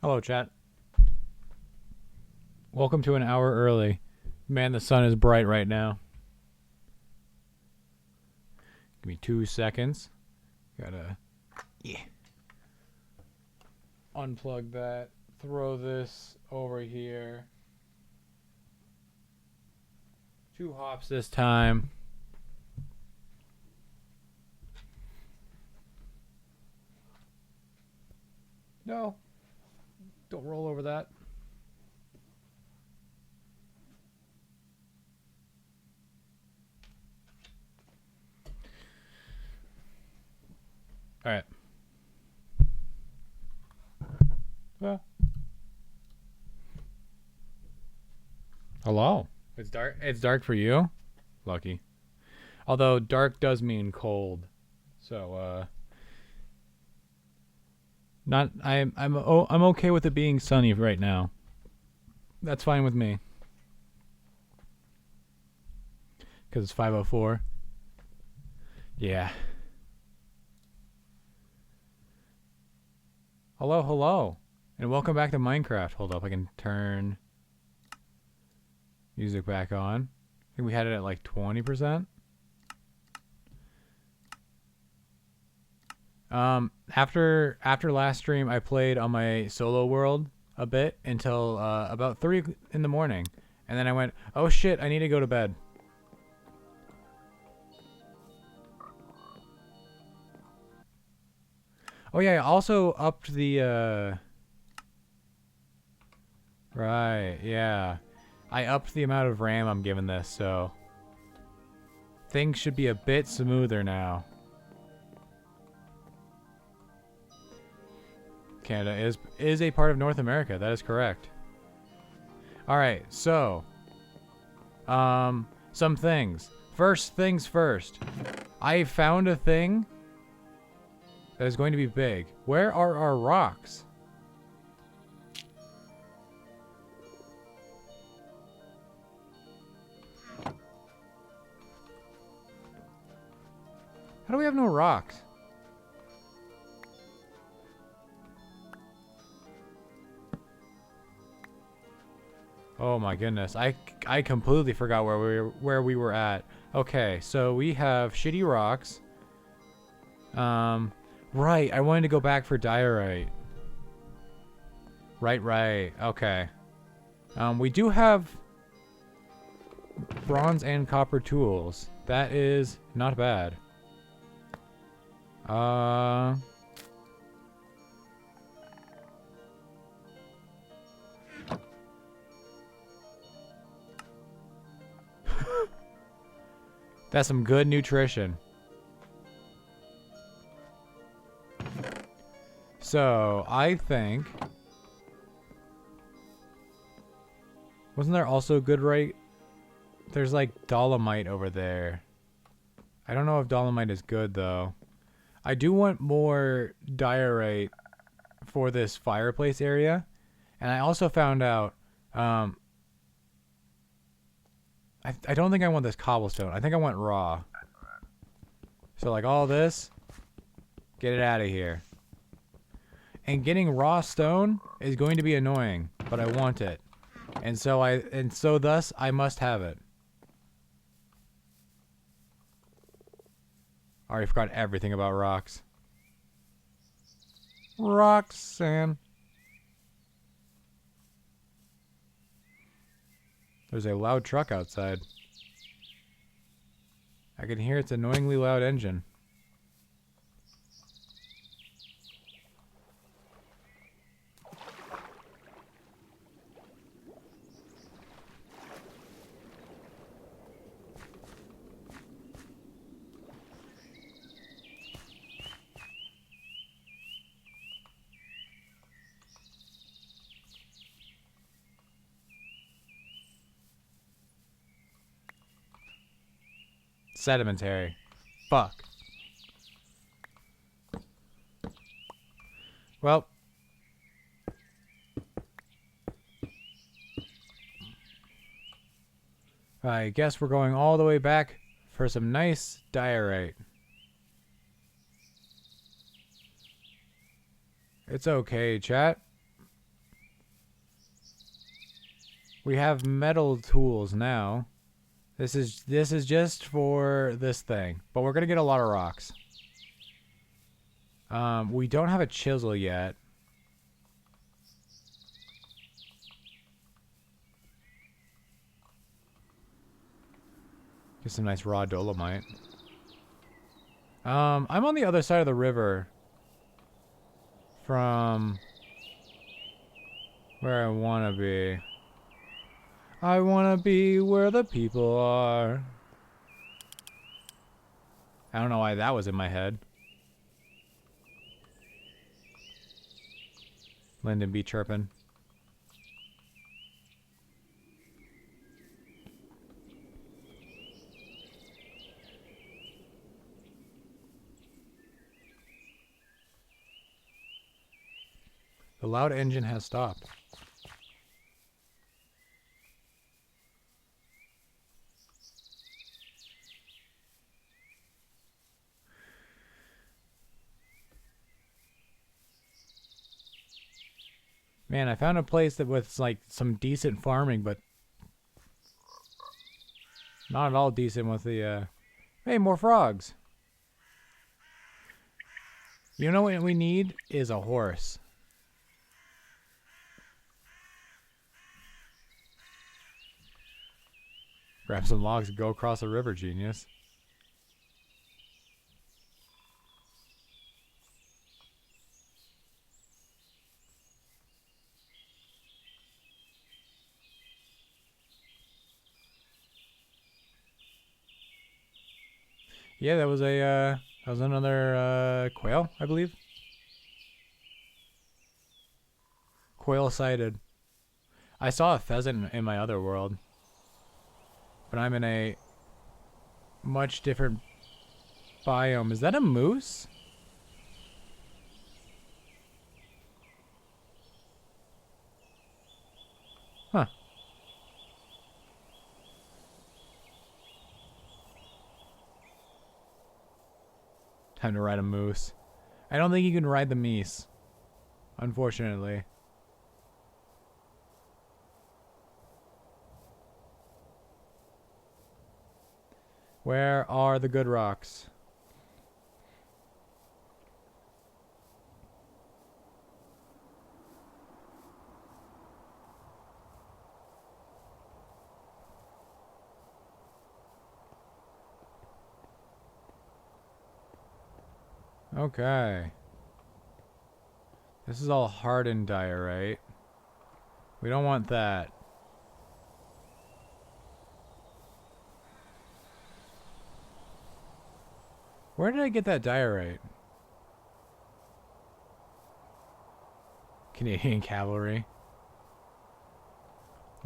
Hello, chat. Welcome to an hour early. Man, the sun is bright right now. Give me 2 seconds. Gotta unplug that. Throw this over here. 2 hops this time. No. Don't roll over that. All right. Hello. It's dark. It's dark for you. Lucky. Although dark does mean cold. So not I'm okay with it being sunny right now. That's fine with me. Cuz it's 5:04. Yeah. Hello, hello. And welcome back to Minecraft. Hold up, I can turn music back on. I think we had it at like 20%. After last stream, I played on my solo world a bit until about 3 in the morning, and then I went, "Oh shit, I need to go to bed." Oh yeah, I also upped the right, yeah. I upped the amount of RAM I'm giving this, so things should be a bit smoother now. Canada is a part of North America. That is correct. All right, so some things. First things first. I found a thing that is going to be big. Where are our rocks? How do we have no rocks? Oh my goodness. I completely forgot where we were at. Okay, so we have shitty rocks. Right, I wanted to go back for diorite. Right. Okay. We do have bronze and copper tools. That is not bad. That's some good nutrition. So, I think... Wasn't there also good right... There's like dolomite over there. I don't know if dolomite is good though. I do want more diorite for this fireplace area. And I also found out... I don't think I want this cobblestone. I think I want raw. So like all this... Get it out of here. And getting raw stone is going to be annoying, but I want it. And so thus I must have it. I already forgot everything about rocks. Roxanne. There's a loud truck outside. I can hear its annoyingly loud engine. sedimentary. Fuck. Well. I guess we're going all the way back for some nice diorite. It's okay, chat. We have metal tools now. This is just for this thing, but we're gonna get a lot of rocks. We don't have a chisel yet. Get some nice raw dolomite. I'm on the other side of the river from where I want to be. I want to be where the people are. I don't know why that was in my head. Lyndon be chirping. The loud engine has stopped. Man, I found a place that with like some decent farming, but not at all decent with the hey, more frogs. You know what we need is a horse. Grab some logs and go across the river, genius. Yeah, that was another quail, I believe. Quail sighted. I saw a pheasant in my other world, but I'm in a much different biome. Is that a moose? Huh. Time to ride a moose. I don't think you can ride the meese, unfortunately. Where are the good rocks? Okay. This is all hardened diorite. We don't want that. Where did I get that diorite? Canadian cavalry.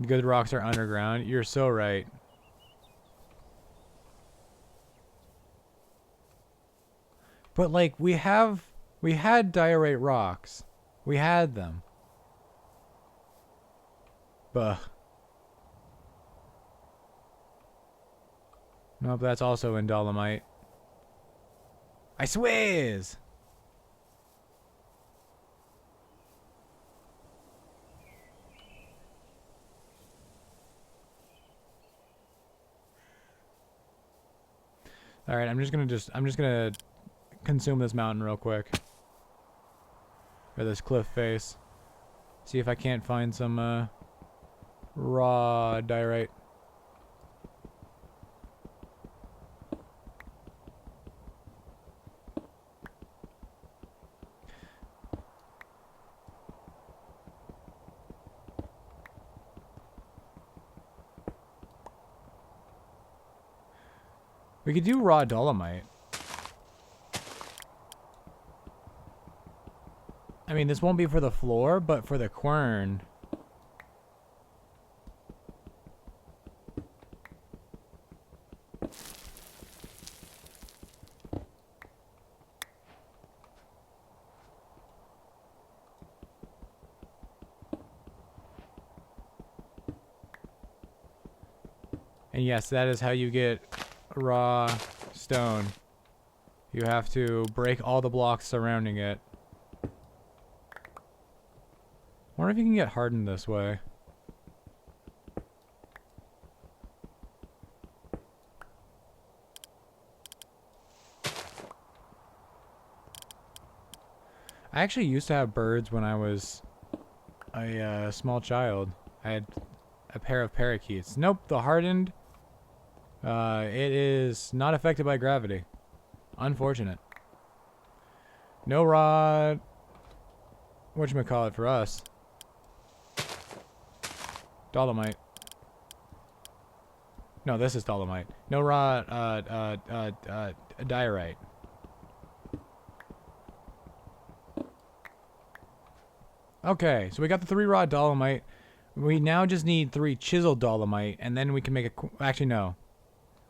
Good rocks are underground. You're so right. But like we had diorite rocks. We had them. Buh. Nope, that's also in dolomite. I swears. All right, I'm just gonna consume this mountain real quick. Or this cliff face. See if I can't find some raw diorite. We could do raw dolomite. I mean, this won't be for the floor, but for the quern. And yes, that is how you get raw stone. You have to break all the blocks surrounding it. Wonder if you can get hardened this way. I actually used to have birds when I was a small child. I had a pair of parakeets. Nope, the hardened. It is not affected by gravity. Unfortunate. No rod. Whatchamacallit for us? Dolomite. No, this is dolomite. No raw, diorite. Okay, so we got the 3 raw dolomite. We now just need 3 chiseled dolomite, and then we can make a... Actually, no.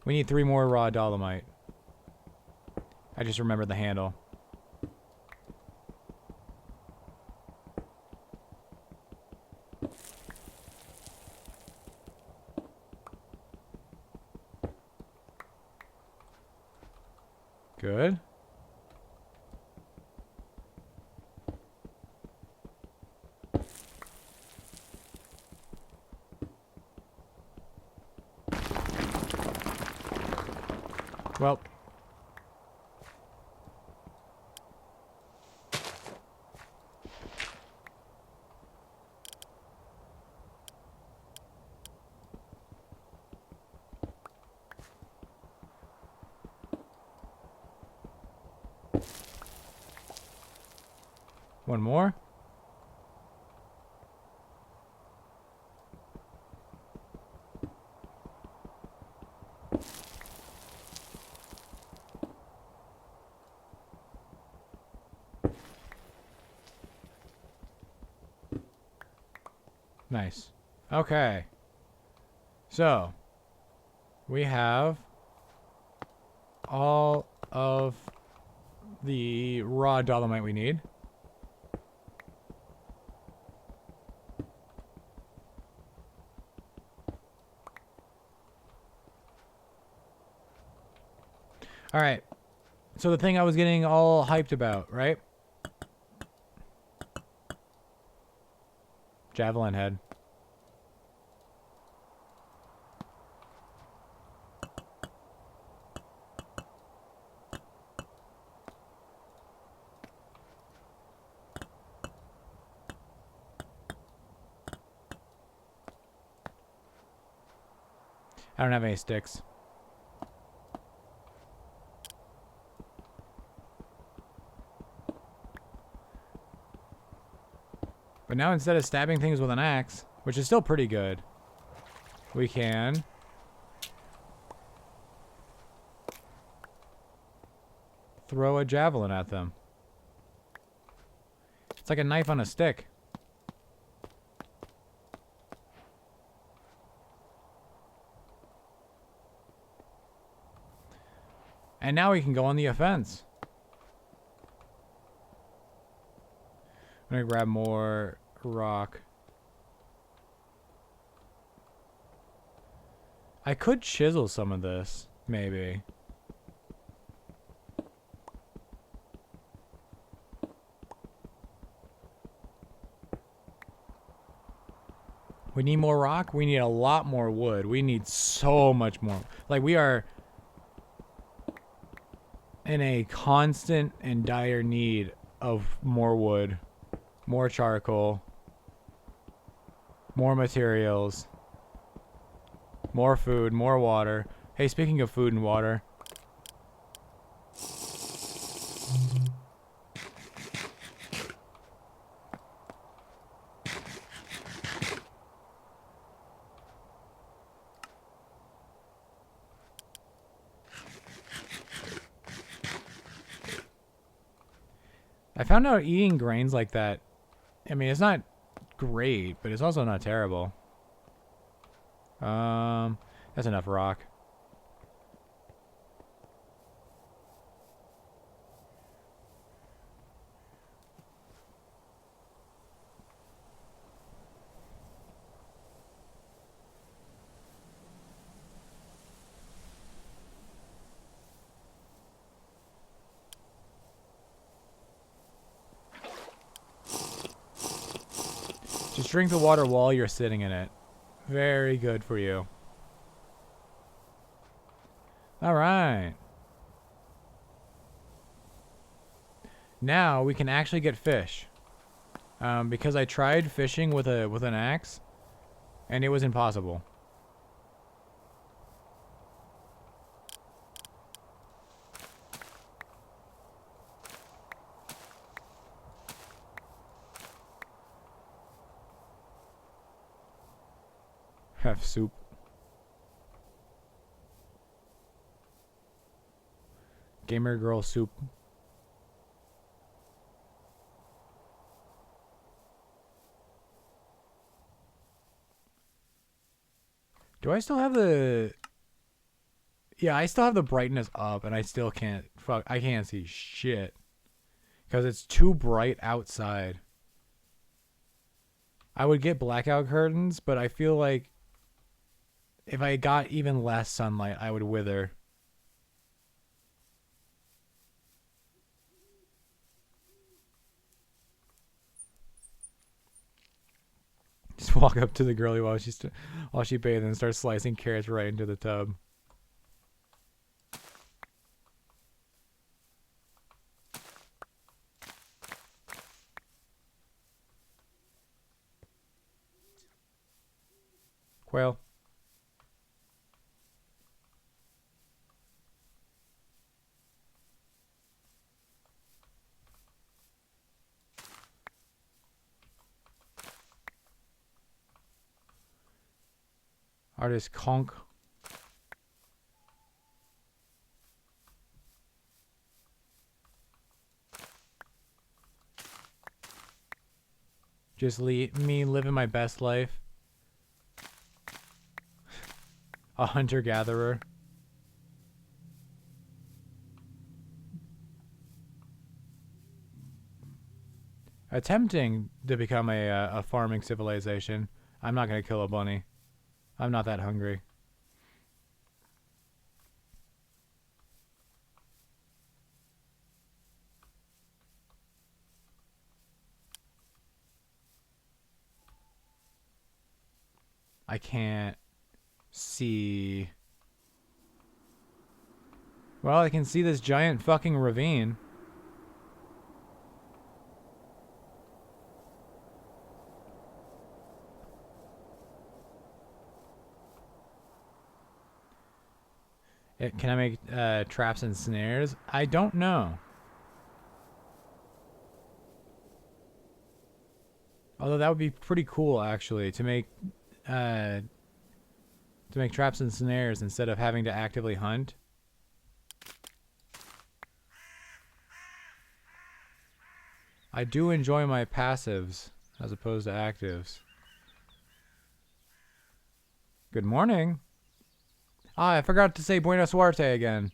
We need 3 more raw dolomite. I just remembered the handle. Good. Well. One more. Nice. Okay. So, we have all of the raw dolomite we need. Alright. So the thing I was getting all hyped about, right? Javelin head. I don't have any sticks. But now instead of stabbing things with an axe, which is still pretty good, we can throw a javelin at them. It's like a knife on a stick. And now we can go on the offense. I'm gonna grab more rock. I could chisel some of this, maybe. We need more rock. We need a lot more wood. We need so much more. Like, we are in a constant and dire need of more wood, more charcoal, more materials, more food, more water. Hey, speaking of food and water, I found out eating grains like that, I mean, it's not great, but it's also not terrible. That's enough rock. Just drink the water while you're sitting in it. Very good for you. Alright. Now we can actually get fish. Because I tried fishing with an axe, and it was impossible. Have soup. Gamer girl soup. Do I still have the... Yeah, I still have the brightness up, and I still can't... Fuck, I can't see shit. Because it's too bright outside. I would get blackout curtains, but I feel like if I got even less sunlight, I would wither. Just walk up to the girlie while she bathes and start slicing carrots right into the tub. Quail. Artist Conk. Just me living my best life. A hunter-gatherer. Attempting to become a farming civilization. I'm not gonna kill a bunny. I'm not that hungry. I can't see. Well, I can see this giant fucking ravine. Can I make traps and snares? I don't know. Although that would be pretty cool, actually, to make traps and snares instead of having to actively hunt. I do enjoy my passives as opposed to actives. Good morning. Ah, I forgot to say Buena Suerte again.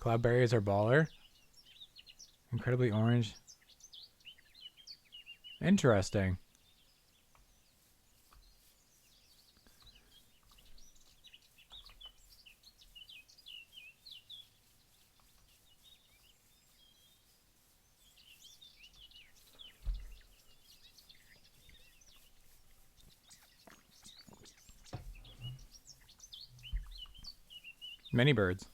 Cloudberries are baller. Incredibly orange. Interesting. Many birds.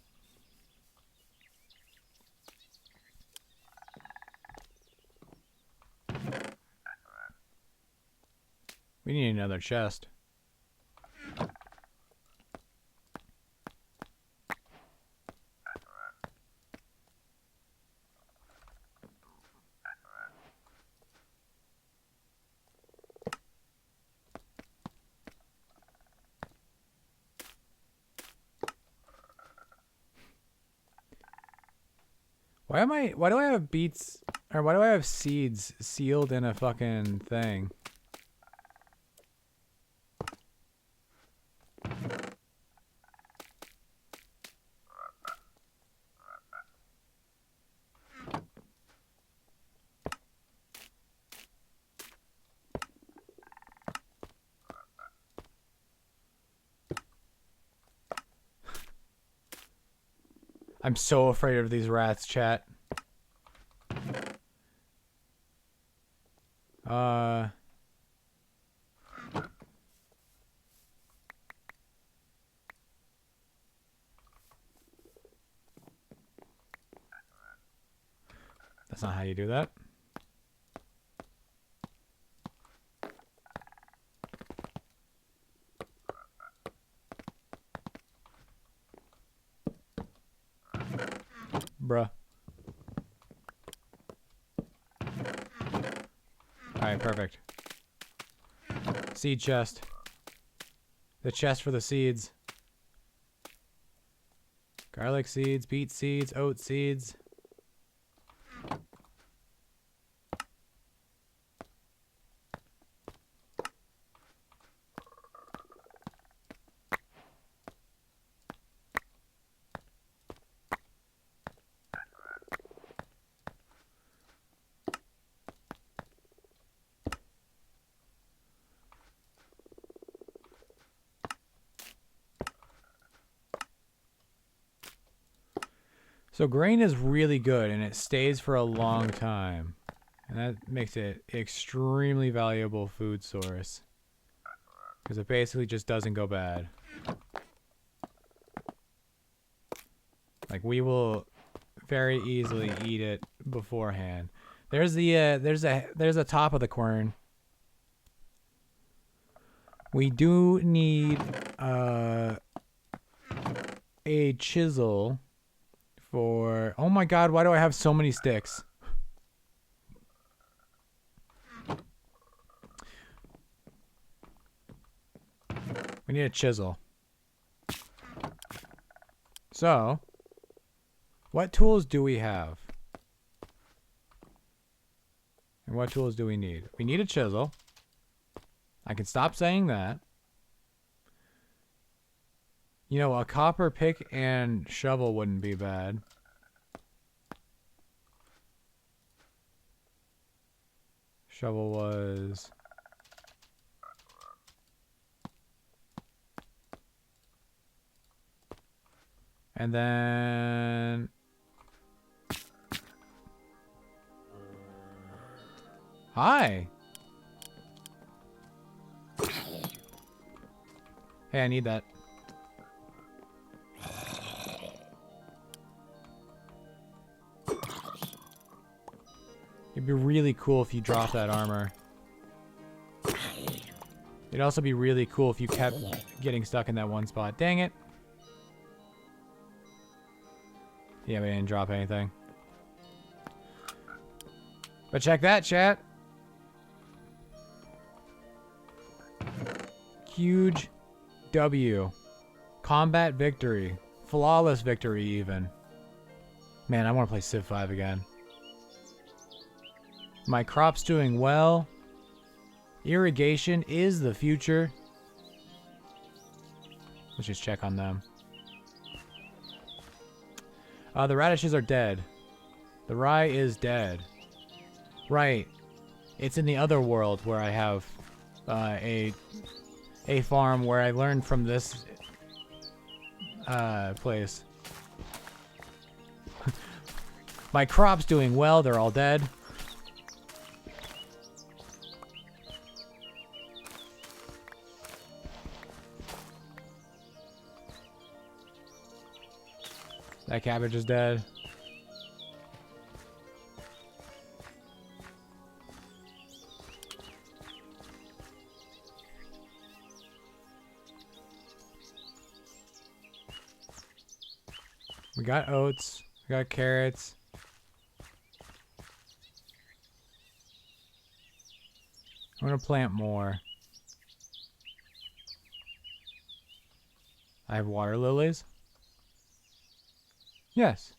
We need another chest. Why do I have beets, or why do I have seeds sealed in a fucking thing? I'm so afraid of these rats, chat. That's not how you do that. Bruh. Alright, perfect. Seed chest. The chest for the seeds. Garlic seeds, beet seeds, oat seeds. So grain is really good and it stays for a long time. And that makes it extremely valuable food source. Because it basically just doesn't go bad. Like we will very easily eat it beforehand. There's the there's a top of the quern. We do need a chisel for... Oh my god, why do I have so many sticks? We need a chisel. So, what tools do we have? And what tools do we need? We need a chisel. I can stop saying that. You know, a copper pick and shovel wouldn't be bad. Shovel was... And then... Hi! Hey, I need that. It'd be really cool if you dropped that armor. It'd also be really cool if you kept getting stuck in that one spot. Dang it! Yeah, we didn't drop anything. But check that, chat! Huge W. Combat victory. Flawless victory, even. Man, I want to play Civ 5 again. My crop's doing well. Irrigation is the future. Let's just check on them. The radishes are dead. The rye is dead. Right. It's in the other world where I have a farm where I learned from this place. My crop's doing well. They're all dead. That cabbage is dead. We got oats. We got carrots. I'm gonna plant more. I have water lilies. Yes.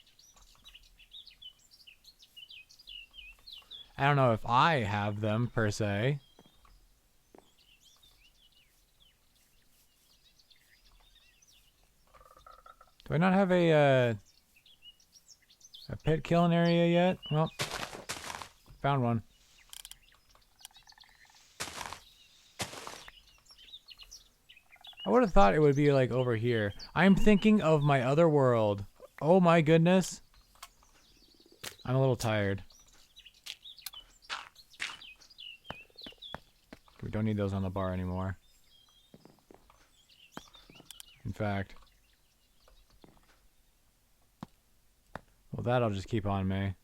I don't know if I have them, per se. Do I not have a pet killing area yet? Well, found one. I would have thought it would be like over here. I'm thinking of my other world Oh my goodness. I'm a little tired. We don't need those on the bar anymore. In fact. Well, that'll just keep on me.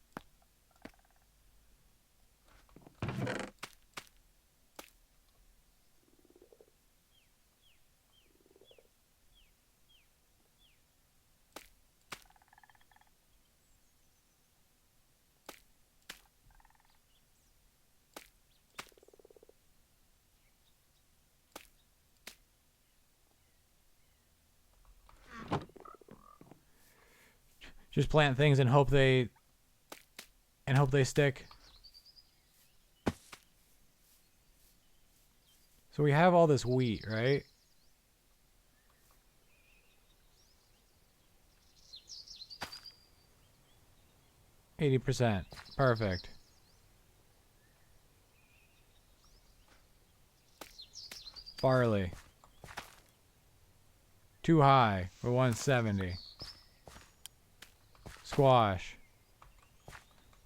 Just plant things and hope they stick. So we have all this wheat, right? %. Perfect. Barley. Too high for 170. Squash.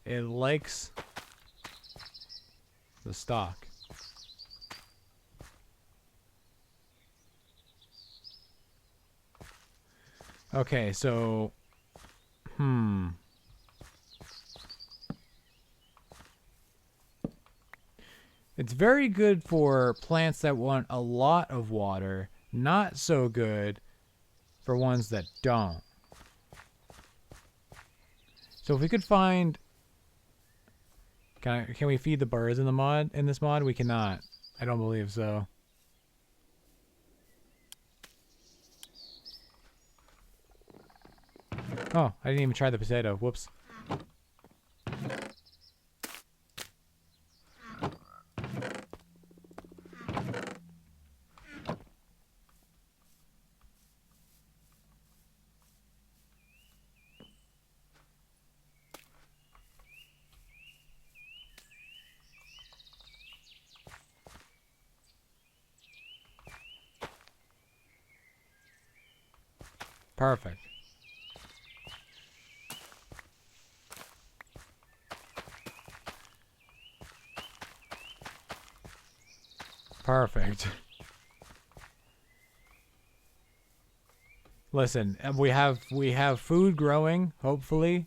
It likes the stock. Okay, so it's very good for plants that want a lot of water, not so good for ones that don't. So if we could find... Can we feed the birds in the mod? In this mod? We cannot. I don't believe so. Oh, I didn't even try the potato. Whoops. Perfect. Perfect. Listen, we have food growing, hopefully.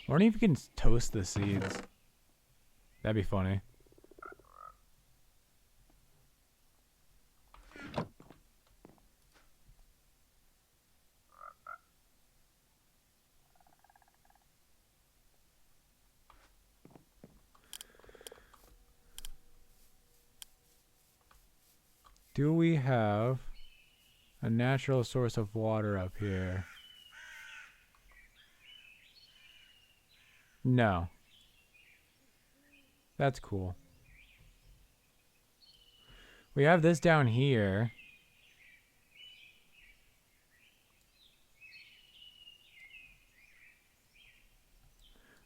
I wonder if you can toast the seeds. That'd be funny. Do we have a natural source of water up here? No. That's cool. We have this down here.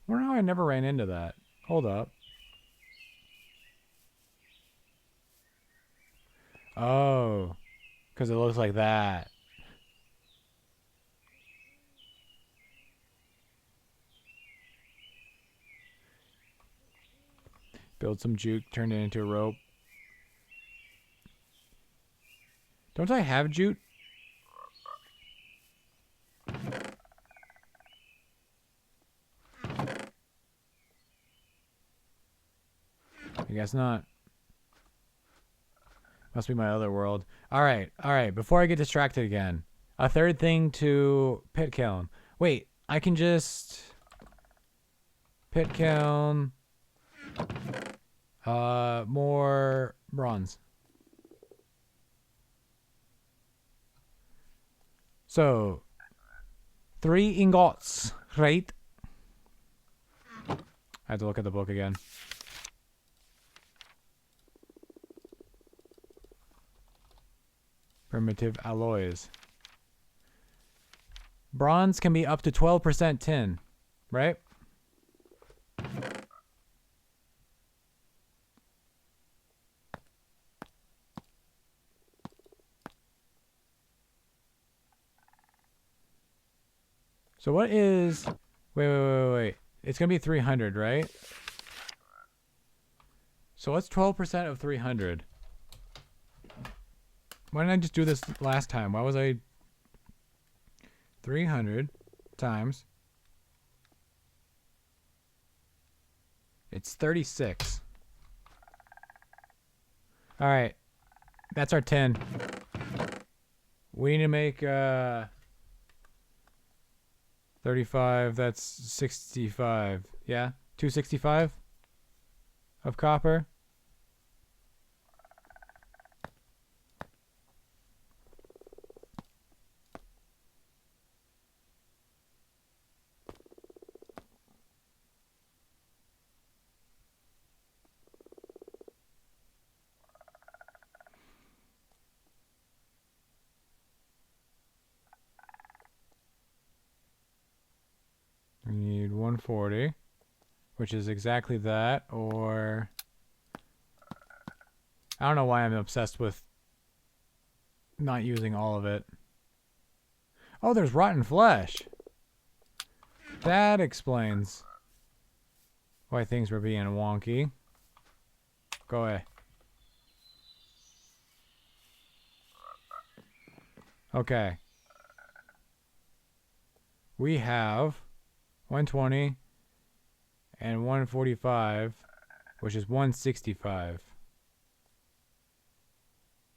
I wonder how I never ran into that. Hold up. Oh. Because it looks like that. Build some jute, turn it into a rope. Don't I have jute? I guess not. Must be my other world. Alright, alright. Before I get distracted again. A third thing to pit kiln. Wait, I can just... Pit kiln... more bronze. So, 3 ingots, right? I have to look at the book again. Primitive alloys. Bronze can be up to 12% tin, right? So what is... Wait. It's going to be 300, right? So what's 12% of 300? Why didn't I just do this last time? Why was I... 300 times... It's 36. Alright. That's our 10. We need to make 35. That's 65. Yeah? 265 of copper. We need 140, which is exactly that, or... I don't know why I'm obsessed with not using all of it. Oh, there's rotten flesh. That explains why things were being wonky. Go away. Okay. We have 120 and 145, which is 165.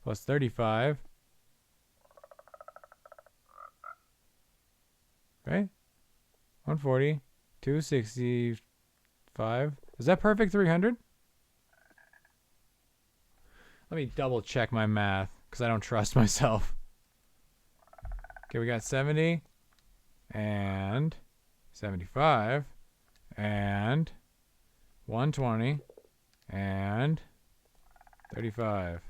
Plus 35. Right? 140, 265. Is that perfect 300? Let me double check my math, because I don't trust myself. Okay, we got 70 and 75 and 120 and 35.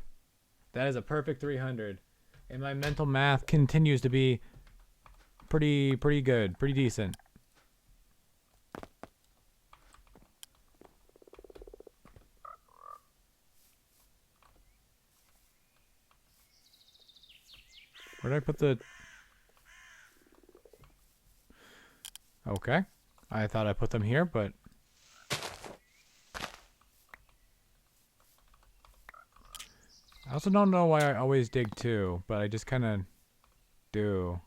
That is a perfect 300. And my mental math continues to be pretty good, pretty decent. Where did I put the... Okay. I thought I put them here, but... I also don't know why I always dig two, but I just kind of do.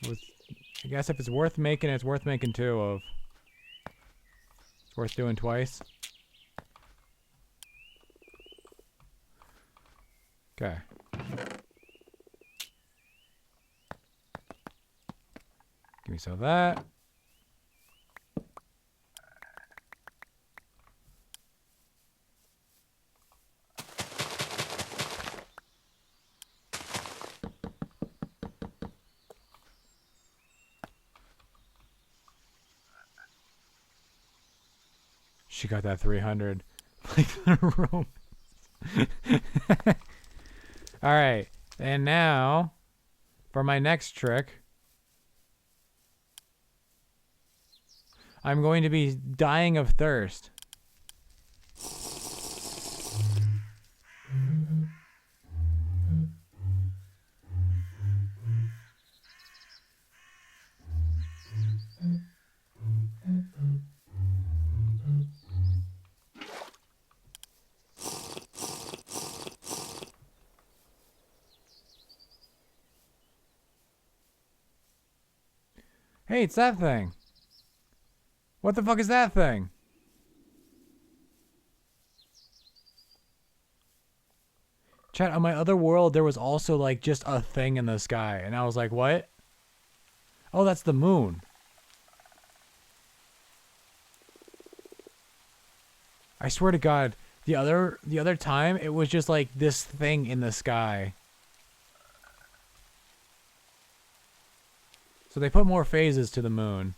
I guess if it's worth making, it's worth making two of. It's worth doing twice. Okay. Give me some of that. She got that 300. Like the room. Alright. And now, for my next trick, I'm going to be dying of thirst. Hey, it's that thing. What the fuck is that thing? Chat, on my other world, there was also like just a thing in the sky. And I was like, what? Oh, that's the moon. I swear to God, the other time, it was just like this thing in the sky. So they put more phases to the moon.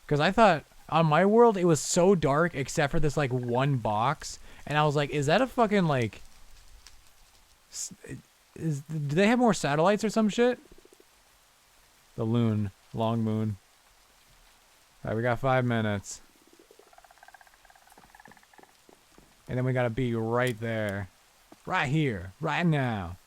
Because I thought, on my world, it was so dark except for this, like, one box. And I was like, is that a fucking, like... do they have more satellites or some shit? The loon. Long moon. Alright, we got 5 minutes. And then we gotta be right there. Right here. Right now.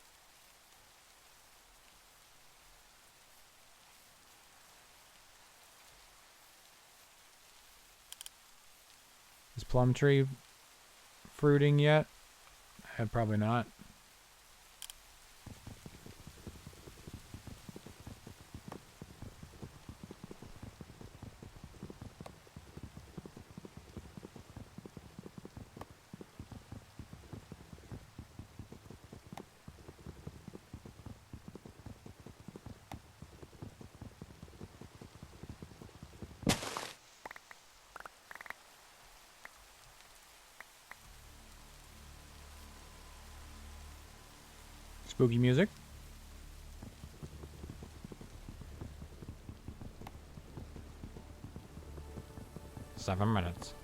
plum tree fruiting yet? Probably not. Spooky music. 7 minutes.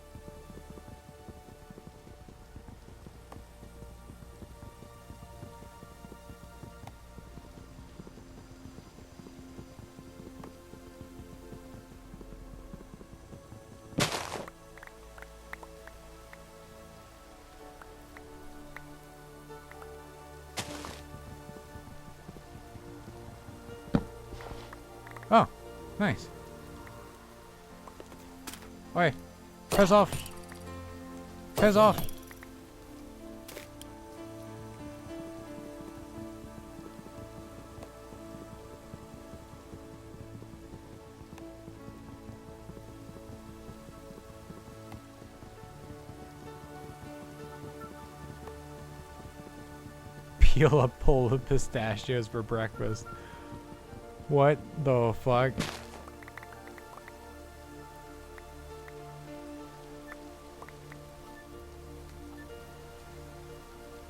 Oh, nice. Oi, piss off. Piss off. Peel a bowl of pistachios for breakfast. What the fuck?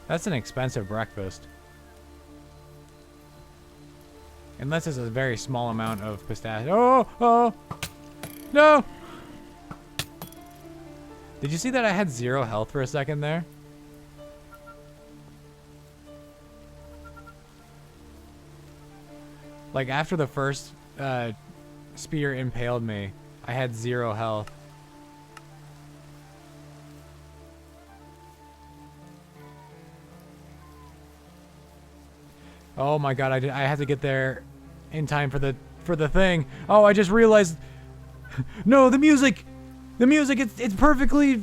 That's an expensive breakfast. Unless it's a very small amount of pistachio. Oh! Oh! No! Did you see that I had 0 health for a second there? Like, after the first spear impaled me, I had 0 health. Oh my god, I had to get there in time for the thing. Oh, I just realized. No, the music! The music, it's perfectly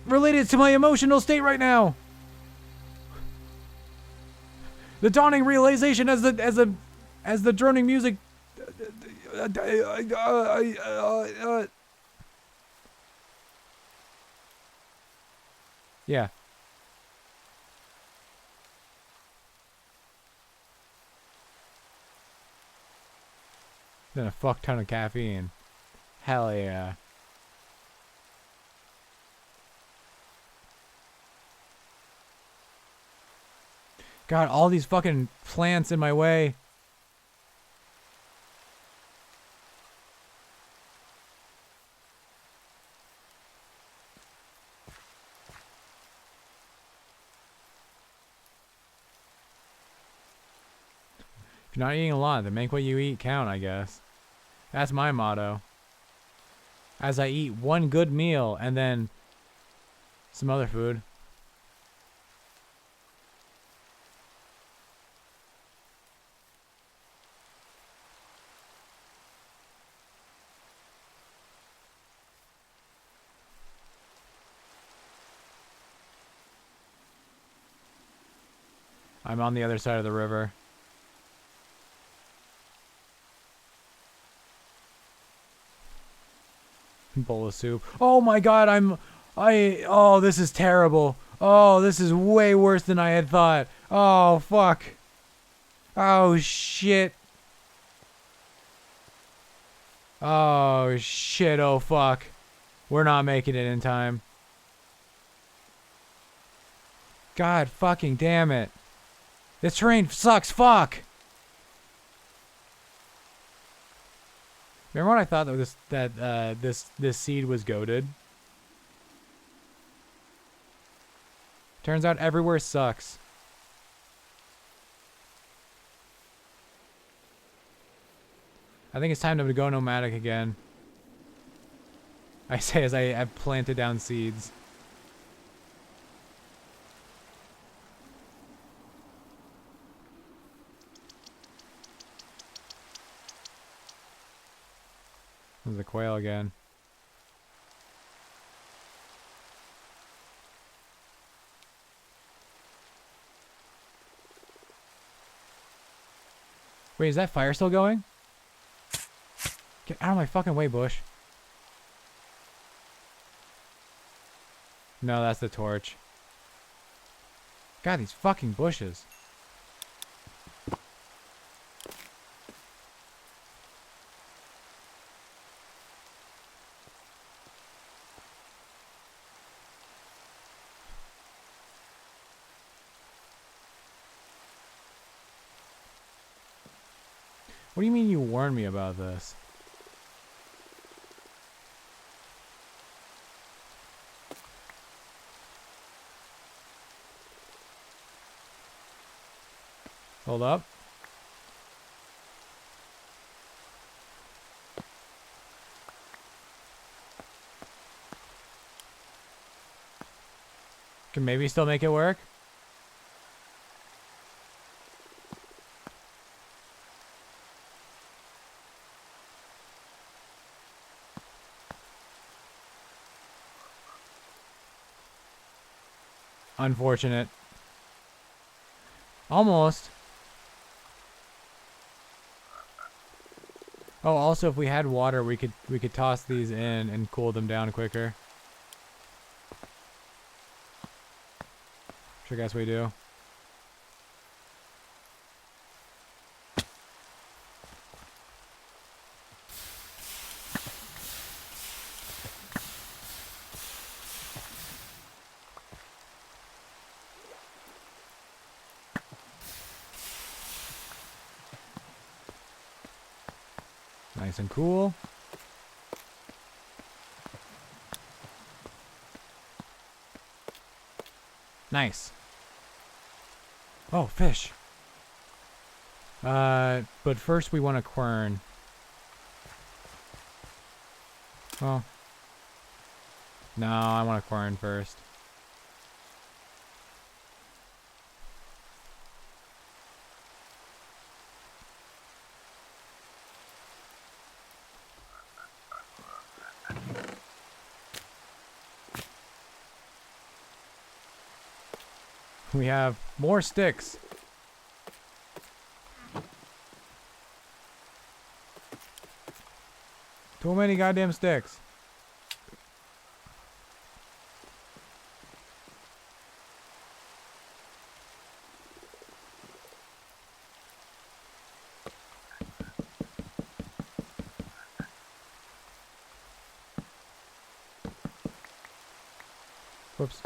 related to my emotional state right now. The dawning realization as the droning music. Yeah. Then a fuck ton of caffeine. Hell yeah. God, all these fucking plants in my way. If you're not eating a lot, then make what you eat count, I guess. That's my motto. As I eat one good meal and then some other food. I'm on the other side of the river. Bowl of soup. Oh my god, oh, this is terrible. Oh, this is way worse than I had thought. Oh, fuck. Oh, shit. Oh, shit, oh, fuck. We're not making it in time. God fucking damn it. This terrain sucks, fuck. Remember when I thought that this seed was goated? Turns out everywhere sucks. I think it's time to go nomadic again. I say as I've planted down seeds. There's the quail again. Wait, is that fire still going? Get out of my fucking way, bush. No, that's the torch. God, these fucking bushes. What do you mean you warned me about this? Hold up. Can maybe still make it work? Unfortunate. Almost. Oh, also if we had water, we could toss these in and cool them down quicker. Which I guess we do. Nice and cool. Nice. Oh, fish. But first we want a quern. Oh. No, I want a quern first. We have more sticks. Too many goddamn sticks. Whoops.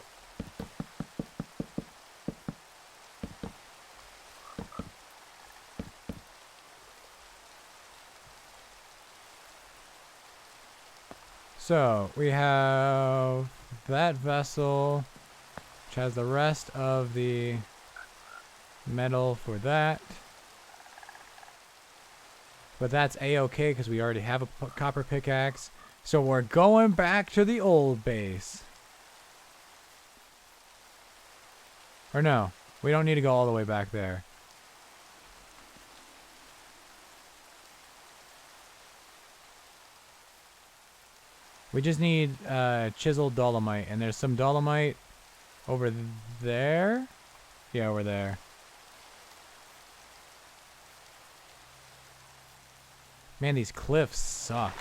So, we have that vessel, which has the rest of the metal for that. But that's a-okay because we already have a copper pickaxe. So we're going back to the old base. Or no, we don't need to go all the way back there. We just need chiseled dolomite, and there's some dolomite over there. Yeah, over there. Man, these cliffs suck.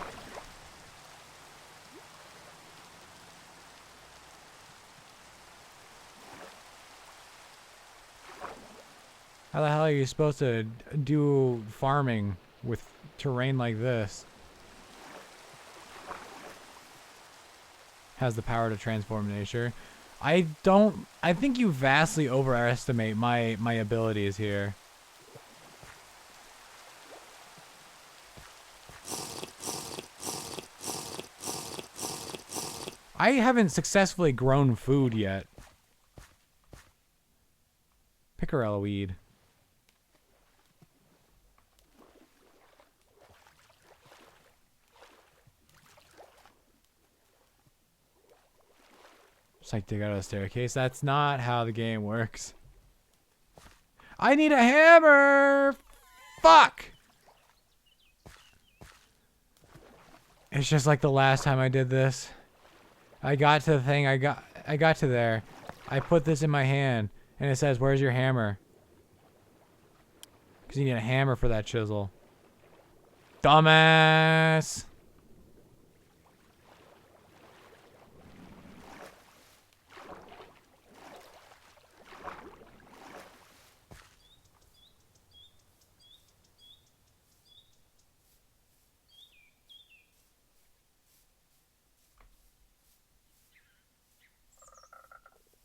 How the hell are you supposed to do farming with terrain like this? Has the power to transform nature. I think you vastly overestimate my abilities here. I haven't successfully grown food yet. Pickerel weed. Just like dig out of the staircase. That's not how the game works. I need a hammer! Fuck! It's just like the last time I did this. I got to the thing, I got to there. I put this in my hand, and it says, "Where's your hammer?" Because you need a hammer for that chisel. Dumbass!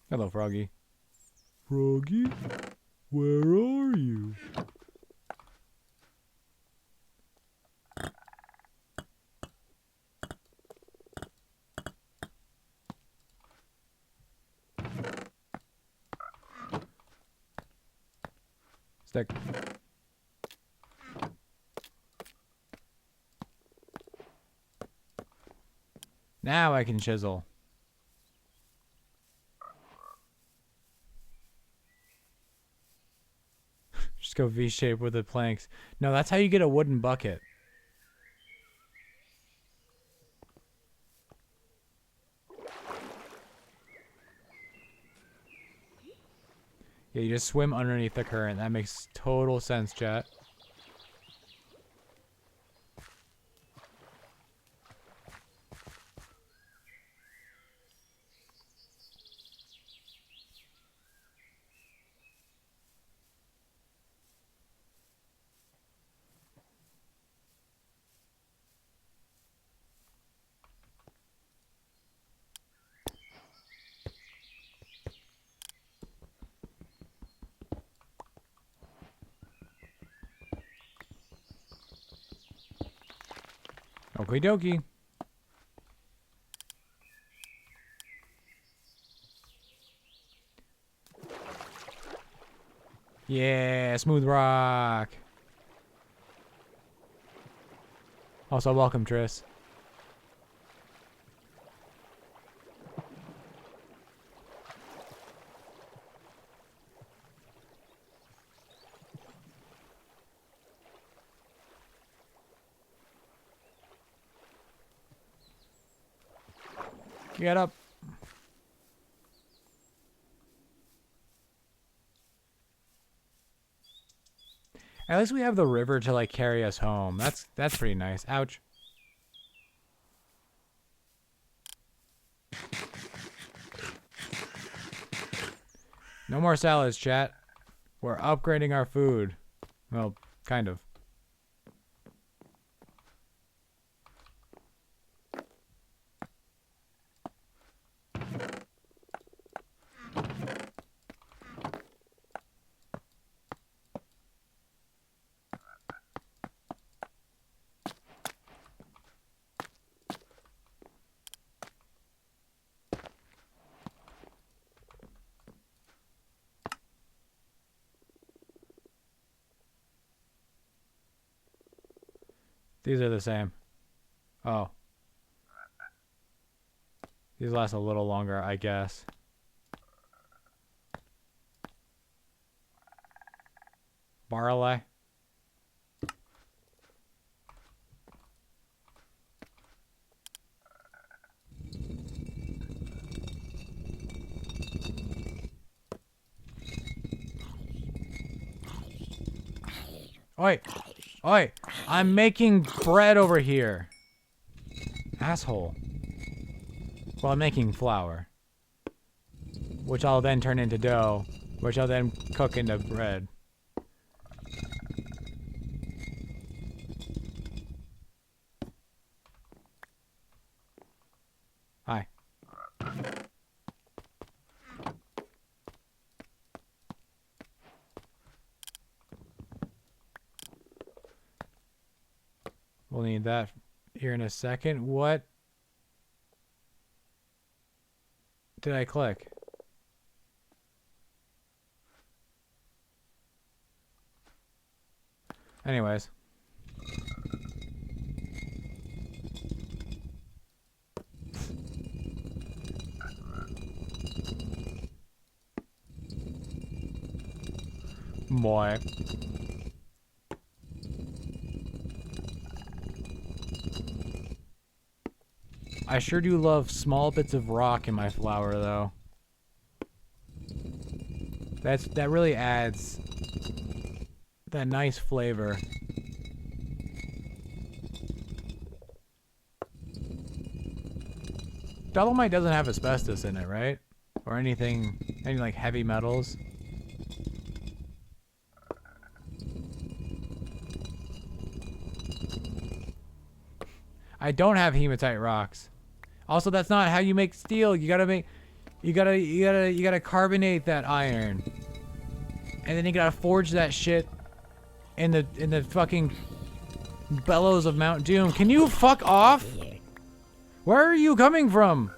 Hello, Froggy. Froggy? Where are you? Stick. Now I can chisel. Just go V-shape with the planks. No, that's how you get a wooden bucket. Yeah, you just swim underneath the current. That makes total sense, chat. Okie dokie. Yeah, smooth rock. Also, welcome, Triss. Get up. At least we have the river to like carry us home. That's pretty nice. Ouch. No more salads, chat. We're upgrading our food. Well, kind of. These are the same. Oh. These last a little longer, I guess. Barley. Oi! Oi! I'm making bread over here. Asshole. Well, I'm making flour. Which I'll then turn into dough. Which I'll then cook into bread. Hi. We'll need that here in a second. What did I click? Anyways. Boy. I sure do love small bits of rock in my flour, though. That really adds that nice flavor. Dolomite doesn't have asbestos in it, right? Or anything, any like heavy metals. I don't have hematite rocks. Also, that's not how you make steel. You gotta carbonate that iron. And then you gotta forge that shit in the fucking bellows of Mount Doom. Can you fuck off? Where are you coming from?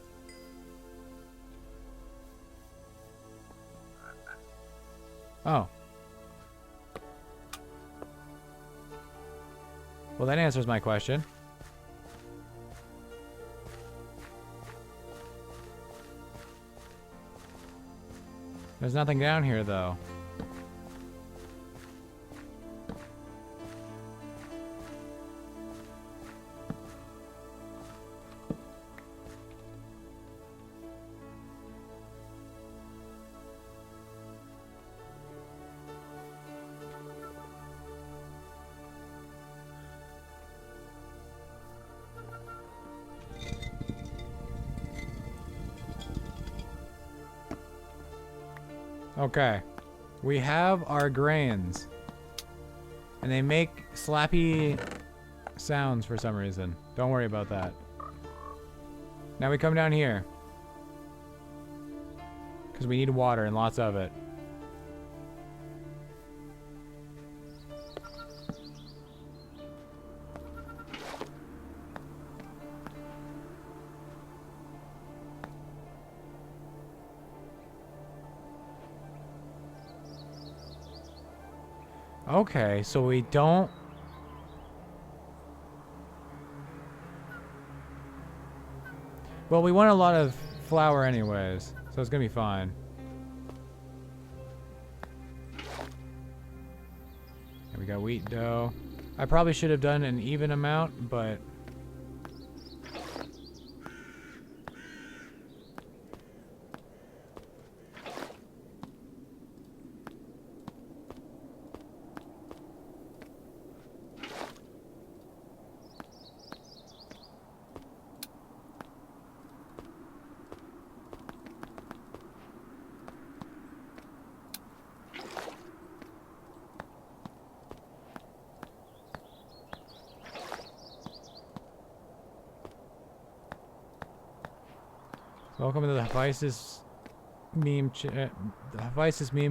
Oh. Well, that answers my question. There's nothing down here, though. Okay. We have our grains. And they make slappy sounds for some reason. Don't worry about that. Now we come down here. Because we need water and lots of it. Okay, so we don't... Well, we want a lot of flour anyways, so it's gonna be fine. And we got wheat dough. I probably should have done an even amount, but... Welcome to the Hephaestus Meme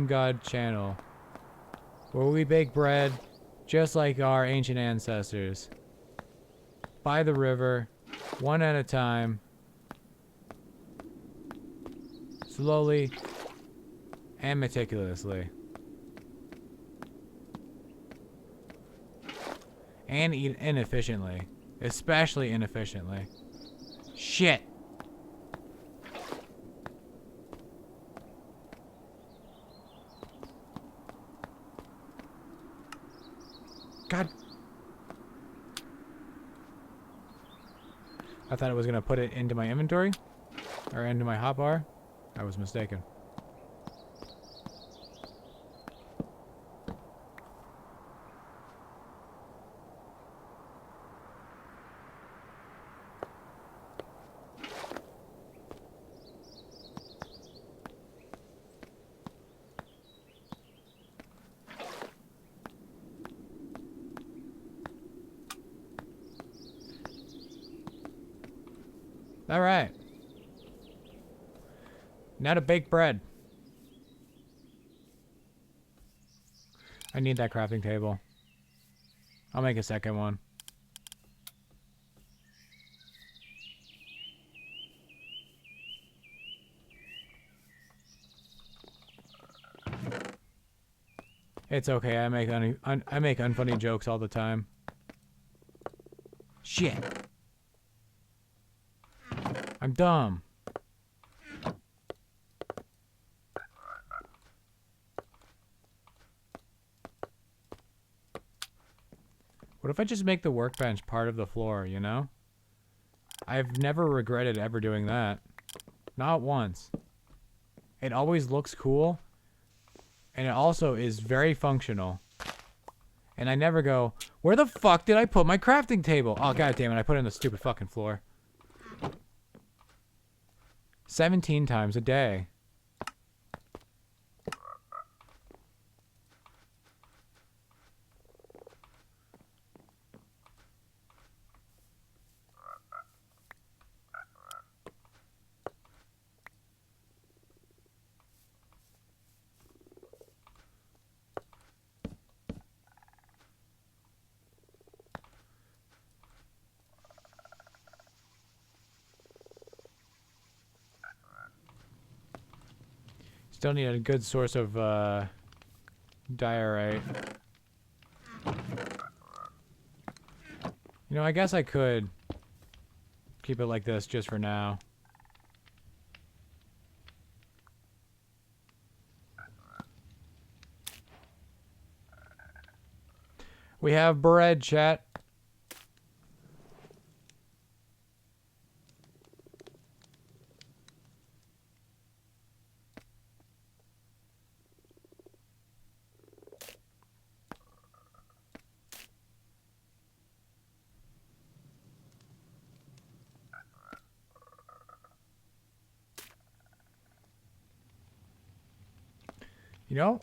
God channel, where we bake bread just like our ancient ancestors. By the river, one at a time, slowly and meticulously. And inefficiently. Especially inefficiently. Shit! God. I thought it was going to put it into my inventory. Or into my hotbar. I was mistaken. All right. Now to bake bread. I need that crafting table. I'll make a second one. It's okay. I make unfunny jokes all the time. Shit. I'm dumb. What if I just make the workbench part of the floor, you know? I've never regretted ever doing that. Not once. It always looks cool. And it also is very functional. And I never go, where the fuck did I put my crafting table? Oh, god damn it, I put it on the stupid fucking floor. 17 times a day. Still need a good source of diorite. You know, I guess I could keep it like this just for now. We have bread, chat. You know,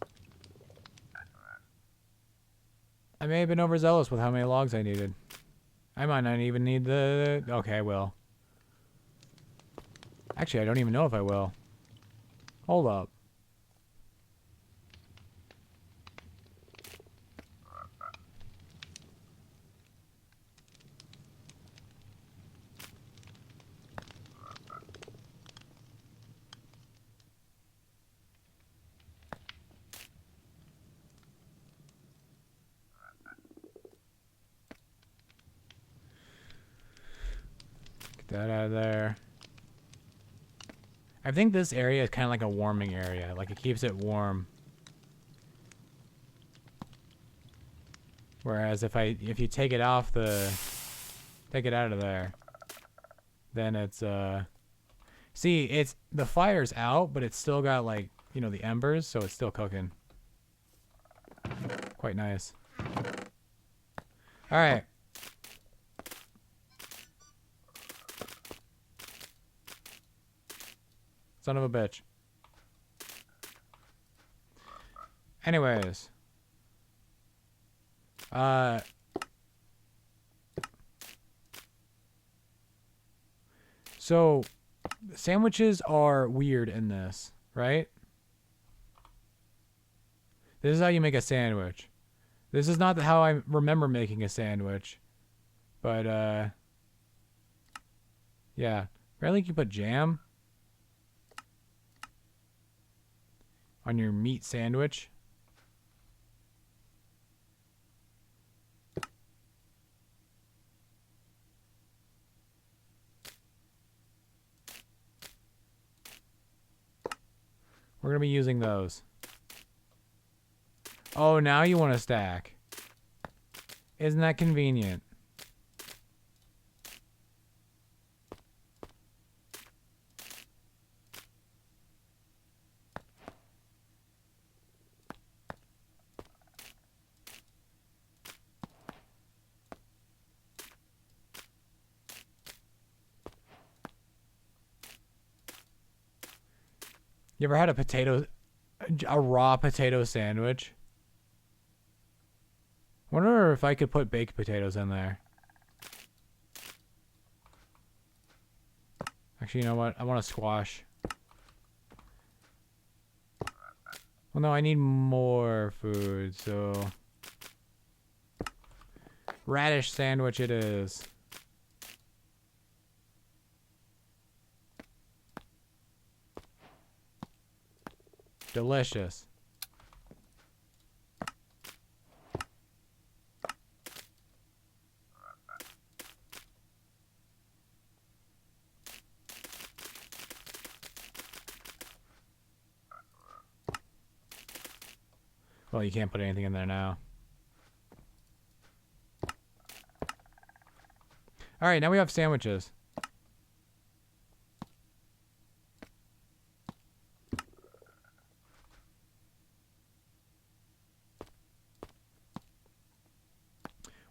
I may have been overzealous with how many logs I needed. I might not even need the... Okay, I will. Actually, I don't even know if I will. Hold up. Get that out of there. I think this area is kind of like a warming area. Like, it keeps it warm. Whereas if you take it off the... Take it out of there. Then it's, See, it's... The fire's out, but it's still got, like, you know, the embers, so it's still cooking. Quite nice. Alright. Son of a bitch. Anyways. So, sandwiches are weird in this, right? This is how you make a sandwich. This is not how I remember making a sandwich. But, yeah. Apparently you can put jam on your meat sandwich. We're going to be using those. Oh, now you want to stack. Isn't that convenient? You ever had a raw potato sandwich? I wonder if I could put baked potatoes in there. Actually, you know what? I want a squash. Well, no, I need more food, so... Radish sandwich it is. Delicious. Well, you can't put anything in there now. Alright, now we have sandwiches.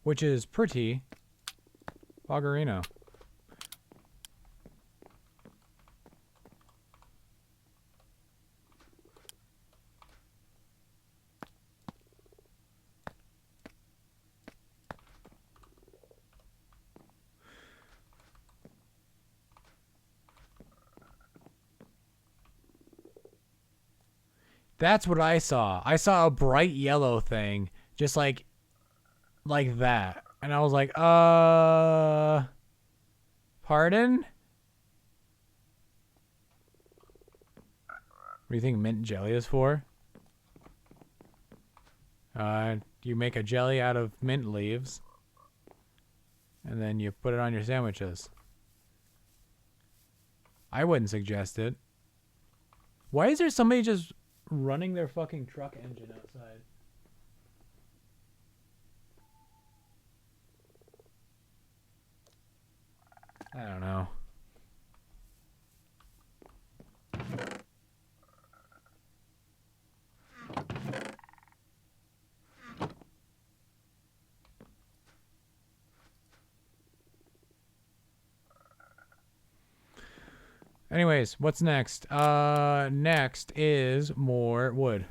which is pretty. Boggerino. That's what I saw. I saw a bright yellow thing, just like that. And I was like, pardon? What do you think mint jelly is for? You make a jelly out of mint leaves, and then you put it on your sandwiches. I wouldn't suggest it. Why is there somebody just running their fucking truck engine outside? I don't know. Anyways, what's next? Next is more wood.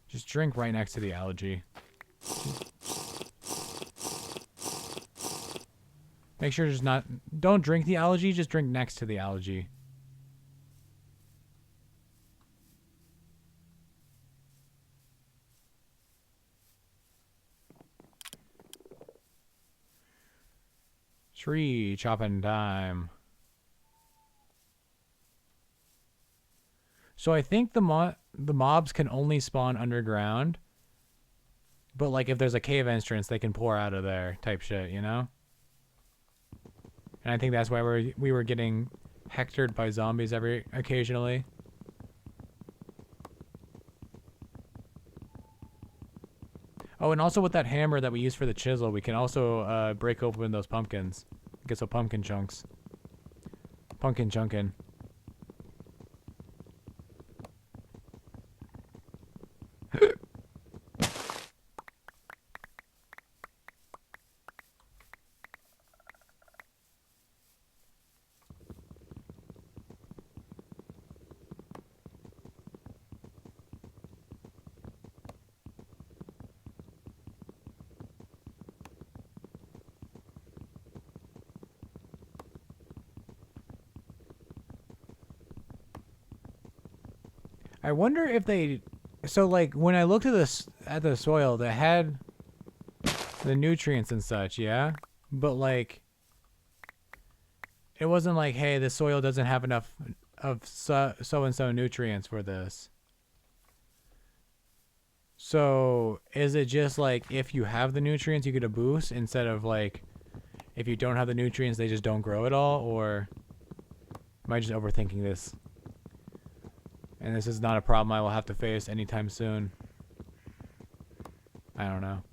Just drink right next to the algae. Make sure just not... Don't drink the algae, just drink next to the algae. Tree chopping time. So I think the mobs can only spawn underground. But like if there's a cave entrance, they can pour out of there type shit, you know? And I think that's why we were getting hectored by zombies occasionally. Oh, and also with that hammer that we use for the chisel, we can also break open those pumpkins. Get some pumpkin chunks. Pumpkin chunkin'. I wonder if they... So, like, when I looked at the soil, that had the nutrients and such, yeah? But, like, it wasn't like, hey, the soil doesn't have enough of so-and-so nutrients for this. So, is it just, like, if you have the nutrients, you get a boost, instead of, like, if you don't have the nutrients, they just don't grow at all? Or am I just overthinking this? And this is not a problem I will have to face anytime soon. I don't know.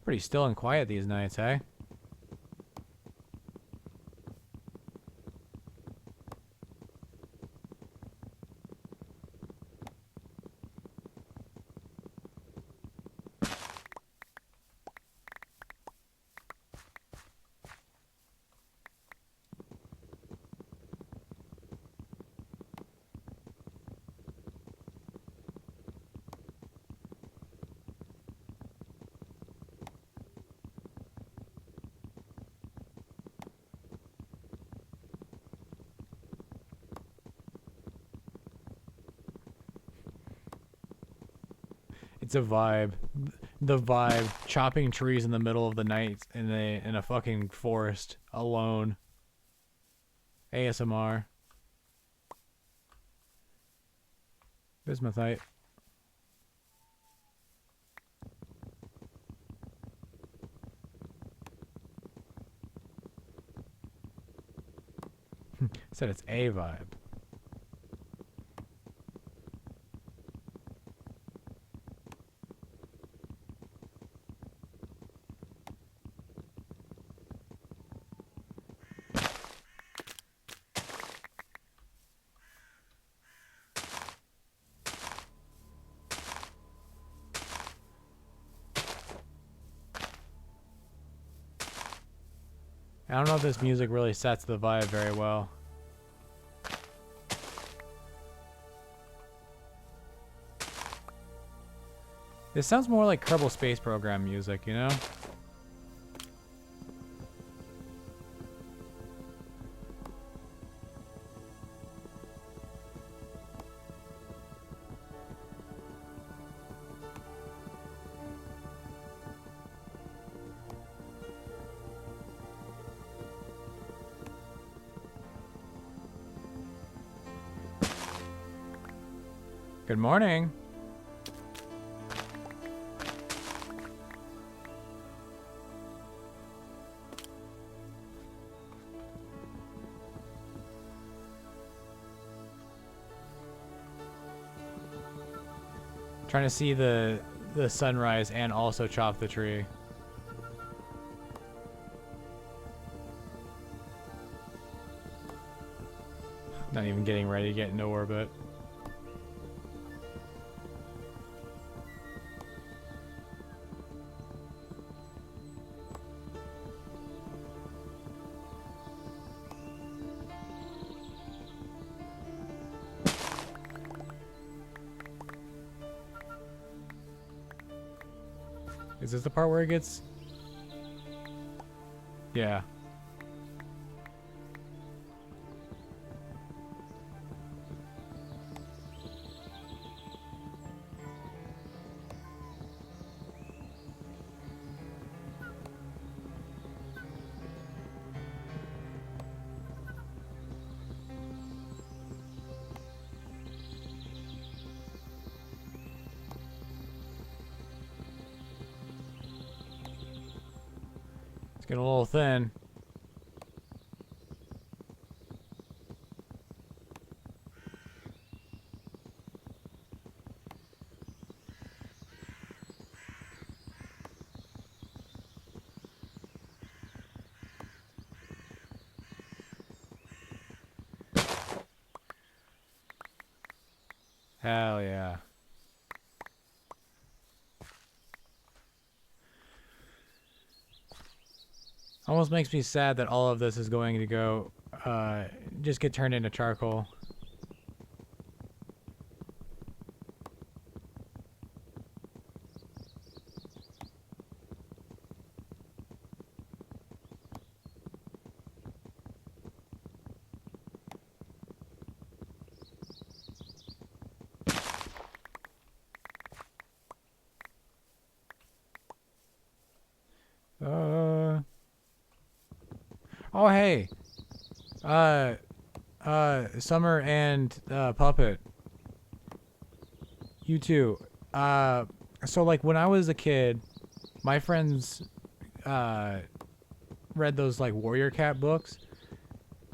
Pretty still and quiet these nights, eh? It's a vibe. The vibe. Chopping trees in the middle of the night in a fucking forest alone. ASMR. Bismuthite. Said it's a vibe. I don't know if this music really sets the vibe very well. This sounds more like Kerbal Space Program music, you know? Good morning. Trying to see the sunrise and also chop the tree. Not even getting ready to get into orbit. Is this the part where it gets... Yeah. It's getting a little thin. Hell yeah. Almost makes me sad that all of this is going to go, just get turned into charcoal. Oh, hey. Summer and, Puppet. You too. So, like, when I was a kid, my friends, read those, like, Warrior Cat books.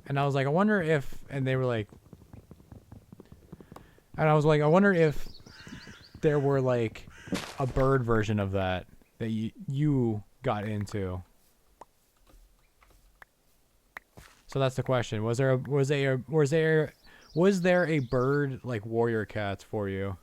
And I was like, I wonder if... And they were like... And I was like, I wonder if there were, like, a bird version of that you got into. So that's the question. Was there a bird like Warrior Cats for you?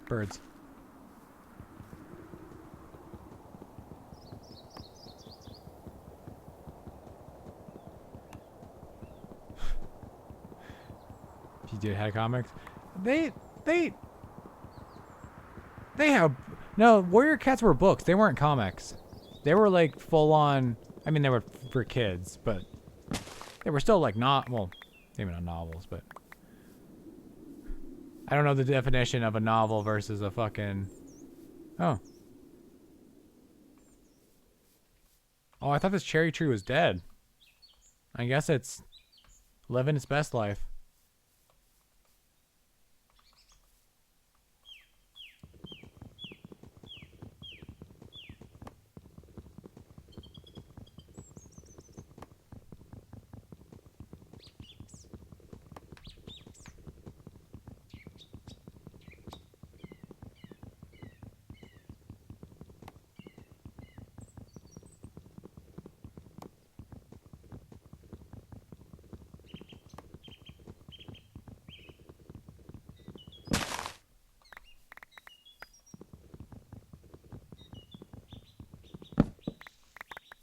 Birds. If you did have comics, they have no Warrior Cats were books. They weren't comics. They were like full on. I mean, they were for kids, but they were still like not well, maybe not novels, but I don't know the definition of a novel versus a fucking... Oh. Oh, I thought this cherry tree was dead. I guess it's living its best life.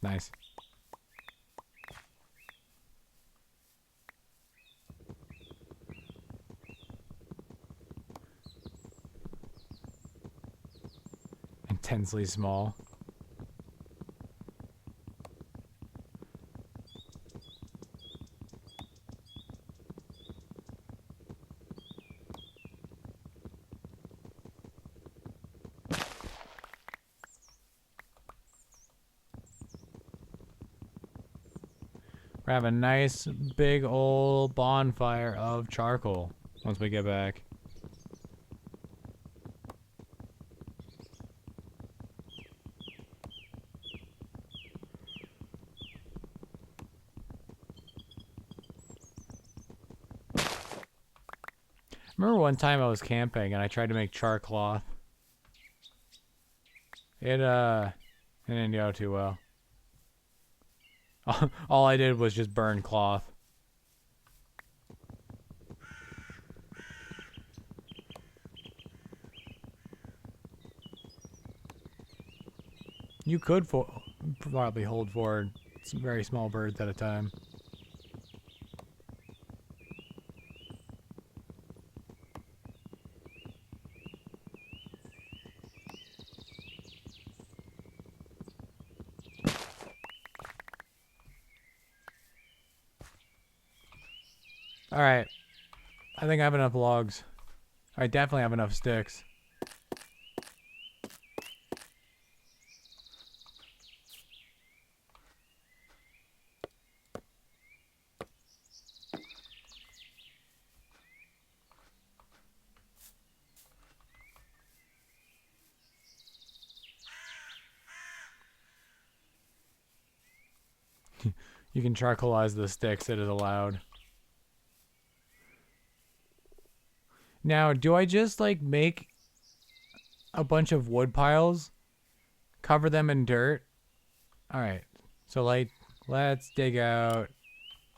Nice. Intensely small. We have a nice big old bonfire of charcoal once we get back. Remember one time I was camping and I tried to make char cloth. It didn't go too well. All I did was just burn cloth. You could probably hold forward some very small birds at a time. Alright. I think I have enough logs. I definitely have enough sticks. You can charcoalize the sticks, it is allowed. Now, do I just like make a bunch of wood piles, cover them in dirt? Alright, so like, let's dig out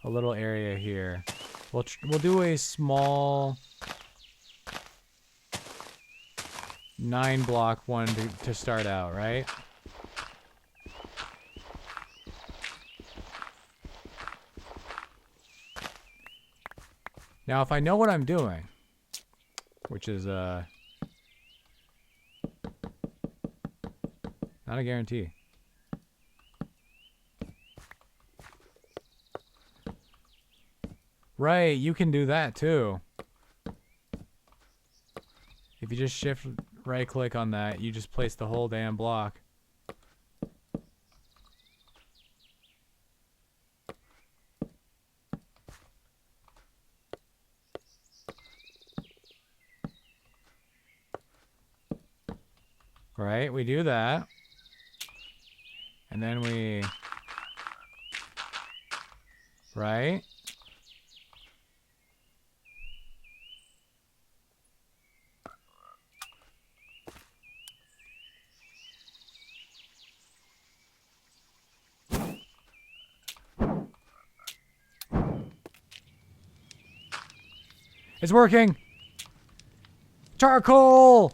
a little area here. We'll do a small 9-block one to start out, right? Now, if I know what I'm doing, which is not a guarantee. Right, you can do that too. If you just shift right click on that, you just place the whole damn block. Right, we do that. And then we... Right? It's working! Charcoal!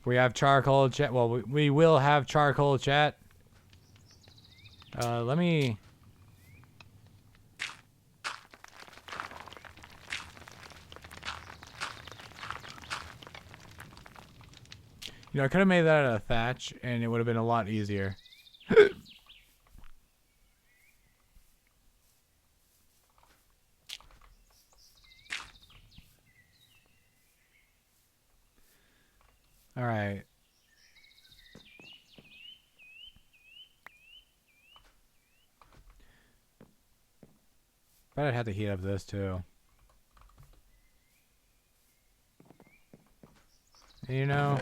We have charcoal chat. Well, we will have charcoal chat. Let me... You know, I could have made that out of thatch, and it would have been a lot easier. All right. But I'd have to heat up this too. You know,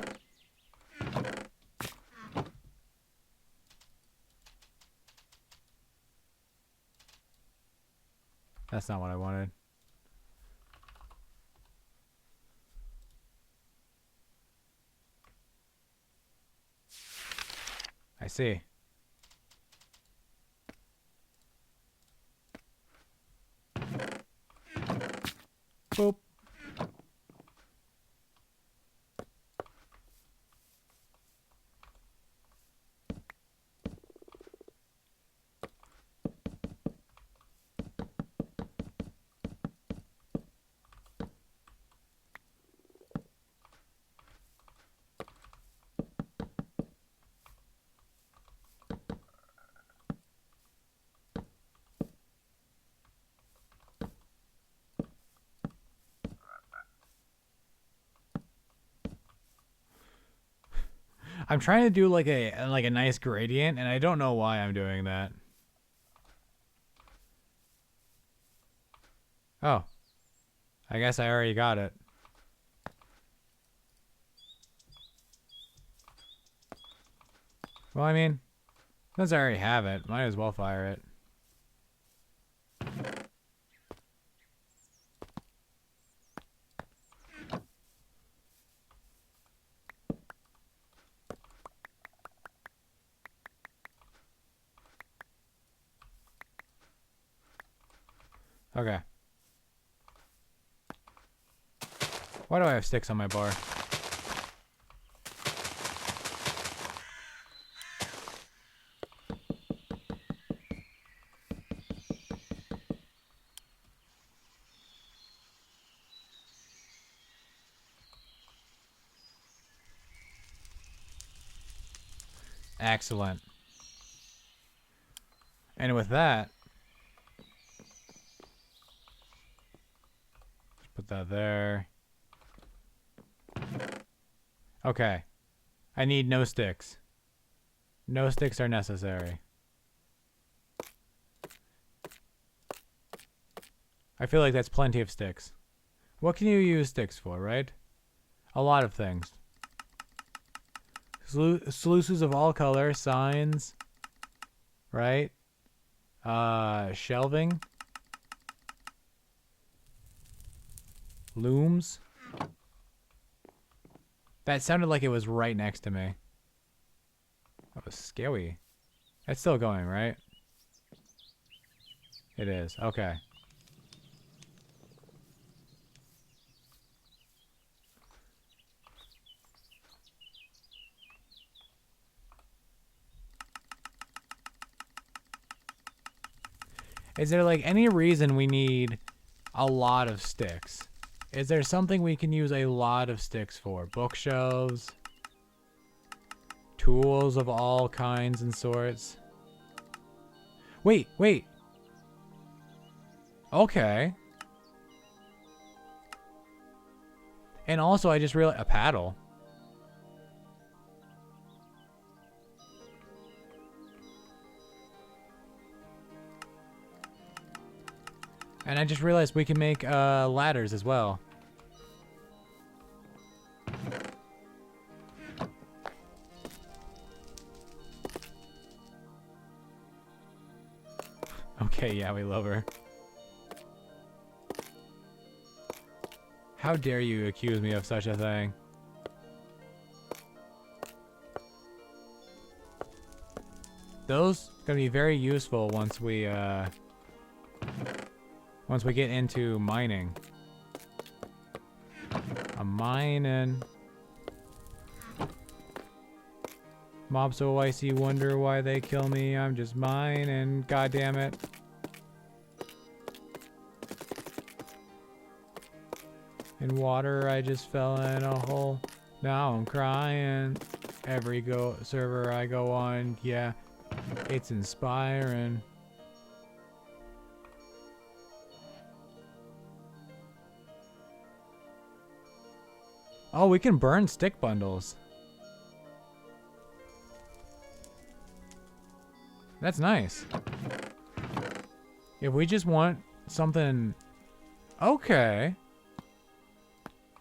that's not what I wanted. I see. Boop. I'm trying to do like a nice gradient, and I don't know why I'm doing that. Oh, I guess I already got it. Well, I mean, since I already have it, might as well fire it. Okay. Why do I have sticks on my bar? Excellent. And with that, put that there. Okay. I need no sticks. No sticks are necessary. I feel like that's plenty of sticks. What can you use sticks for, right? A lot of things. Sluices of all color, signs, right? Shelving. Looms. That sounded like it was right next to me. That was scary. It's still going, right? It is. Okay. Is there like any reason we need a lot of sticks? Is there something we can use a lot of sticks for? Bookshelves? Tools of all kinds and sorts? Wait. Okay. And also I just realized a paddle. And I just realized we can make ladders as well. Okay, yeah, we love her. How dare you accuse me of such a thing? Those are gonna be very useful once we get into mining. I'm mining. Mob so icy, wonder why they kill me. I'm just mining. God damn it. In water, I just fell in a hole. Now I'm crying. Every server I go on, yeah, it's inspiring. Oh, we can burn stick bundles. That's nice. If we just want something... Okay.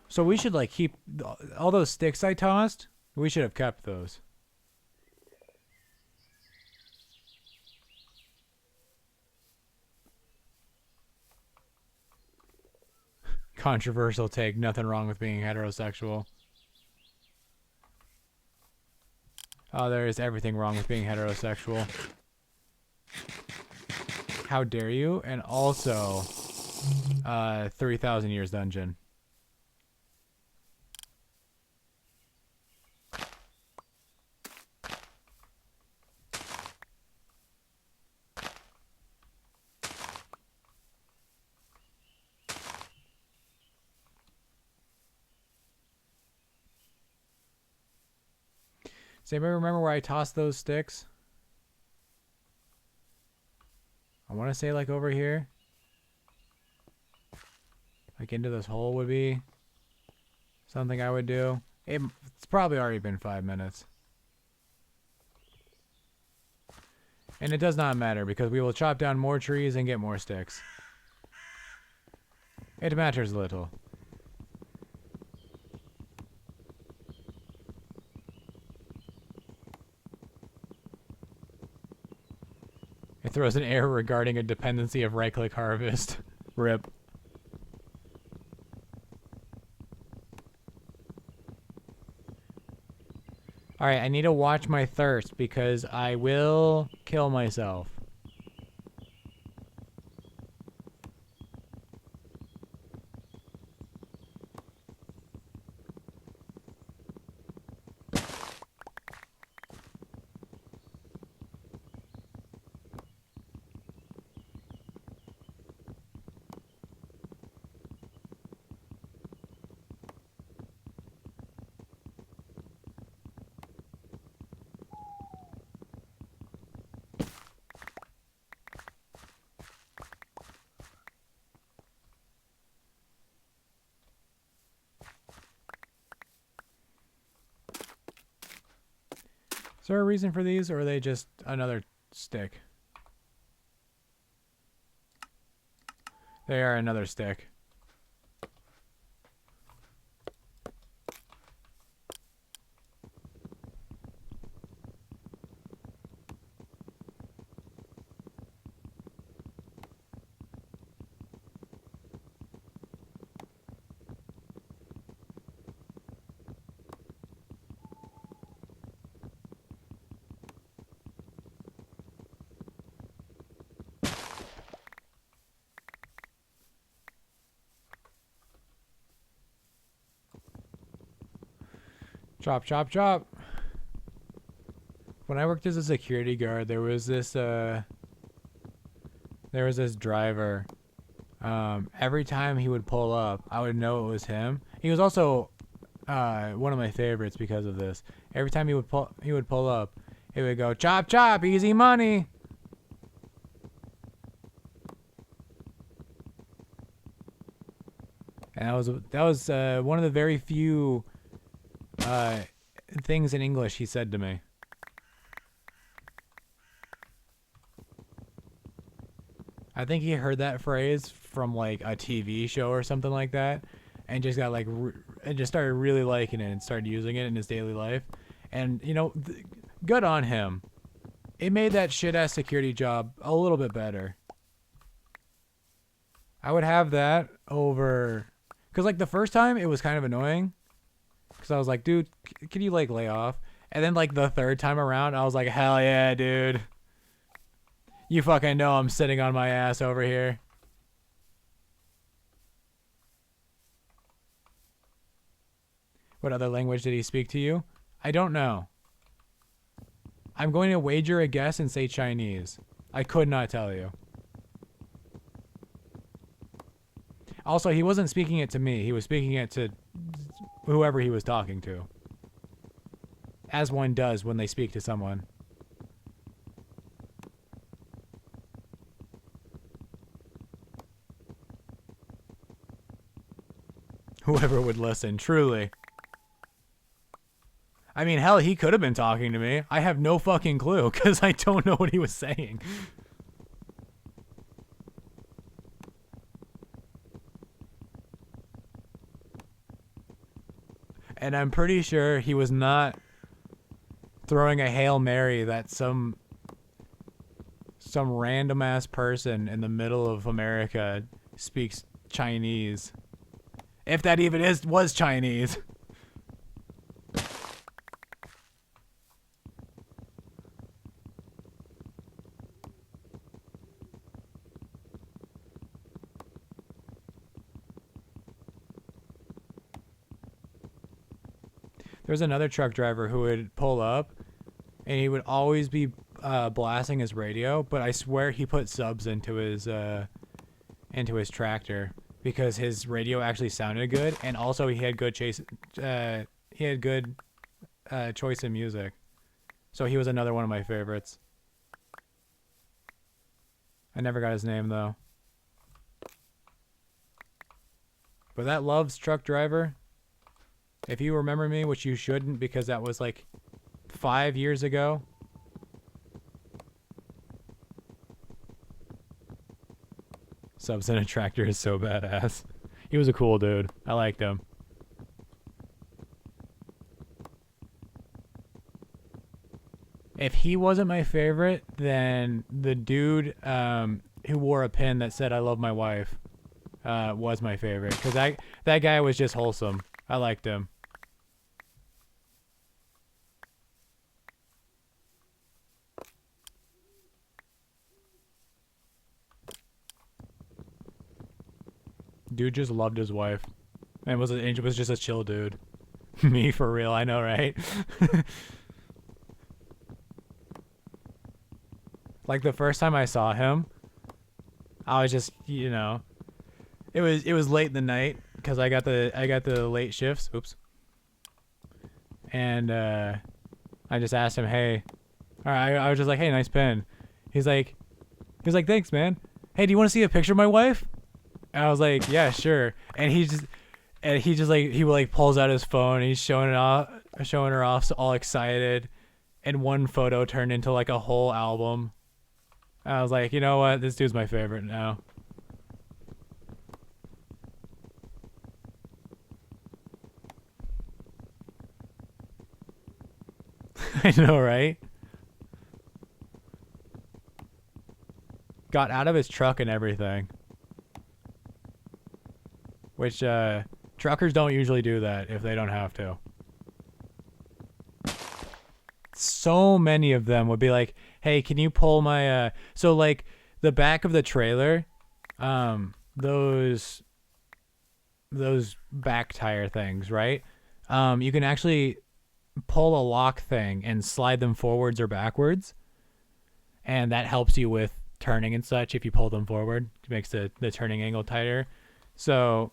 So we should like keep... All those sticks I tossed, we should have kept those. Controversial take. Nothing wrong with being heterosexual. Oh, there is everything wrong with being heterosexual. How dare you? And also, 3,000 years dungeon. Does anybody remember where I tossed those sticks? I want to say like over here. Like into this hole would be something I would do. It's probably already been 5 minutes. And it does not matter because we will chop down more trees and get more sticks. It matters little. It throws an error regarding a dependency of right-click harvest. RIP. Alright, I need to watch my thirst because I will kill myself. Is there a reason for these, or are they just another stick? They are another stick. Chop, chop, chop. When I worked as a security guard, there was this driver. Every time he would pull up, I would know it was him. He was also one of my favorites because of this. Every time he would pull up, it would go chop, chop, easy money. And that was one of the very few things in English he said to me. I think he heard that phrase from like a TV show or something like that, and just got like and just started really liking it and started using it in his daily life. And you know, good on him. It made that shit ass security job a little bit better. I would have that over, cause like the first time it was kind of annoying. Cause I was like, dude, can you like lay off? And then like the third time around, I was like, hell yeah, dude. You fucking know I'm sitting on my ass over here. What other language did he speak to you? I don't know. I'm going to wager a guess and say Chinese. I could not tell you. Also, he wasn't speaking it to me. He was speaking it to whoever he was talking to. As one does when they speak to someone. Whoever would listen, truly. I mean, hell, he could have been talking to me. I have no fucking clue because I don't know what he was saying. And I'm pretty sure he was not throwing a Hail Mary that some random ass person in the middle of America speaks Chinese. If that even was Chinese. There's another truck driver who would pull up and he would always be blasting his radio, but I swear he put subs into his tractor because his radio actually sounded good, and also he had good choice in music. So he was another one of my favorites. I never got his name though. But that Love's truck driver, if you remember me, which you shouldn't because that was like 5 years ago. Subs in a tractor is so badass. He was a cool dude. I liked him. If he wasn't my favorite, then the dude who wore a pin that said "I love my wife" was my favorite because that guy was just wholesome. I liked him. Dude just loved his wife. And was just a chill dude. Me for real, I know, right? Like the first time I saw him, I was just, you know, it was late in the night because I got the late shifts. Oops. And I just asked him, hey, all right, I was just like, hey, nice pen. He's like, thanks, man. Hey, do you want to see a picture of my wife? And I was like, yeah, sure. And he pulls out his phone and he's showing her off, so all excited. And one photo turned into like a whole album. And I was like, you know what? This dude's my favorite now. I know, right? Got out of his truck and everything. Which, truckers don't usually do that if they don't have to. So many of them would be like, hey, can you pull my, so like the back of the trailer, those back tire things, right? You can actually pull a lock thing and slide them forwards or backwards. And that helps you with turning and such if you pull them forward. It makes the turning angle tighter. So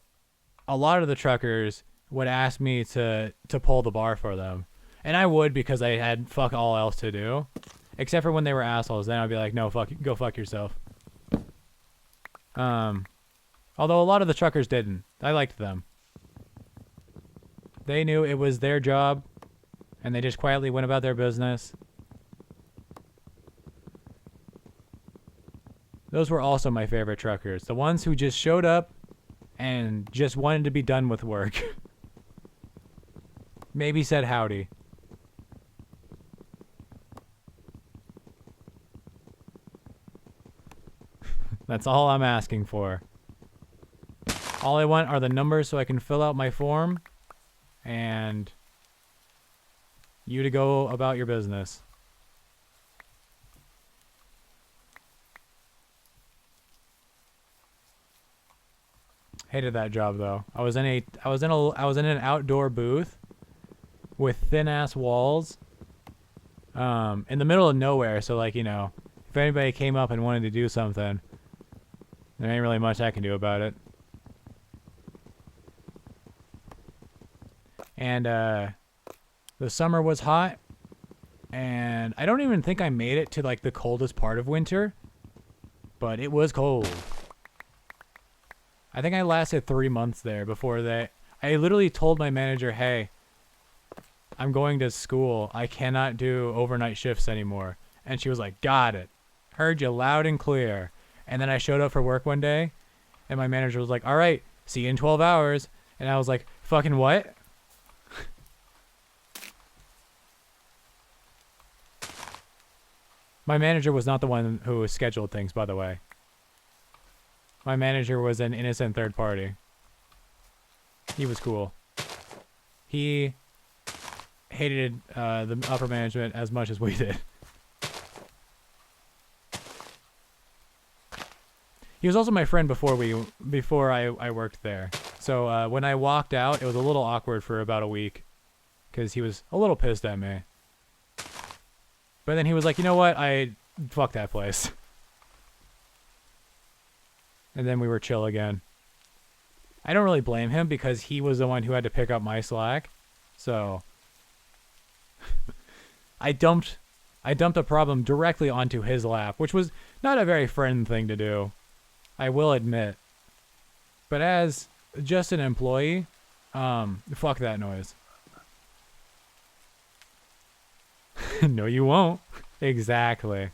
a lot of the truckers would ask me to pull the bar for them. And I would because I had fuck all else to do. Except for when they were assholes. Then I'd be like, no, go fuck yourself. Although a lot of the truckers didn't. I liked them. They knew it was their job. And they just quietly went about their business. Those were also my favorite truckers. The ones who just showed up and just wanted to be done with work. Maybe said howdy. That's all I'm asking for. All I want are the numbers so I can fill out my form and you to go about your business. Hated that job though. I was in an outdoor booth with thin ass walls in the middle of nowhere, so like, you know, if anybody came up and wanted to do something, there ain't really much I can do about it. And the summer was hot, and I don't even think I made it to like the coldest part of winter, but it was cold. I think I lasted 3 months there before that. I literally told my manager, hey, I'm going to school. I cannot do overnight shifts anymore. And she was like, got it. Heard you loud and clear. And then I showed up for work one day, and my manager was like, all right, see you in 12 hours. And I was like, fucking what? My manager was not the one who scheduled things, by the way. My manager was an innocent third party. He was cool. He hated the upper management as much as we did. He was also my friend before I worked there. So when I walked out, it was a little awkward for about a week because he was a little pissed at me. But then he was like, you know what? Fuck that place. And then we were chill again. I don't really blame him because he was the one who had to pick up my slack. So I dumped a problem directly onto his lap, which was not a very friend thing to do, I will admit. But as just an employee, fuck that noise. No, you won't. Exactly.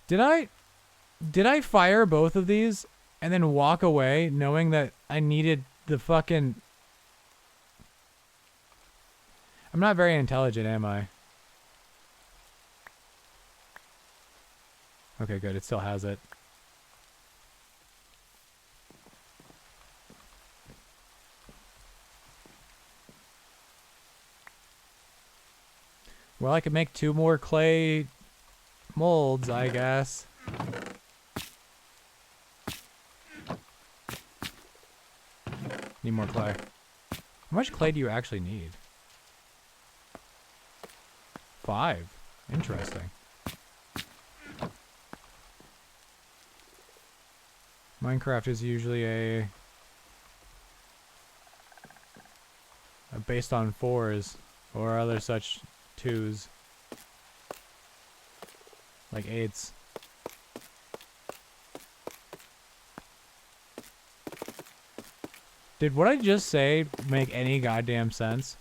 Did I fire both of these and then walk away knowing that I needed the fucking... I'm not very intelligent, am I? Okay, good. It still has it. Well, I could make 2 more clay molds, I guess. Need more clay. How much clay do you actually need? 5. Interesting. Minecraft is usually a based on 4s or other such 2s. Like 8s. Did what I just say make any goddamn sense?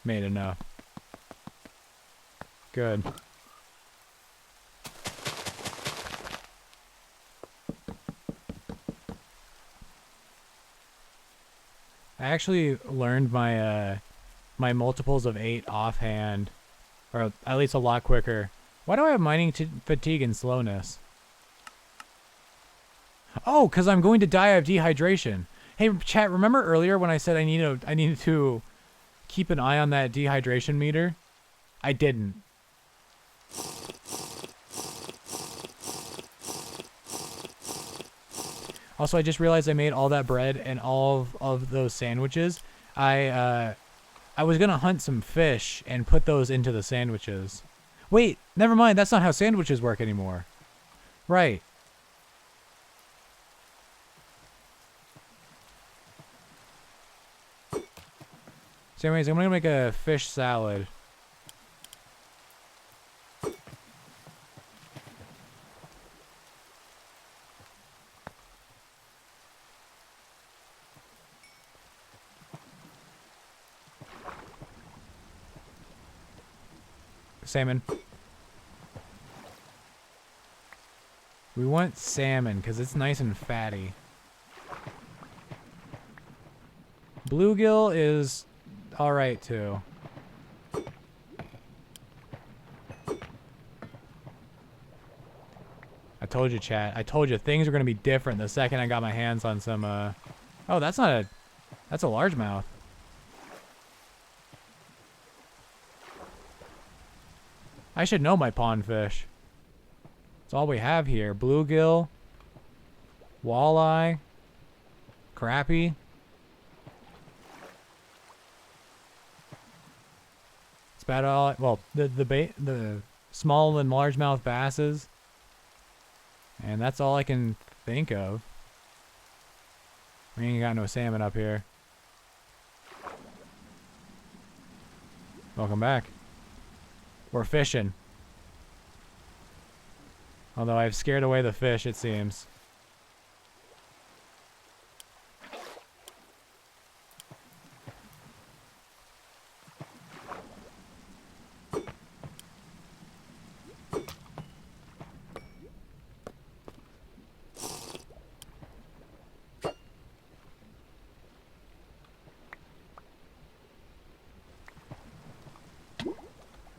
Made enough. Good. I actually learned my my multiples of 8 offhand, or at least a lot quicker. Why do I have mining fatigue and slowness? Oh, because I'm going to die of dehydration. Hey, chat, remember earlier when I said I needed to keep an eye on that dehydration meter? I didn't. Also, I just realized I made all that bread and all of those sandwiches. I was gonna hunt some fish and put those into the sandwiches. Wait, never mind. That's not how sandwiches work anymore. Right. So anyways, I'm gonna make a fish salad. Salmon. We want salmon because it's nice and fatty. Bluegill is alright too. I told you, chat. I told you things are gonna be different the second I got my hands on some oh, that's not a... That's a largemouth. I should know my pond fish. That's all we have here. Bluegill, walleye, crappie. It's about all. Well, the small and largemouth basses, and that's all I can think of. We ain't got no salmon up here. Welcome back. We're fishing. Although I've scared away the fish, it seems.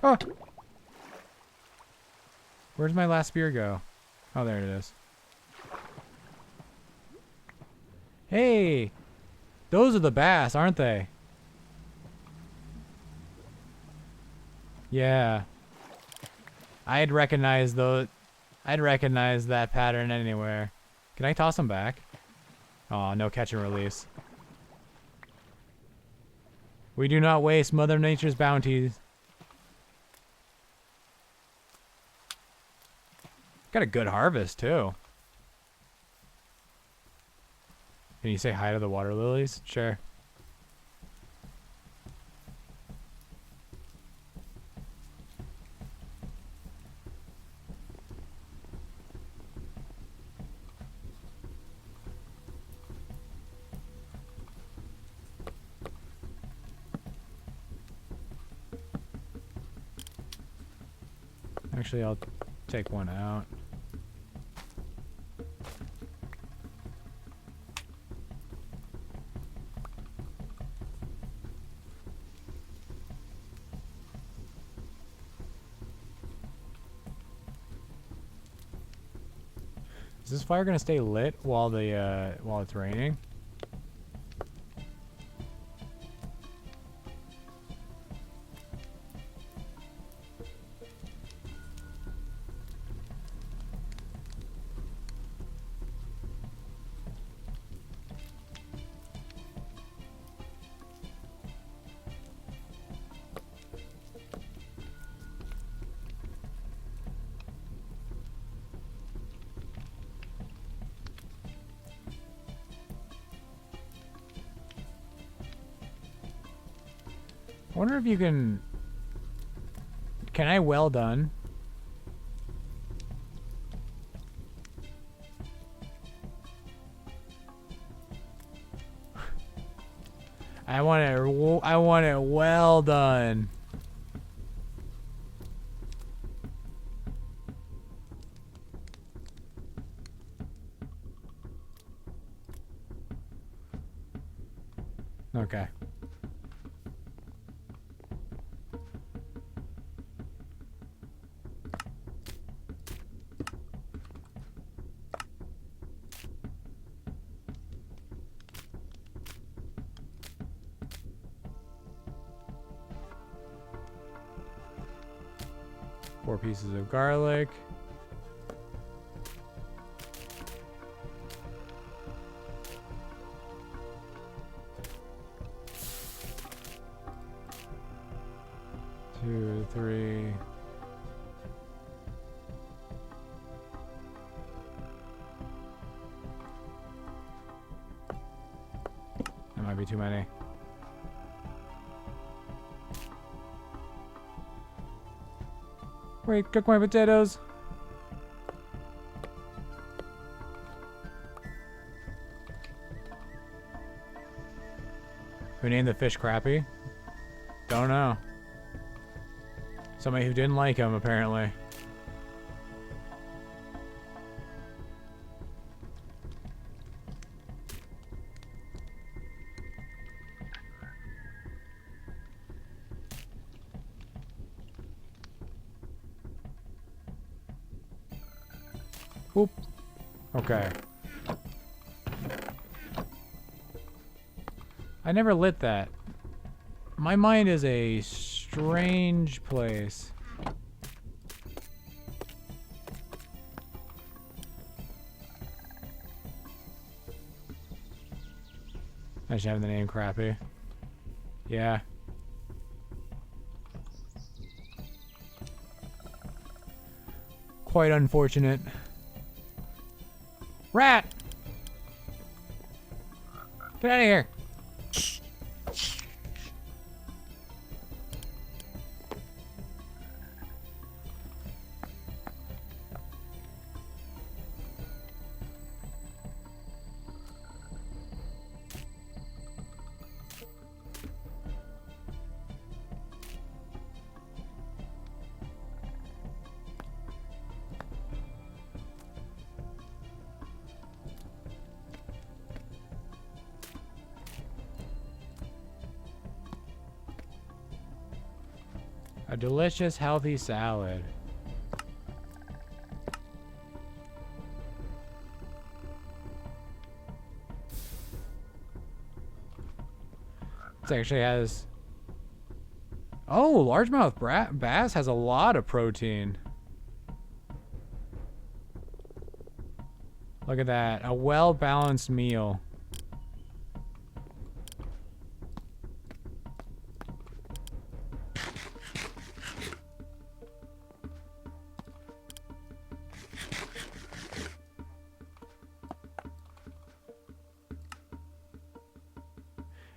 Oh! Where's my last spear go? Oh, there it is. Hey! Those are the bass, aren't they? Yeah. I'd recognize that pattern anywhere. Can I toss them back? Oh, no catch and release. We do not waste Mother Nature's bounties. Got a good harvest, too. Can you say hi to the water lilies? Sure. Actually, I'll take one out. Is this fire gonna stay lit while while it's raining? I wonder if you can... Can I well done? I want it well done. Okay. Four pieces of garlic. Two, three. That might be too many. Wait, cook my potatoes. Who named the fish Crappy? Don't know. Somebody who didn't like him, apparently. Oop. Okay. I never lit that. My mind is a strange place. I should have the name Crappy. Yeah. Quite unfortunate. Rat! Get out of here. A delicious, healthy salad. This actually has... Oh, largemouth bass has a lot of protein. Look at that. A well-balanced meal.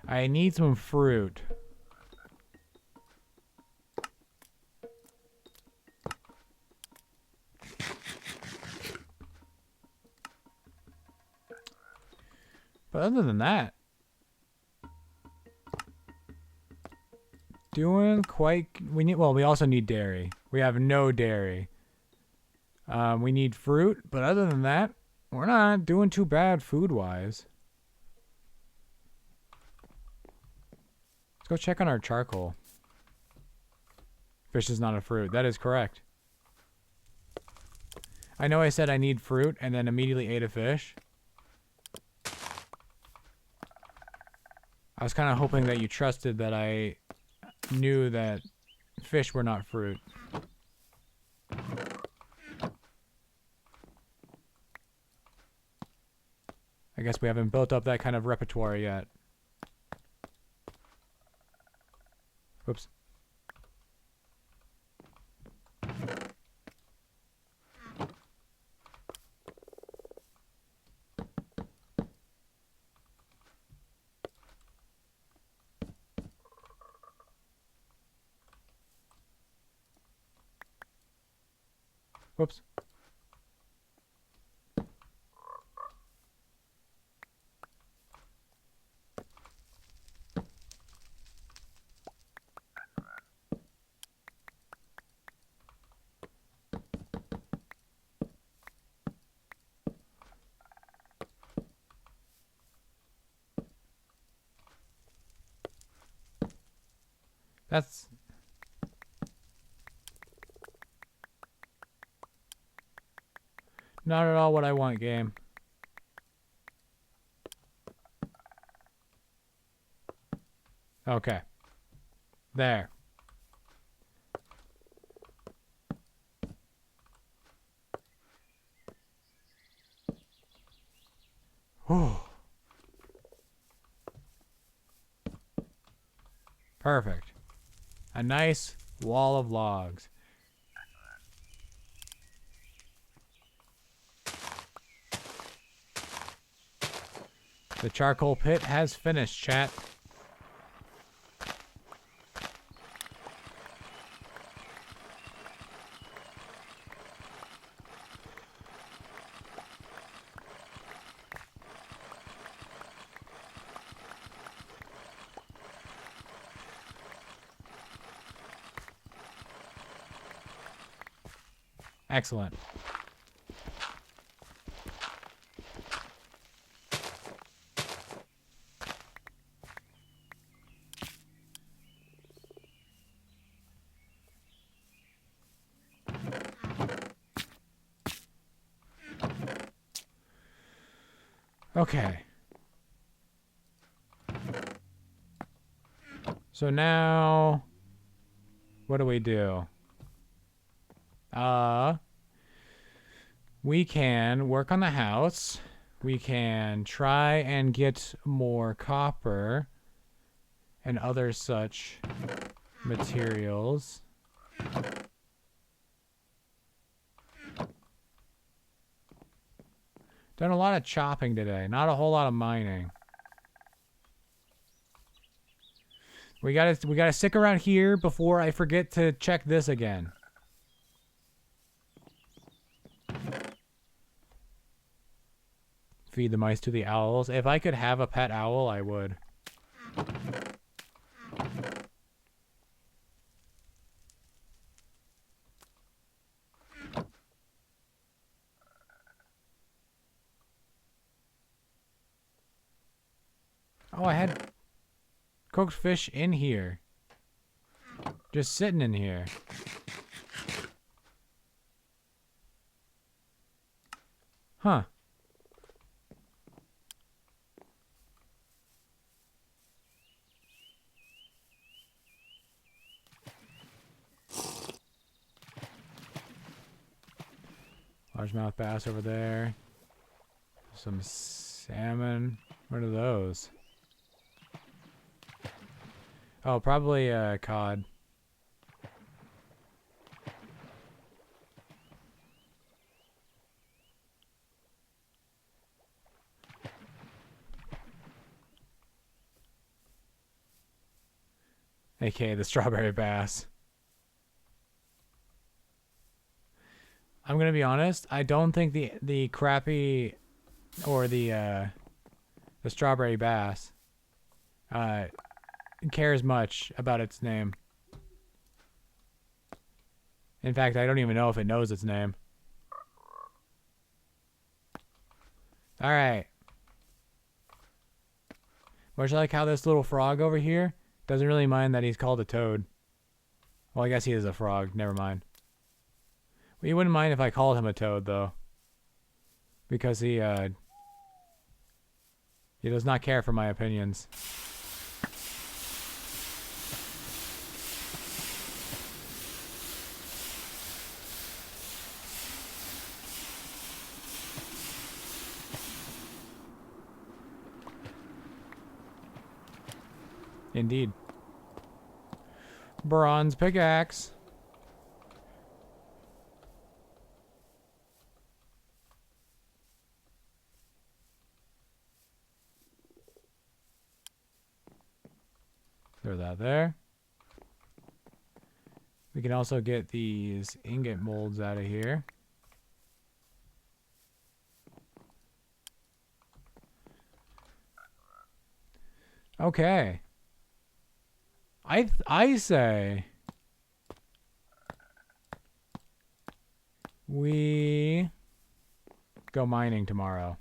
I need some fruit. But other than that, doing quite... we also need dairy. We have no dairy. We need fruit, but other than that, we're not doing too bad food-wise. Let's go check on our charcoal. Fish is not a fruit. That is correct. I know I said I need fruit and then immediately ate a fish. I was kind of hoping that you trusted that I knew that fish were not fruit. I guess we haven't built up that kind of repertoire yet. Whoops. Whoops. That's... not at all what I want, game. Okay. There. Whew. Perfect. A nice wall of logs. The charcoal pit has finished, chat. Excellent. Okay. So now, what do we do? We can work on the house. We can try and get more copper and other such materials. Done a lot of chopping today, not a whole lot of mining. We gotta stick around here before I forget to check this again. Feed the mice to the owls. If I could have a pet owl, I would. Oh, I had cooked fish in here. Just sitting in here. Huh. Largemouth bass over there. Some salmon. What are those? Oh, probably cod. AKA the strawberry bass. I'm gonna be honest, I don't think the crappie or the strawberry bass cares much about its name. In fact, I don't even know if it knows its name. Alright. Much like how this little frog over here doesn't really mind that he's called a toad. Well, I guess he is a frog. Never mind. Well, he wouldn't mind if I called him a toad, though. Because he does not care for my opinions. Indeed. Bronze pickaxe. Throw that there. We can also get these ingot molds out of here. Okay. I say we go mining tomorrow.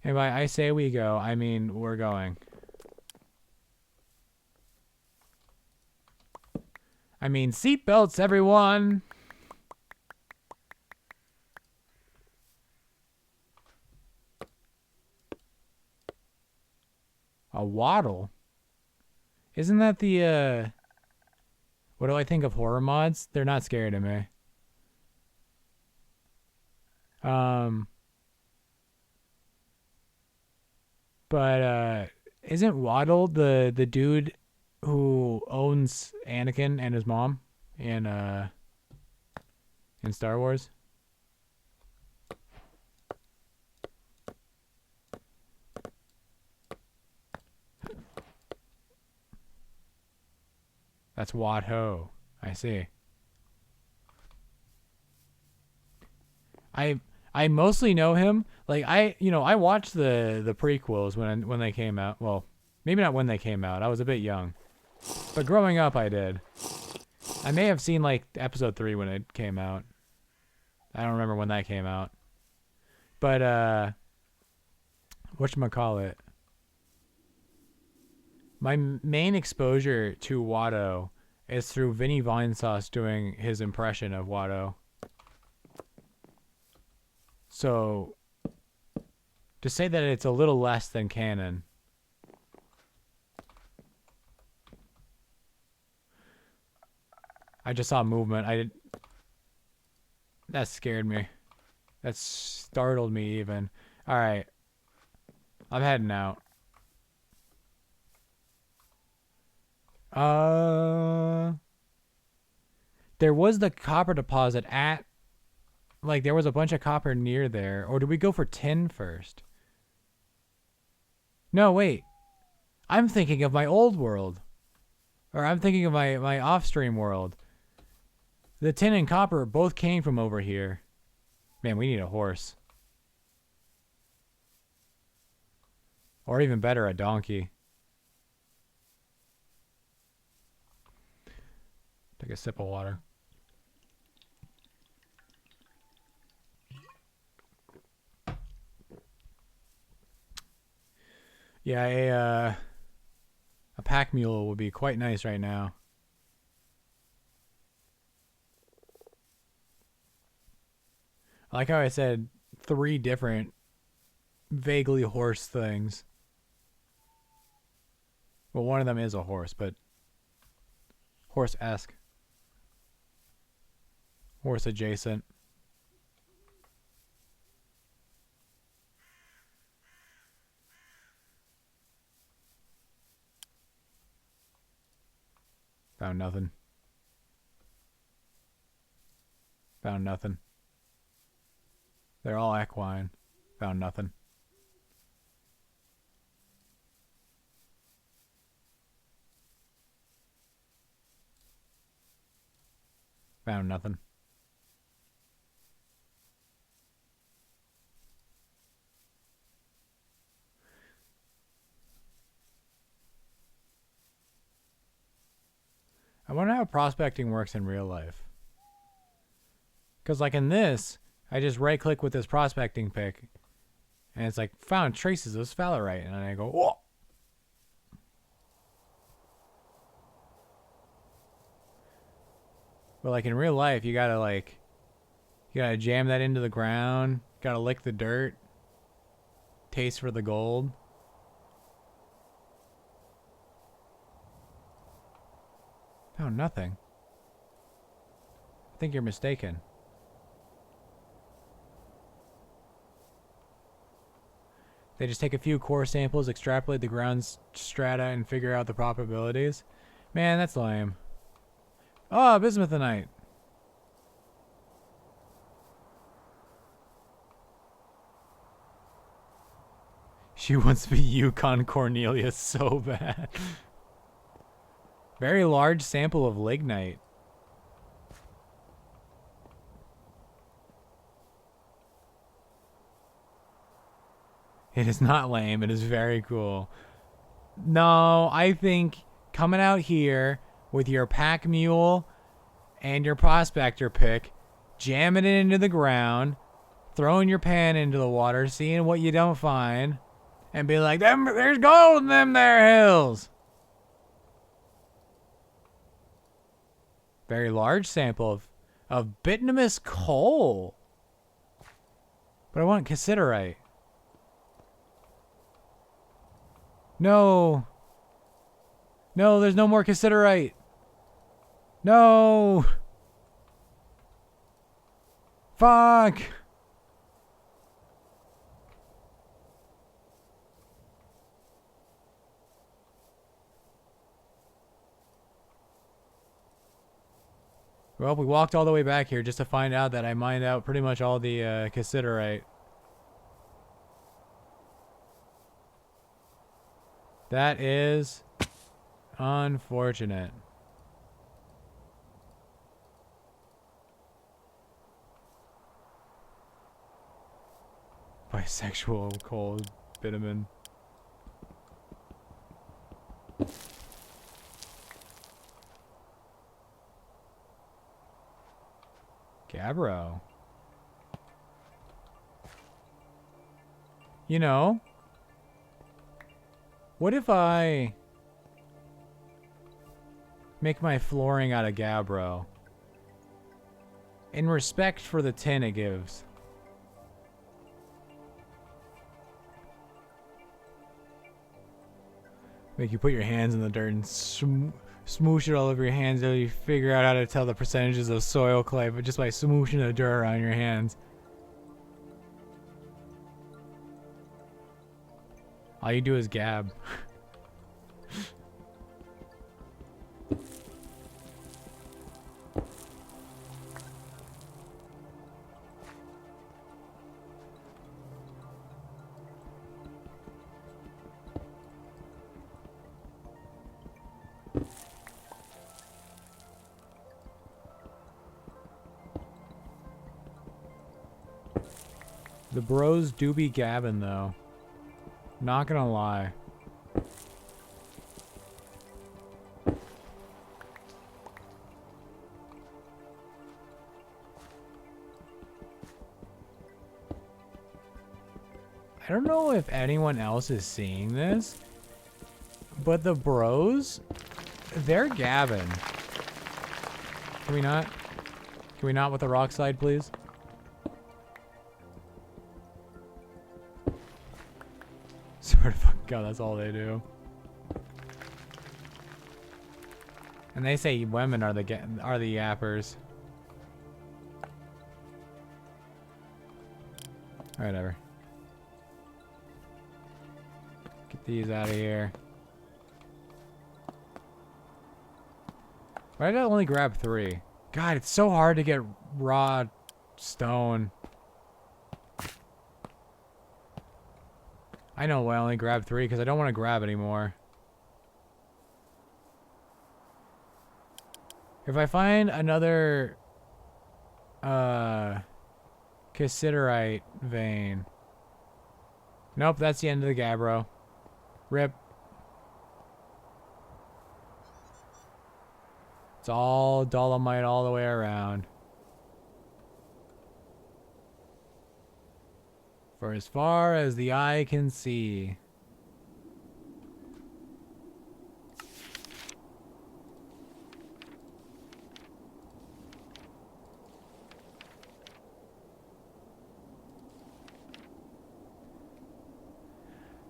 And by I say we go, I mean we're going. I mean seatbelts, everyone! A waddle? Isn't that the, what do I think of horror mods? They're not scary to me. But isn't Waddle the dude who owns Anakin and his mom in Star Wars? That's Wad-Ho. I see. I mostly know him. Like I watched the prequels when they came out. Well, maybe not when they came out. I was a bit young. But growing up I did. I may have seen like episode 3 when it came out. I don't remember when that came out. But whatchamacallit? My main exposure to Watto is through Vinny Vinesauce doing his impression of Watto. So, to say that it's a little less than canon. I just saw movement. That scared me. That startled me even. Alright. I'm heading out. There was the copper deposit at... Like, there was a bunch of copper near there. Or did we go for tin first? No, wait. I'm thinking of my old world. Or I'm thinking of my off-stream world. The tin and copper both came from over here. Man, we need a horse. Or even better, a donkey. Take a sip of water. Yeah, a pack mule would be quite nice right now. I like how I said 3 different vaguely horse things. Well, one of them is a horse, but horse-esque. Horse adjacent. Found nothing. Found nothing. They're all equine. Found nothing. Found nothing. I wonder how prospecting works in real life. Because like in this, I just right click with this prospecting pick and it's like found traces of sphalerite and I go, whoa. But like in real life, you gotta jam that into the ground, gotta lick the dirt, taste for the gold. Found nothing. I think you're mistaken. They just take a few core samples, extrapolate the ground strata, and figure out the probabilities. Man, that's lame. Oh, bismuthinite. She wants to be Yukon Cornelia so bad. Very large sample of lignite. It is not lame. It is very cool. No, I think coming out here with your pack mule and your prospector pick, jamming it into the ground, throwing your pan into the water, seeing what you don't find, and be like, there's gold in them there hills. Very large sample of bituminous coal. But I want cassiterite. No. No, there's no more cassiterite. No. Fuck. Well, we walked all the way back here just to find out that I mined out pretty much all the cassiterite. That is unfortunate. Bisexual cold bitumen. Gabbro. You know, what if I make my flooring out of gabbro in respect for the tin it gives? Make you put your hands in the dirt and smoosh it all over your hands until you figure out how to tell the percentages of soil clay, but just by smooshing the dirt around your hands. All you do is gab. The bros do be gabbing though. Not gonna lie. I don't know if anyone else is seeing this, but the bros, they're gabbing. Can we not? Can we not with the rock slide, please? Swear to fucking God, that's all they do. And they say women are the yappers. Whatever. Get these out of here. Why did I only grab 3? God, it's so hard to get raw stone. I know I only grabbed 3 because I don't want to grab anymore. If I find another cassiterite vein. Nope, that's the end of the gabbro. Rip. It's all dolomite all the way around. For as far as the eye can see.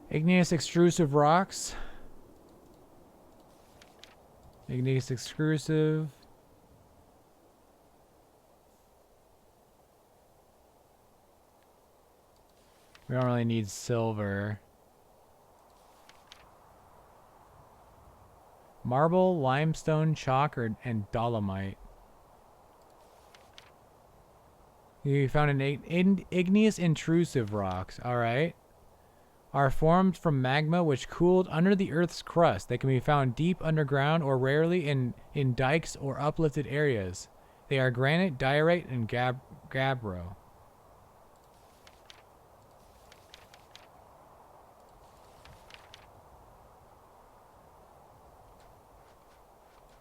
Igneous extrusive rocks. Igneous extrusive. We don't really need silver. Marble, limestone, chalk, and dolomite. You found an igneous intrusive rocks. Alright. Are formed from magma which cooled under the Earth's crust. They can be found deep underground or rarely in dikes or uplifted areas. They are granite, diorite, and gabbro.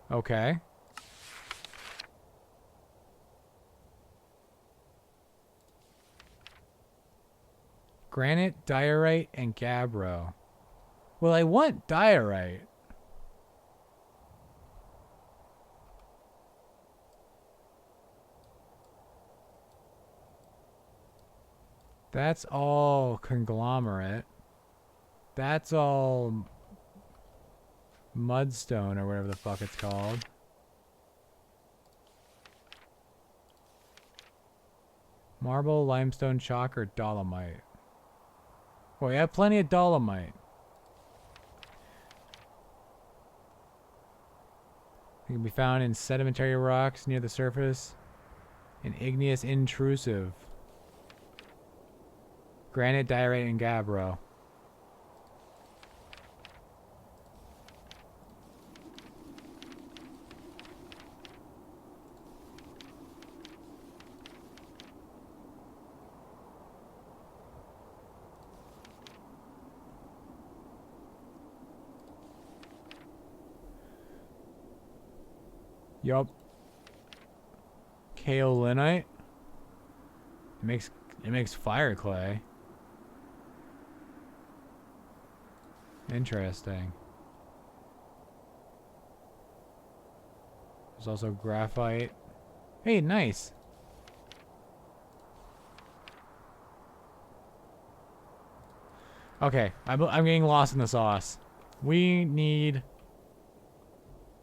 Okay. Granite, diorite, and gabbro. Well, I want diorite. That's all conglomerate. That's all mudstone or whatever the fuck it's called. Marble, limestone, chalk, or dolomite. Well, we have plenty of dolomite. It can be found in sedimentary rocks near the surface. And igneous intrusive. Granite, diorite, and gabbro. Yup. Kaolinite. It makes fire clay. Interesting. There's also graphite. Hey, nice. Okay, I'm getting lost in the sauce. We need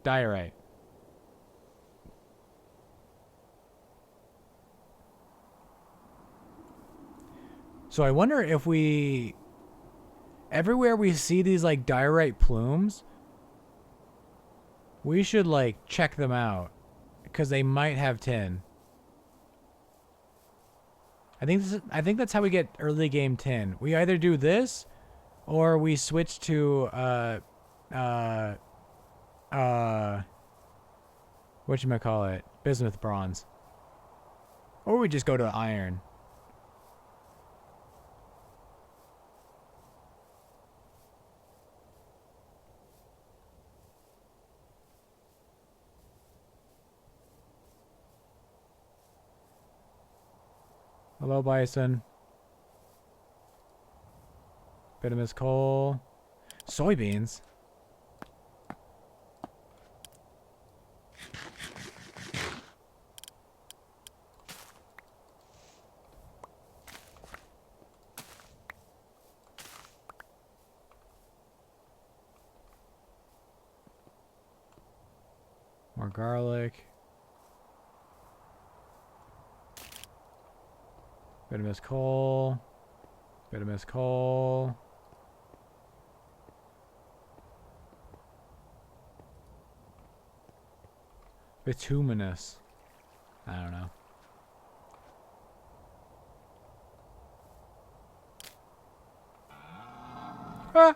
Diorite. So I wonder if we... Everywhere we see these, like, diorite plumes, we should, like, check them out. Because they might have tin. I think that's how we get early game tin. We either do this, or we switch to, whatchamacallit? Bismuth bronze. Or we just go to iron. Hello, bison. Bituminous coal. Soybeans. More garlic. Bituminous coal. Bituminous coal. Bituminous. I don't know. Ah!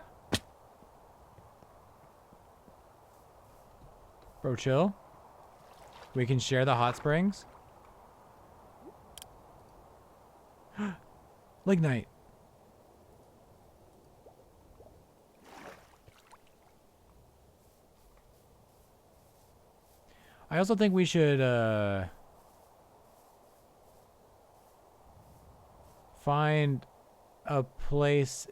Bro, chill. We can share the hot springs. Lignite. I also think we should find a place.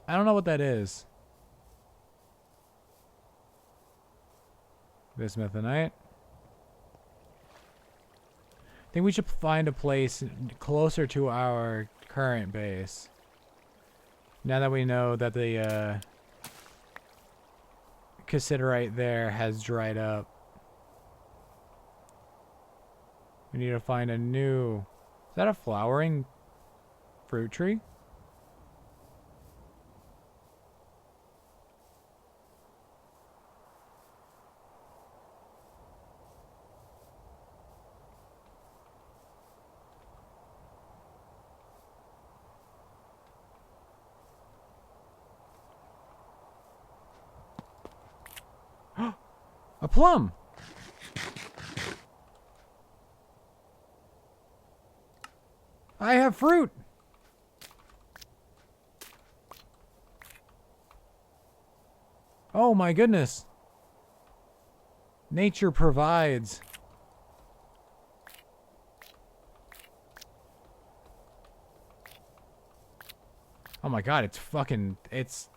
I don't know what that is. Bismuthinite. I think we should find a place closer to our current base. Now that we know that the cassiterite there has dried up. We need to find a new... Is that a flowering fruit tree? A plum! I have fruit! Oh my goodness. Nature provides. Oh my god, it's fucking... It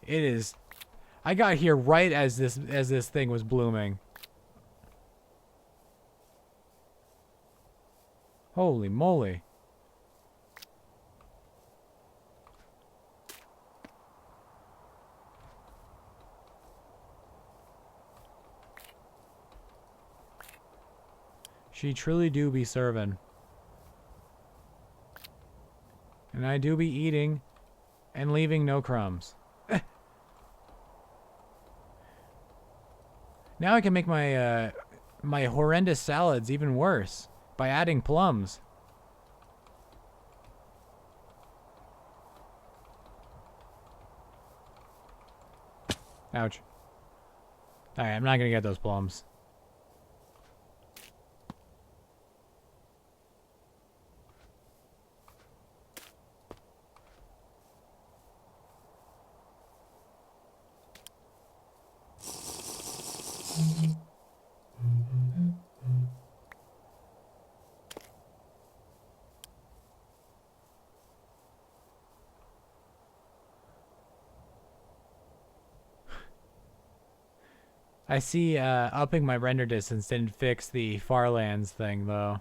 is... I got here right as this thing was blooming. Holy moly. She truly do be serving. And I do be eating and leaving no crumbs. Now I can make my my horrendous salads even worse by adding plums. Ouch. Alright, I'm not gonna get those plums. I see upping my render distance didn't fix the Farlands thing, though.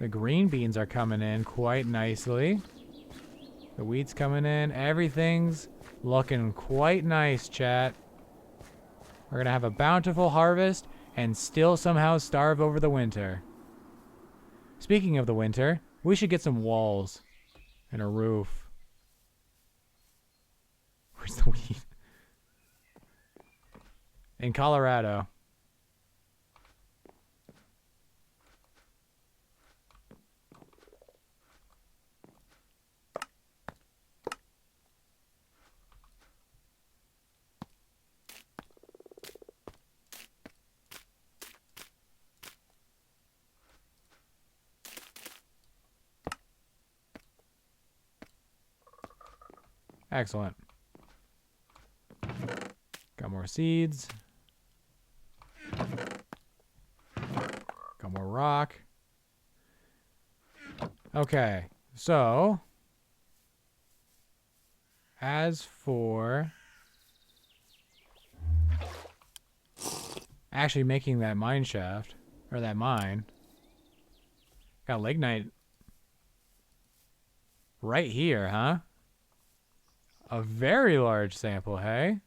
The green beans are coming in quite nicely. The wheat's coming in. Everything's looking quite nice, chat. We're going to have a bountiful harvest and still somehow starve over the winter. Speaking of the winter, we should get some walls and a roof. Where's the wheat? In Colorado. Excellent. Got more seeds. Got more rock. Okay, so as for actually making that mine shaft, or that mine, got lignite right here, huh? A very large sample, hey?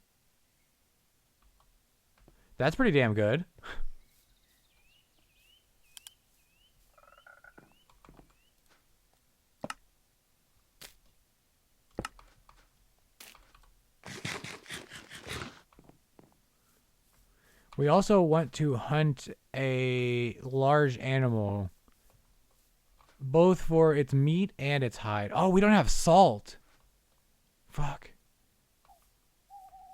That's pretty damn good. We also want to hunt a large animal, both for its meat and its hide. Oh, we don't have salt. Fuck.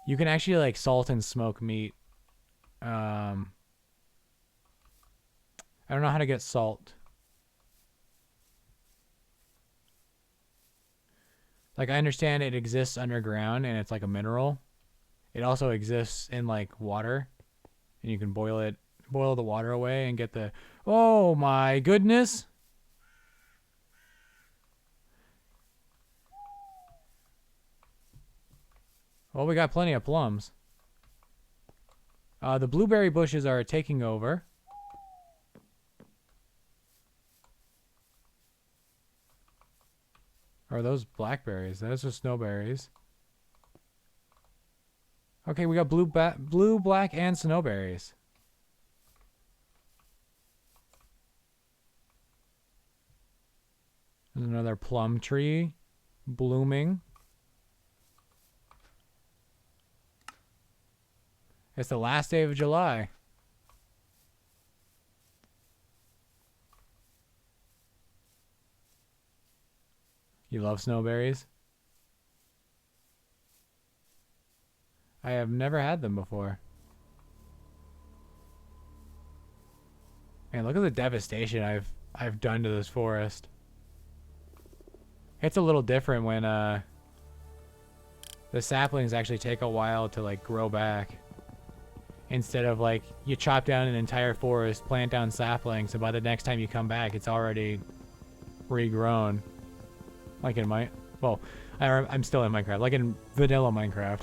You can actually like salt and smoke meat. I don't know how to get salt. Like I understand it exists underground and it's like a mineral. It also exists in like water. And you can boil the water away and get the... Oh my goodness! Well, we got plenty of plums. The blueberry bushes are taking over. Or are those blackberries? Those are snowberries. Okay, we got blue, black, and snowberries. There's another plum tree blooming. It's the last day of July. You love snowberries? I have never had them before. Man, look at the devastation I've done to this forest. It's a little different when the saplings actually take a while to like grow back. Instead of like you chop down an entire forest, plant down saplings, and by the next time you come back, it's already regrown. Like in I'm still in Minecraft. Like in vanilla Minecraft.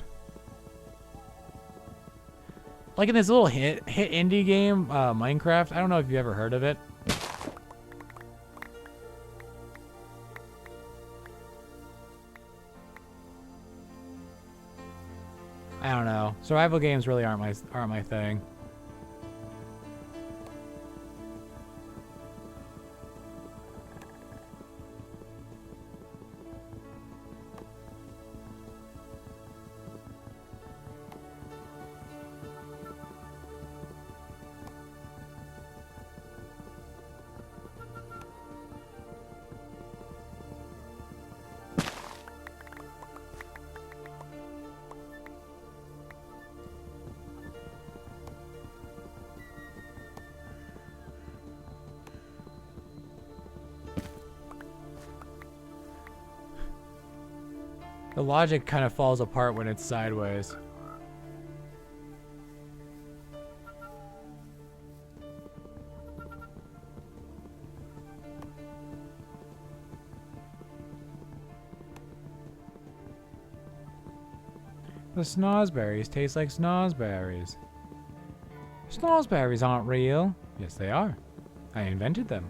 Like in this little hit indie game, Minecraft. I don't know if you've ever heard of it. I don't know. Survival games really aren't my thing. The logic kind of falls apart when it's sideways. The snozberries taste like snozberries. Snozberries aren't real. Yes, they are. I invented them.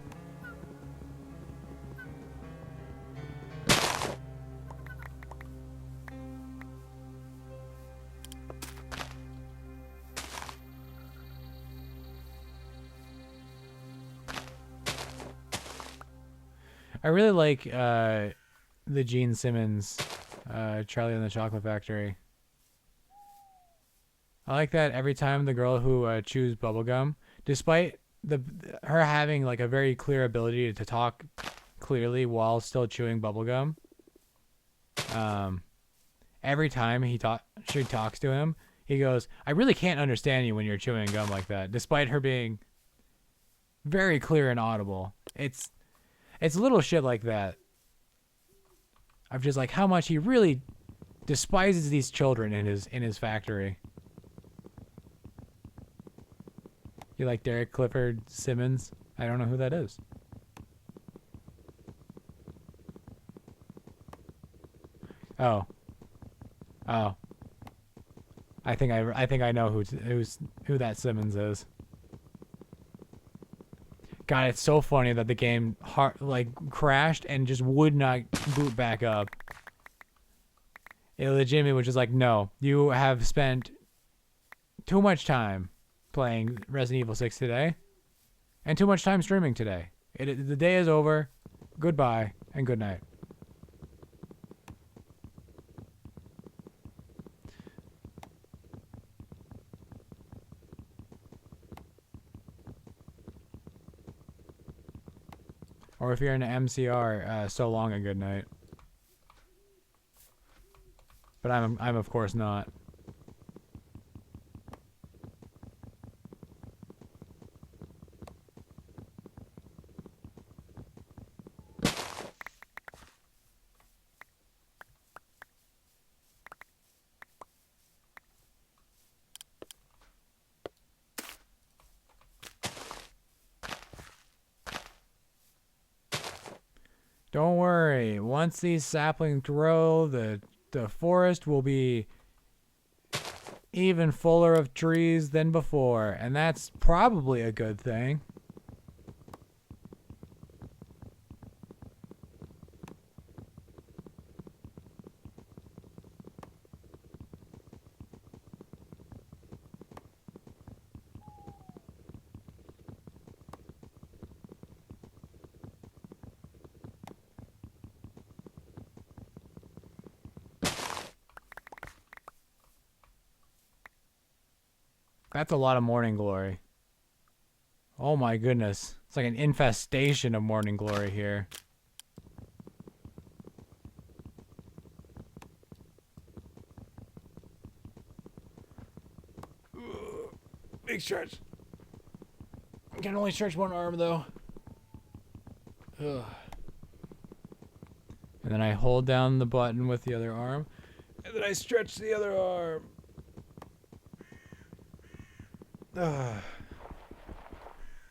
I really like the Gene Simmons Charlie and the Chocolate Factory. I like that every time the girl who chews bubblegum, despite her having like a very clear ability to talk clearly while still chewing bubblegum, every time she talks to him, he goes, "I really can't understand you when you're chewing gum like that," despite her being very clear and audible. It's little shit like that. I'm just like how much he really despises these children in his factory. You like Derek Clifford Simmons? I don't know who that is. Oh. Oh. I think I know who that Simmons is. God, it's so funny that the game crashed and just would not boot back up. It legitimately was just like, no, you have spent too much time playing Resident Evil 6 today, and too much time streaming today. The day is over. Goodbye and good night. Or if you're in an MCR, so long and good night. But I'm of course not. Don't worry. Once these saplings grow, the forest will be even fuller of trees than before, and that's probably a good thing. That's a lot of morning glory. Oh my goodness. It's like an infestation of morning glory here. Big stretch. I can only stretch one arm though. Ugh. And then I hold down the button with the other arm. And then I stretch the other arm.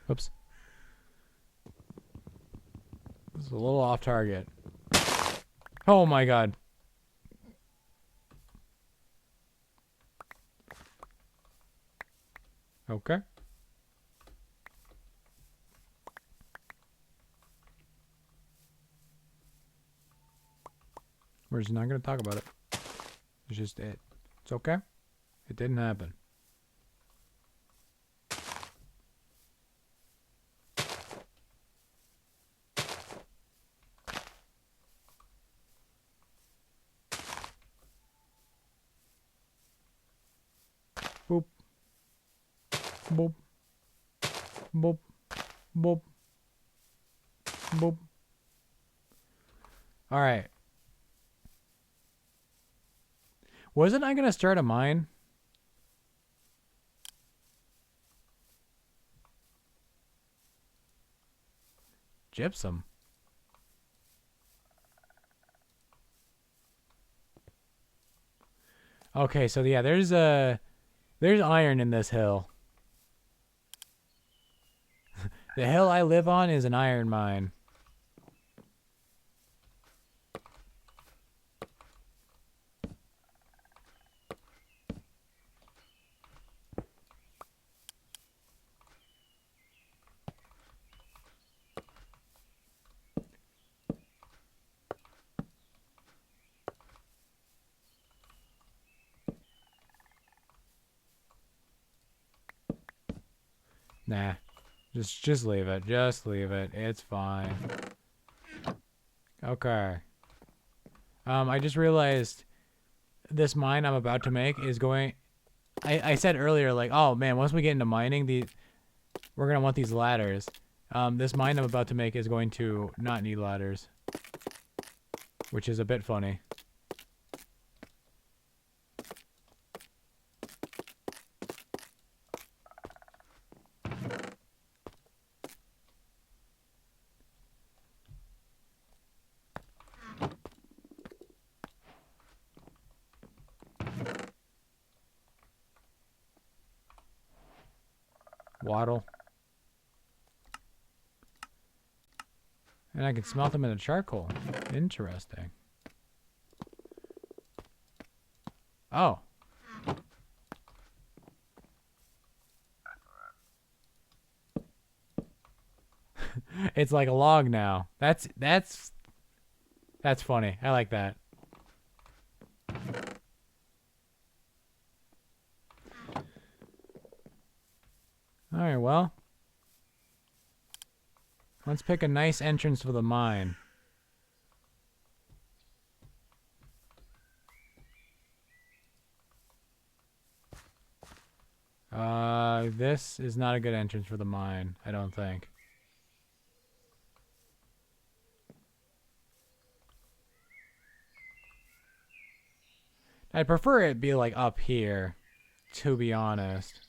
Oops. This is a little off target. Oh my god. Okay. We're just not going to talk about it. It's just it. It's okay. It didn't happen. Boop. Boop. Boop. Boop. Boop. Alright. Wasn't I gonna start a mine? Gypsum. Okay, so yeah, there's iron in this hill. The hill I live on is an iron mine. Nah. Just leave it. Just leave it. It's fine. Okay. I just realized this mine I'm about to make is going... I said earlier, like, oh man, once we get into mining, we're going to want these ladders. This mine I'm about to make is going to not need ladders. Which is a bit funny. Waddle. And I can smelt them into charcoal. Interesting. Oh. It's like a log now. That's funny. I like that. Alright, well. Let's pick a nice entrance for the mine. This is not a good entrance for the mine, I don't think. I'd prefer it be like up here, to be honest.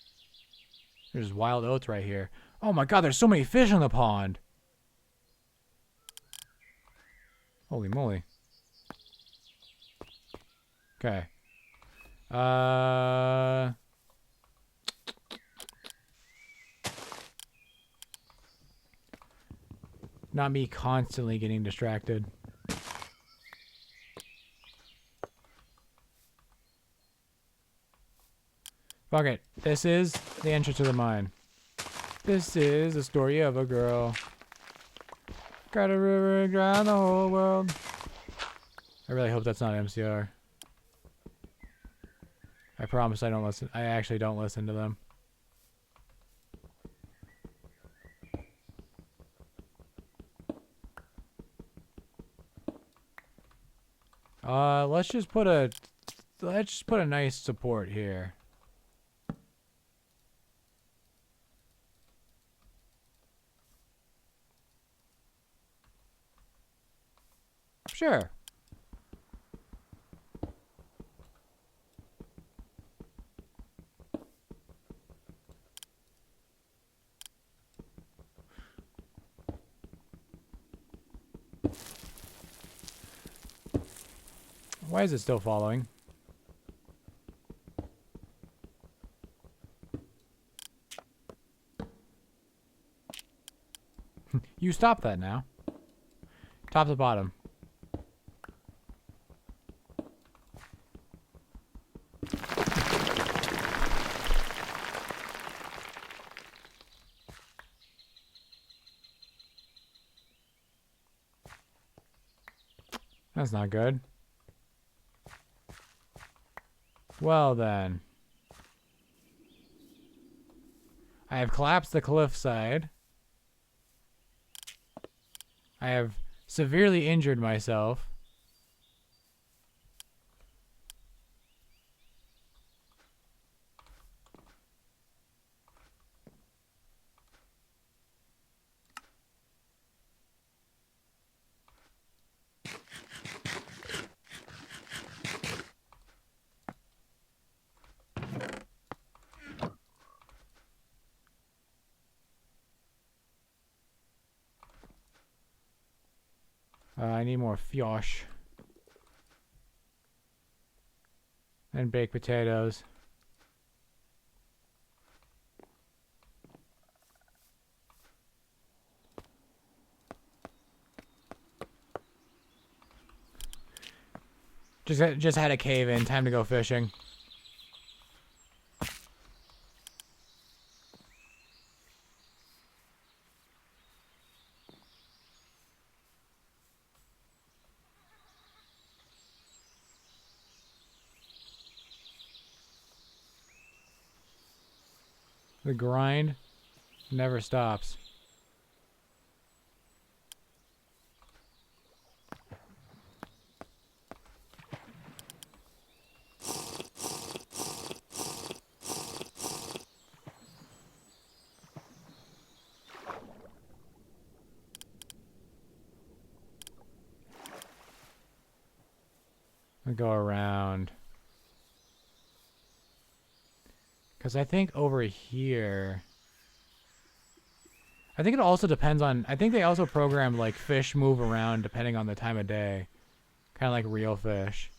There's wild oats right here. Oh my god, there's so many fish in the pond. Holy moly. Okay. Not me constantly getting distracted. Fuck it. This is the entrance to the mine. This is the story of a girl. Got a river around the whole world. I really hope that's not MCR. I promise I don't listen. I actually don't listen to them. Let's just put a nice support here. Sure. Why is it still following? You stop that now. Top to bottom. That's not good. Well then. I have collapsed the cliffside. I have severely injured myself. I need more fiosh. And baked potatoes. Just had a cave in. Time to go fishing. The grind never stops. We go around. Because I think over here... I think it also depends on... I think they also program, like, fish move around depending on the time of day. Kind of like real fish.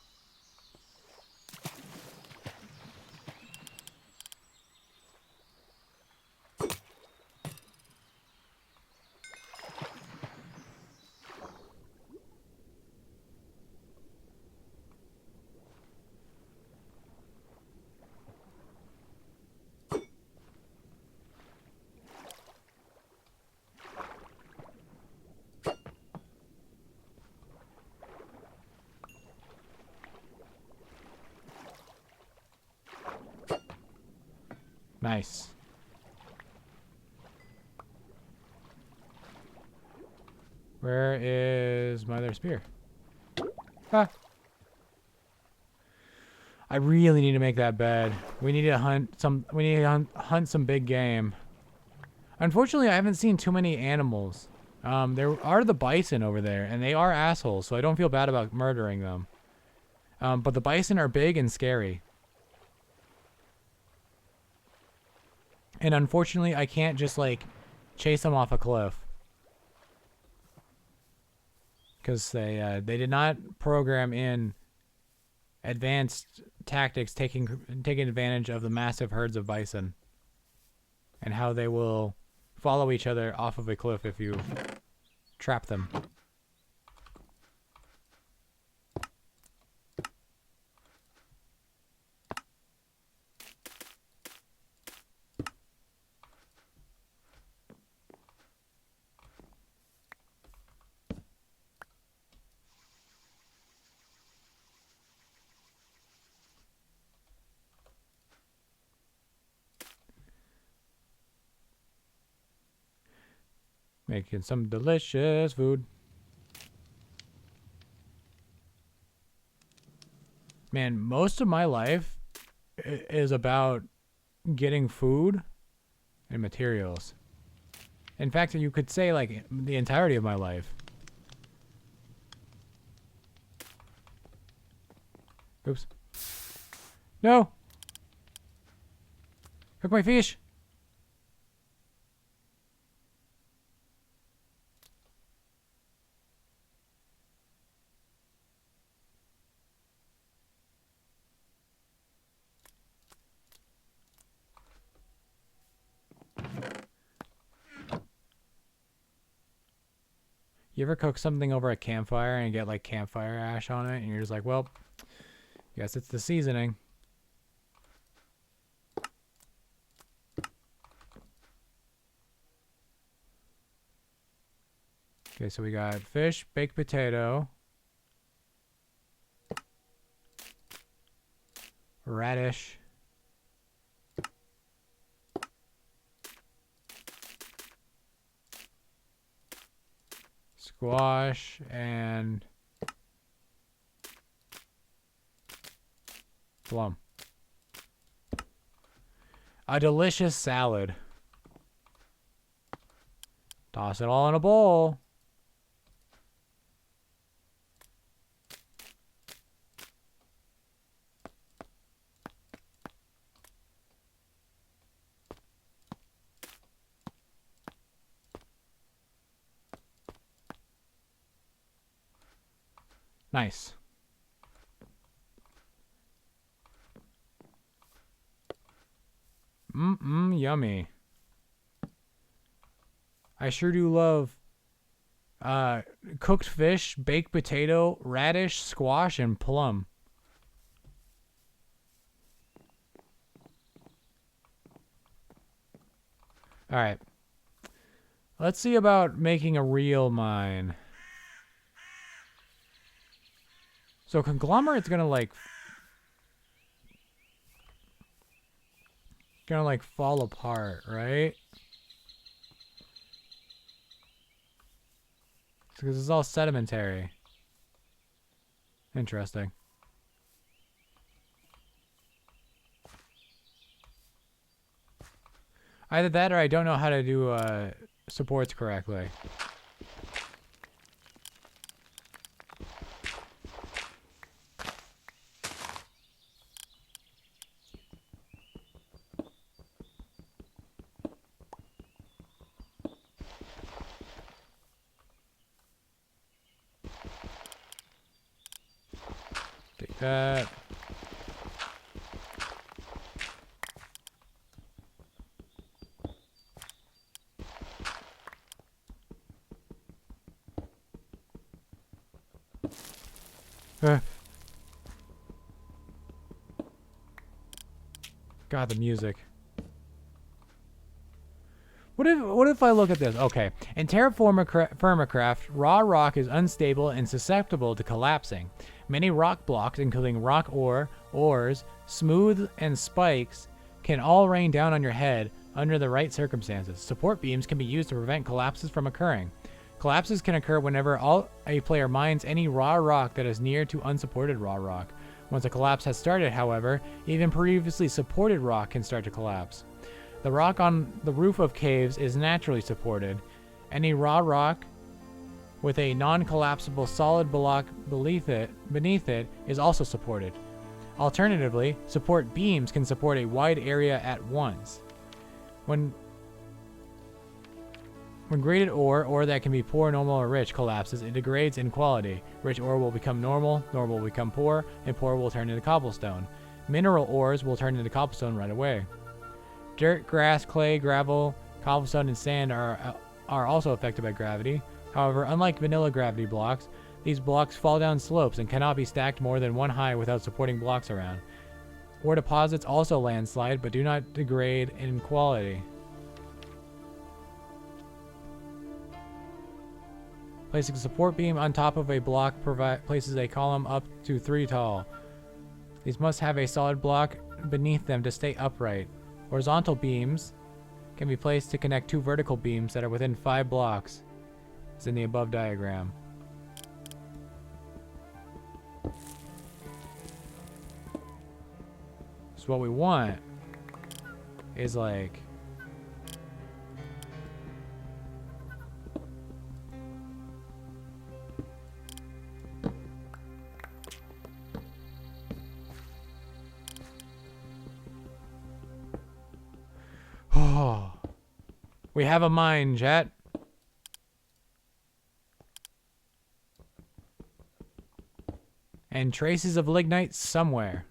Nice. Where is my other spear? Ah. I really need to make that bed. We need to hunt some. We need to hunt some big game. Unfortunately, I haven't seen too many animals. There are the bison over there, and they are assholes, so I don't feel bad about murdering them. But the bison are big and scary. And unfortunately, I can't just, like, chase them off a cliff. Because they did not program in advanced tactics taking advantage of the massive herds of bison. And how they will follow each other off of a cliff if you trap them. Making some delicious food. Man, most of my life is about getting food and materials. In fact, you could say, like, the entirety of my life. Oops. No! Cook my fish! You ever cook something over a campfire and get, like, campfire ash on it, and you're just like, well, guess it's the seasoning. Okay, so we got fish, baked potato, radish, squash, and plum. A delicious salad. Toss it all in a bowl. Nice. Yummy. I sure do love cooked fish, baked potato, radish, squash, and plum. Alright. Let's see about making a real mine. So conglomerate's gonna like fall apart, right? Because it's all sedimentary. Interesting. Either that or I don't know how to do supports correctly. that. God, the music. What if I look at this? Okay. In Terrafirmacraft, raw rock is unstable and susceptible to collapsing. Many rock blocks, including rock ores, smooth, and spikes, can all rain down on your head under the right circumstances. Support beams can be used to prevent collapses from occurring. Collapses can occur whenever a player mines any raw rock that is near to unsupported raw rock. Once a collapse has started, however, even previously supported rock can start to collapse. The rock on the roof of caves is naturally supported. Any raw rock with a non-collapsible solid block beneath it is also supported. Alternatively, support beams can support a wide area at once. When graded ore that can be poor, normal, or rich, collapses, it degrades in quality. Rich ore will become normal, normal will become poor, and poor will turn into cobblestone. Mineral ores will turn into cobblestone right away. Dirt, grass, clay, gravel, cobblestone, and sand are also affected by gravity. However, unlike vanilla gravity blocks, these blocks fall down slopes and cannot be stacked more than one high without supporting blocks around. Ore deposits also landslide, but do not degrade in quality. Placing a support beam on top of a block places a column up to 3 tall. These must have a solid block beneath them to stay upright. Horizontal beams can be placed to connect 2 vertical beams that are within 5 blocks, as in the above diagram. So what we want is like we have a mine, chat. And traces of lignite somewhere.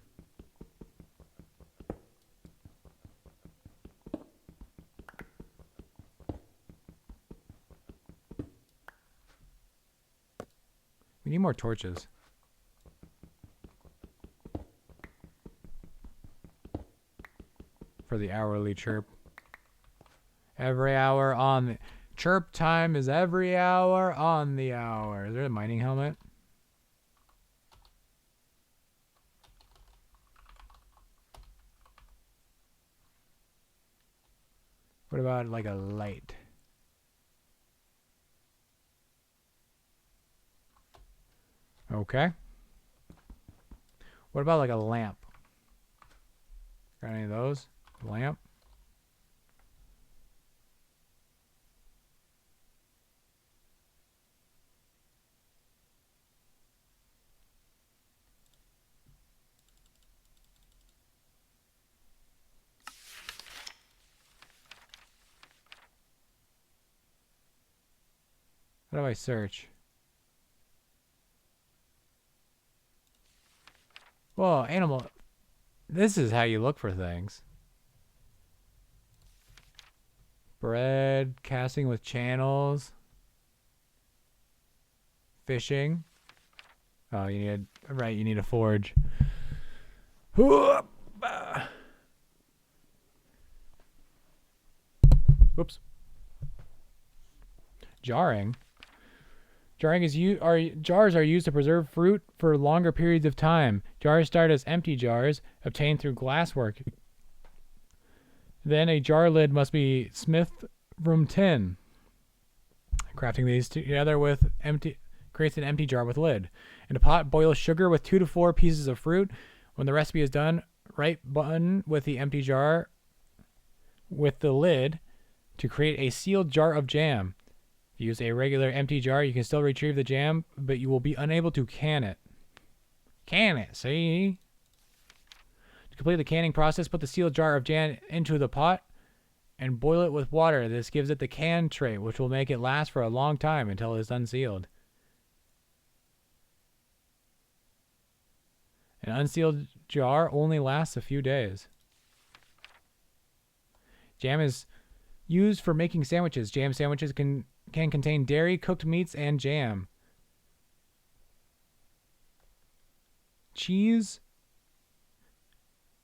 We need more torches. For the hourly chirp. Every hour on the... Chirp time is every hour on the hour. Is there a mining helmet? What about like a light? Okay. What about like a lamp? Got any of those? Lamp? How do I search? Whoa, animal. This is how you look for things. Bread, casting with channels. Fishing. Oh, you need, right, you need a forge. Whoops. Jarring. Jars are used to preserve fruit for longer periods of time. Jars start as empty jars obtained through glasswork. Then a jar lid must be smithed from tin. Crafting these together with creates an empty jar with lid. In a pot, boil sugar with 2 to 4 pieces of fruit. When the recipe is done, right button with the empty jar with the lid to create a sealed jar of jam. Use a regular empty jar. You can still retrieve the jam, but you will be unable to can it. Can it, see? To complete the canning process, put the sealed jar of jam into the pot and boil it with water. This gives it the can trait, which will make it last for a long time until it is unsealed. An unsealed jar only lasts a few days. Jam is used for making sandwiches. Jam sandwiches can contain dairy, cooked meats, and jam. Cheese,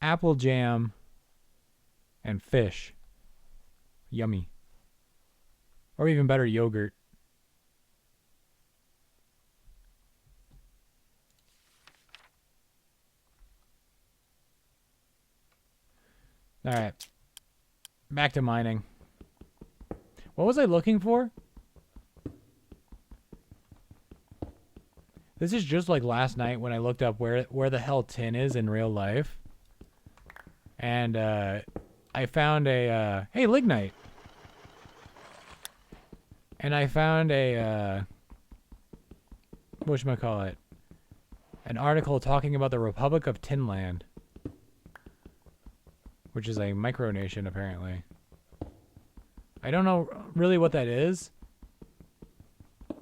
apple jam, and fish. Yummy. Or even better, yogurt. All right. Back to mining. What was I looking for? This is just like last night when I looked up where the hell tin is in real life. And I found a hey, lignite. And I found a whatchamacallit? An article talking about the Republic of Tinland, which is a micronation apparently. I don't know really what that is.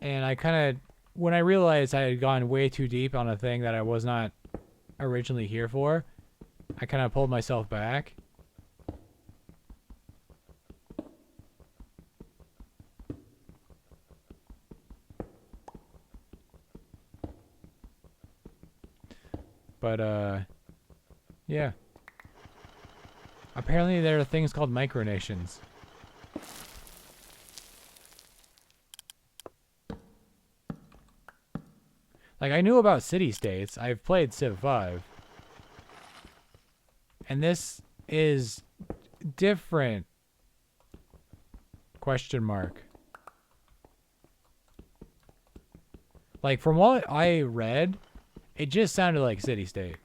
And I kind of, when I realized I had gone way too deep on a thing that I was not originally here for, I kind of pulled myself back. But, yeah. Apparently there are things called micronations. Like, I knew about city-states. I've played Civ 5. And this is different. Question mark. Like, from what I read, it just sounded like city-state.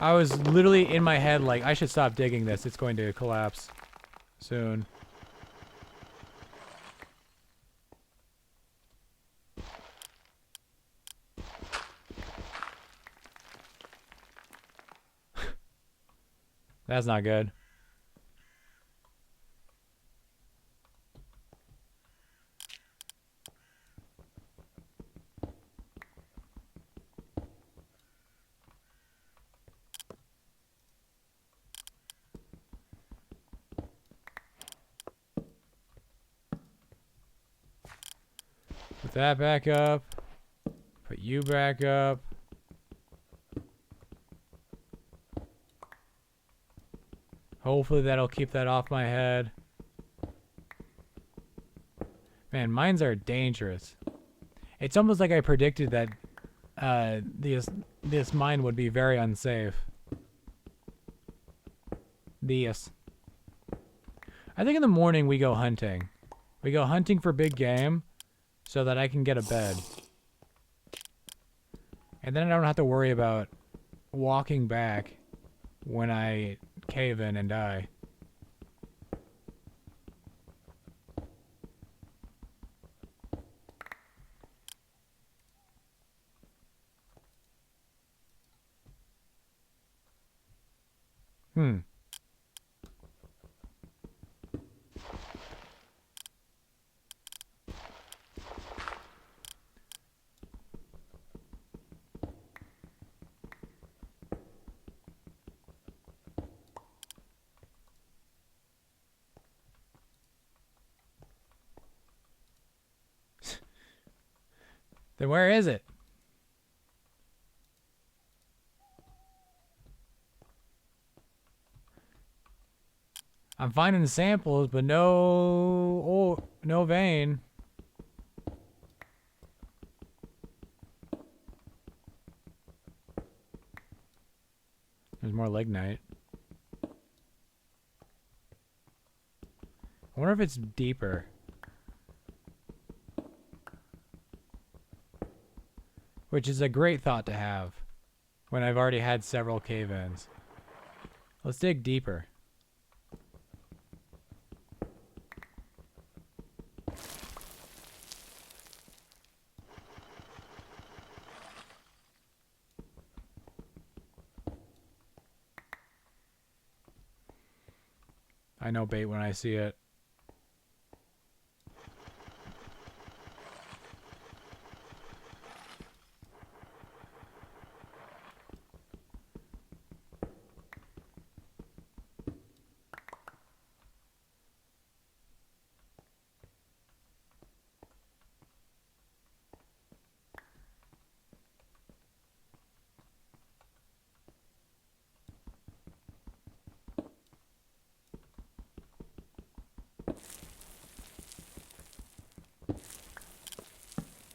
I was literally in my head like, I should stop digging this. It's going to collapse soon. That's not good. Put that back up. Put you back up. Hopefully that'll keep that off my head. Man, mines are dangerous. It's almost like I predicted that this mine would be very unsafe. This. I think in the morning we go hunting. We go hunting for big game so that I can get a bed. And then I don't have to worry about walking back when I cave in and die. Then where is it? I'm finding samples, but no vein. There's more lignite. I wonder if it's deeper. Which is a great thought to have when I've already had several cave-ins. Let's dig deeper. I know bait when I see it.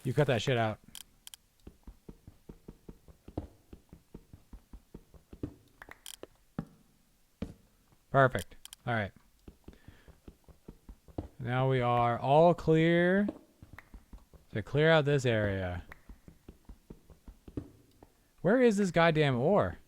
You cut that shit out. Perfect. All right. Now we are all clear to clear out this area. Where is this goddamn ore?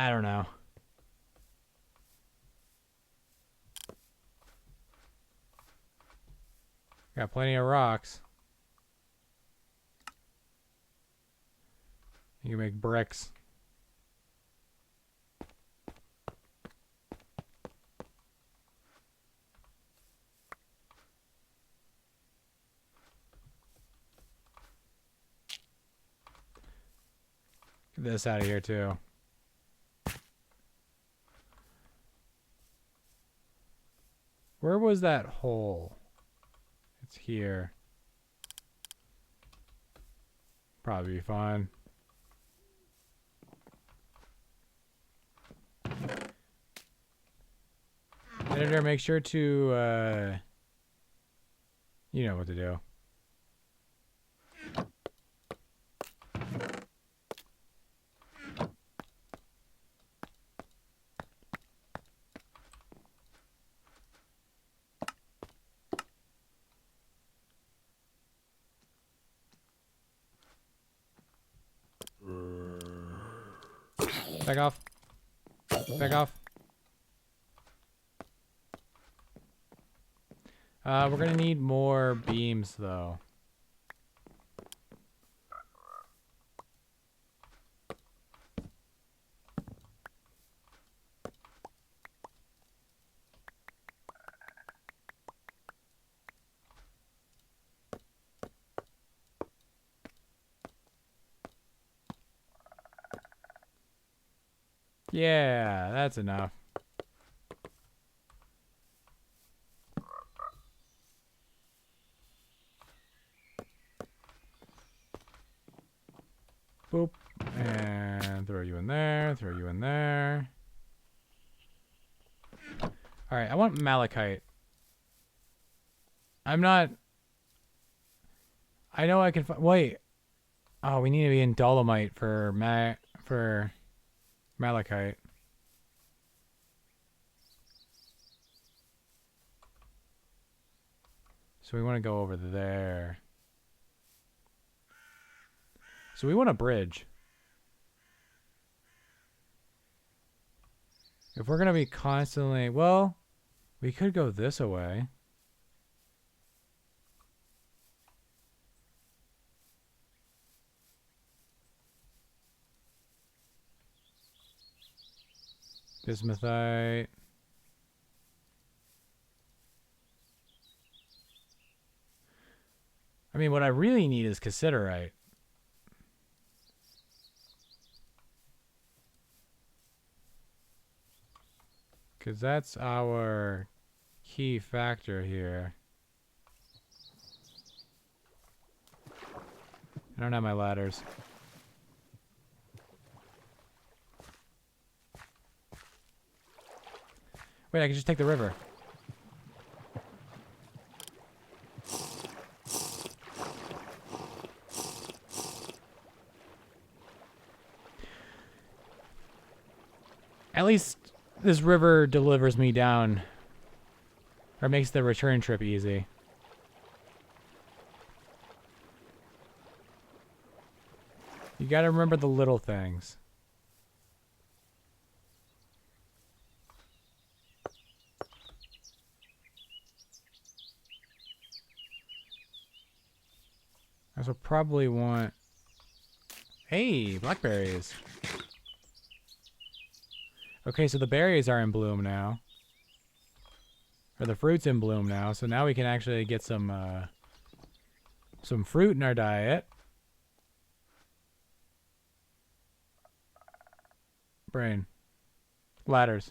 I don't know. Got plenty of rocks. You can make bricks. Get this out of here too. Where was that hole? It's here. Probably be fine. Editor, make sure to, you know what to do. Back off. Back off. We're gonna need more beams though. Yeah, that's enough. Boop. And throw you in there, throw you in there. Alright, I want malachite. I'm not... I know I can wait. Oh, we need to be in dolomite for malachite. So we want to go over there. So we want a bridge. If we're going to be constantly... Well, we could go this away. Bismuthite. I mean, what I really need is cassiterite. Because that's our key factor here. I don't have my ladders. Wait, I can just take the river. least this river delivers me down. Or makes the return trip easy. You gotta remember the little things. I also probably want... Hey, blackberries. Okay, so the berries are in bloom now. Or the fruit's in bloom now, so now we can actually get some fruit in our diet. Brain. Ladders.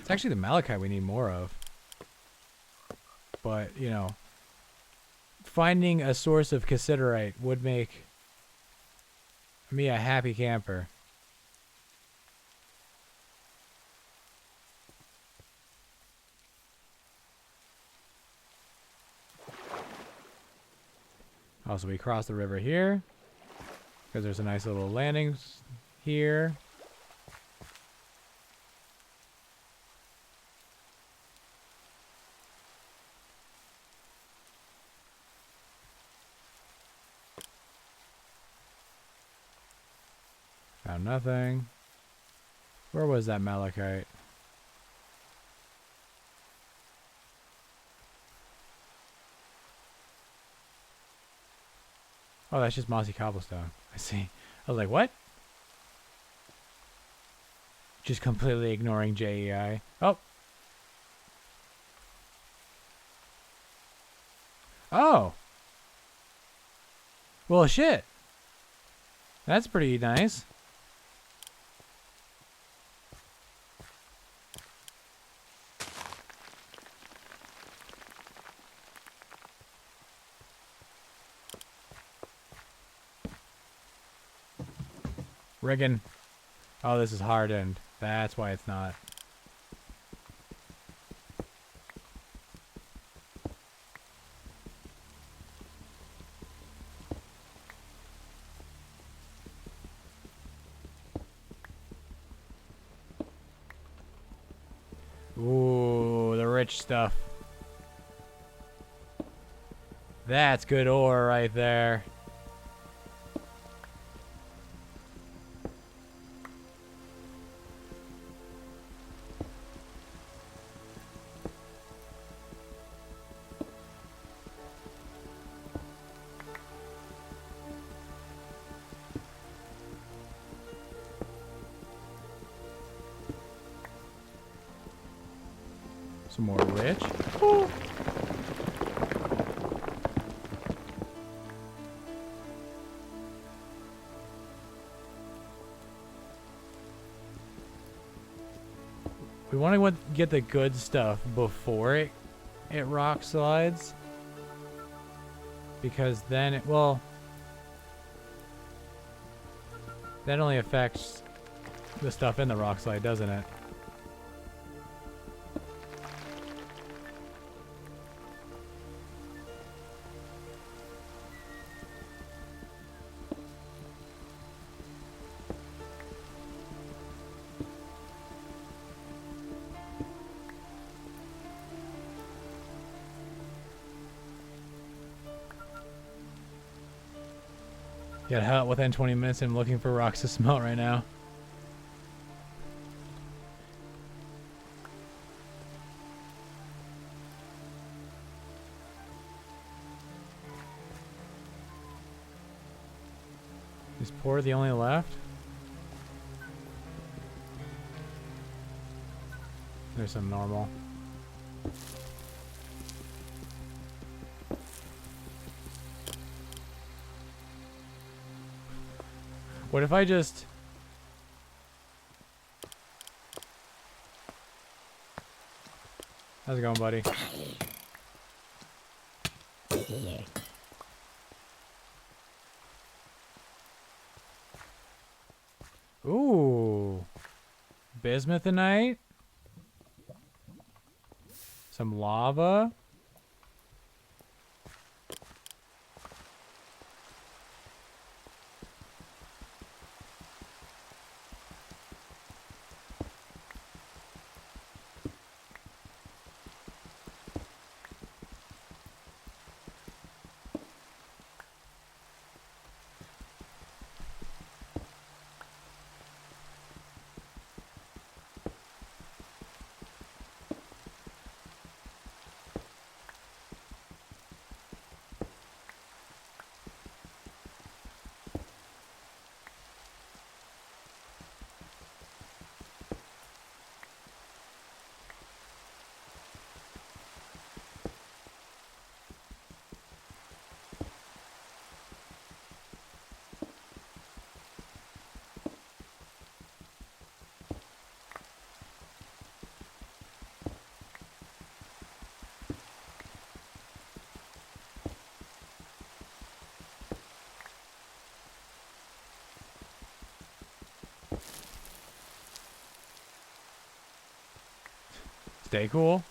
It's actually the malachite we need more of. But, you know, finding a source of cassiterite would make me a happy camper. Also, we cross the river here because there's a nice little landing here. Found nothing. Where was that malachite? Oh, that's just mossy cobblestone. I see. I was like, what? Just completely ignoring JEI. Oh. Oh. Well, shit. That's pretty nice. Riggin. Oh, this is hardened. That's why it's not. Ooh, the rich stuff. That's good ore right there. Some more rich. Ooh. We want to get the good stuff before it rock slides. Because then it, well, that only affects the stuff in the rock slide, doesn't it? Got hot within 20 minutes and I'm looking for rocks to smelt right now. Is poor the only left? There's some normal. What if I just... How's it going, buddy? Ooh. Bismuthinite. Some lava. Stay cool.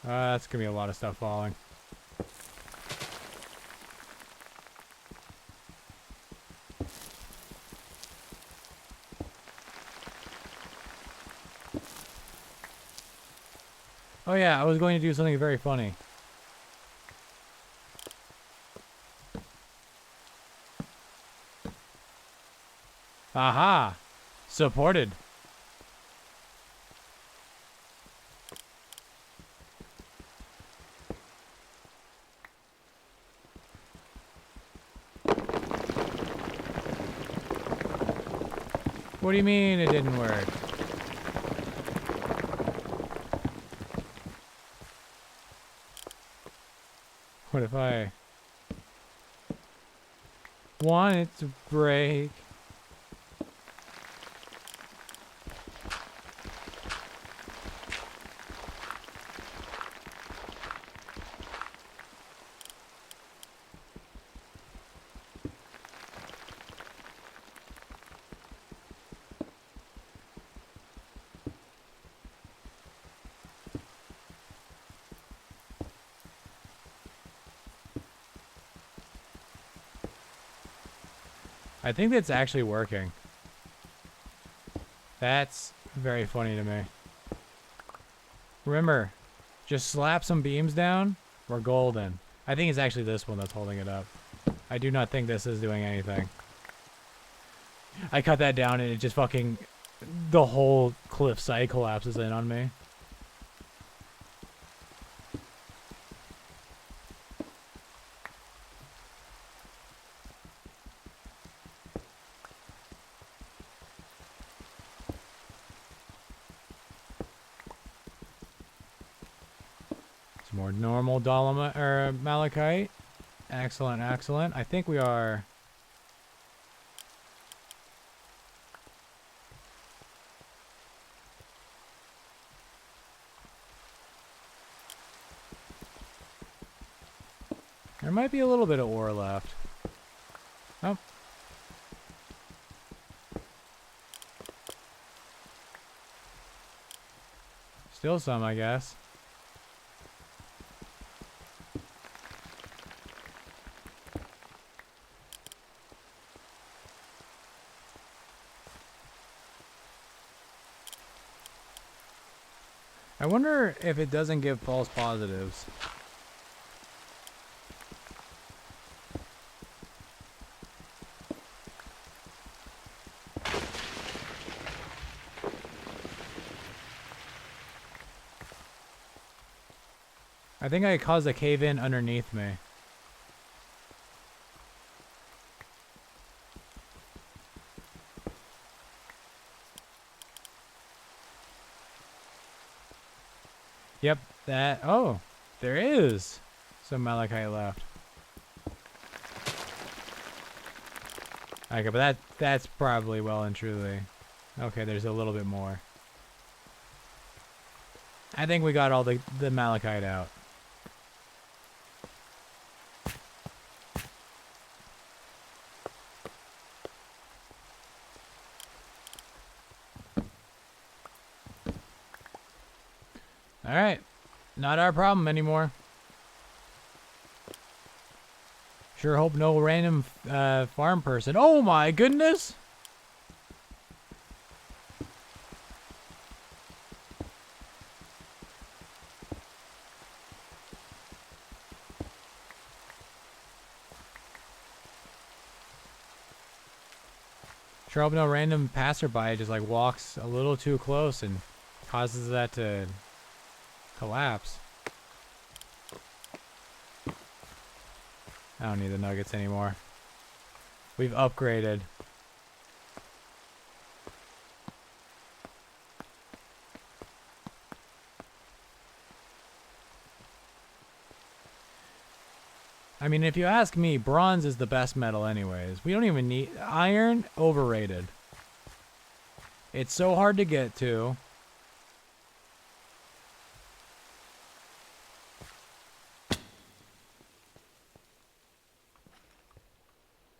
That's gonna be a lot of stuff falling. Oh yeah, I was going to do something very funny. Aha! Supported. What do you mean it didn't work? What if I want it to break? I think that's actually working. That's very funny to me. Remember, just slap some beams down, we're golden. I think it's actually this one that's holding it up. I do not think this is doing anything. I cut that down and it just fucking... the whole cliffside collapses in on me. Some more normal dolomite or malachite. Excellent, excellent. I think we are... There might be a little bit of ore left. Oh. Still some, I guess. I wonder if it doesn't give false positives. I think I caused a cave-in underneath me. Yep, that... Oh, there is some malachite left. Okay, but that's probably well and truly... Okay, there's a little bit more. I think we got all the malachite out. Alright. Not our problem anymore. Sure hope no random farm person. Oh my goodness! Sure hope no random passerby just like walks a little too close and causes that to collapse. I don't need the nuggets anymore. We've upgraded. I mean, if you ask me, bronze is the best metal anyways. We don't even need... Iron, overrated. It's so hard to get to.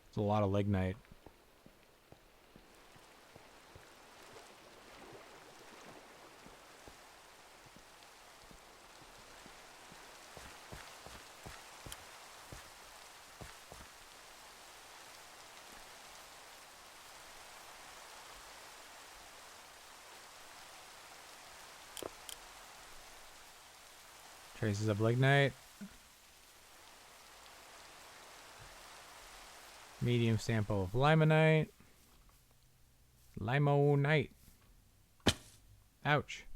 It's a lot of lignite. Traces of lignite. Medium sample of limonite. Limonite. Ouch.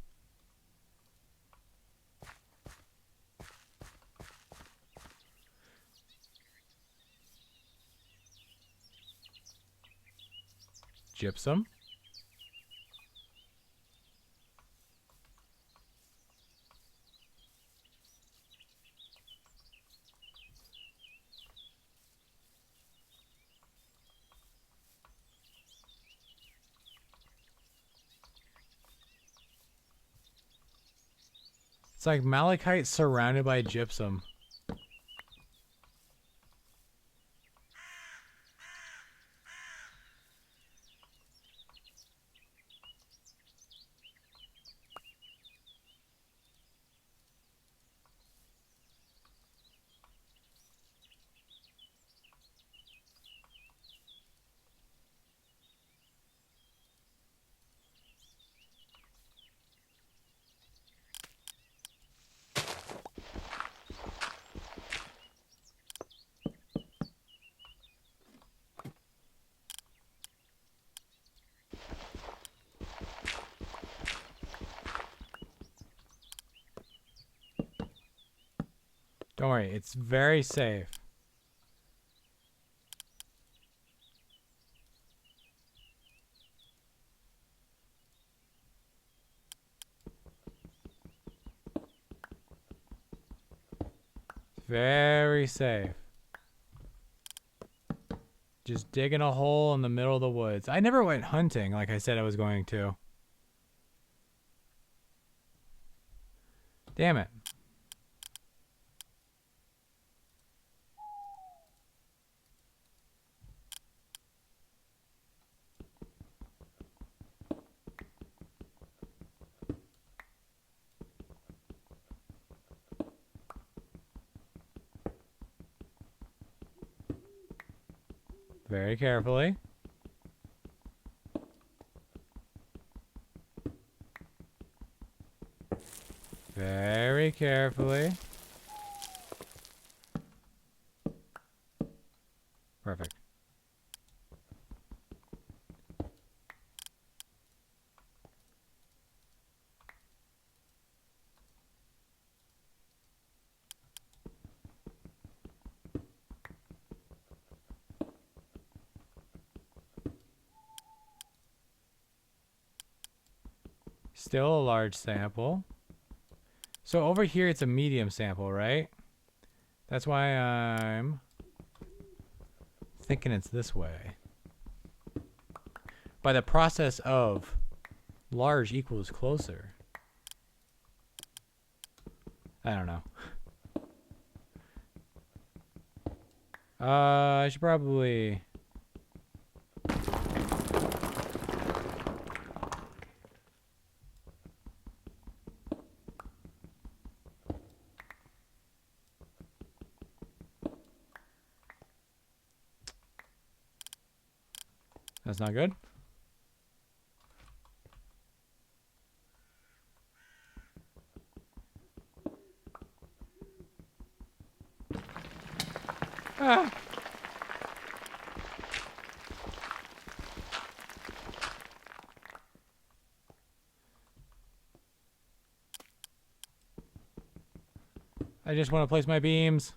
Gypsum. It's like malachite surrounded by gypsum. Don't worry, it's very safe. Very safe. Just digging a hole in the middle of the woods. I never went hunting like I said I was going to. Damn it. Very carefully. Very carefully. Perfect. Still a large sample. So over here it's a medium sample, right? That's why I'm thinking it's this way. By the process of large equals closer. I don't know. I should probably... That's not good. Ah. I just want to place my beams.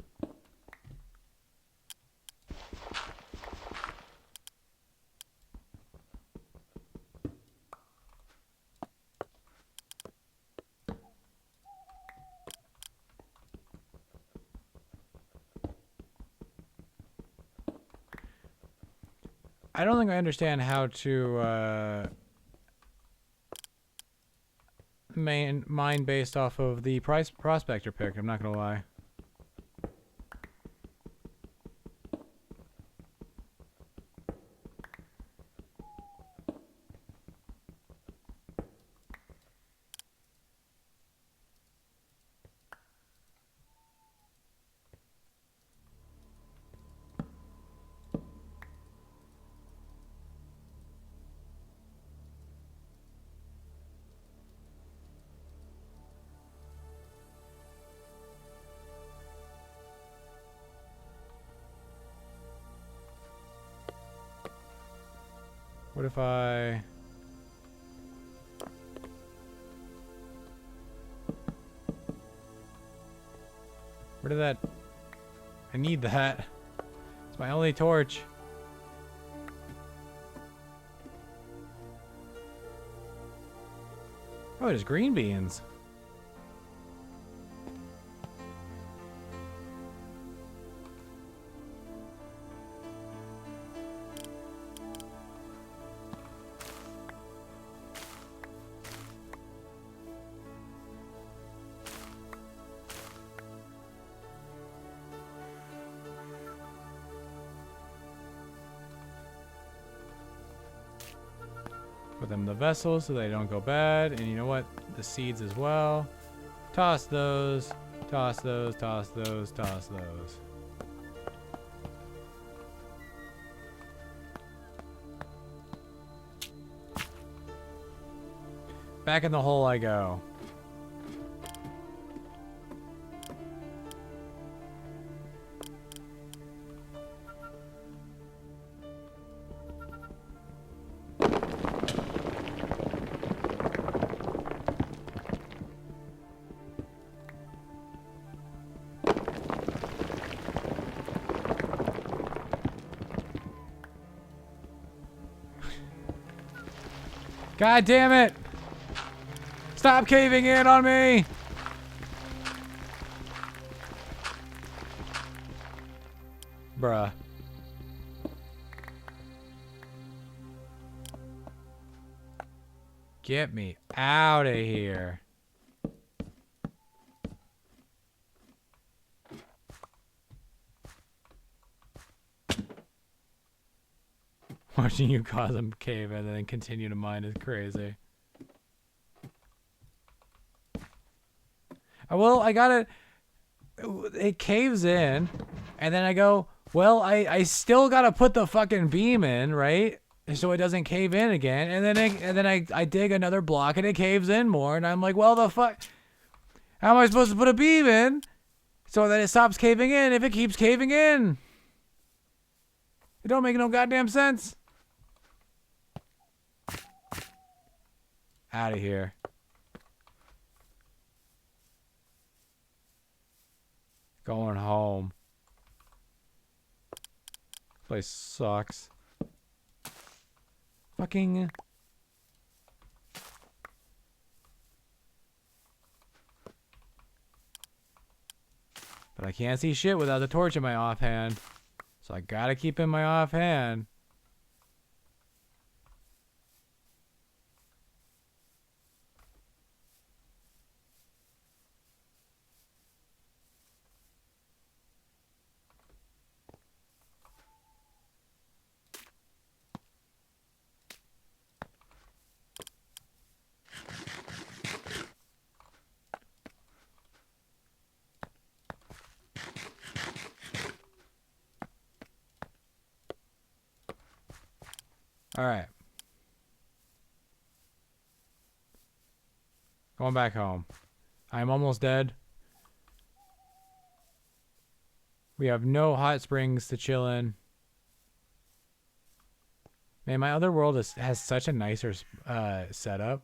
I don't think I understand how to mine based off of the prospector pick. I'm not gonna lie. What if I... Where did that... I need that. It's my only torch. Oh, there's green beans. Put them in the vessel so they don't go bad. And you know what? The seeds as well. Toss those. Toss those. Toss those. Toss those. Back in the hole I go. God damn it! Stop caving in on me! Bruh. Get me out of here. Watching you cause them cave and then continue to mine is crazy. I gotta... It caves in, and then I go, well, I still gotta put the fucking beam in, right? So it doesn't cave in again, and then I dig another block and it caves in more, and I'm like, well, the fuck... How am I supposed to put a beam in so that it stops caving in if it keeps caving in? It don't make no goddamn sense. Out of here. Going home. Place sucks. Fucking... But I can't see shit without the torch in my offhand. So I gotta keep in my offhand. Alright. Going back home. I'm almost dead. We have no hot springs to chill in. Man, my other world has such a nicer setup.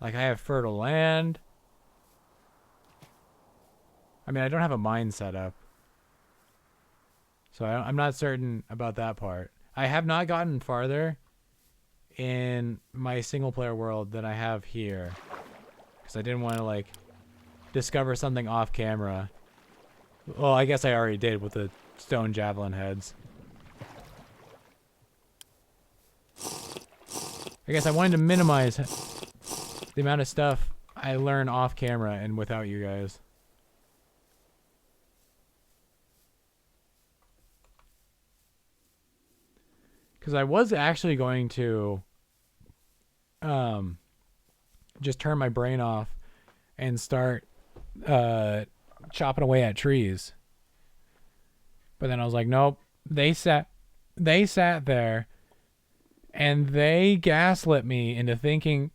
Like, I have fertile land. I mean, I don't have a mine setup. So I'm not certain about that part. I have not gotten farther in my single player world than I have here. Because I didn't want to, like, discover something off camera. Well, I guess I already did with the stone javelin heads. I guess I wanted to minimize the amount of stuff I learn off camera and without you guys. Because I was actually going to just turn my brain off and start chopping away at trees. But then I was like, nope. They sat there and they gaslit me into thinking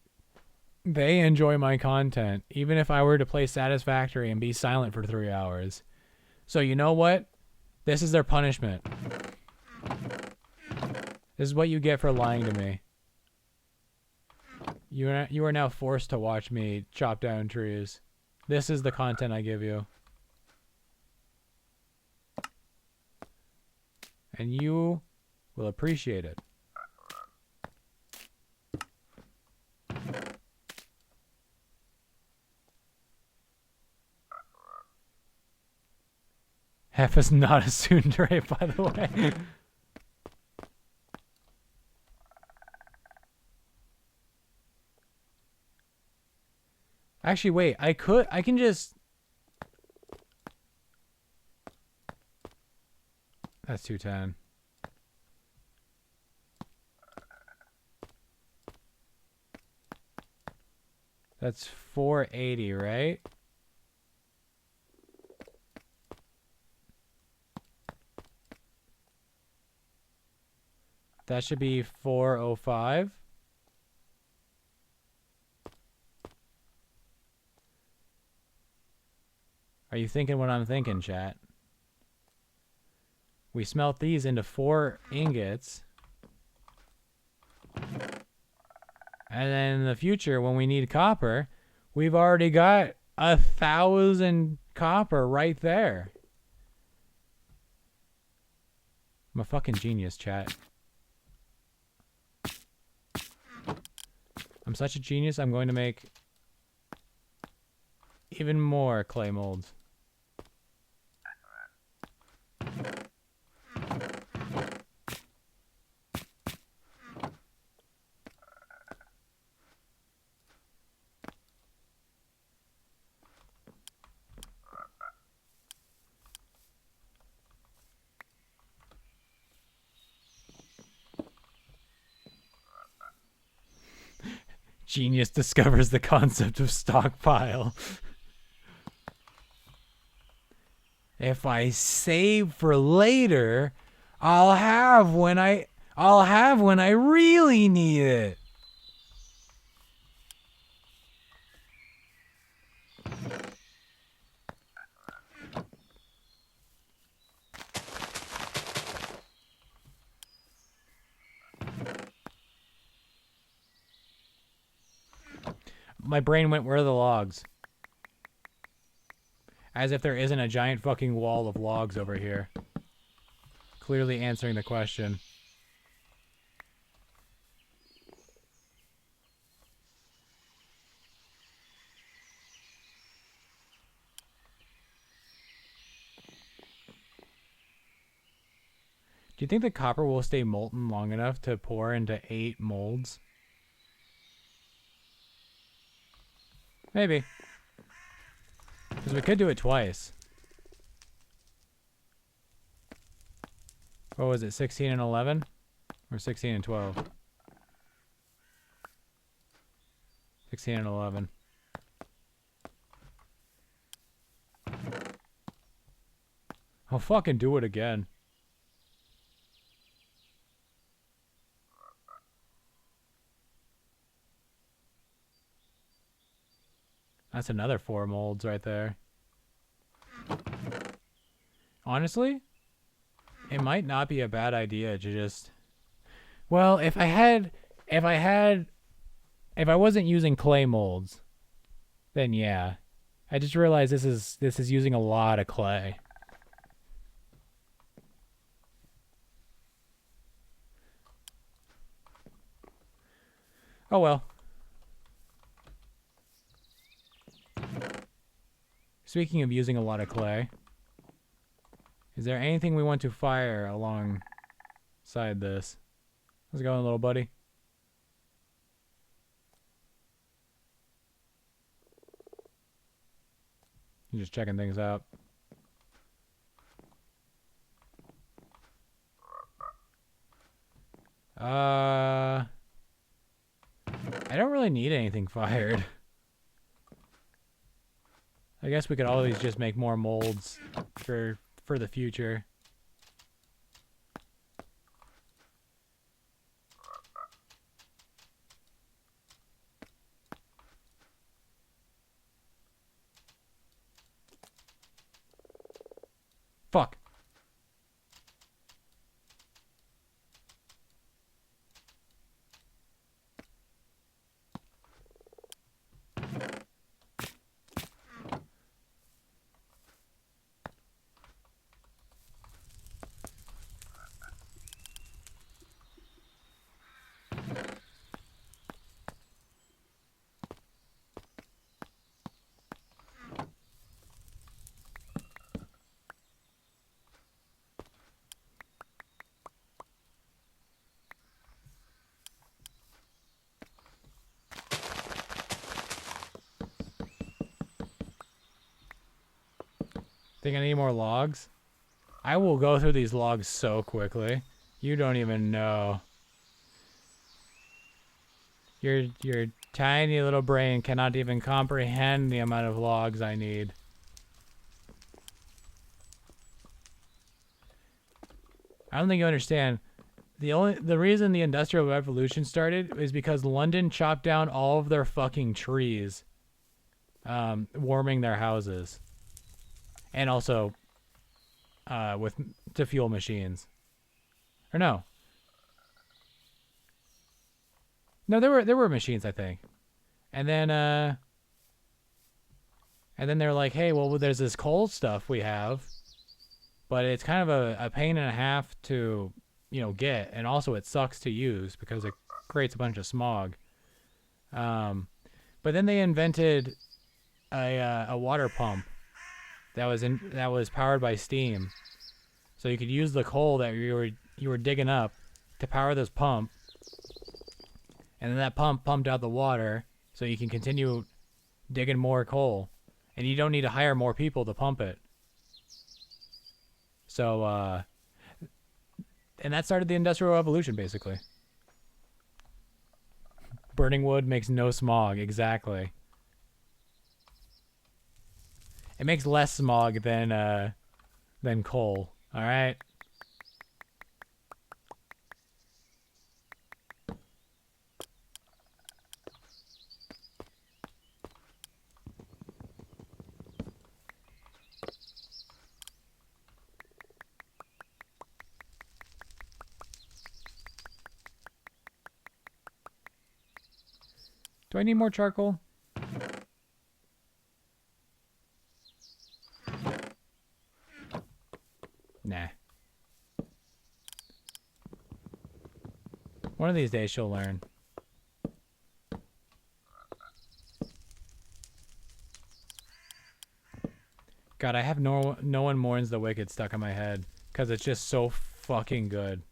they enjoy my content, even if I were to play Satisfactory and be silent for 3 hours. So you know what? This is their punishment. This is what you get for lying to me. You are now forced to watch me chop down trees. This is the content I give you. And you will appreciate it. Hef is not a tsundere, by the way. Actually, wait. I can just... That's 210. That's 480, right? That should be 405. Are you thinking what I'm thinking, chat? We smelt these into 4 ingots. And then in the future, when we need copper, we've already got 1,000 copper right there. I'm a fucking genius, chat. I'm such a genius, I'm going to make even more clay molds. Genius discovers the concept of stockpile. If I save for later, I'll have when I really need it. My brain went, where are the logs? As if there isn't a giant fucking wall of logs over here. Clearly answering the question. Do you think the copper will stay molten long enough to pour into 8 molds? Maybe. Because we could do it twice. What was it, 16 and 11? Or 16 and 12? 16 and 11. I'll fucking do it again. That's another 4 molds right there. Honestly, it might not be a bad idea to just... Well, if I wasn't using clay molds, then yeah. I just realized this is using a lot of clay. Oh well. Speaking of using a lot of clay, is there anything we want to fire alongside this? How's it going, little buddy? You're just checking things out. I don't really need anything fired. I guess we could always just make more molds for the future. Fuck. Think I need more logs? I will go through these logs so quickly. You don't even know. Your tiny little brain cannot even comprehend the amount of logs I need. I don't think you understand. The reason the Industrial Revolution started is because London chopped down all of their fucking trees, warming their houses, and also to fuel machines. Or no, there were machines, I think, and then they're like, hey, well, there's this coal stuff we have, but it's kind of a pain and a half to get, and also it sucks to use because it creates a bunch of smog. But then they invented a water pump that was powered by steam, so you could use the coal that you were digging up to power this pump, and then that pump pumped out the water, so you can continue digging more coal, and you don't need to hire more people to pump it. So, and that started the Industrial Revolution, basically. Burning wood makes no smog, exactly. It makes less smog than coal. All right. Do I need more charcoal? Nah. One of these days she'll learn. God, I have no one mourns the wicked stuck in my head because it's just so fucking good.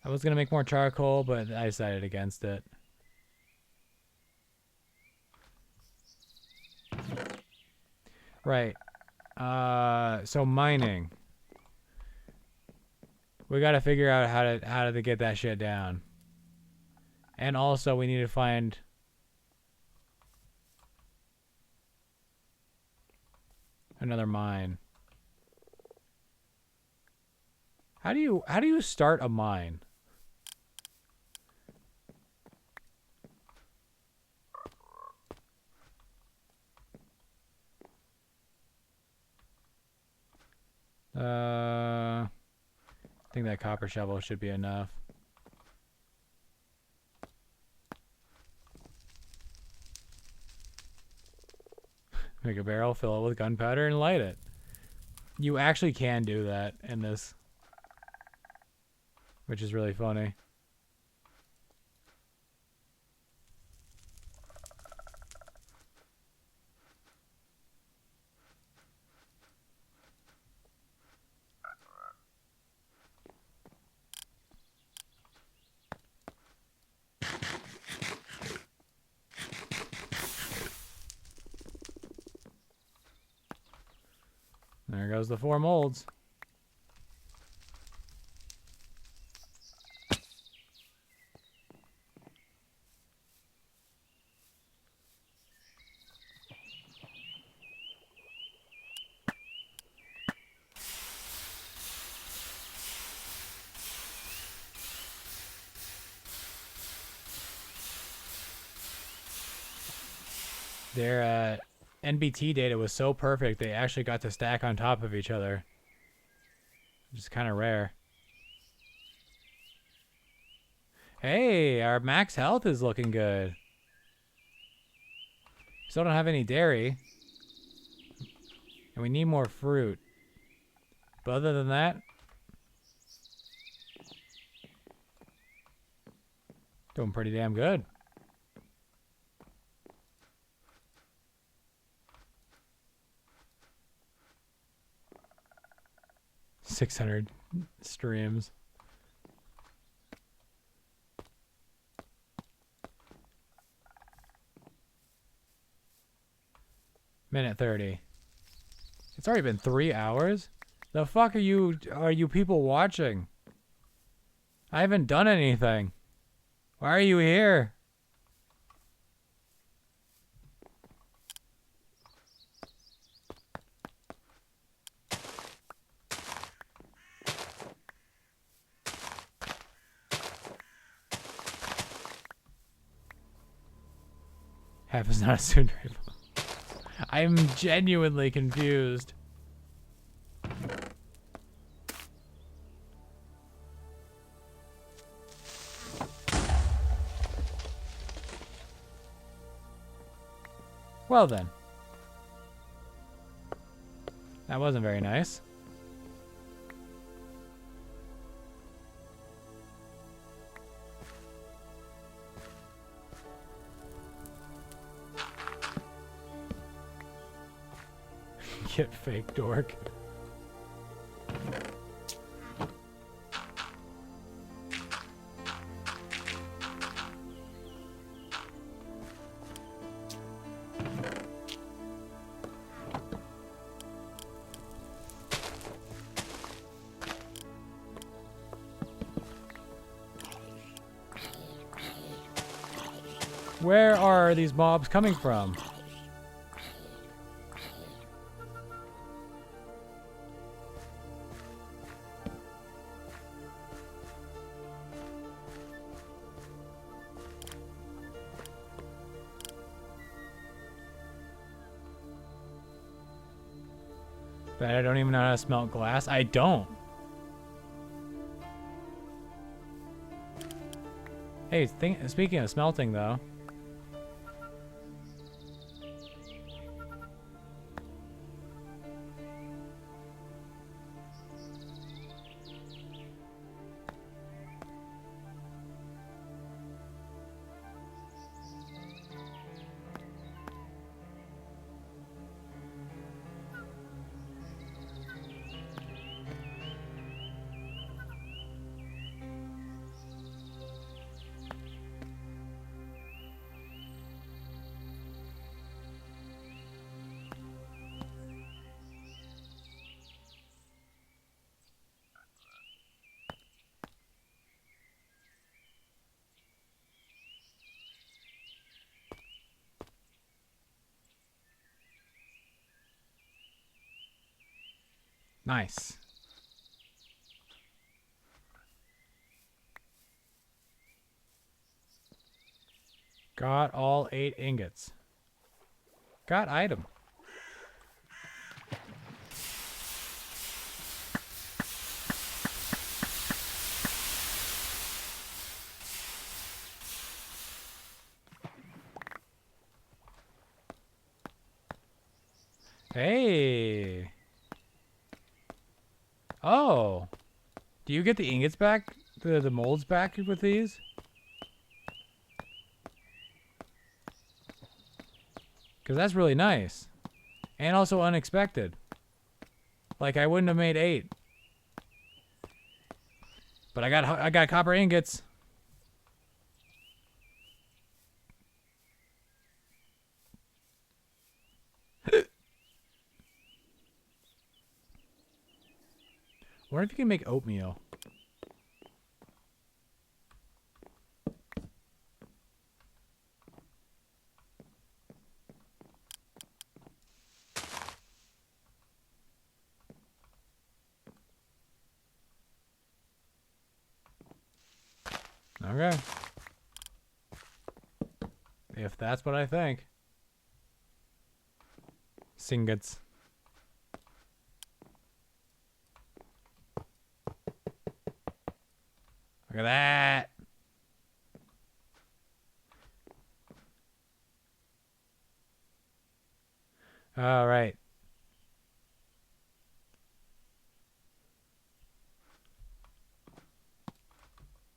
I was gonna make more charcoal, but I decided against it. Right. So mining. We gotta figure out how to get that shit down. And also we need to find another mine. How do you start a mine? I think that copper shovel should be enough. Make a barrel, fill it with gunpowder, and light it. You actually can do that in this, which is really funny. There goes the 4 molds. Their NBT data was so perfect they actually got to stack on top of each other, which is kind of rare. Hey, our max health is looking good. Still don't have any dairy, and we need more fruit. But other than that, doing pretty damn good. 600 streams. Minute 30. It's already been 3 hours? The fuck are you people watching? I haven't done anything. Why are you here? Half is not a student rifle. I'm genuinely confused. Well then. That wasn't very nice. Get fake dork. Where are these mobs coming from? But I don't even know how to smelt glass. I don't. Hey, speaking of smelting, though. Nice. Got all 8 ingots. Got item. Hey. Oh. Do you get the ingots back? The molds back with these? Because that's really nice. And also unexpected. Like, I wouldn't have made 8. But I got copper ingots. Wonder if you can make oatmeal. Okay. If that's what I think. Singots. Look at that. All right.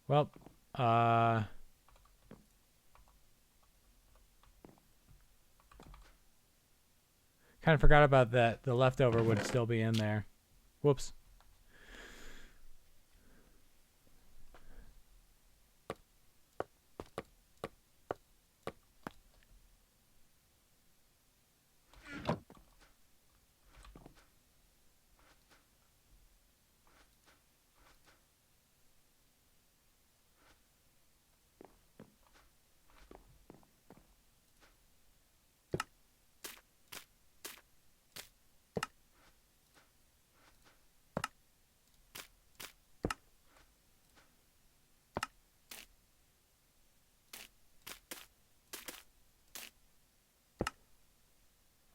Well, kind of forgot about that. The leftover would still be in there. Whoops.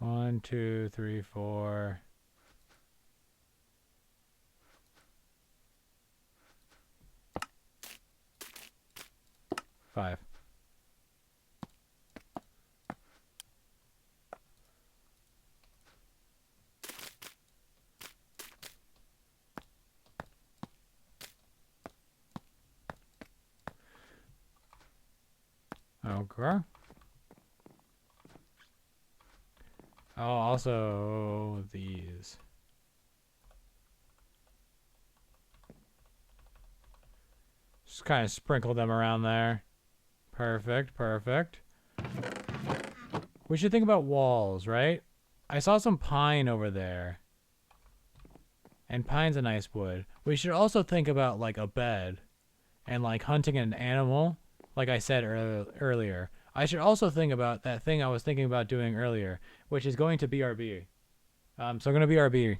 1, 2, 3, 4. 5. Okay. Oh, also these. Just kind of sprinkle them around there. Perfect, perfect. We should think about walls, right? I saw some pine over there. And pine's a nice wood. We should also think about like a bed and like hunting an animal, like I said earlier. I should also think about that thing I was thinking about doing earlier, which is going to BRB. So I'm going to BRB.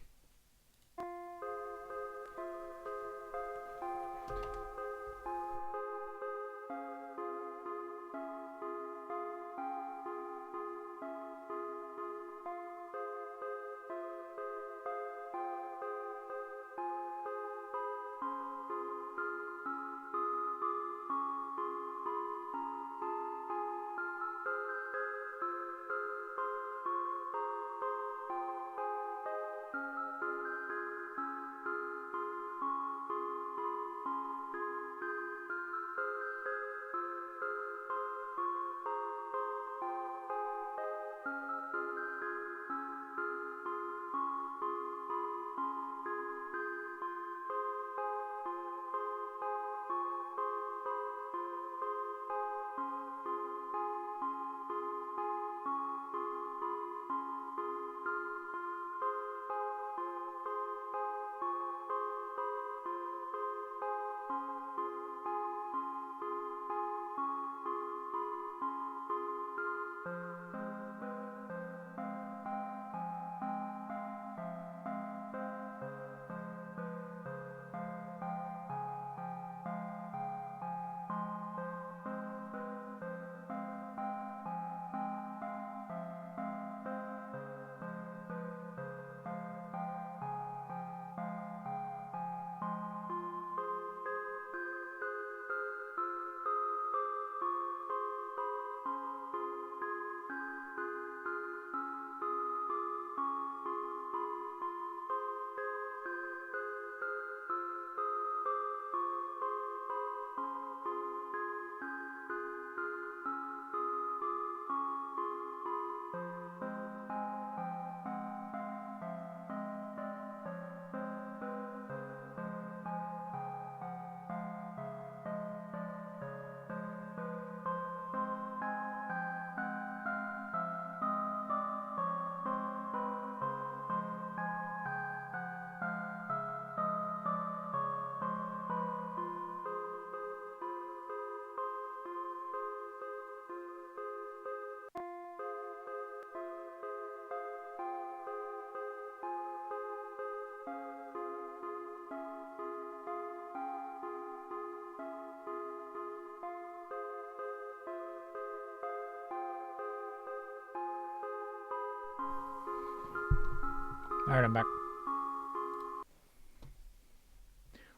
Alright, I'm back.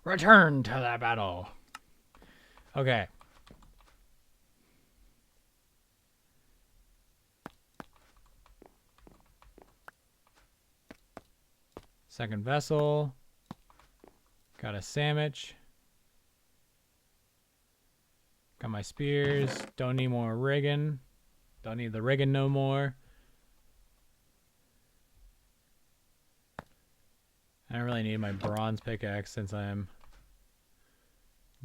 Return to the battle. Okay. Second vessel. Got a sandwich. Got my spears. Don't need more rigging. Don't need the rigging no more. I don't really need my bronze pickaxe since I'm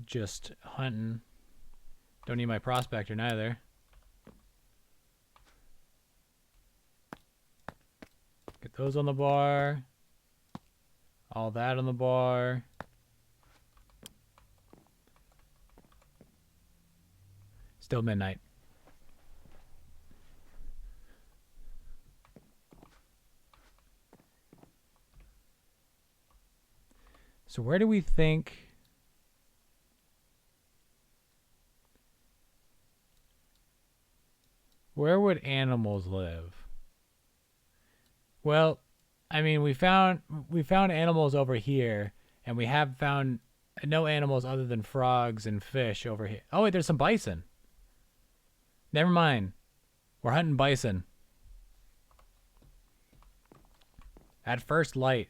just hunting. Don't need my prospector neither. Get those on the bar. All that on the bar. Still midnight. So where do we think... Where would animals live? Well, I mean, we found animals over here, and we have found no animals other than frogs and fish over here. Oh wait, there's some bison. Never mind. We're hunting bison. At first light.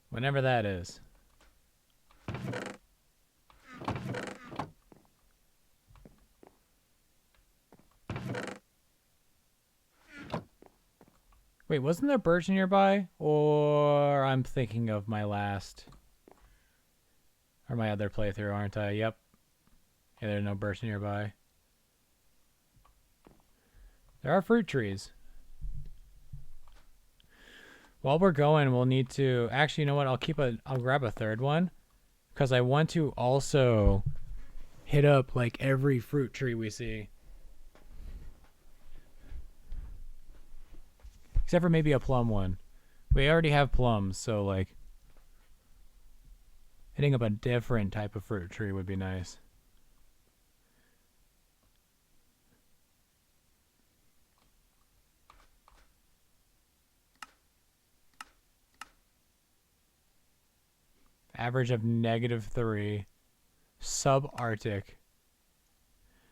Whenever that is. Wait, wasn't there birch nearby? Or I'm thinking of my last... Or my other playthrough, aren't I? Yep. Yeah, there's no birch nearby. There are fruit trees. While we're going, we'll need to... Actually, you know what? I'll grab a third one. Because I want to also hit up, like, every fruit tree we see. Except for maybe a plum one. We already have plums, so, like... Hitting up a different type of fruit tree would be nice. Average of -3. Subarctic.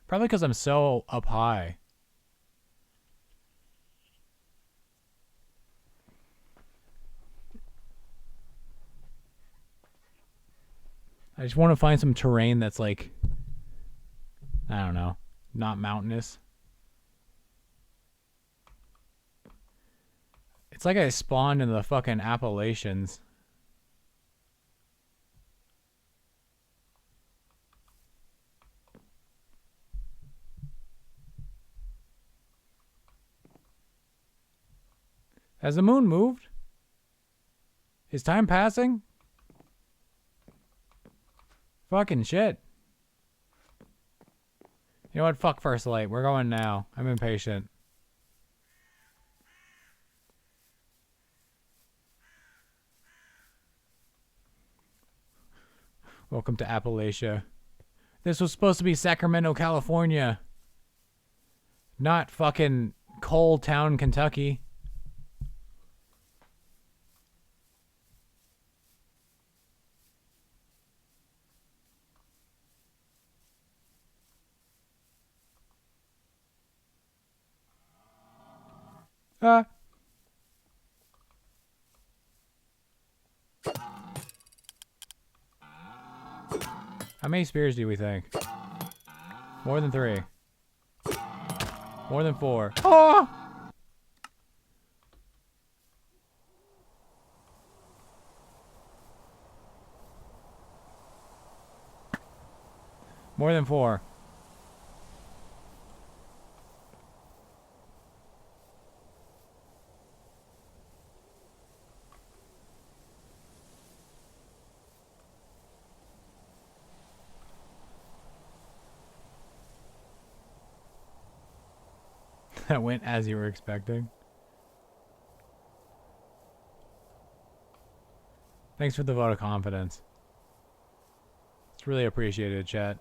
Probably because I'm so up high. I just want to find some terrain that's like, I don't know, not mountainous. It's like I spawned in the fucking Appalachians. Has the moon moved? Is time passing? Fucking shit. You know what? Fuck first light. We're going now. I'm impatient. Welcome to Appalachia. This was supposed to be Sacramento, California. Not fucking Coal Town, Kentucky. How many spears do we think? More than 3. More than 4. Oh! More than 4. That went as you were expecting. Thanks for the vote of confidence. It's really appreciated, chat.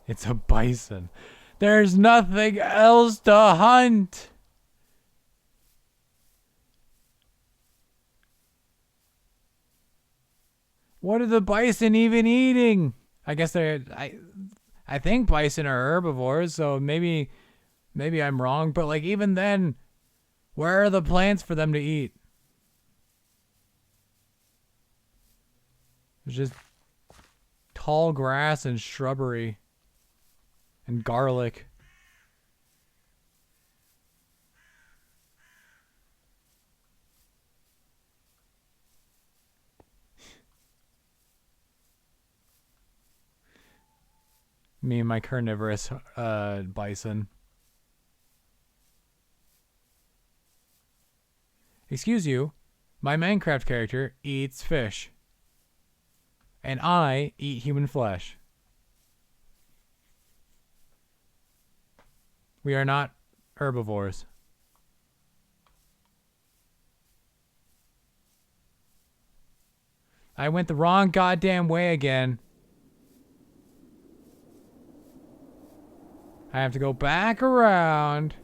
It's a bison. There's nothing else to hunt. What are the bison even eating? I guess they're... I think bison are herbivores, so maybe I'm wrong. But like even then, where are the plants for them to eat? There's just tall grass and shrubbery and garlic. Me and my carnivorous bison. Excuse you, my Minecraft character eats fish. And I eat human flesh. We are not herbivores. I went the wrong goddamn way again. I have to go back around.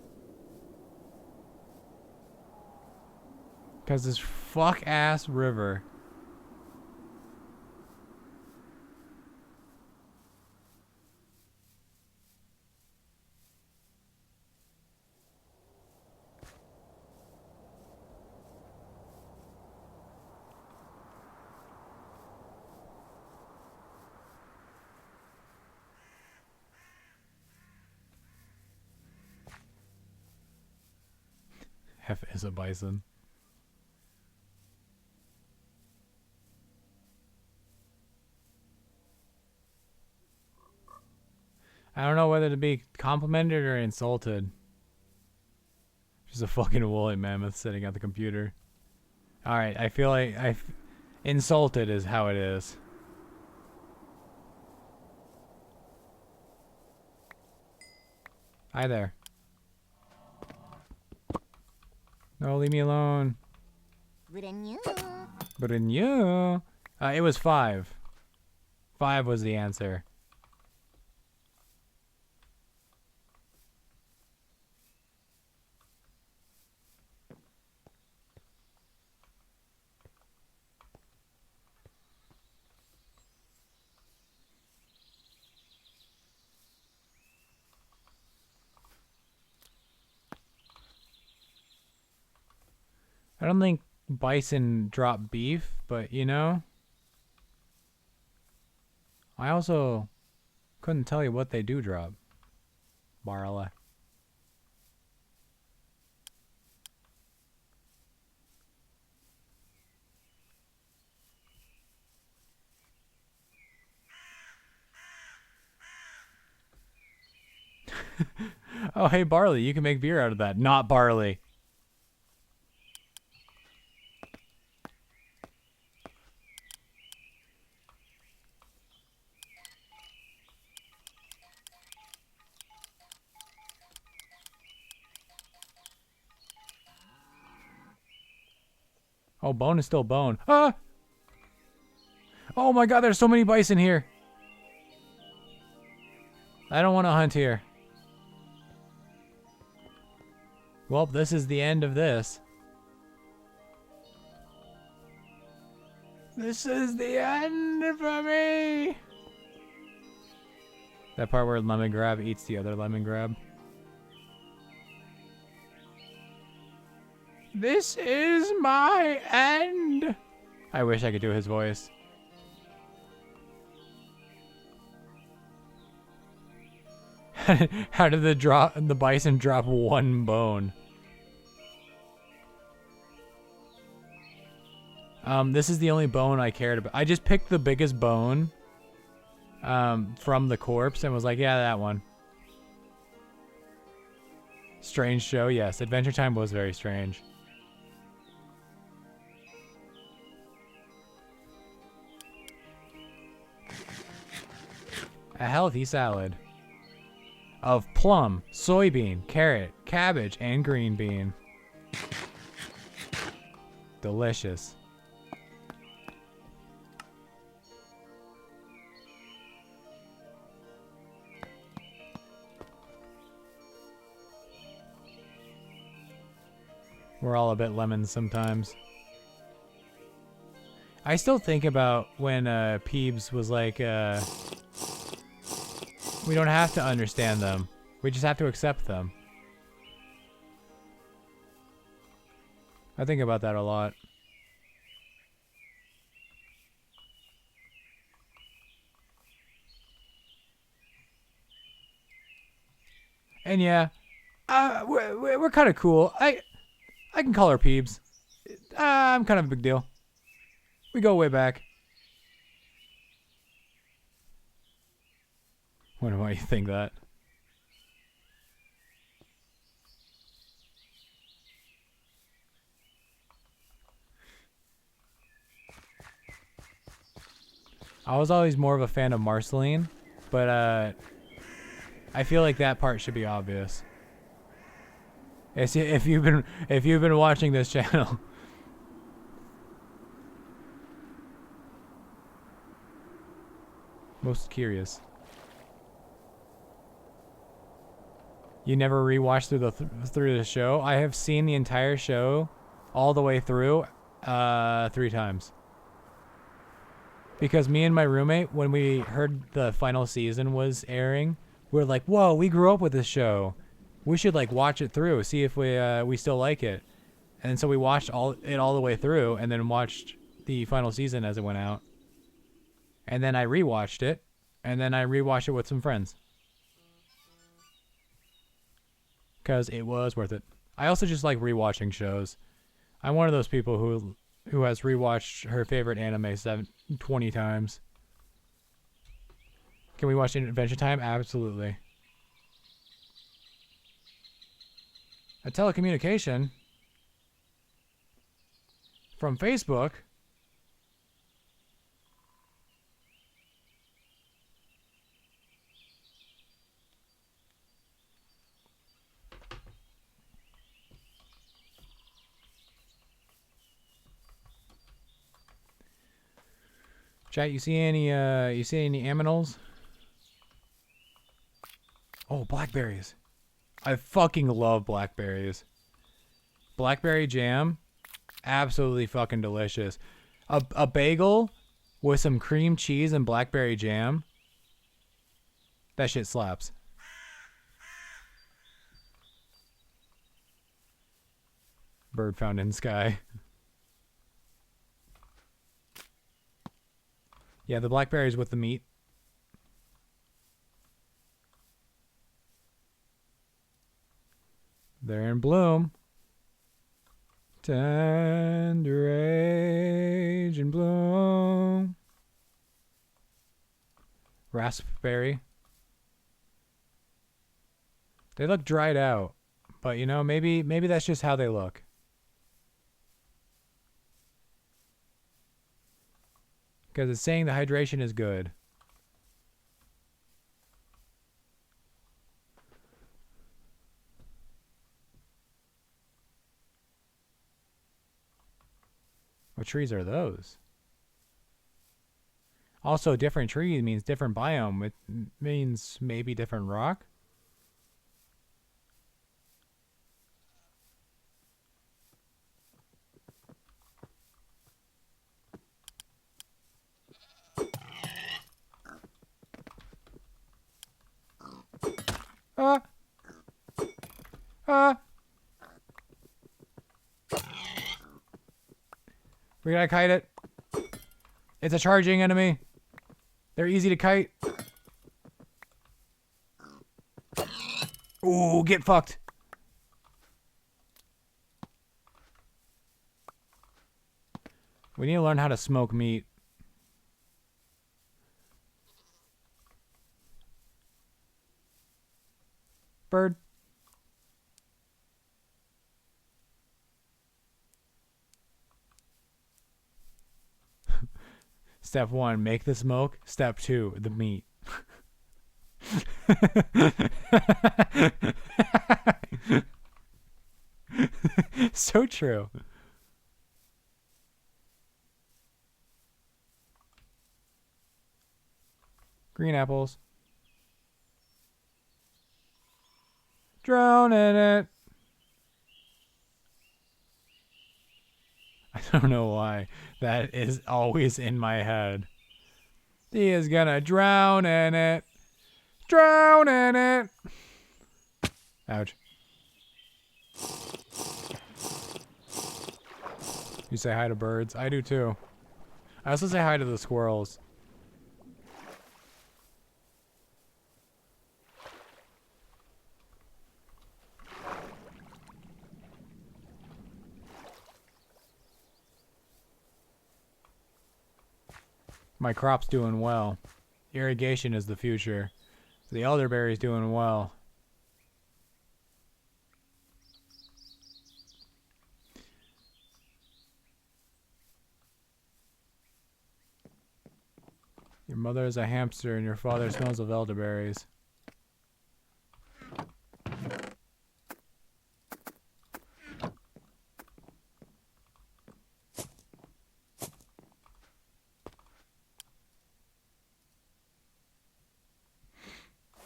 Because this fuck-ass river. F is a bison. I don't know whether to be complimented or insulted. Just a fucking woolly mammoth sitting at the computer. Alright, I feel like insulted is how it is. Hi there. No, leave me alone. But in you. It was 5. 5 was the answer. I don't think bison drop beef, but you know, I also couldn't tell you what they do drop. Barla. Oh, hey, barley, you can make beer out of that. Not barley. Oh, bone is still bone. Ah! Oh my god, there's so many bison here. I don't want to hunt here. Well, this is the end of this. This is the end for me. That part where lemon grab eats the other lemon grab. This is my end. I wish I could do his voice. How did the bison drop 1 bone? This is the only bone I cared about. I just picked the biggest bone from the corpse and was like, yeah, that one. Strange show, yes. Adventure Time was very strange. A healthy salad of plum, soybean, carrot, cabbage, and green bean. Delicious. We're all a bit lemons sometimes. I still think about when Peebs was like, we don't have to understand them. We just have to accept them. I think about that a lot. And yeah, we're kind of cool. I can call her Peebs. I'm kind of a big deal. We go way back. Wonder why you think that. I was always more of a fan of Marceline, but I feel like that part should be obvious. If you've been watching this channel. Most curious. You never rewatched through the show? I have seen the entire show all the way through 3 times. Because me and my roommate, when we heard the final season was airing, we were like, "Whoa, we grew up with this show. We should like watch it through, see if we still like it." And so we watched all the way through, and then watched the final season as it went out. And then I rewatched it, and then I rewatched it with some friends. Because it was worth it. I also just like rewatching shows. I'm one of those people who has rewatched her favorite anime 20 times. Can we watch Adventure Time? Absolutely. A telecommunication from Facebook. Chat, you see any aminals? Oh, blackberries. I fucking love blackberries. Blackberry jam, absolutely fucking delicious. A bagel with some cream cheese and blackberry jam. That shit slaps. Bird found in sky. Yeah, the blackberries with the meat. They're in bloom. Tender age in bloom. Raspberry. They look dried out, but you know, maybe that's just how they look. Because it's saying the hydration is good. What trees are those? Also, different tree means different biome. It means maybe different rock. Ah! Ah! We gotta kite it. It's a charging enemy. They're easy to kite. Ooh, get fucked. We need to learn how to smoke meat. Bird. Step 1, make the smoke. Step 2, the meat. So true. Green apples. Drown in it. I don't know why. That is always in my head. He is gonna drown in it. Drown in it. Ouch. You say hi to birds? I do too. I also say hi to the squirrels. My crop's doing well. Irrigation is the future. The elderberry's doing well. Your mother is a hamster and your father smells of elderberries.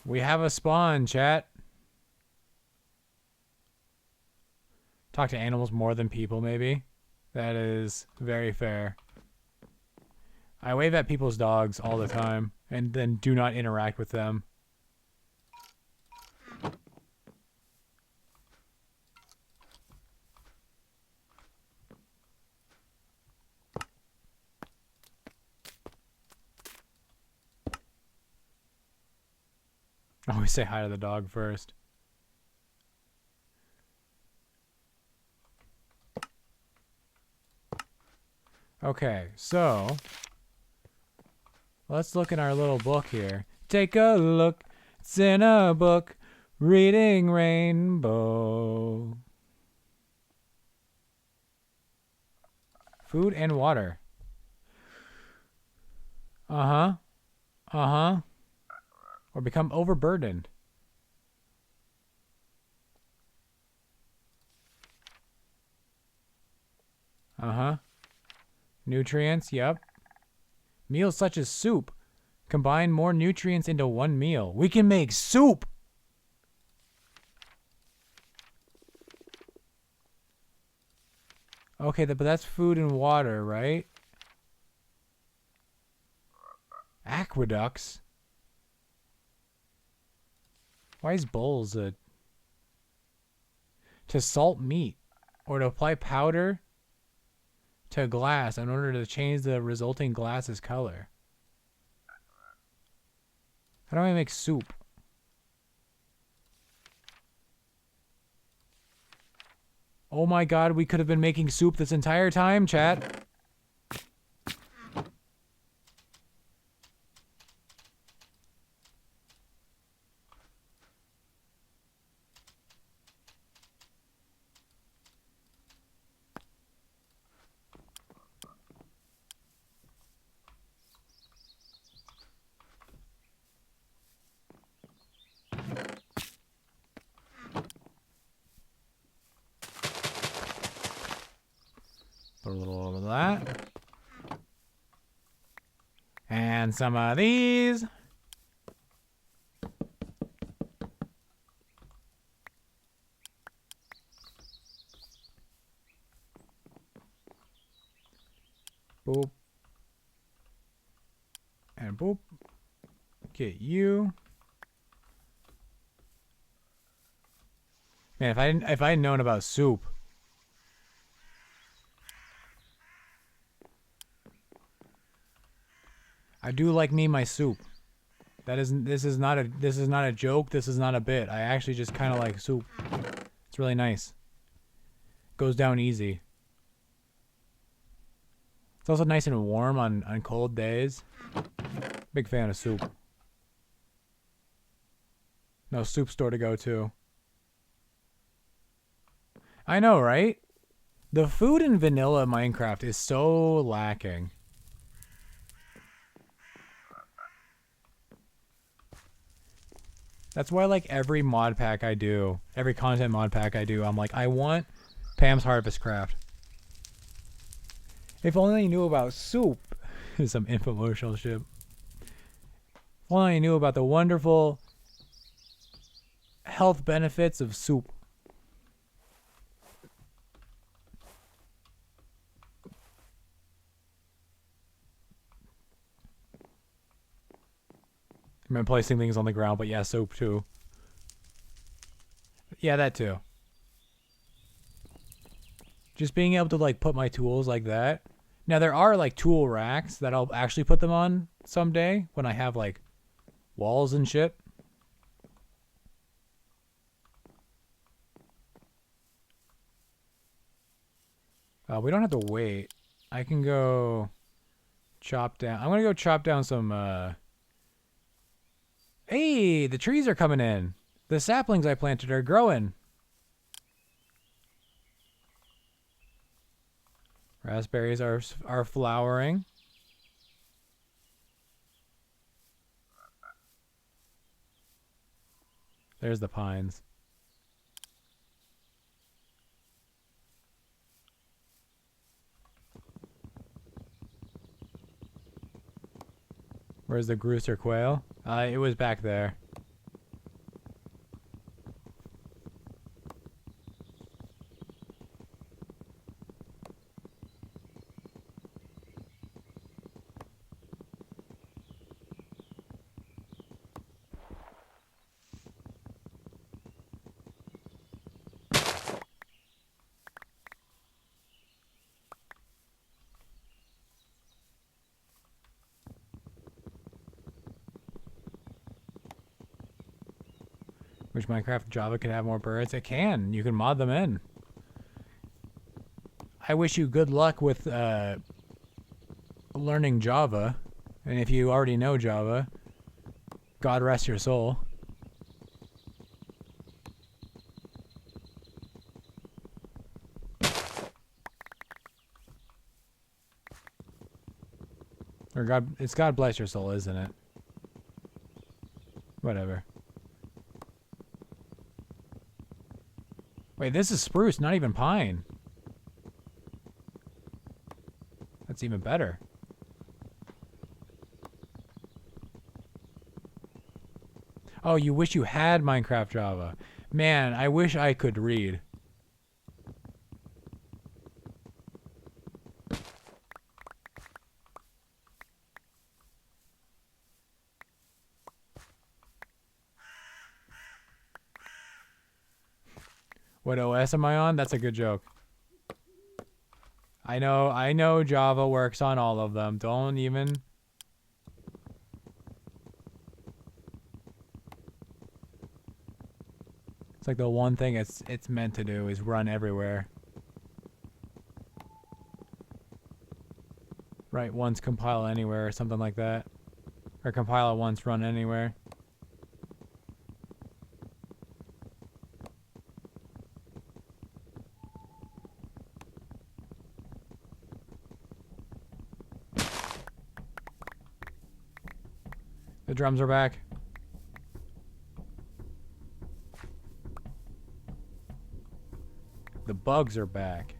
We have a spawn, chat. Talk to animals more than people, maybe. That is very fair. I wave at people's dogs all the time and then do not interact with them. Always say hi to the dog first. Okay, so let's look in our little book here. Take a look. It's in a book. Reading Rainbow. Food and water. Uh-huh. Uh-huh. Or become overburdened. Uh-huh. Nutrients, yep. Meals such as soup combine more nutrients into one meal. We can make soup! Okay, but that's food and water, right? Aqueducts? Why is bowls a... To salt meat. Or to apply powder to glass in order to change the resulting glass's color. How do I make soup? Oh my god, we could have been making soup this entire time, chat. Put a little of that. And some of these. Boop. And boop. Get you. Man, if I had known about soup. I do like me my soup. This is not a joke, this is not a bit. I actually just kinda like soup. It's really nice. Goes down easy. It's also nice and warm on cold days. Big fan of soup. No soup store to go to. I know, right? The food in vanilla Minecraft is so lacking. That's why, like, every mod pack I do, every content mod pack I do, I'm like, I want Pam's Harvest Craft. If only you knew about soup. Some infomercial shit. If only you knew about the wonderful health benefits of soup. I mean, placing things on the ground, but yeah, soup too. Yeah, that too. Just being able to, like, put my tools like that. Now, there are, like, tool racks that I'll actually put them on someday when I have, like, walls and shit. We don't have to wait. I can go chop down. I'm going to go chop down some, Hey, the trees are coming in. The saplings I planted are growing. Raspberries are flowering. There's the pines. Where's the Grooser quail? It was back there. Which Minecraft Java could have more birds? It can. You can mod them in. I wish you good luck with learning Java. And if you already know Java, God rest your soul. Or God, it's God bless your soul, isn't it? Whatever. Wait, this is spruce, not even pine. That's even better. Oh, you wish you had Minecraft Java. Man, I wish I could read. What OS am I on? That's a good joke. I know Java works on all of them. Don't even... It's like the one thing it's meant to do is run everywhere. Write once, compile anywhere, or something like that. Or compile it once, run anywhere. The drums are back. The bugs are back.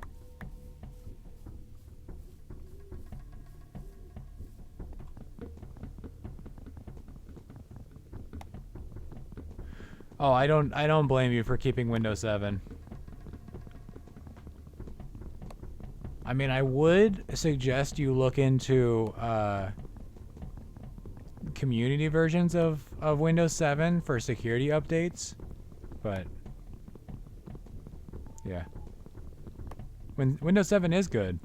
Oh, I don't blame you for keeping Windows 7. I mean, I would suggest you look into community versions of Windows 7 for security updates, but yeah. Windows 7 is good.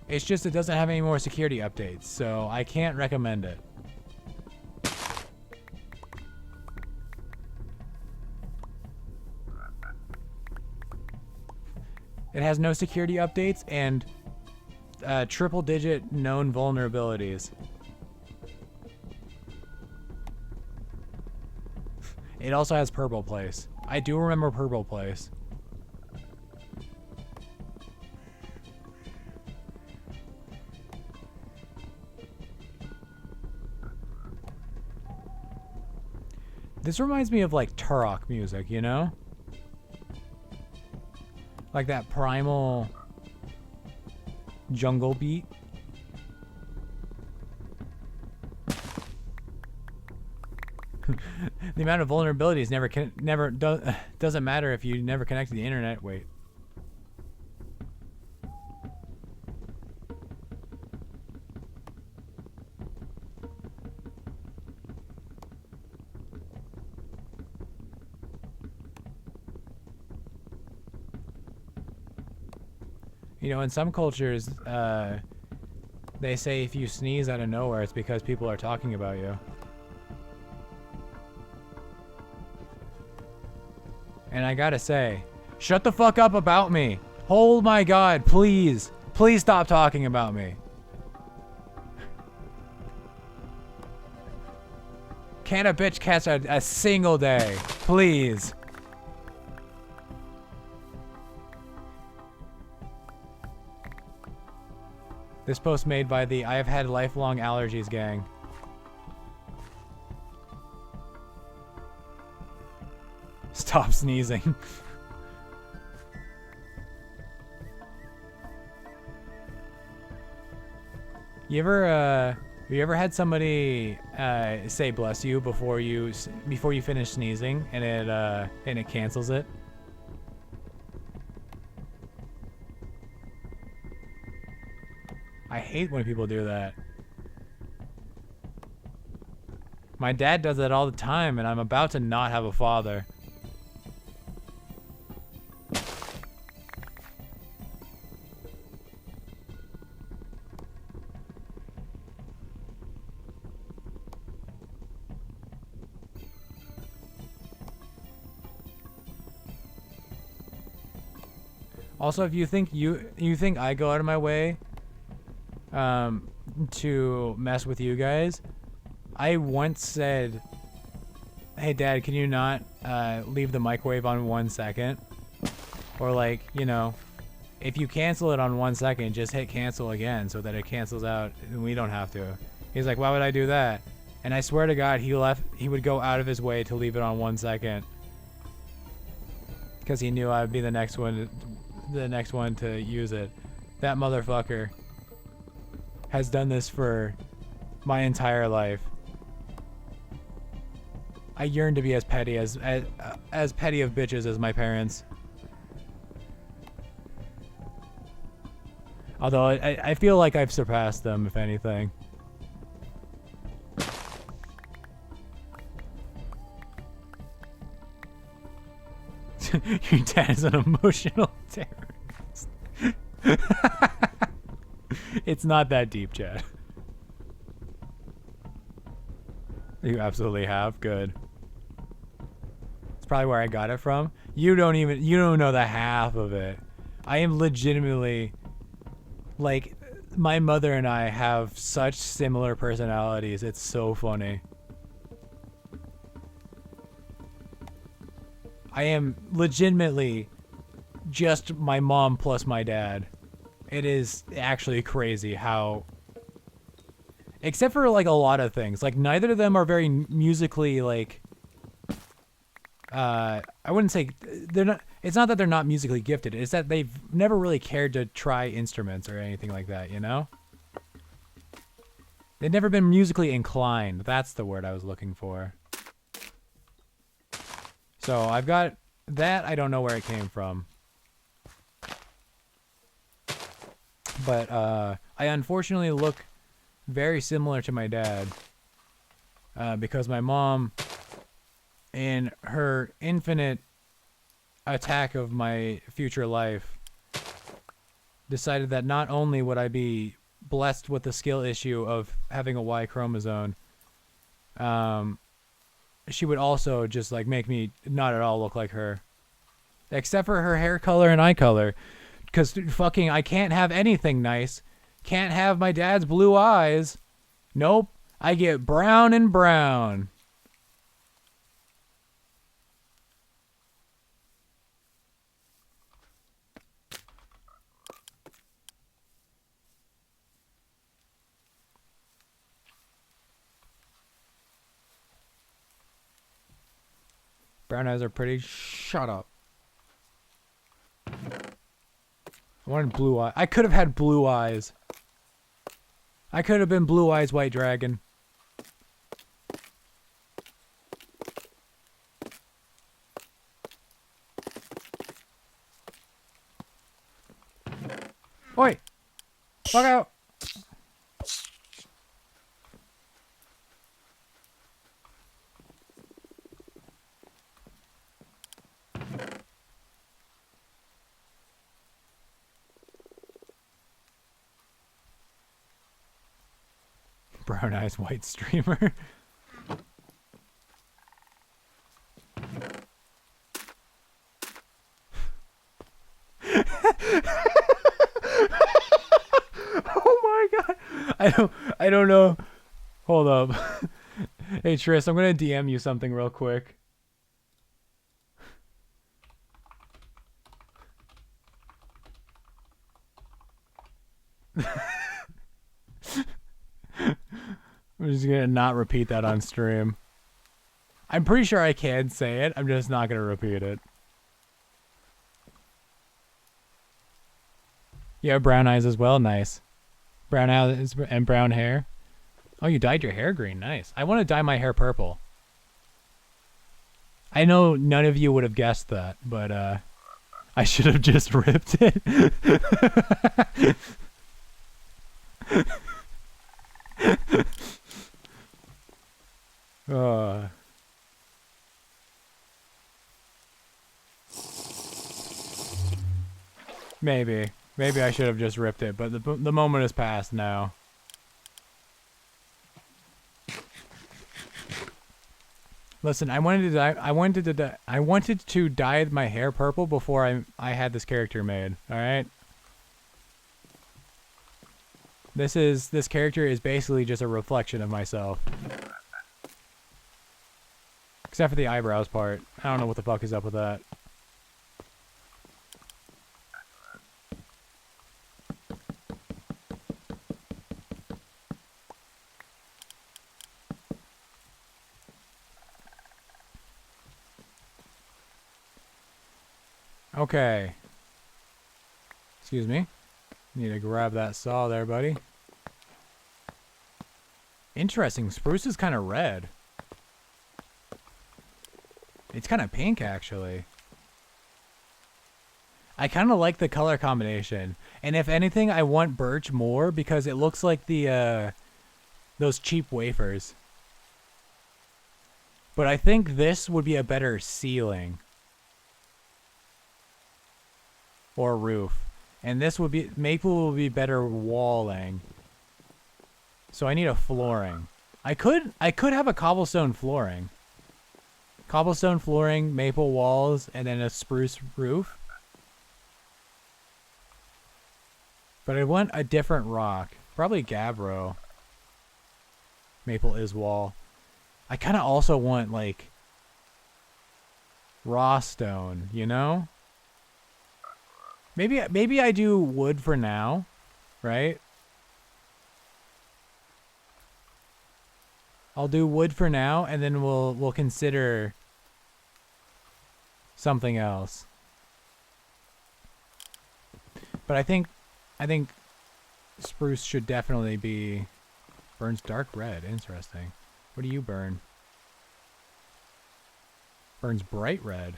It's just it doesn't have any more security updates, so I can't recommend it. It has no security updates and triple-digit known vulnerabilities. It also has Purple Place. I do remember Purple Place. This reminds me of like Turok music, you know? Like that primal jungle beat. The amount of vulnerabilities doesn't matter if you never connect to the internet. Wait. You know, in some cultures, they say if you sneeze out of nowhere, it's because people are talking about you. And I gotta say, shut the fuck up about me. Oh my god, please. Please stop talking about me. Can't a bitch catch a single day? Please. This post made by the I have had lifelong allergies gang. Stop sneezing. You ever had somebody say bless you before you finish sneezing and it cancels it? I hate when people do that. My dad does that all the time and I'm about to not have a father. Also, if you think you think I go out of my way to mess with you guys, I once said, "Hey Dad, can you not leave the microwave on 1 second?" Or like, you know, if you cancel it on 1 second, just hit cancel again so that it cancels out and we don't have to. He's like, "Why would I do that?" And I swear to God, he would go out of his way to leave it on 1 second because he knew I would be the next one to use it. That motherfucker has done this for my entire life. I yearn to be as petty as petty of bitches as my parents. Although I feel like I've surpassed them, if anything. Your dad is an emotional terrorist. It's not that deep, Chad. You absolutely have. Good. It's probably where I got it from. You don't know the half of it. I am legitimately, like, my mother and I have such similar personalities. It's so funny. I am legitimately just my mom plus my dad. It is actually crazy how, except for like a lot of things, like neither of them are very musically like, I wouldn't say they're not, it's not that they're not musically gifted, it's that they've never really cared to try instruments or anything like that, you know? They've never been musically inclined. That's the word I was looking for. So I've got that. I don't know where it came from. But I unfortunately look very similar to my dad. Because my mom, in her infinite attack of my future life, decided that not only would I be blessed with the skill issue of having a Y chromosome, she would also just like make me not at all look like her, except for her hair color and eye color, because fucking I can't have anything nice. Can't have my dad's blue eyes. Nope, I get brown and brown. Brown eyes are pretty. Shut up. I wanted blue eyes. I could have had blue eyes. I could have been Blue Eyes White Dragon. Oi! Fuck out! Brown eyes, white streamer. Oh my god. I don't know. Hold up. Hey Tris, I'm gonna DM you something real quick. I'm just gonna not repeat that on stream. I'm pretty sure I can say it. I'm just not gonna repeat it. You have brown eyes as well. Nice. Brown eyes and brown hair. Oh, you dyed your hair green. Nice. I want to dye my hair purple. I know none of you would have guessed that, but I should have just ripped it. Maybe I should have just ripped it, but the moment has passed now. Listen, I wanted to dye. I wanted to dye my hair purple before I had this character made. All right. This character is basically just a reflection of myself, except for the eyebrows part. I don't know what the fuck is up with that. Okay. Excuse me. Need to grab that saw there, buddy. Interesting. Spruce is kind of red. It's kind of pink, actually. I kind of like the color combination. And if anything, I want birch more because it looks like the, those cheap wafers. But I think this would be a better ceiling. Or roof. And this would be, maple will be better walling. So I need a flooring. I could have a cobblestone flooring. Cobblestone flooring, maple walls, and then a spruce roof. But I want a different rock. Probably gabbro. Maple is wall. I kind of also want, like, raw stone, you know? Maybe I do wood for now, right? I'll do wood for now, and then we'll consider something else. But I think spruce should definitely be burns dark red. Interesting. What do you burn? Burns bright red.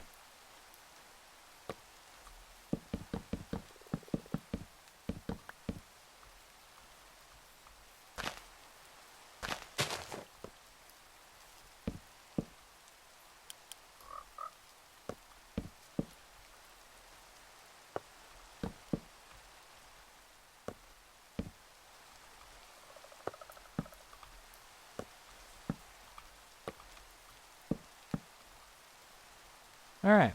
All right.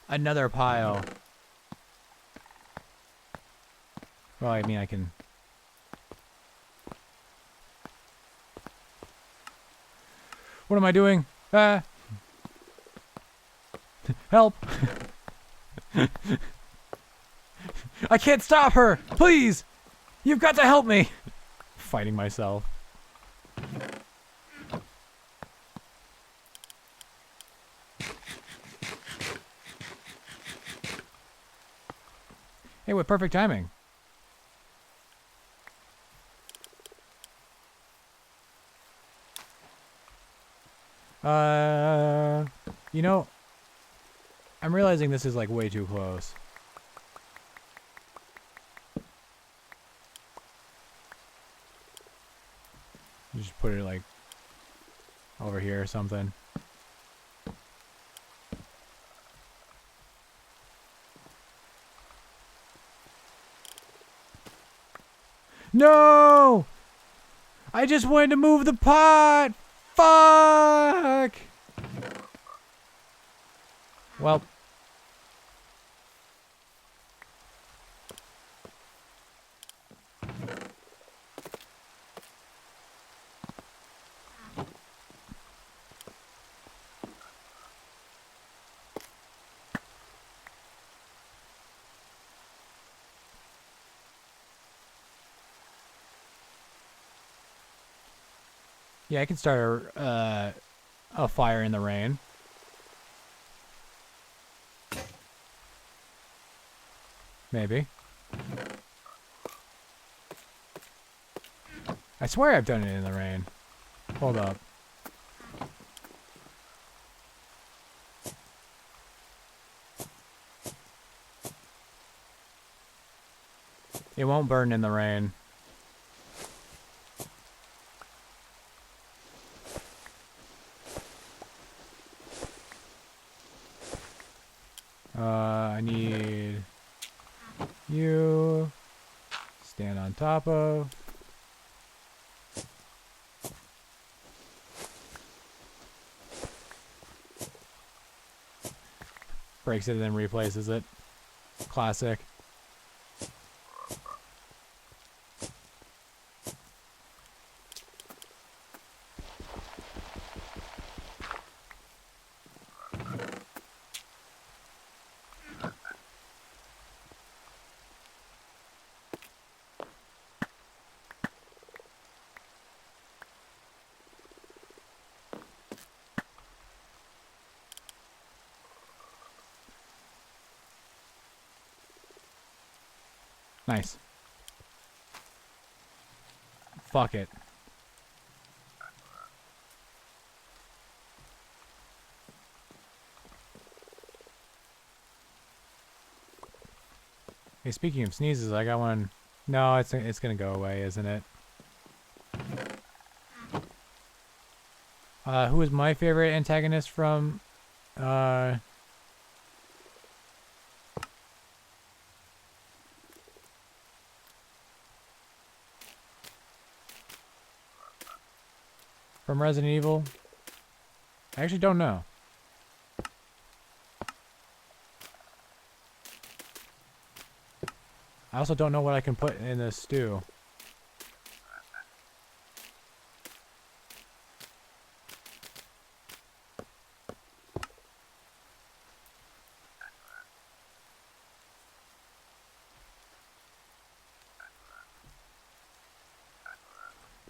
Another pile. Well, I mean, I can... What am I doing? Ah! Help! I can't stop her! Please! You've got to help me! Fighting myself. Hey, with perfect timing. You know, I'm realizing this is like way too close. Just put it like over here or something. No! I just wanted to move the pot! Fuck! Well. Yeah, I can start a fire in the rain. Maybe. I swear I've done it in the rain. Hold up. It won't burn in the rain. I need you stand on top of. Breaks it and then replaces it. Classic. Nice. Fuck it. Hey, speaking of sneezes, I got one. No, it's gonna go away, isn't it? Who is my favorite antagonist from? From Resident Evil? I actually don't know. I also don't know what I can put in this stew.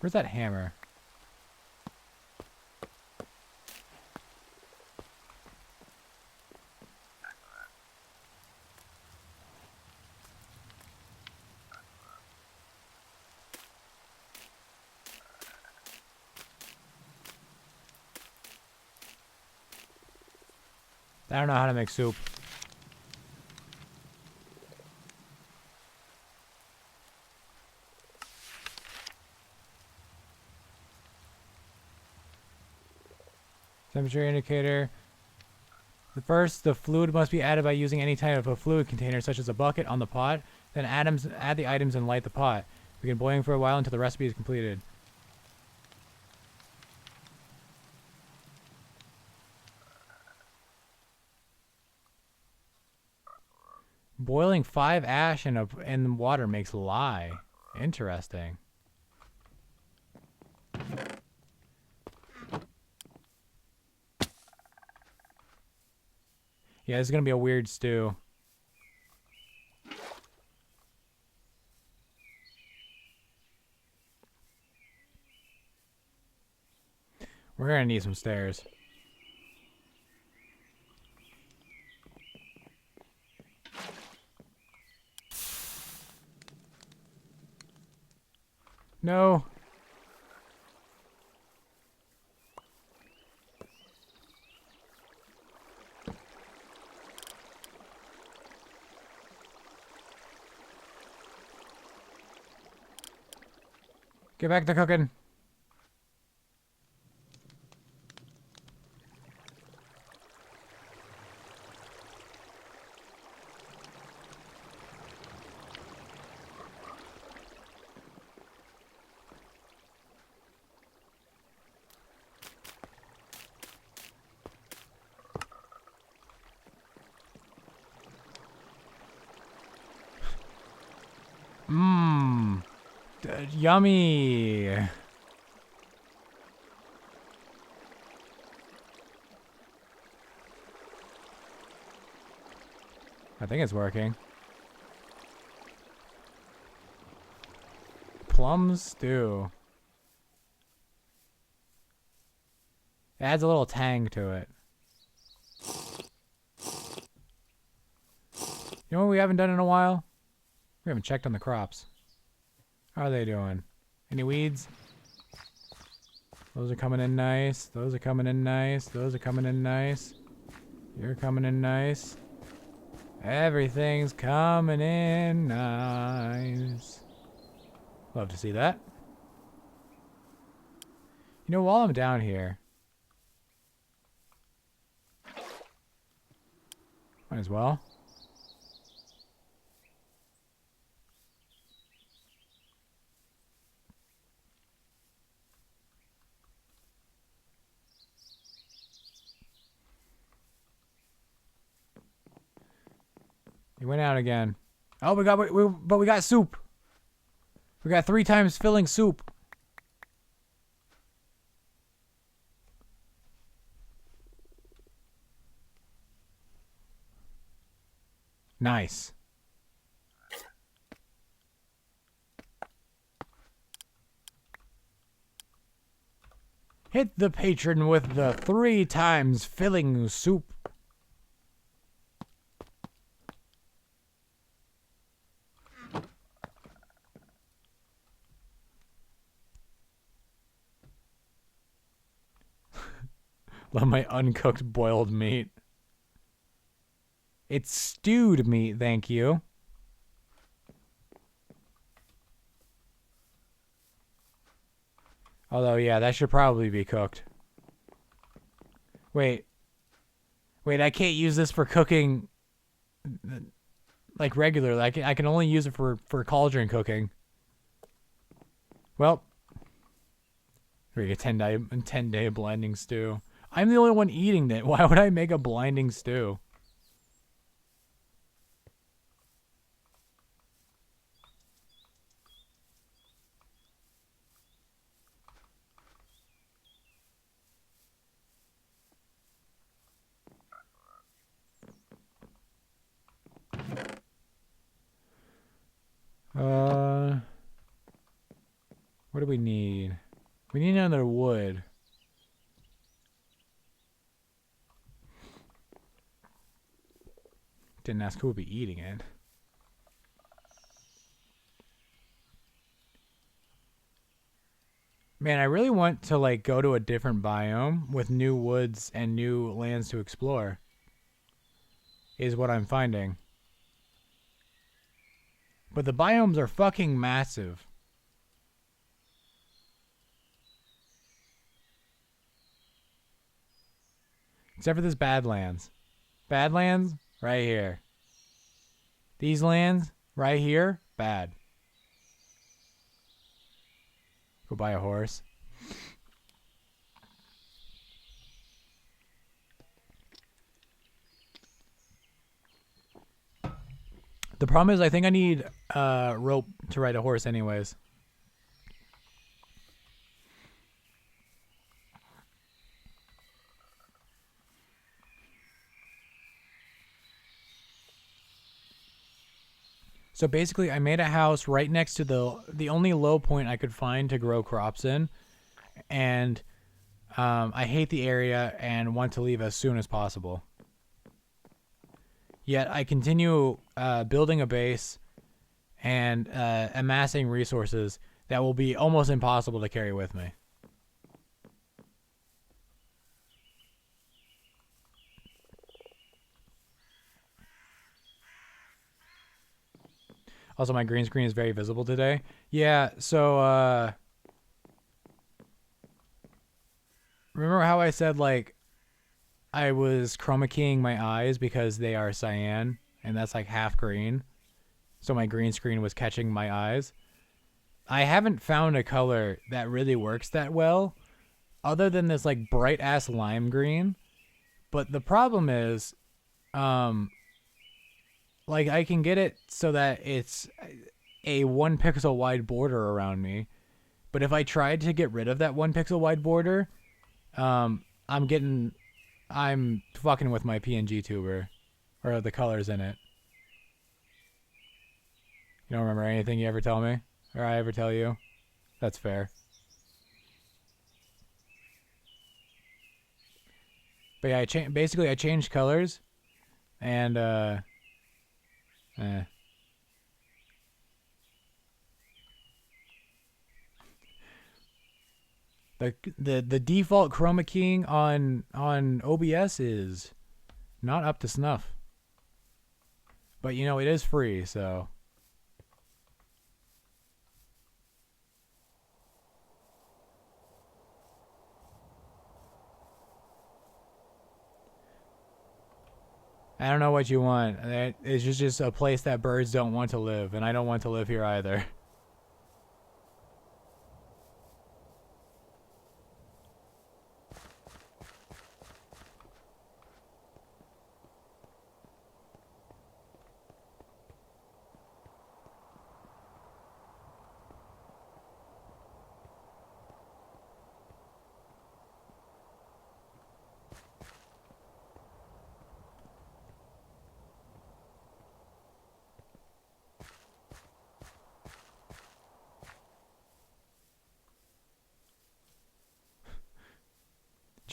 Where's that hammer? I don't know how to make soup. Temperature indicator. The fluid must be added by using any type of a fluid container, such as a bucket, on the pot. Then add the items and light the pot. Begin boiling for a while until the recipe is completed. Boiling 5 ash in water makes lye. Interesting. Yeah, this is gonna be a weird stew. We're gonna need some stairs. No. Get back to cooking. Mmm. Yummy. I think it's working. Plum stew. It adds a little tang to it. You know what we haven't done in a while? We haven't checked on the crops. How are they doing? Any weeds? Those are coming in nice. Those are coming in nice. Those are coming in nice. You're coming in nice. Everything's coming in nice. Love to see that. You know, while I'm down here, might as well. You went out again. Oh, but we got soup. We got 3 times filling soup. Nice. Hit the patron with the 3 times filling soup. Love my uncooked boiled meat. It's stewed meat, thank you. Although, yeah, that should probably be cooked. Wait, I can't use this for cooking, like, regularly. I can only use it for cauldron cooking. Well, we get 10-day blinding stew. I'm the only one eating it. Why would I make a blinding stew? What do we need? We need another wood. Didn't ask who would be eating it. Man, I really want to like go to a different biome with new woods and new lands to explore. Is what I'm finding. But the biomes are fucking massive. Except for this Badlands. Badlands, right here. These lands, right here, bad. Go buy a horse. The problem is I think I need rope to ride a horse anyways. So basically, I made a house right next to the only low point I could find to grow crops in, and I hate the area and want to leave as soon as possible. Yet I continue building a base and amassing resources that will be almost impossible to carry with me. Also, my green screen is very visible today. Yeah, so, remember how I said, like, I was chroma keying my eyes because they are cyan, and that's, like, half green? So my green screen was catching my eyes. I haven't found a color that really works that well, other than this, like, bright-ass lime green. But the problem is, like, I can get it so that it's a 1 pixel wide border around me. But if I tried to get rid of that 1 pixel wide border, I'm fucking with my PNG tuber. Or the colors in it. You don't remember anything you ever tell me? Or I ever tell you? That's fair. But yeah, basically I changed colors. And, The default chroma keying on OBS is not up to snuff. But you know, it is free, so I don't know what you want. It's just a place that birds don't want to live, and I don't want to live here either.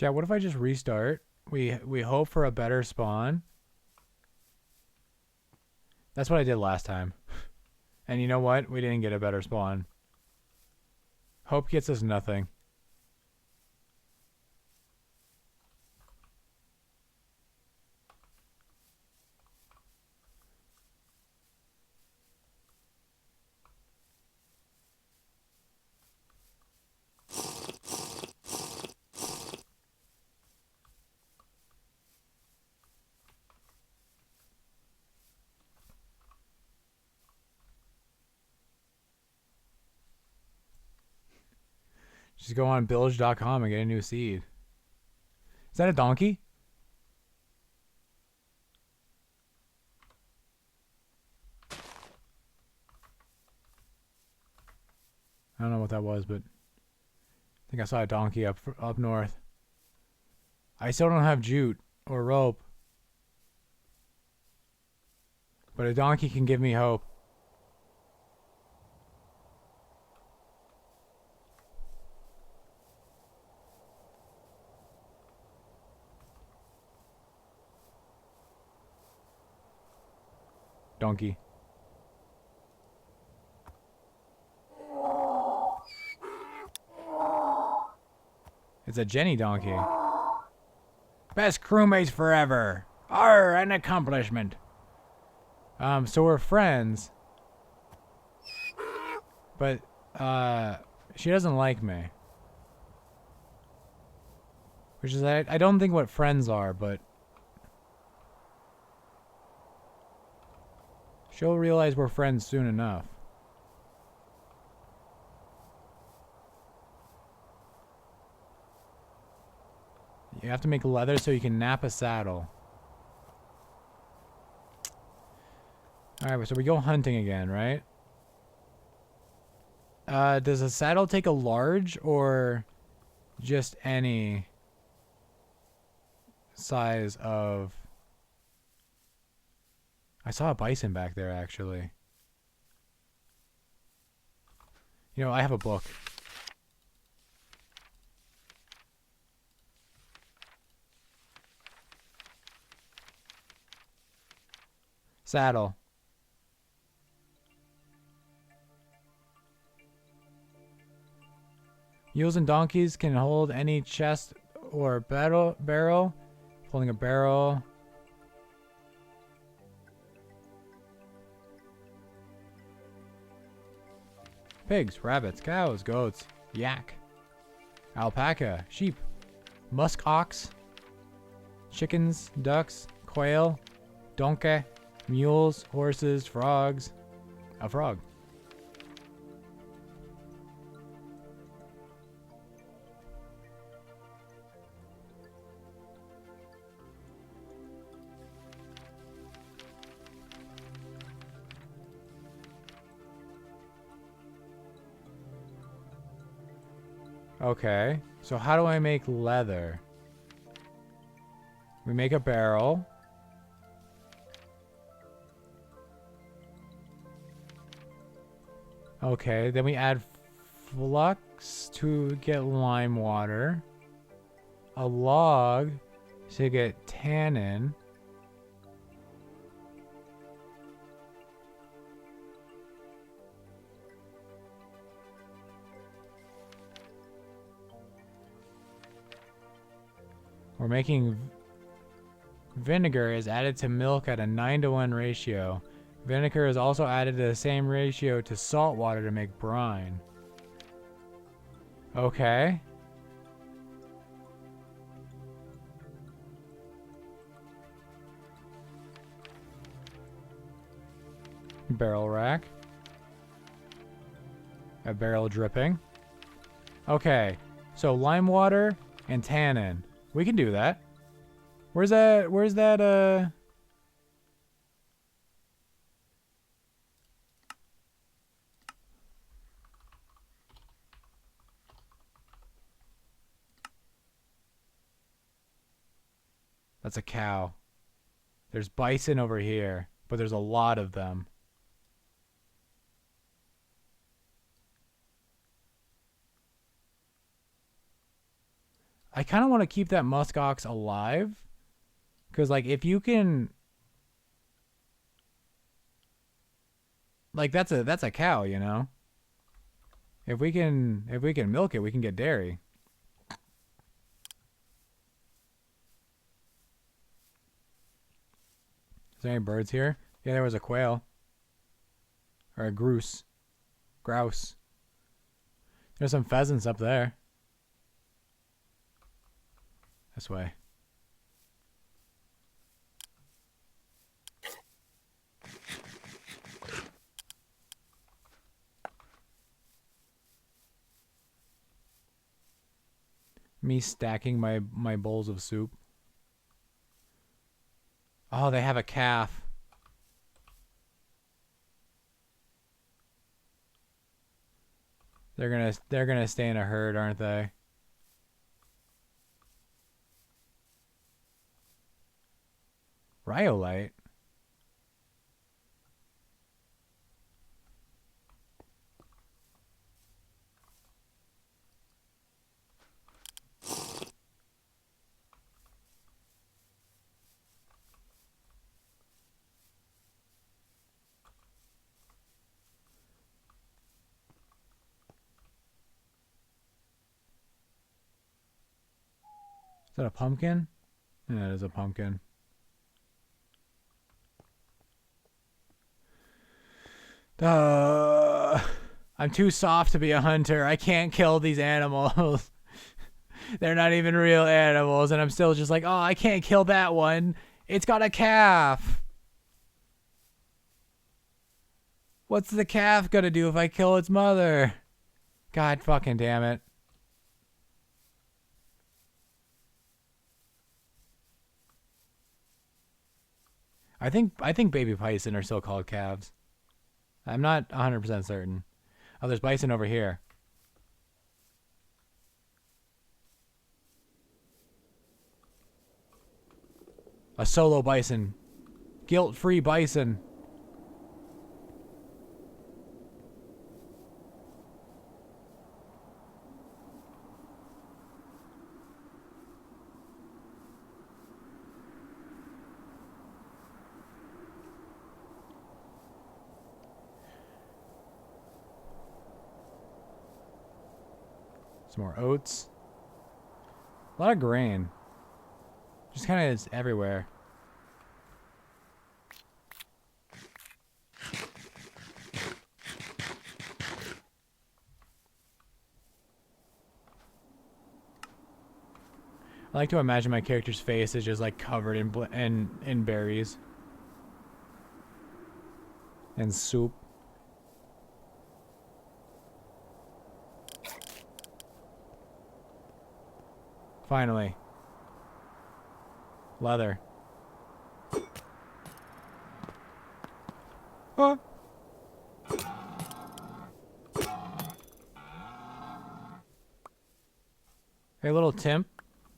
Chat, what if I just restart? We hope for a better spawn. That's what I did last time. And you know what? We didn't get a better spawn. Hope gets us nothing. Just go on village.com and get a new seed. Is that a donkey? I don't know what that was, but I think I saw a donkey up north. I still don't have jute or rope, but a donkey can give me hope. Donkey. It's a Jenny donkey. Best crewmates forever. Arr, an accomplishment. So we're friends. But, she doesn't like me. Which is, I don't think what friends are, but she'll realize we're friends soon enough. You have to make leather so you can nap a saddle. Alright, so we go hunting again, right? Does a saddle take a large or just any size of... I saw a bison back there, actually. You know, I have a book. Saddle. Mules and donkeys can hold any chest or barrel. Holding a barrel. Pigs, rabbits, cows, goats, yak, alpaca, sheep, musk ox, chickens, ducks, quail, donkey, mules, horses, frogs, a frog. Okay, so how do I make leather? We make a barrel. Okay, then we add flux to get lime water. A log to get tannin. We're making vinegar is added to milk at a 9-to-1 ratio. Vinegar is also added to the same ratio to salt water to make brine. Okay. Barrel rack. A barrel dripping. Okay. So lime water and tannin. We can do that. Where's that, That's a cow. There's bison over here, but there's a lot of them. I kind of want to keep that muskox alive. Because, like, if you can... Like, that's a cow, you know? If we can milk it, we can get dairy. Is there any birds here? Yeah, there was a quail. Or a grouse. Grouse. There's some pheasants up there. This way. Me stacking my bowls of soup. Oh, they have a calf. They're gonna stay in a herd, aren't they? Rhyolite? Is that a pumpkin? Yeah, it is a pumpkin. I'm too soft to be a hunter. I can't kill these animals. They're not even real animals, and I'm still just like, oh, I can't kill that one. It's got a calf. What's the calf gonna do if I kill its mother? God fucking damn it. I think baby bison are still called calves. I'm not 100% certain. Oh, there's bison over here. A solo bison. Guilt-free bison. Some more oats. A lot of grain. Just kind of is everywhere. I like to imagine my character's face is just like covered in berries and soup. Finally. Leather. Oh. Hey, little Timp.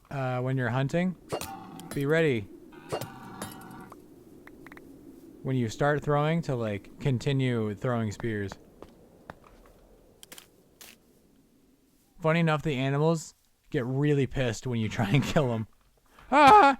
When you're hunting, be ready. When you start throwing to, like, continue throwing spears. Funny enough, the animals get really pissed when you try and kill them. Ah!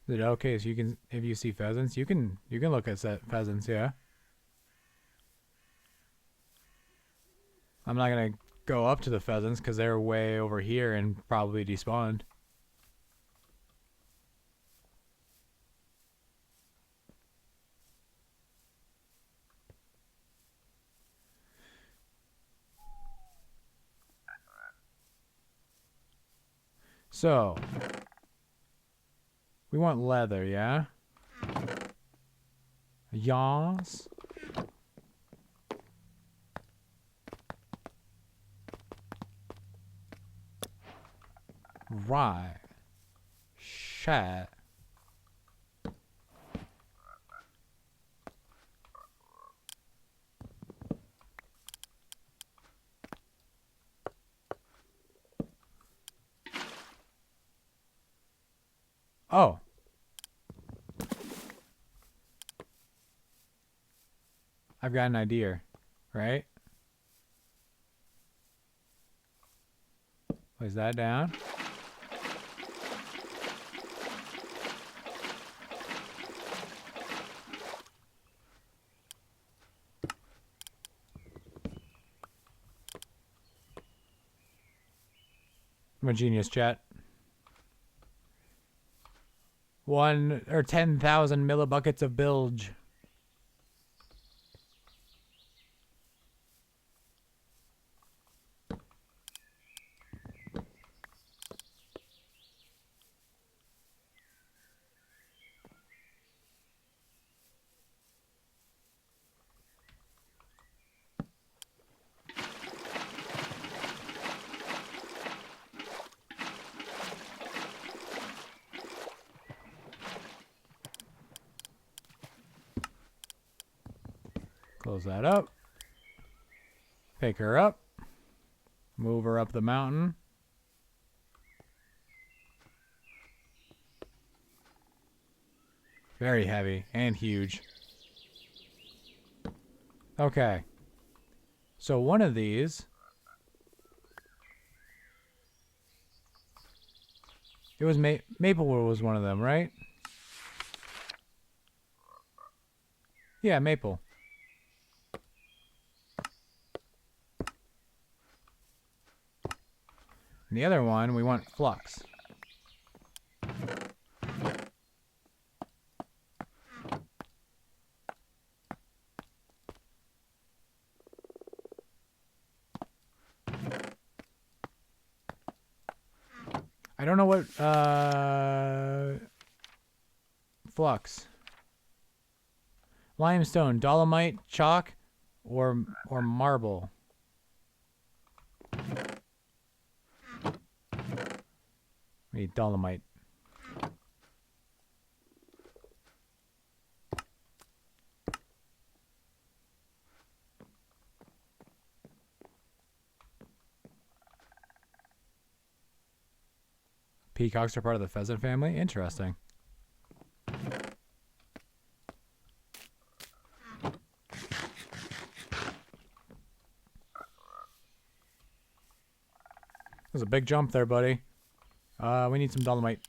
Is it okay? So you can, if you see pheasants, you can look at pheasants, yeah. I'm not gonna go up to the pheasants because they're way over here and probably despawned. So, we want leather, yeah? Yas. Right. chat. Oh. I've got an idea, right? Place that down. I'm a genius, chat. 10,000 millibuckets of bilge. Close that up. Pick her up. Move her up the mountain. Very heavy and huge. Okay. So one of these... It was Maplewood was one of them, right? Yeah, maple. And the other one, we want flux. I don't know what, flux. Limestone, dolomite, chalk, or marble. We need dolomite. Peacocks are part of the pheasant family? Interesting. There's a big jump there, buddy. We need some dolomite.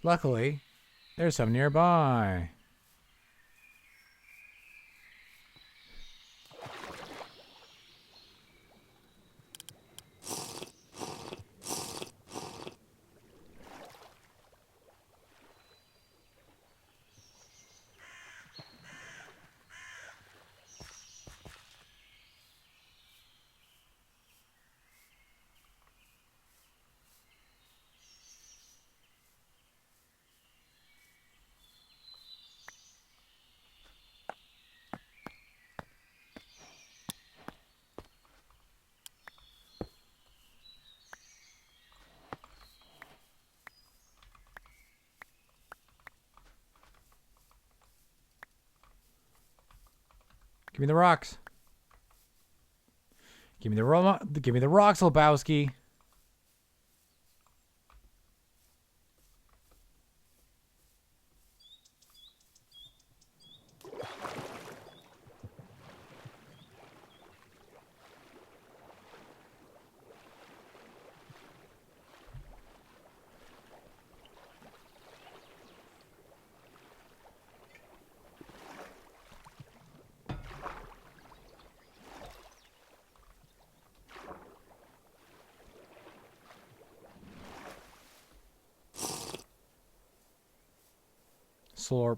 Luckily, there's some nearby. Give me the rocks. Give me the rocks, Lebowski. Slurp.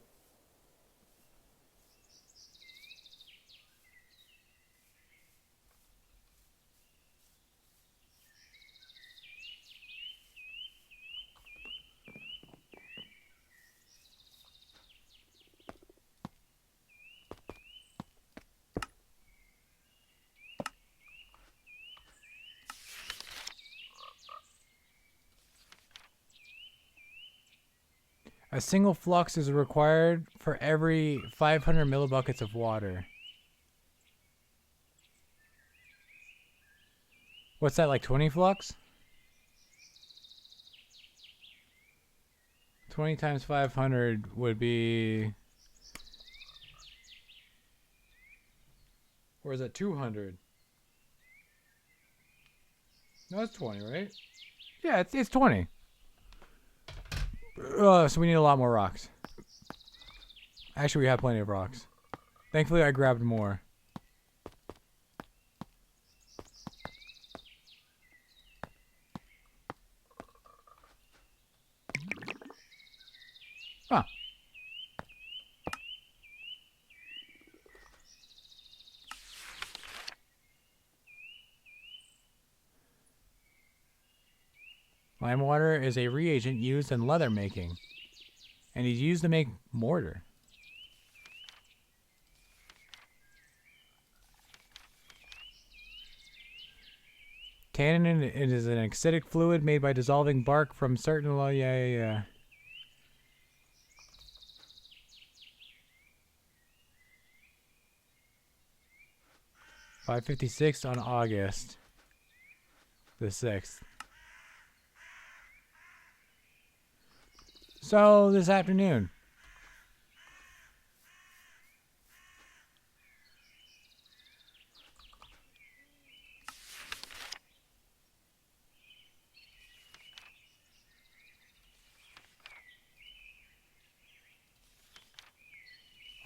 A single flux is required for every 500 millibuckets of water. What's that, like 20 flux? 20 times 500 would be... Or is it 200? No, it's 20, right? Yeah, it's 20. So we need a lot more rocks. Actually, we have plenty of rocks. Thankfully, I grabbed more. Huh. Lime water is a reagent used in leather making, and is used to make mortar. Tannin it is an acidic fluid made by dissolving bark from certain... Yeah. 5:56 on August the 6th. So, this afternoon.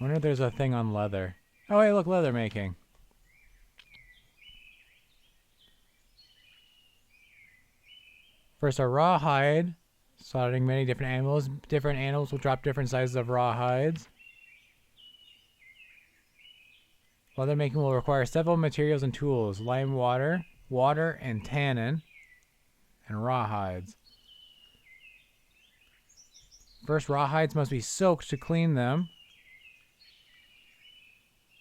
I wonder if there's a thing on leather. Oh, hey, look, leather making. First, a raw hide. Slaughtering many different animals. Different animals will drop different sizes of raw hides. Leather making will require several materials and tools. Lime water, water and tannin, and raw hides. First, raw hides must be soaked to clean them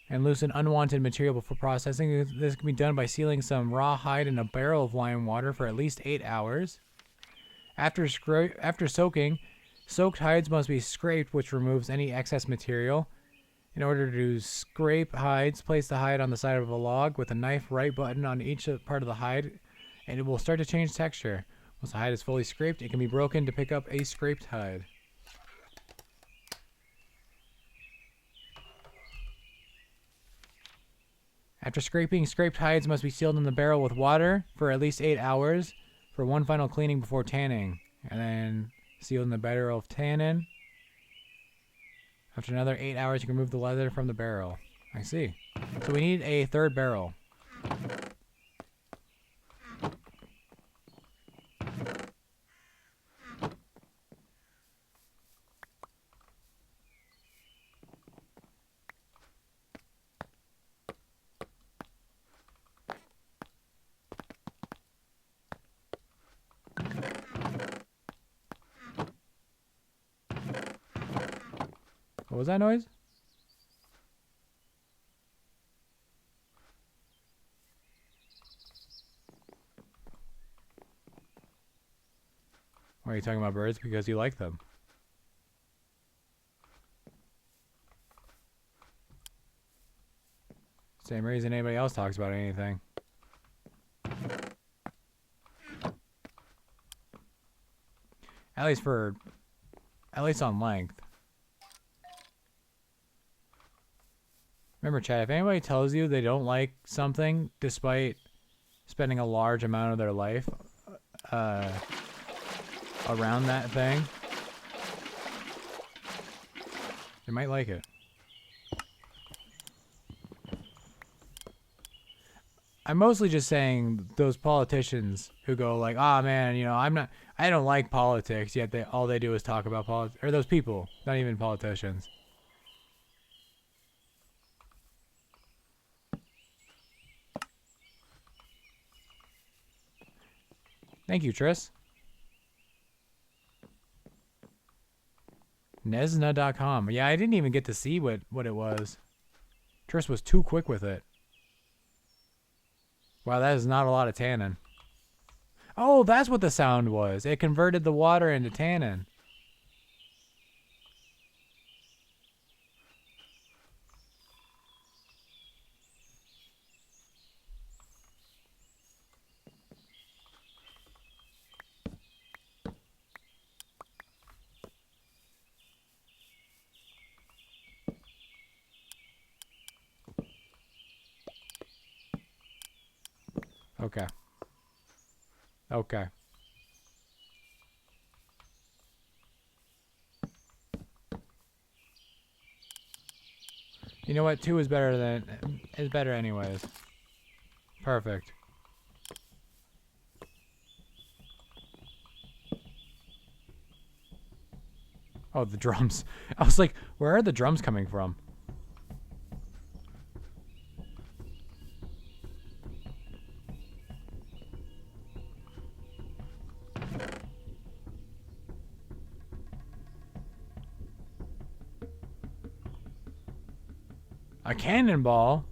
and loosen unwanted material before processing. This can be done by sealing some raw hide in a barrel of lime water for at least 8 hours. After soaking, soaked hides must be scraped, which removes any excess material. In order to scrape hides, place the hide on the side of a log with a knife right button on each part of the hide, and it will start to change texture. Once the hide is fully scraped, it can be broken to pick up a scraped hide. After scraping, scraped hides must be sealed in the barrel with water for at least 8 hours for one final cleaning before tanning, and then sealed in the barrel of tannin. After another 8 hours, you can remove the leather from the barrel. I see. So we need a third barrel. What was that noise? Why are you talking about birds? Because you like them. Same reason anybody else talks about anything. At least on length. Remember, chat, if anybody tells you they don't like something despite spending a large amount of their life around that thing, they might like it. I'm mostly just saying those politicians who go like, "Ah, man, you know, I don't like politics," yet all they do is talk about politics. Or those people, not even politicians. Thank you, Tris. Nesna.com. Yeah, I didn't even get to see what it was. Tris was too quick with it. Wow, that is not a lot of tannin. Oh, that's what the sound was. It converted the water into tannin. Okay. Okay. You know what? 2 is better anyways. Perfect. Oh, the drums. I was like, where are the drums coming from? A cannonball?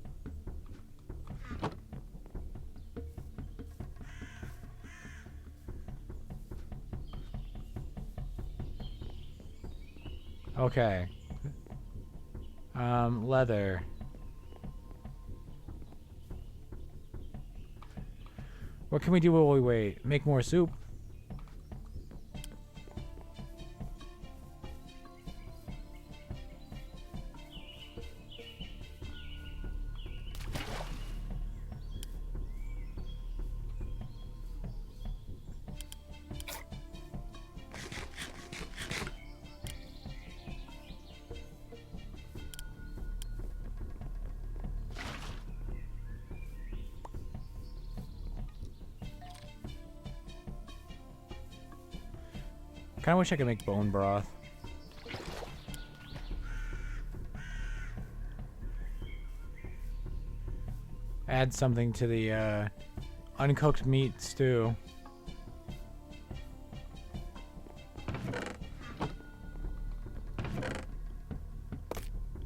Okay. Leather. What can we do while we wait? Make more soup. Kinda wish I could make bone broth. Add something to the uncooked meat stew.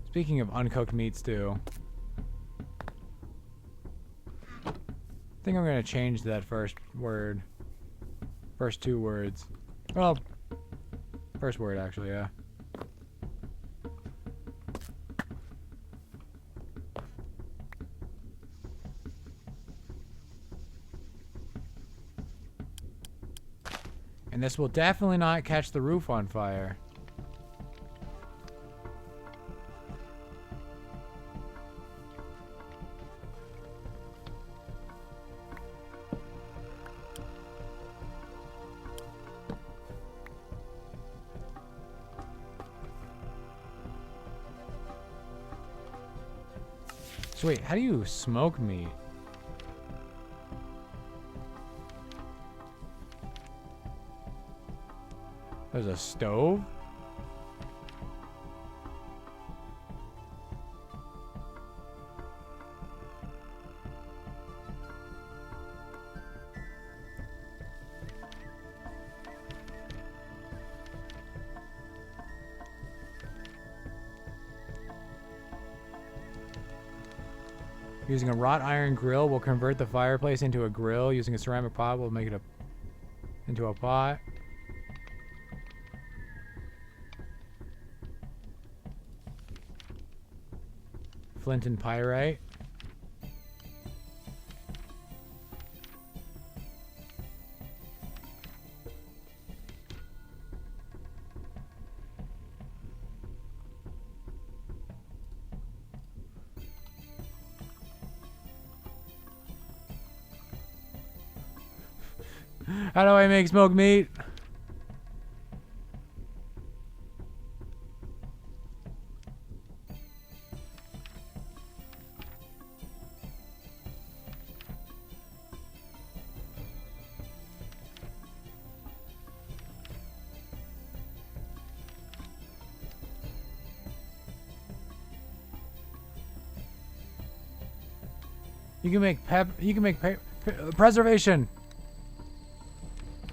Speaking of uncooked meat stew, I think I'm gonna change that first word. First 2 words. Well, first word actually, yeah. And this will definitely not catch the roof on fire. So wait, how do you smoke meat? There's a stove? Using a wrought iron grill will convert the fireplace into a grill. Using a ceramic pot will make it into a pot. Flint and pyrite. How do I make smoked meat? You can make preservation.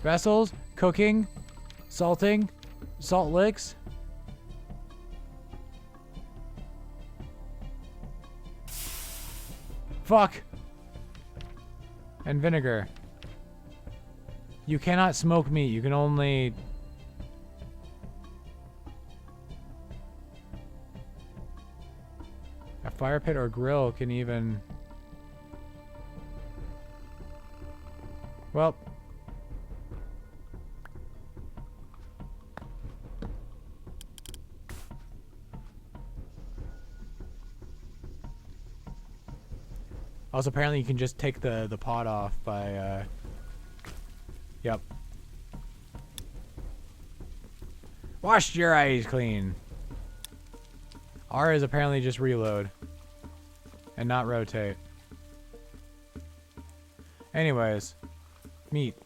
Vessels, cooking, salting, salt licks. Fuck. And vinegar. You cannot smoke meat. You can only... A fire pit or grill can even... Well... Also, apparently you can just take the pot off by, yep. Wash your eyes clean. R is apparently just reload. And not rotate. Anyways. Meat.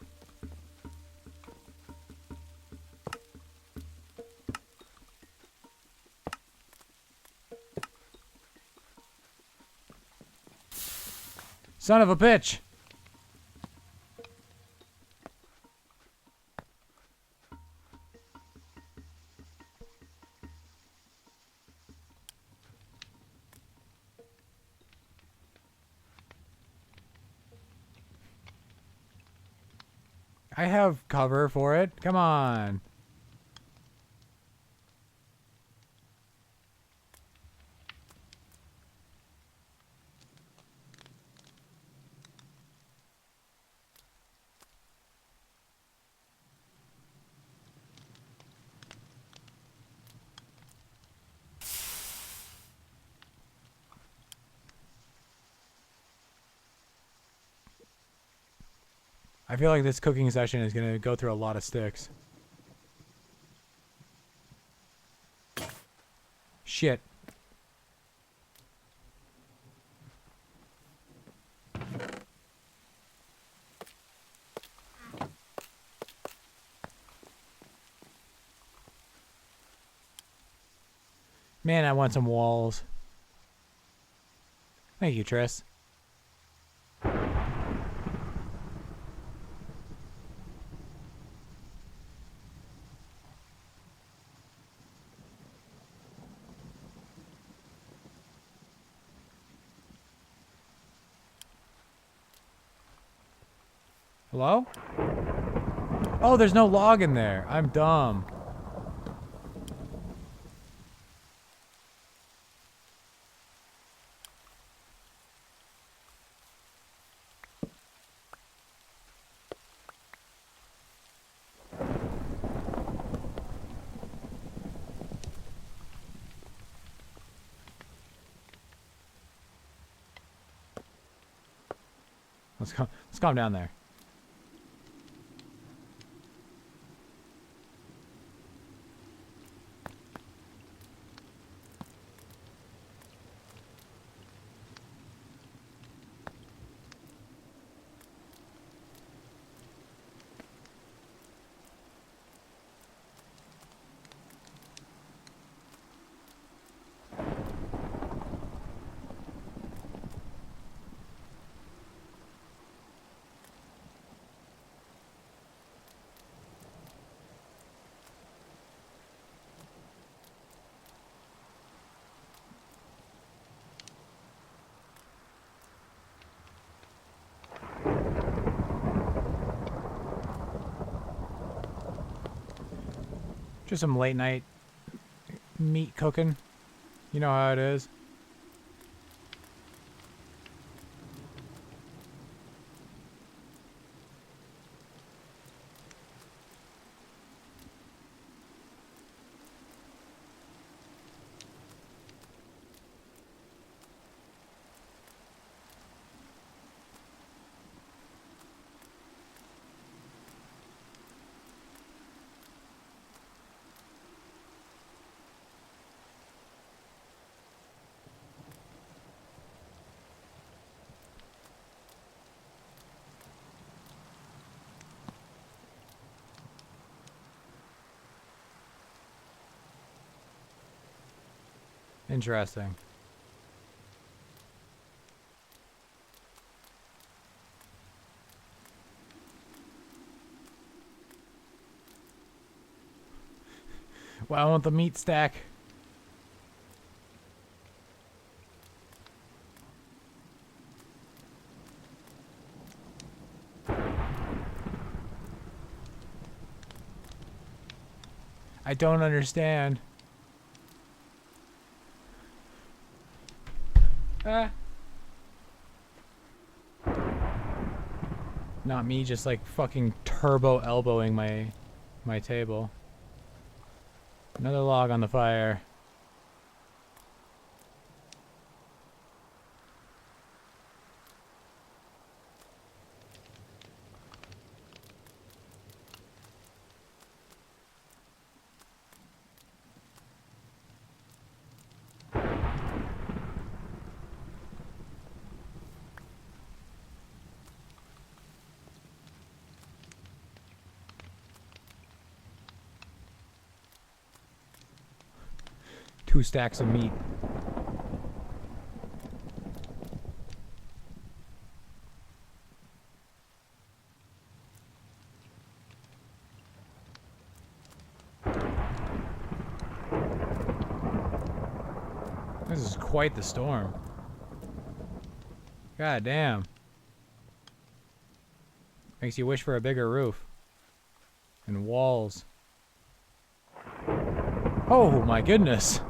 Son of a bitch! I have cover for it. Come on. I feel like this cooking session is going to go through a lot of sticks. Shit. Man, I want some walls. Thank you, Triss. Hello? Oh, there's no log in there. I'm dumb. Let's calm down there. Just some late night meat cooking. You know how it is. Interesting. Well, I want the meat stack. I don't understand. Ah. Not me just like fucking turbo elbowing my table. Another log on the fire. 2 stacks of meat. This is quite the storm. God damn. Makes you wish for a bigger roof. And walls. Oh my goodness.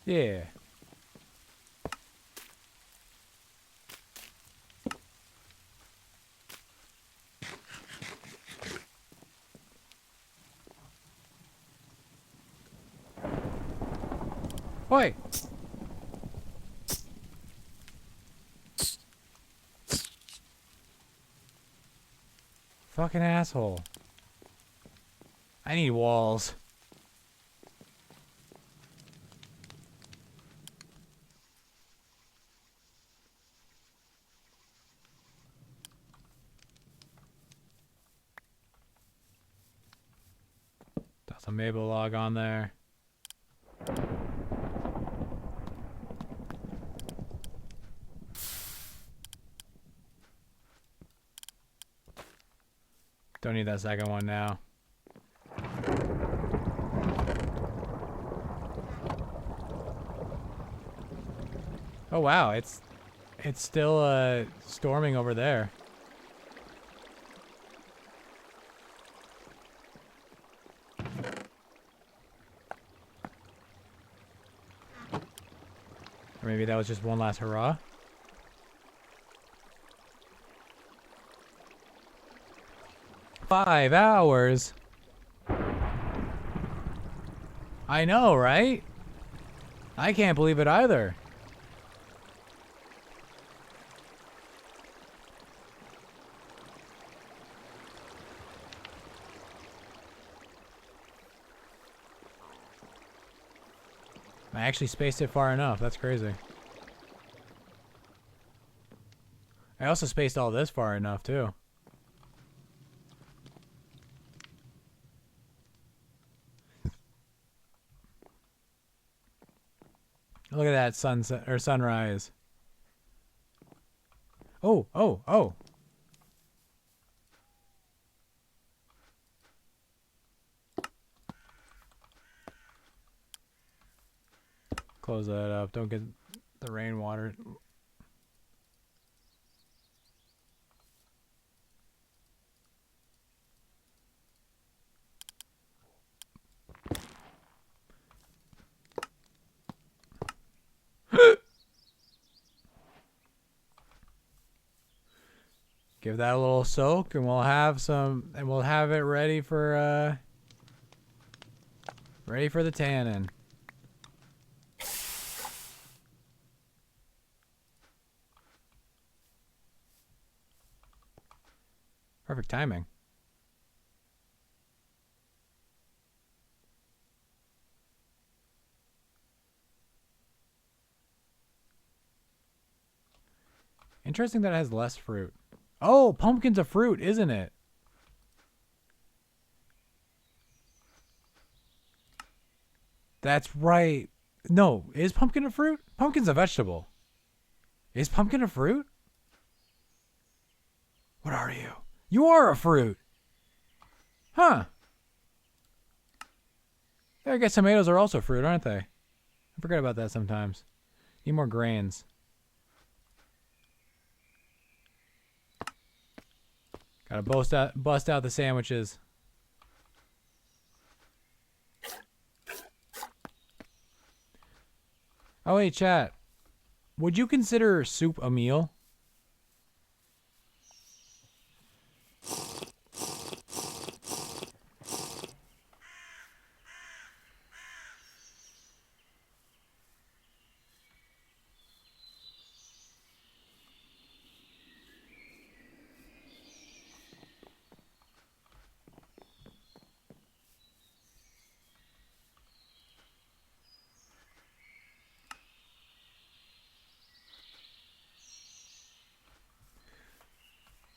Yeah. Oi! Fucking asshole. I need walls. Toss a maple log on there. Don't need that second one now. Oh wow, it's still storming over there. Or maybe that was just one last hurrah. Five hours. I know, right? I can't believe it either. I actually spaced it far enough. That's crazy. I also spaced all this far enough, too. Look at that sunset or sunrise. Oh, oh, oh. Close that up. Don't get the rainwater. Give that a little soak and we'll have it ready for the tannin. Perfect timing. Interesting that it has less fruit. Oh, pumpkin's a fruit, isn't it? That's right. No, is pumpkin a fruit? Pumpkin's a vegetable. Is pumpkin a fruit? What are you? You are a fruit. Huh. I guess tomatoes are also fruit, aren't they? I forget about that sometimes. Need more grains. Gotta bust out the sandwiches. Oh wait, chat. Would you consider soup a meal?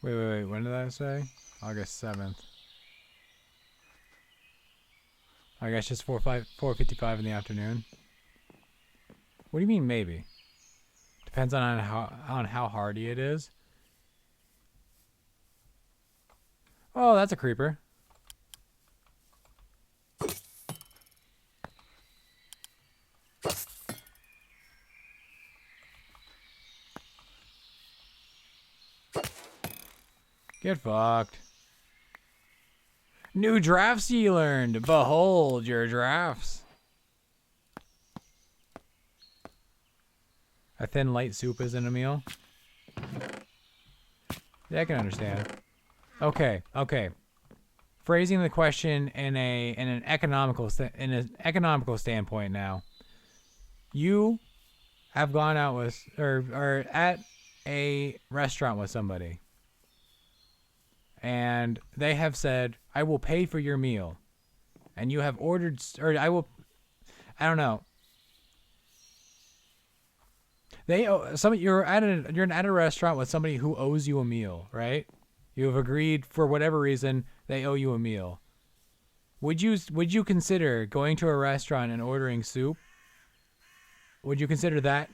Wait. When did I say? August 7th. I guess just 4:55 in the afternoon. What do you mean maybe? Depends on how hardy it is. Oh, that's a creeper. Get fucked. New drafts ye learned. Behold your drafts. A thin light soup isn't a meal. Yeah, I can understand. Okay. Phrasing the question in an economical standpoint now. You have gone out with or at a restaurant with somebody, and they have said, "I will pay for your meal," and you have ordered, or I don't know. You're at a restaurant with somebody who owes you a meal, right? You have agreed for whatever reason they owe you a meal. Would you consider going to a restaurant and ordering soup? Would you consider that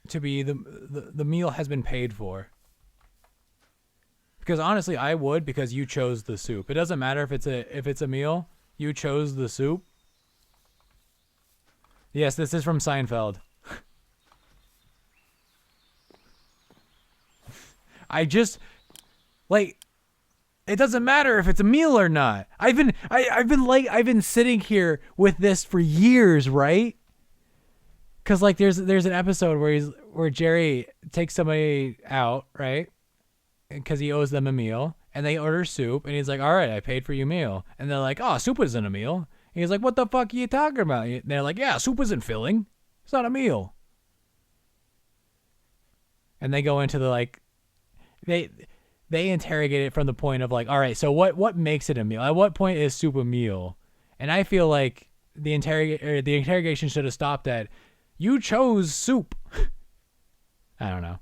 to be the meal has been paid for? Because honestly, I would, because you chose the soup. It doesn't matter if it's a meal. You chose the soup. Yes, this is from Seinfeld. I just like, it doesn't matter if it's a meal or not. I've been sitting here with this for years, right? Cause like there's an episode where Jerry takes somebody out, right? Because he owes them a meal, and they order soup, and he's like, "All right, I paid for your meal," and they're like, "Oh, soup isn't a meal." And he's like, "What the fuck are you talking about?" And they're like, "Yeah, soup isn't filling. It's not a meal." And they go into the like, they interrogate it from the point of like, all right, so what makes it a meal? At what point is soup a meal? And I feel like the interrogation should have stopped at, "You chose soup." I don't know.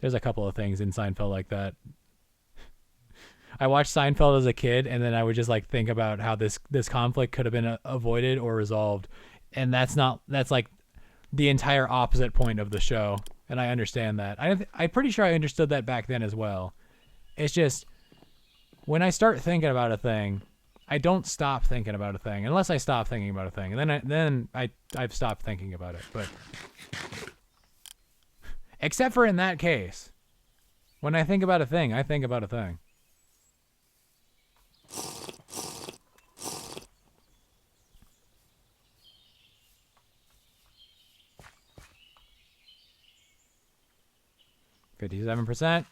There's a couple of things in Seinfeld like that. I watched Seinfeld as a kid, and then I would just like think about how this conflict could have been avoided or resolved, and that's like the entire opposite point of the show. And I understand that. I'm pretty sure I understood that back then as well. It's just, when I start thinking about a thing, I don't stop thinking about a thing unless I stop thinking about a thing, and then I've stopped thinking about it. But except for in that case, when I think about a thing, I think about a thing. %.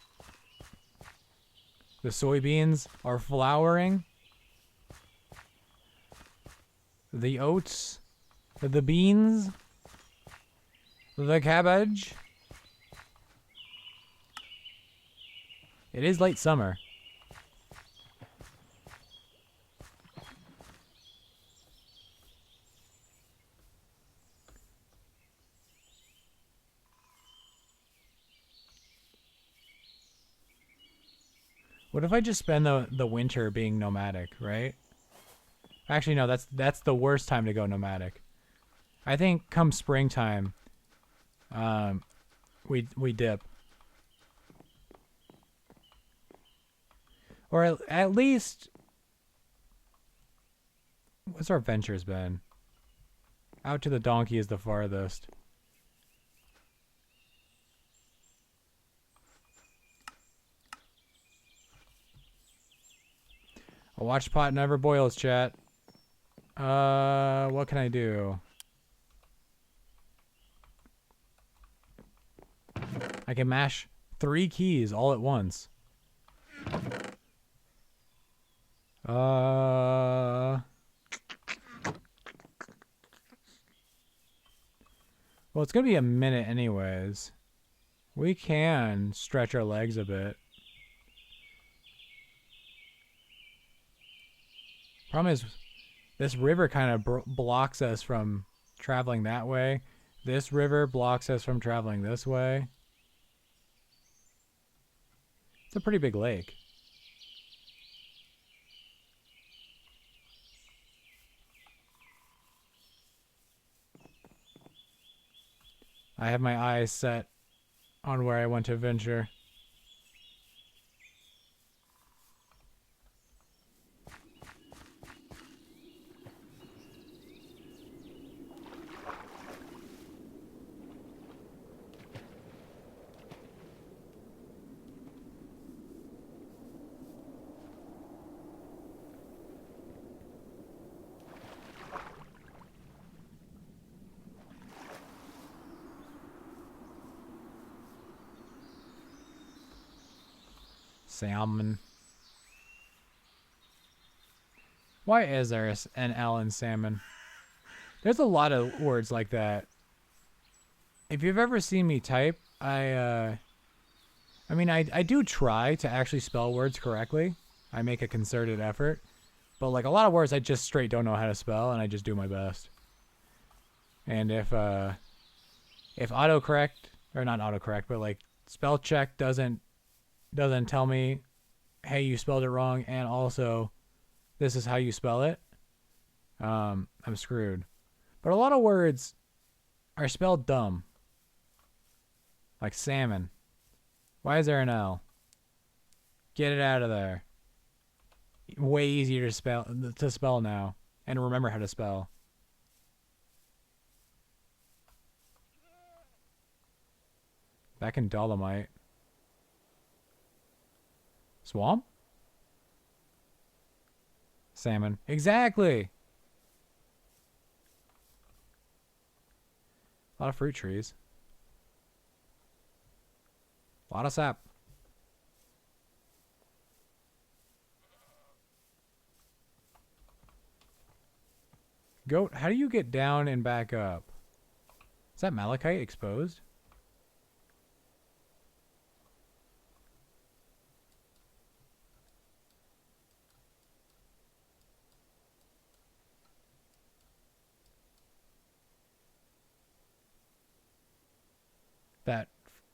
The soybeans are flowering. The oats, the beans, the cabbage. It is late summer. What if I just spend the winter being nomadic, right? Actually, no, that's the worst time to go nomadic. I think come springtime, we dip. Or at least, what's our ventures been? Out to the donkey is the farthest. A watch pot never boils, chat. What can I do? I can mash 3 keys all at once. Well, it's gonna be a minute anyways. We can stretch our legs a bit. Problem is, this river kind of blocks us from traveling that way. This river blocks us from traveling this way. It's a pretty big lake. I have my eyes set on where I want to venture. Salmon. Why is there an L in salmon? There's a lot of words like that. If you've ever seen me type, I mean, I do try to actually spell words correctly. I make a concerted effort. But like a lot of words I just straight don't know how to spell, and I just do my best. And if autocorrect, or not autocorrect, but like spell check doesn't tell me, hey, you spelled it wrong, and also this is how you spell it, I'm screwed. But a lot of words are spelled dumb. Like salmon. Why is there an L? Get it out of there. Way easier to spell now, and remember how to spell. Back in Dolomite. Swamp? Salmon. Exactly! A lot of fruit trees. A lot of sap. Goat, how do you get down and back up? Is that malachite exposed?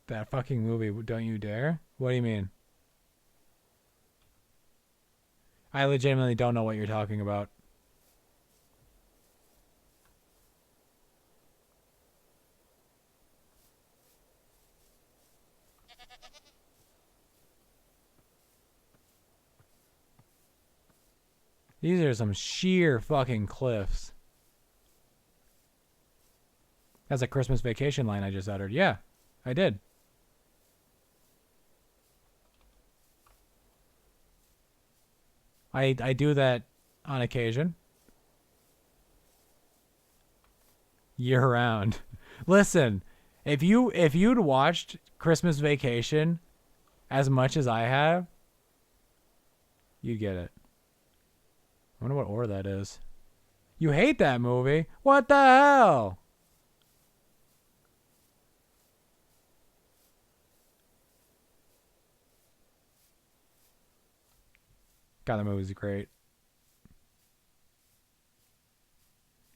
That fucking movie, Don't You Dare? What do you mean? I legitimately don't know what you're talking about. These are some sheer fucking cliffs. That's a Christmas Vacation line I just uttered. Yeah, I did. I do that on occasion. Year round. Listen, if you'd watched Christmas Vacation as much as I have, you'd get it. I wonder what ore that is. You hate that movie? What the hell? God, that movie's great.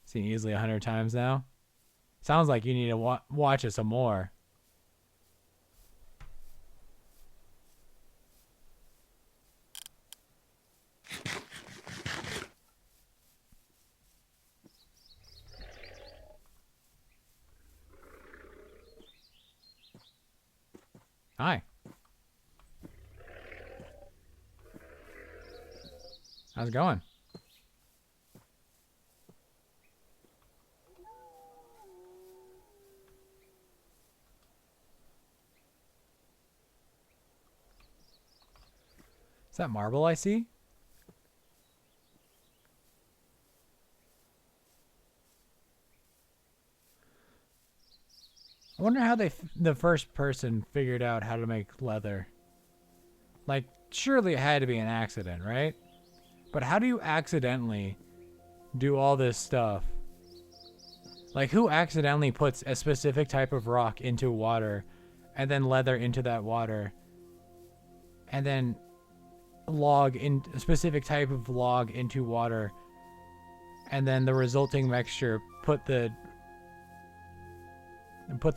Seen it easily 100 times now. Sounds like you need to watch it some more. Hi. How's it going? Is that marble I see? I wonder how the first person figured out how to make leather. Like, surely it had to be an accident, right? But how do you accidentally do all this stuff? Like, who accidentally puts a specific type of rock into water and then leather into that water and then log in a specific type of log into water and then the resulting mixture put the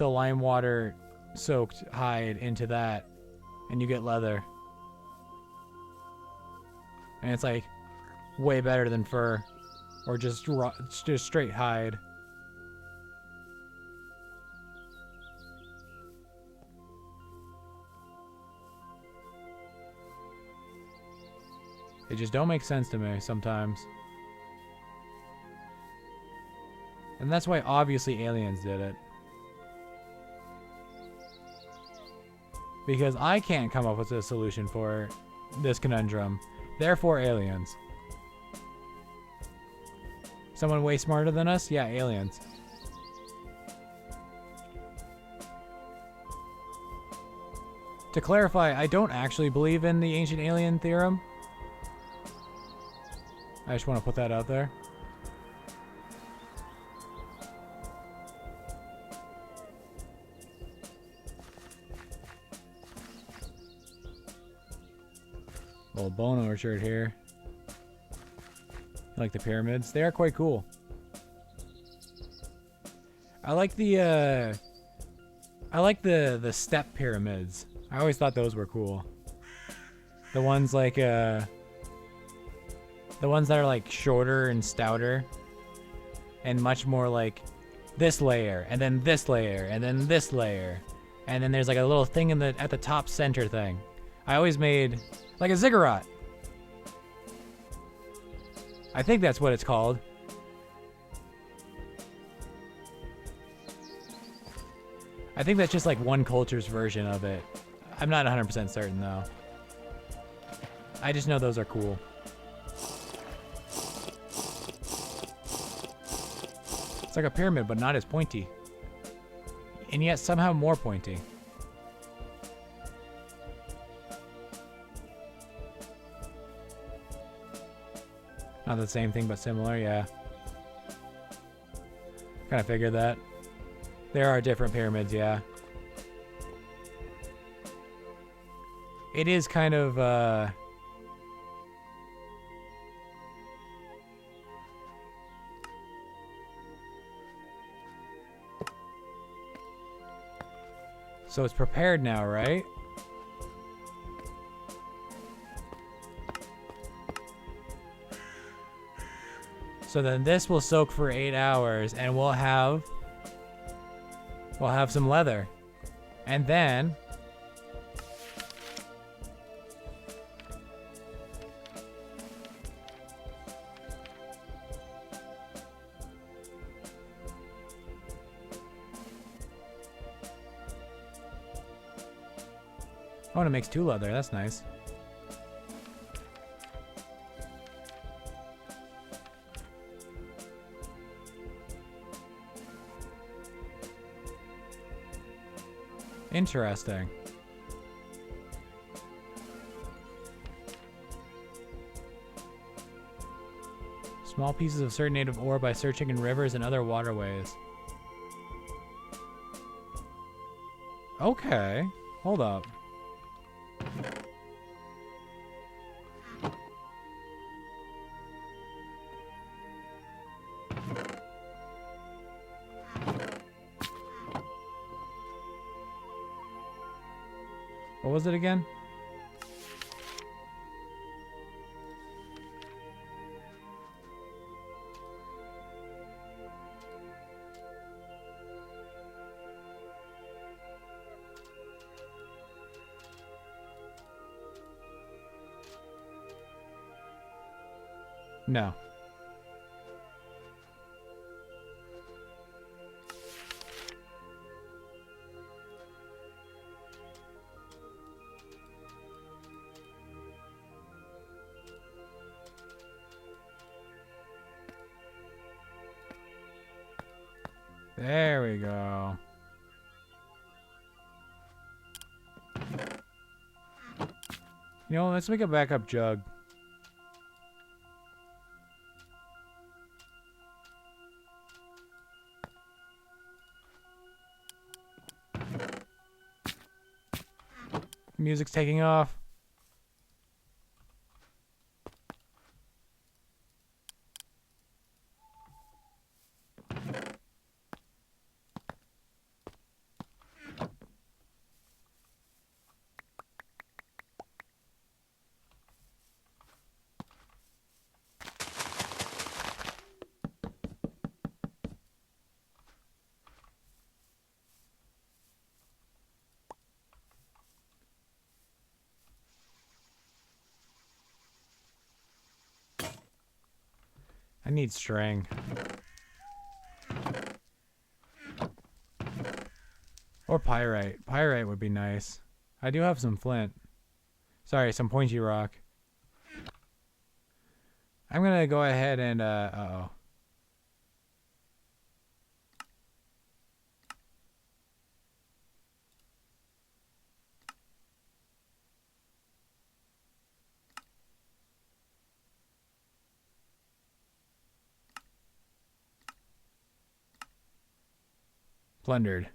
lime water soaked hide into that and you get leather. And it's like way better than fur or just straight hide. They just don't make sense to me sometimes. And that's why obviously aliens did it. Because I can't come up with a solution for this conundrum. Therefore, aliens. Someone way smarter than us? Yeah, aliens. To clarify, I don't actually believe in the ancient alien theorem. I just want to put that out there. Little bone orchard here. I like the pyramids. They are quite cool. I like the step pyramids. I always thought those were cool. The ones like the ones that are like shorter and stouter and much more like this layer and then this layer and then this layer and then there's like a little thing at the top center thing. I always made like a ziggurat. I think that's what it's called. I think that's just like one culture's version of it. I'm not 100% certain though. I just know those are cool. It's like a pyramid, but not as pointy. And yet somehow more pointy. Not the same thing, but similar, yeah. Kind of figured that. There are different pyramids, yeah. It is kind of, So it's prepared now, right? So then this will soak for 8 hours and we'll have some leather. And then oh, and it makes 2 leather. That's nice. Interesting. Small pieces of certain native ore by searching in rivers and other waterways. Okay. Hold up. What was it again? No. There we go. You know, let's make a backup jug. Music's taking off. I need string. Or pyrite. Pyrite would be nice. I do have some flint. Sorry, some pointy rock. I'm gonna go ahead and, uh-oh. Plundered.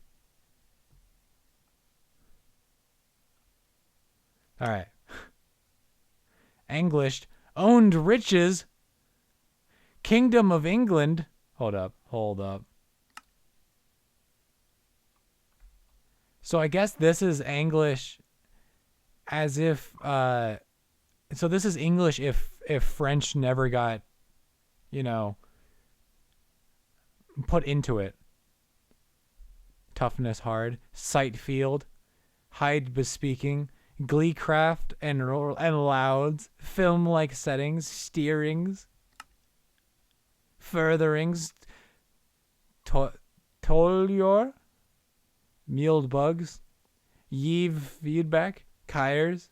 Alright. Anglished. Owned riches. Kingdom of England. Hold up. Hold up. So I guess this is English as if, so this is English if French never got, you know, put into it. Toughness hard. Sight field. Hide bespeaking. Gleecraft and louds. Film-like settings. Steerings. Furtherings. Tolior. Mealed bugs. Yeeve feedback. Kyres.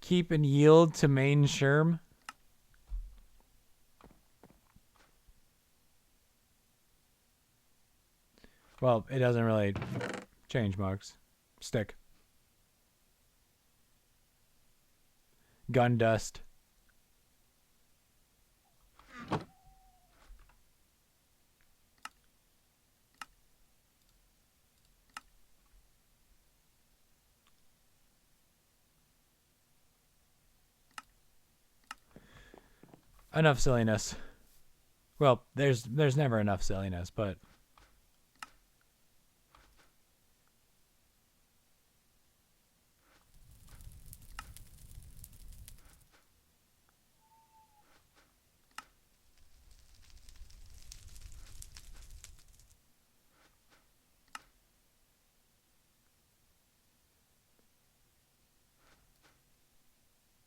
Keep and yield to main sherm. Well, it doesn't really change marks. Stick. Gun dust. Enough silliness. Well, there's never enough silliness, but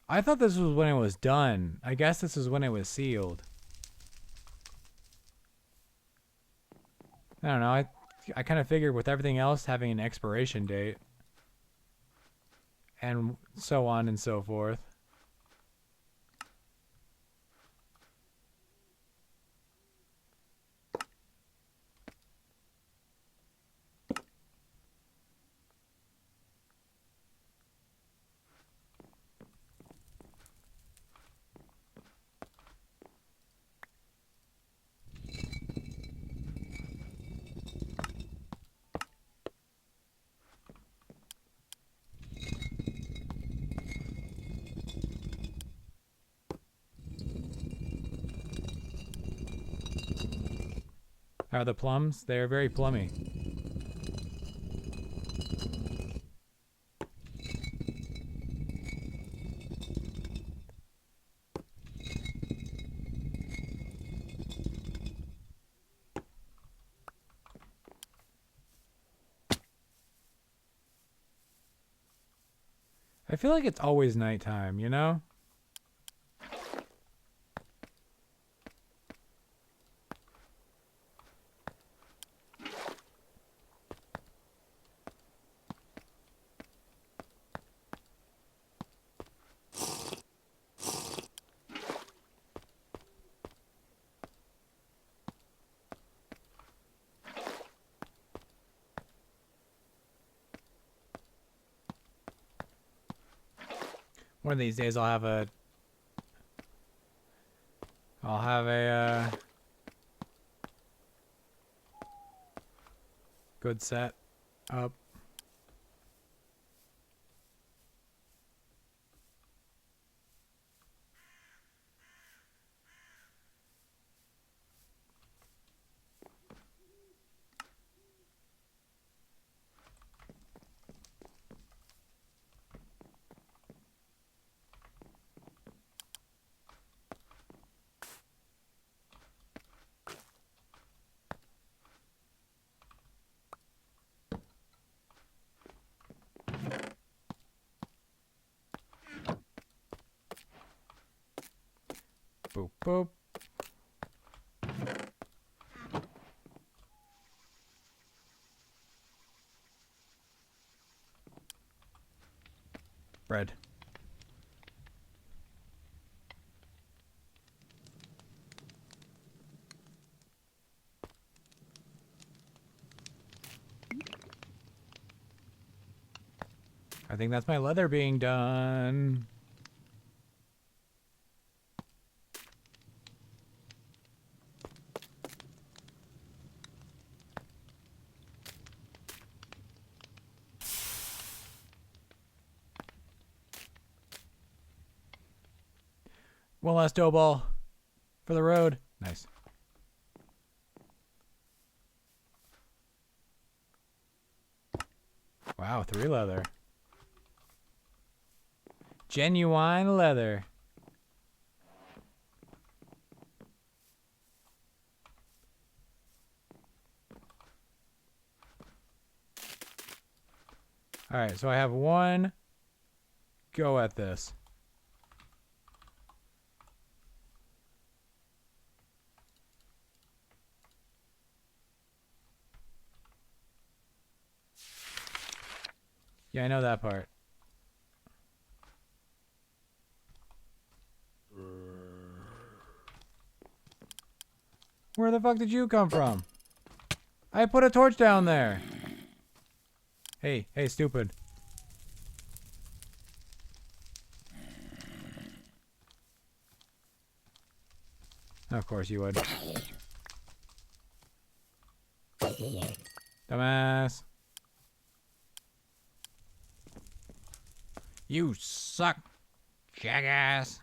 I thought this was when it was done. I guess this is when it was sealed. I don't know. I kind of figured with everything else having an expiration date and so on and so forth. How are the plums? They are very plummy. I feel like it's always nighttime, you know? One of these days I'll have a good set up. Boop, boop. Bread. I think that's my leather being done. One last dough ball for the road. Nice. Wow, 3 leather. Genuine leather. Alright, so I have one go at this. Yeah, I know that part. Where the fuck did you come from? I put a torch down there. Hey, stupid. Of course you would. Dumbass. You suck, jackass.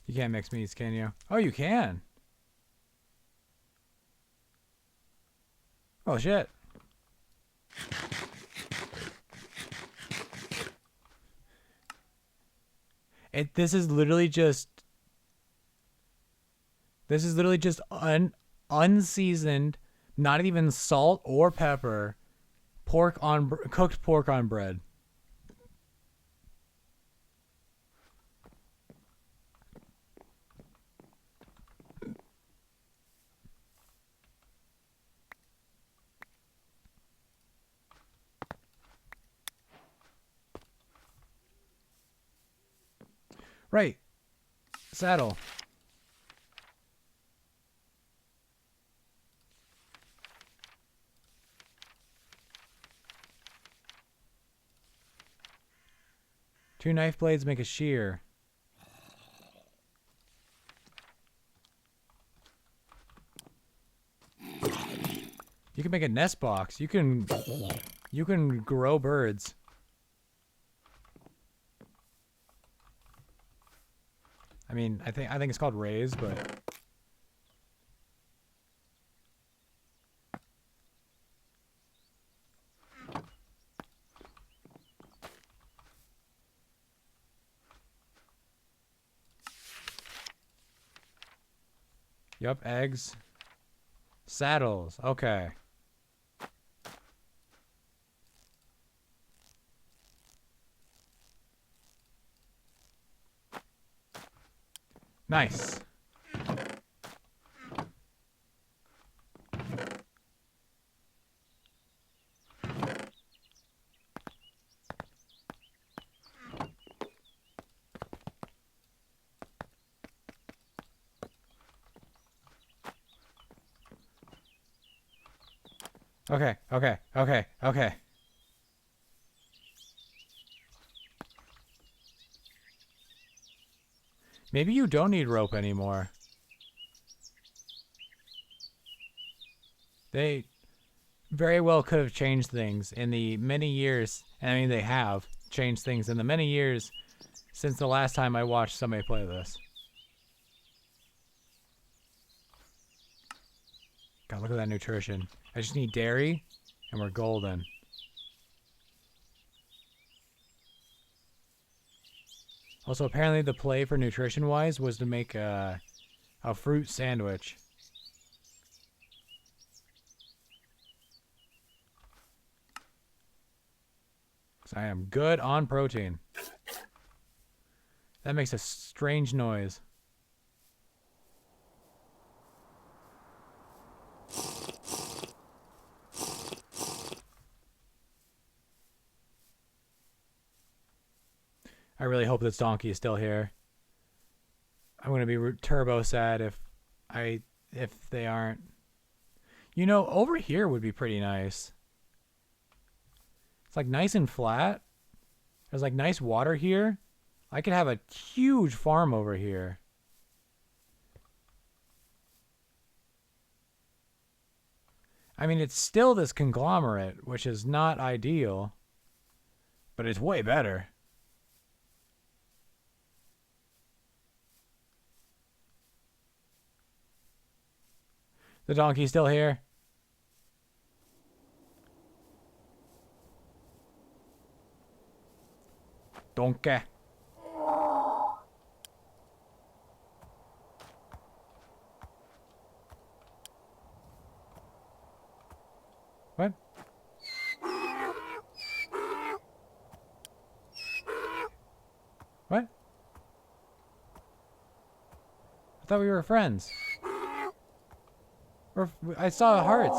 You can't mix meats, can you? Oh, you can. Oh, shit. This is literally just unseasoned, not even salt or pepper, cooked pork on bread. Right. Saddle. Two knife blades make a shear. You can make a nest box. You can grow birds. I mean, I think it's called raise, but Yup, eggs. Saddles. Okay. Nice. Okay, okay, okay, okay. Maybe you don't need rope anymore. They very well could have changed things in the many years. I mean, they have changed things in the many years since the last time I watched somebody play this. God, look at that nutrition. I just need dairy, and we're golden. Also, apparently the play for nutrition-wise was to make a fruit sandwich. So I am good on protein. That makes a strange noise. I really hope this donkey is still here. I'm gonna be turbo sad if they aren't. You know, over here would be pretty nice. It's like nice and flat. There's like nice water here. I could have a huge farm over here. I mean, it's still this conglomerate, which is not ideal, but it's way better. The donkey's still here. Donkey. What? What? I thought we were friends. Or I saw hearts.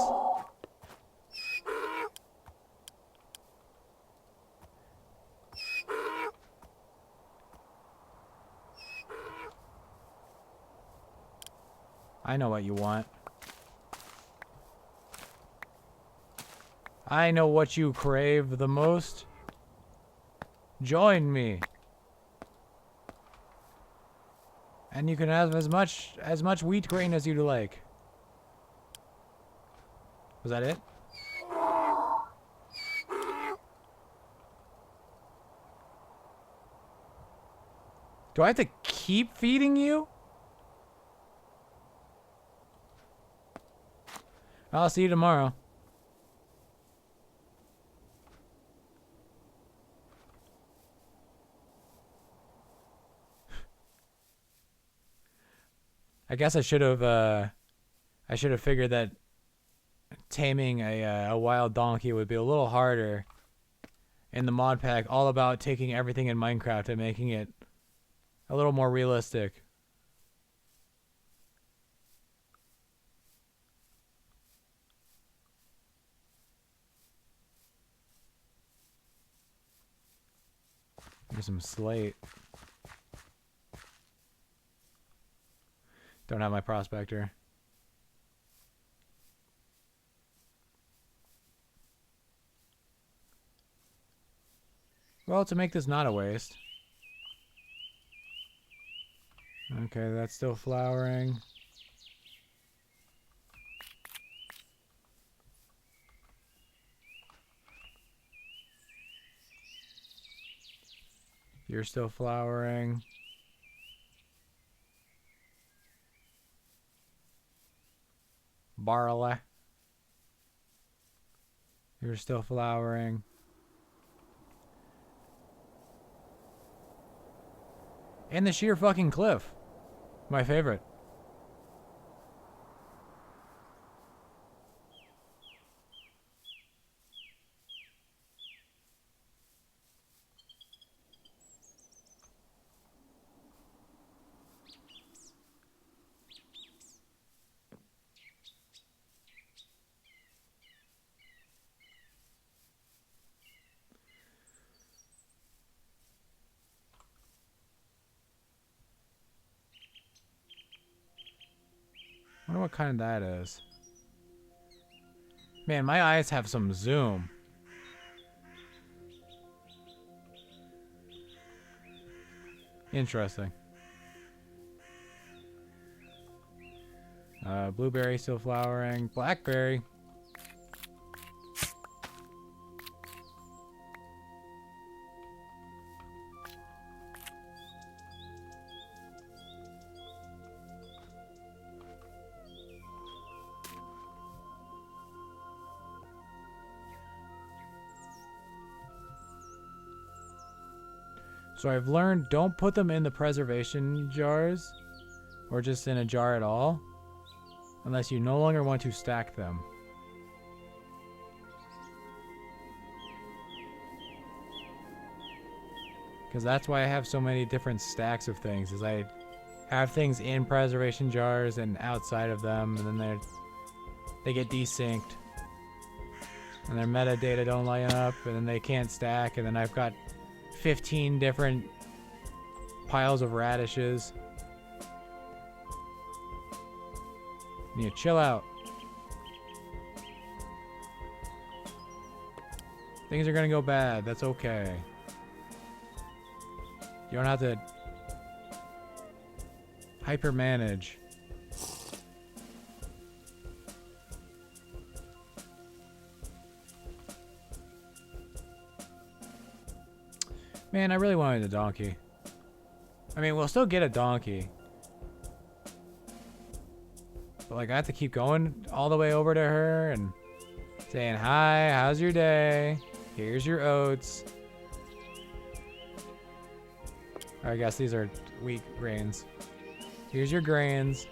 I know what you want. I know what you crave the most. Join me. And you can have as much wheat grain as you'd like. Was that it? Do I have to keep feeding you? I'll see you tomorrow. I guess I should have figured that taming a wild donkey would be a little harder in the mod pack, all about taking everything in Minecraft and making it a little more realistic. Here's some slate. Don't have my prospector. Well, to make this not a waste. Okay, that's still flowering. You're still flowering. Barley. You're still flowering. And the sheer fucking cliff. My favorite. wonder what kind that is. Man, my eyes have some zoom. Interesting. Blueberry still flowering. Blackberry. So I've learned, don't put them in the preservation jars or just in a jar at all unless you no longer want to stack them. Because that's why I have so many different stacks of things, is I have things in preservation jars and outside of them, and then they get desynced and their metadata don't line up, and then they can't stack, and then I've got 15 different piles of radishes. You need to chill out. Things are gonna go bad. That's okay. You don't have to hyper manage. Man, I really wanted a donkey. I mean, we'll still get a donkey. But, like, I have to keep going all the way over to her and saying, hi, how's your day? Here's your oats. I guess these are wheat grains. Here's your grains.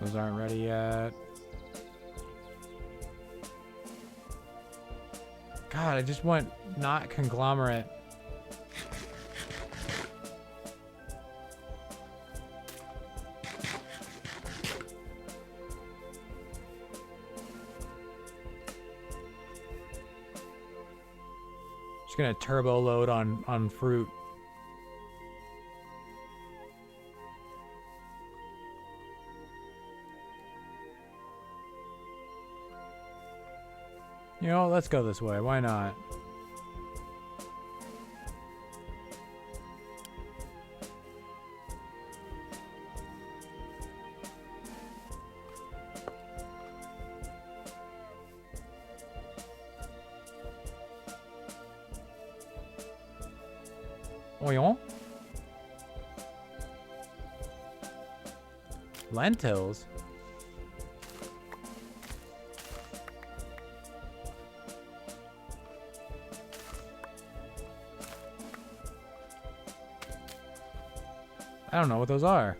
Those aren't ready yet. God, I just want not conglomerate. Just gonna turbo load on fruit. You know, let's go this way. Why not? Oignon? Lentils? I don't know what those are.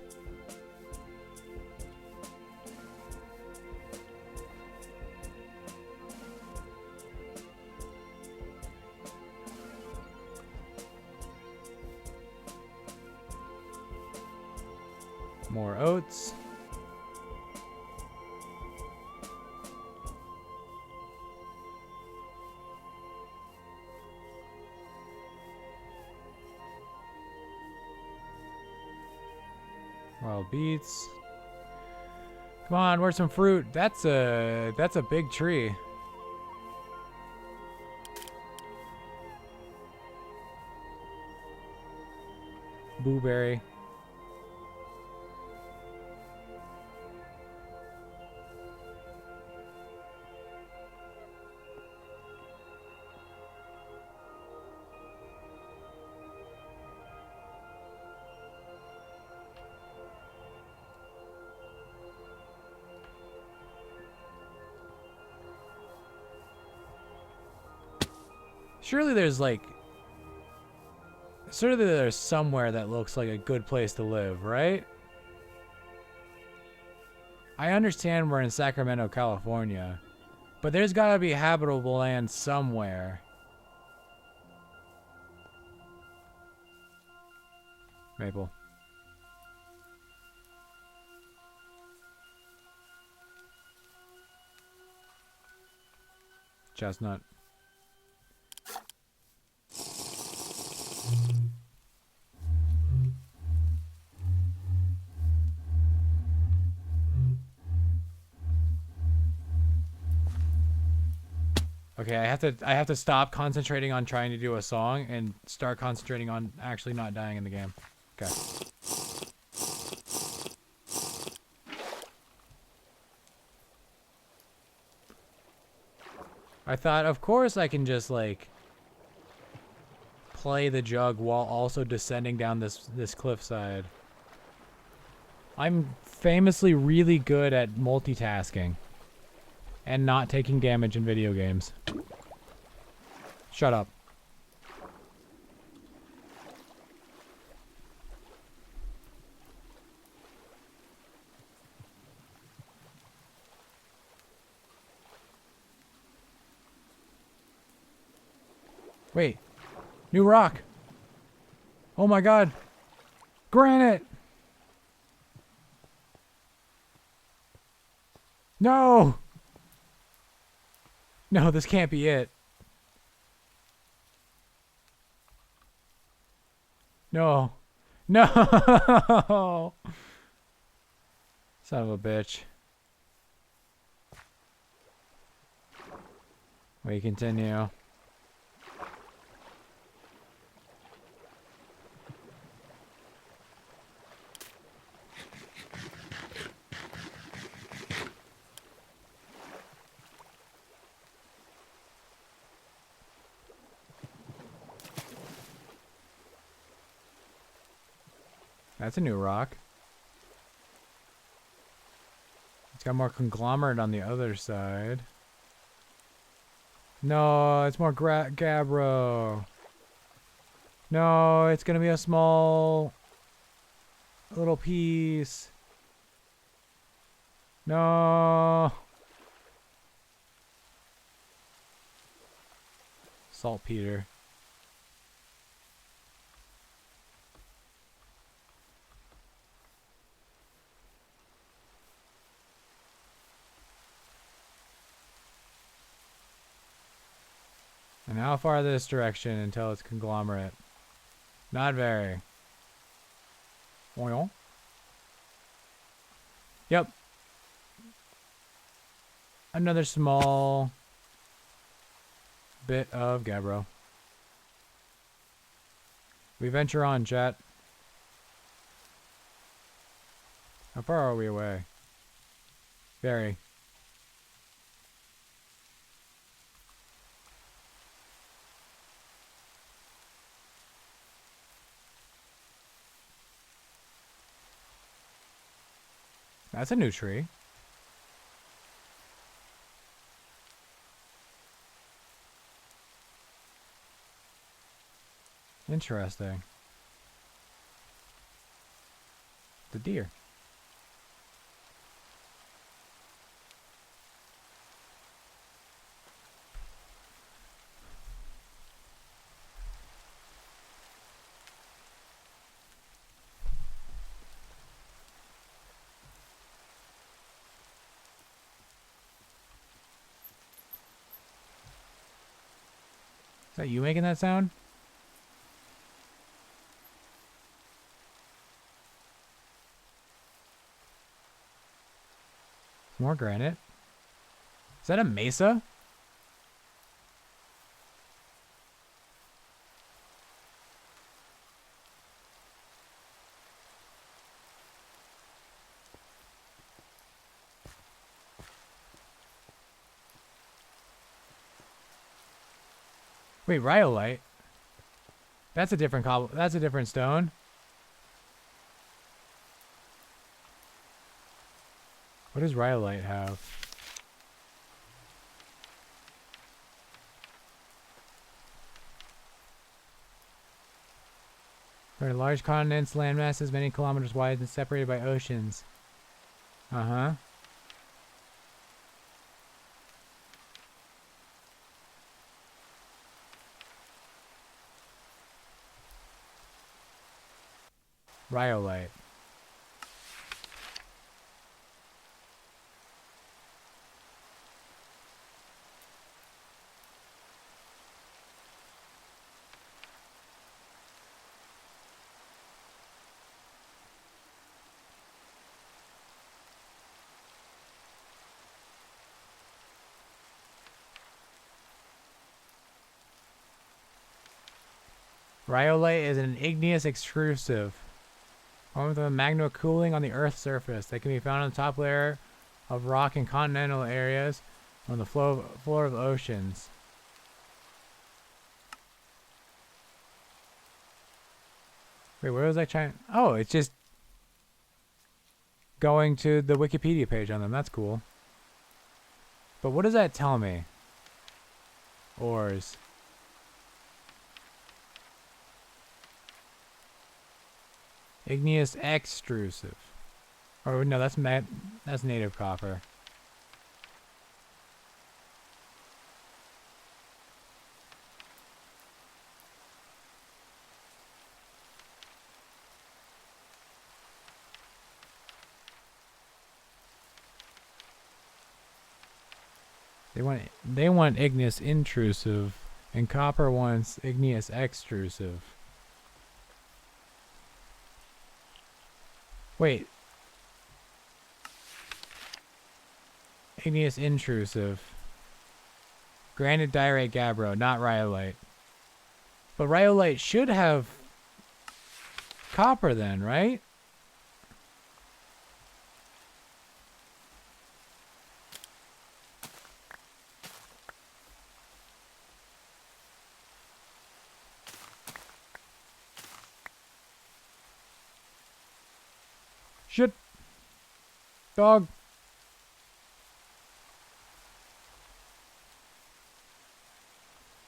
More oats. Wild beets. Come on, where's some fruit? That's a big tree. Blueberry. Surely there's somewhere that looks like a good place to live, right? I understand we're in Sacramento, California, But there's gotta be habitable land somewhere. Maple. Chestnut. Okay, I have to stop concentrating on trying to do a song and start concentrating on actually not dying in the game. Okay. I thought, of course I can just like play the jug while also descending down this cliffside. I'm famously really good at multitasking and not taking damage in video games. Shut up. Wait. New rock. Oh my god. Granite. No. No, this can't be it. No. No. Son of a bitch. We continue. That's a new rock. It's got more conglomerate on the other side. No, it's more gabbro. No, it's gonna be a small little piece. No. Saltpeter. And how far this direction until it's conglomerate? Not very. Oil. Yep. Another small bit of gabbro. We venture on, chat. How far are we away? Very. That's a new tree. Interesting. The deer. Is that you making that sound? More granite. Is that a mesa? Wait, rhyolite? That's a different that's a different stone. What does rhyolite have? There are large continents, landmasses many kilometers wide and separated by oceans. Uh-huh. Rhyolite. Rhyolite is an igneous extrusive. Formed with a magma cooling on the Earth's surface. They can be found on the top layer of rock in continental areas on the floor of oceans. Wait, where was I trying? Oh, it's just going to the Wikipedia page on them. That's cool. But what does that tell me? Ores. Igneous extrusive. Oh no, that's native copper. They want igneous intrusive, and copper wants igneous extrusive. Wait. Igneous intrusive. Granite diorite gabbro, not rhyolite. But rhyolite should have copper then, right? Shit. Dog.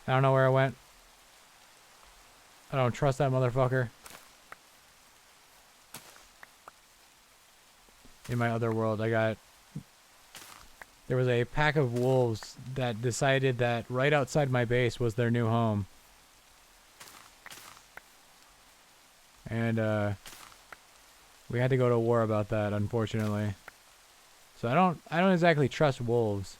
I don't know where I went. I don't trust that motherfucker. In my other world, there was a pack of wolves that decided that right outside my base was their new home. And, we had to go to war about that, unfortunately. So I don't exactly trust wolves.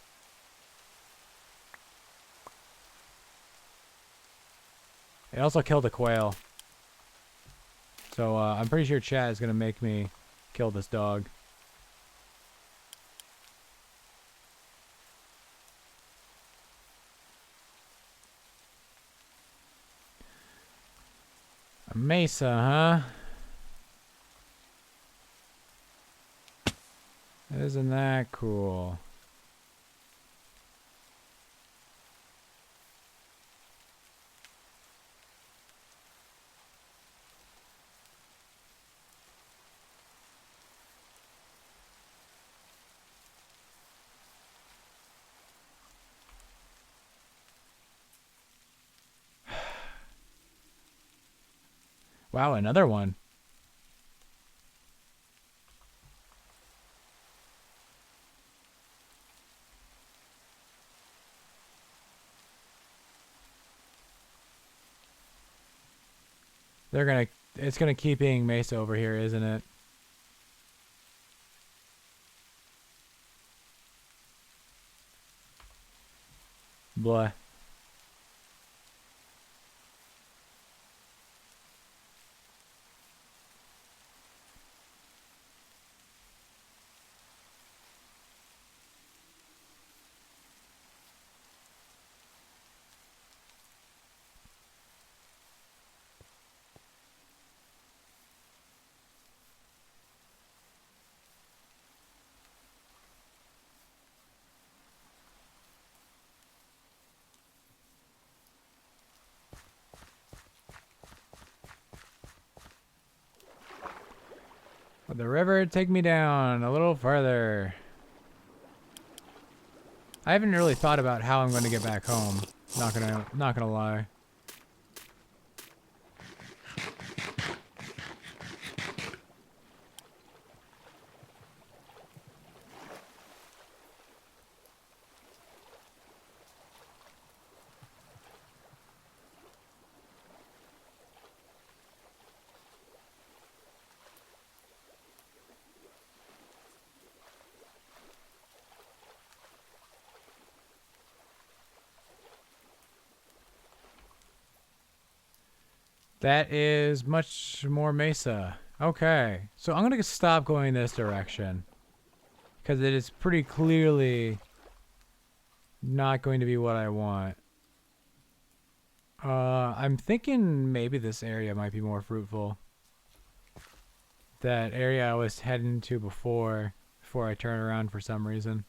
It also killed a quail. So I'm pretty sure chat is gonna make me kill this dog. A mesa, huh? Isn't that cool? Wow, another one. It's gonna keep being mesa over here, isn't it? Blah. Would the river take me down a little further? I haven't really thought about how I'm going to get back home. Not gonna lie. That is much more mesa. Okay, so I'm gonna stop going this direction because it is pretty clearly not going to be what I want. I'm thinking maybe this area might be more fruitful. That area I was heading to before I turn around for some reason.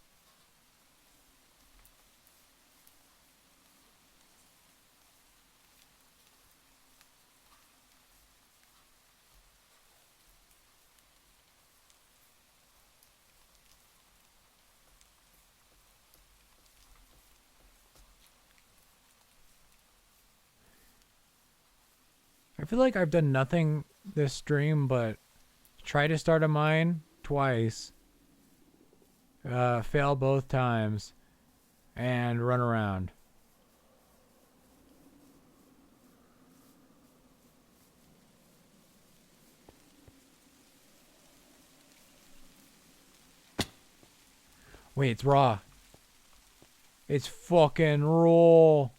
I feel like I've done nothing this stream but try to start a mine twice, fail both times, and run around. Wait, it's raw. It's fucking raw.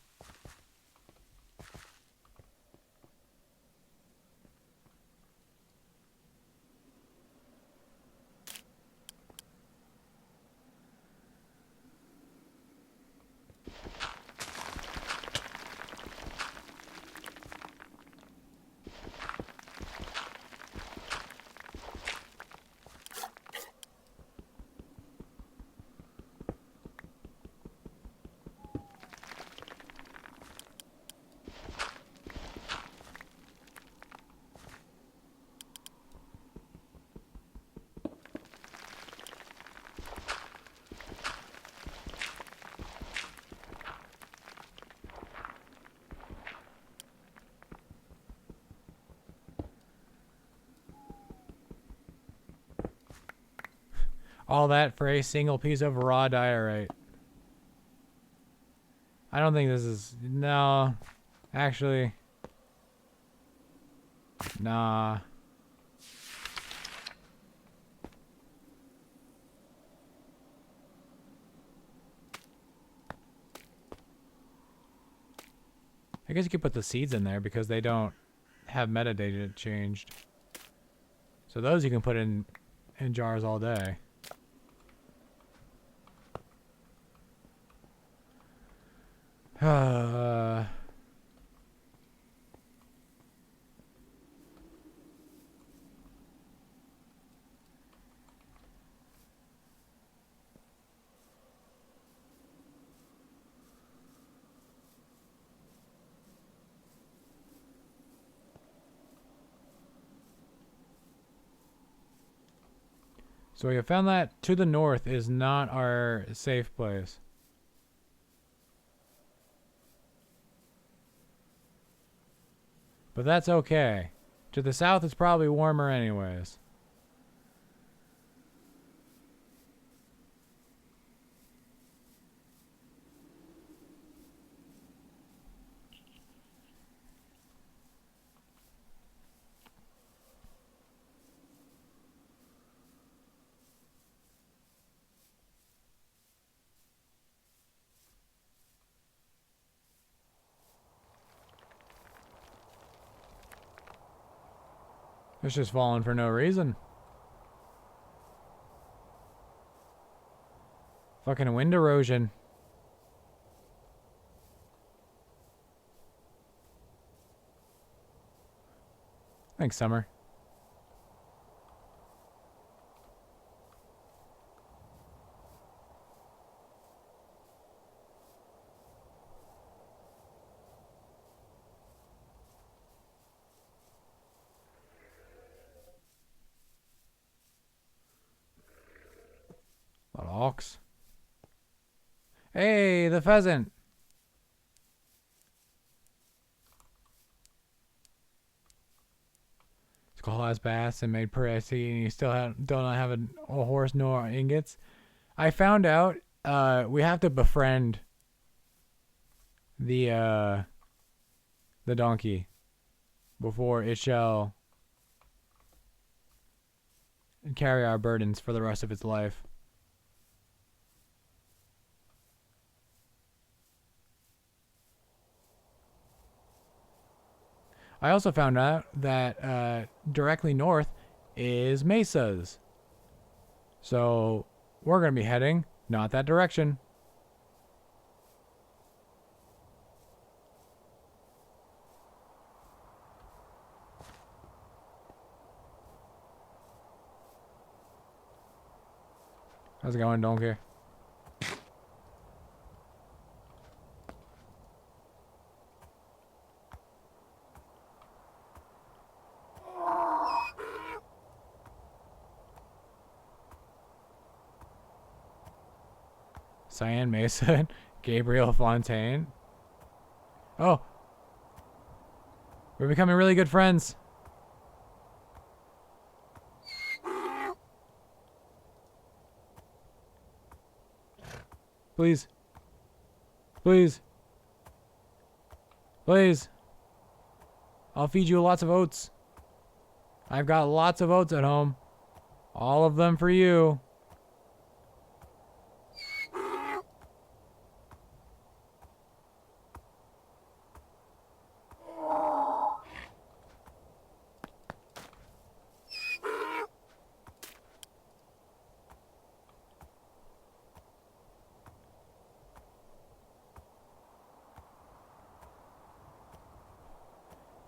All that for a single piece of raw diorite. I don't think this is... No. Actually. Nah. I guess you could put the seeds in there because they don't have metadata changed. So those you can put in jars all day. So we have found that to the north is not our safe place. But that's okay. To the south it's probably warmer anyways. It's just falling for no reason. Fucking wind erosion. Thanks, Summer. A lot of ox. Hey, the pheasant. Skull has bass and made pricey, and you still don't have a horse nor ingots. I found out we have to befriend the donkey before it shall carry our burdens for the rest of its life. I also found out that directly north is mesas. So we're going to be heading not that direction. How's it going, Donkey? Cyan Mason, Gabriel Fontaine. Oh, we're becoming really good friends. Please. Please. Please. I'll feed you lots of oats. I've got lots of oats at home. All of them for you.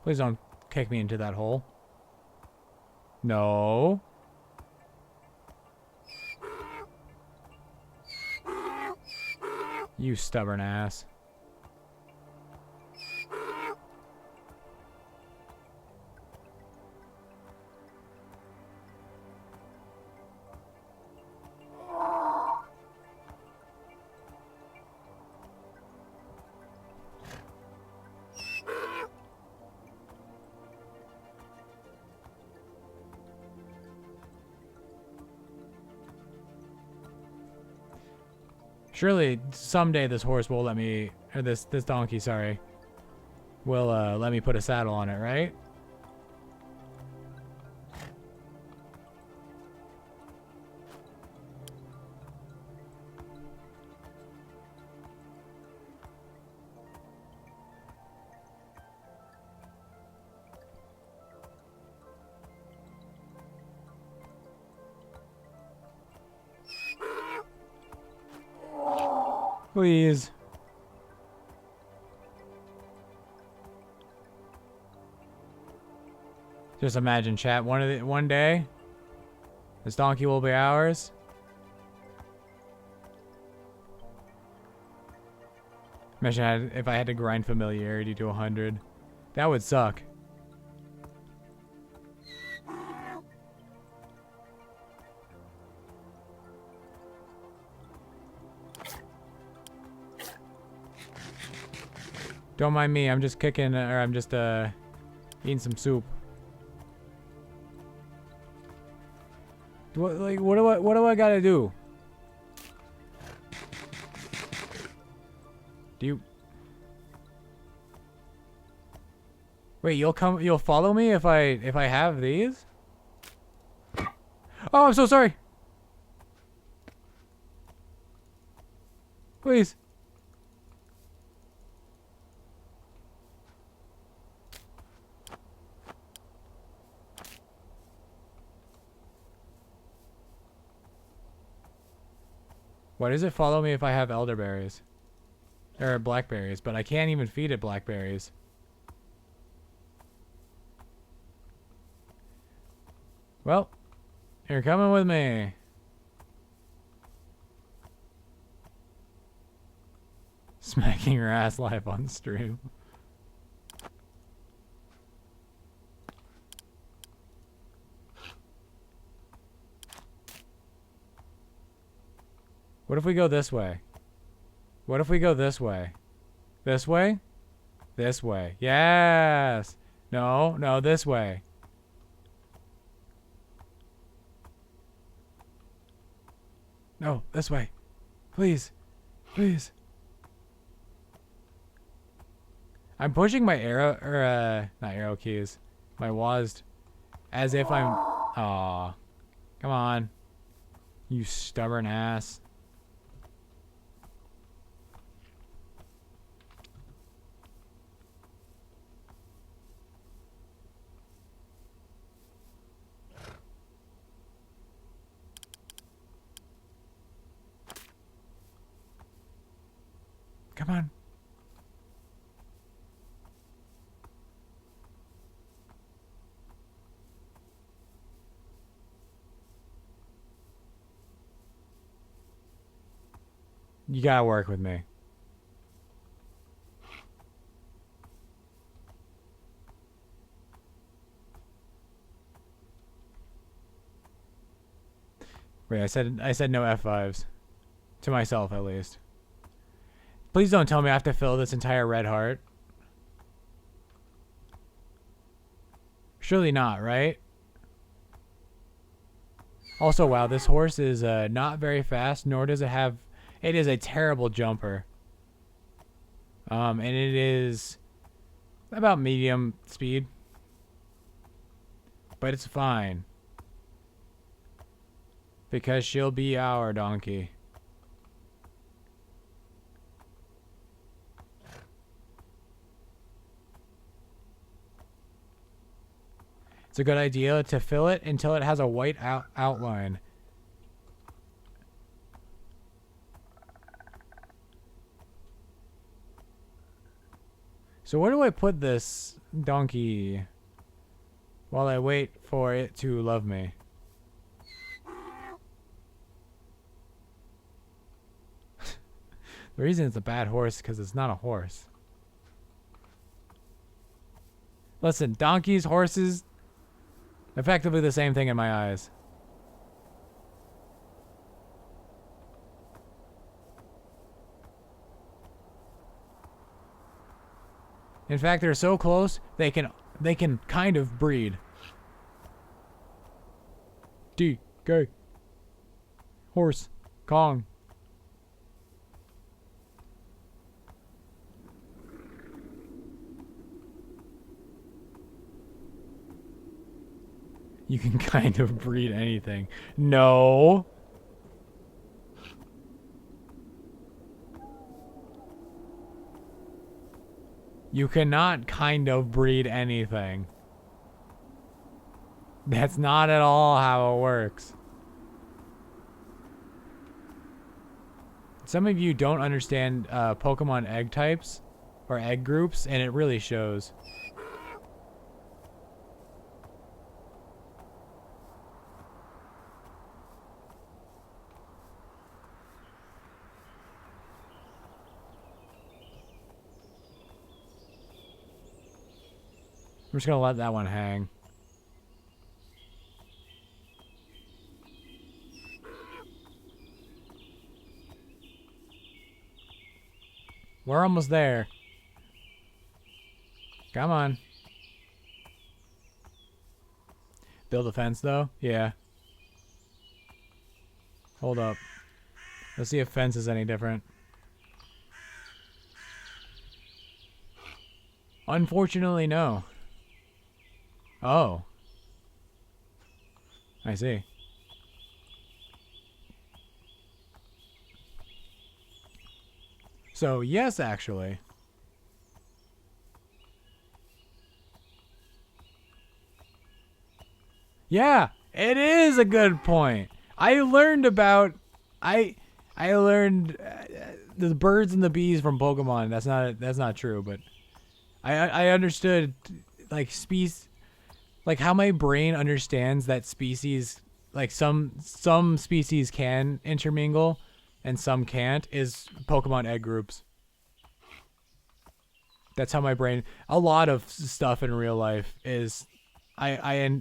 Please don't kick me into that hole. No. You stubborn ass. Surely someday this horse will let me, or this donkey, sorry, will let me put a saddle on it, right? Please. Just imagine, chat. One day, this donkey will be ours. Imagine if I had to grind familiarity to 100. That would suck. Don't mind me. I'm just kicking, or I'm just eating some soup. What do I gotta do? Do you? Wait, you'll follow me if I have these? Oh, I'm so sorry. Please. Why does it follow me if I have elderberries? Or blackberries, but I can't even feed it blackberries. Well, you're coming with me. Smacking your ass live on stream. What if we go this way? What if we go this way? This way? This way. Yes! No, no, this way. No, this way. Please. Please. I'm pushing my arrow, or, not arrow keys. My WASD. As if I'm... Aw. Come on. You stubborn ass. Come on. You gotta work with me. Wait, I said no F5s. To myself, at least. Please don't tell me I have to fill this entire red heart. Surely not, right? Also, wow, this horse is not very fast, nor does it have... It is a terrible jumper. And it is about medium speed. But it's fine. Because she'll be our donkey. It's a good idea to fill it until it has a white outline. So where do I put this donkey while I wait for it to love me? The reason it's a bad horse is because it's not a horse. Listen, donkeys, horses, effectively the same thing in my eyes. In fact, they're so close they can kind of breed. D-K. Horse. Kong. You can kind of breed anything. No. You cannot kind of breed anything. That's not at all how it works. Some of you don't understand Pokemon egg types or egg groups, and it really shows. I'm just gonna let that one hang. We're almost there. Come on. Build a fence though? Yeah. Hold up. Let's see if fence is any different. Unfortunately, no. Oh. I see. So, yes, actually. Yeah, it is a good point. I learned about... I learned the birds and the bees from Pokemon. That's not true, but... I understood, like, like how my brain understands that species, like some species can intermingle and some can't, is Pokemon egg groups. That's how my brain, a lot of stuff in real life is, I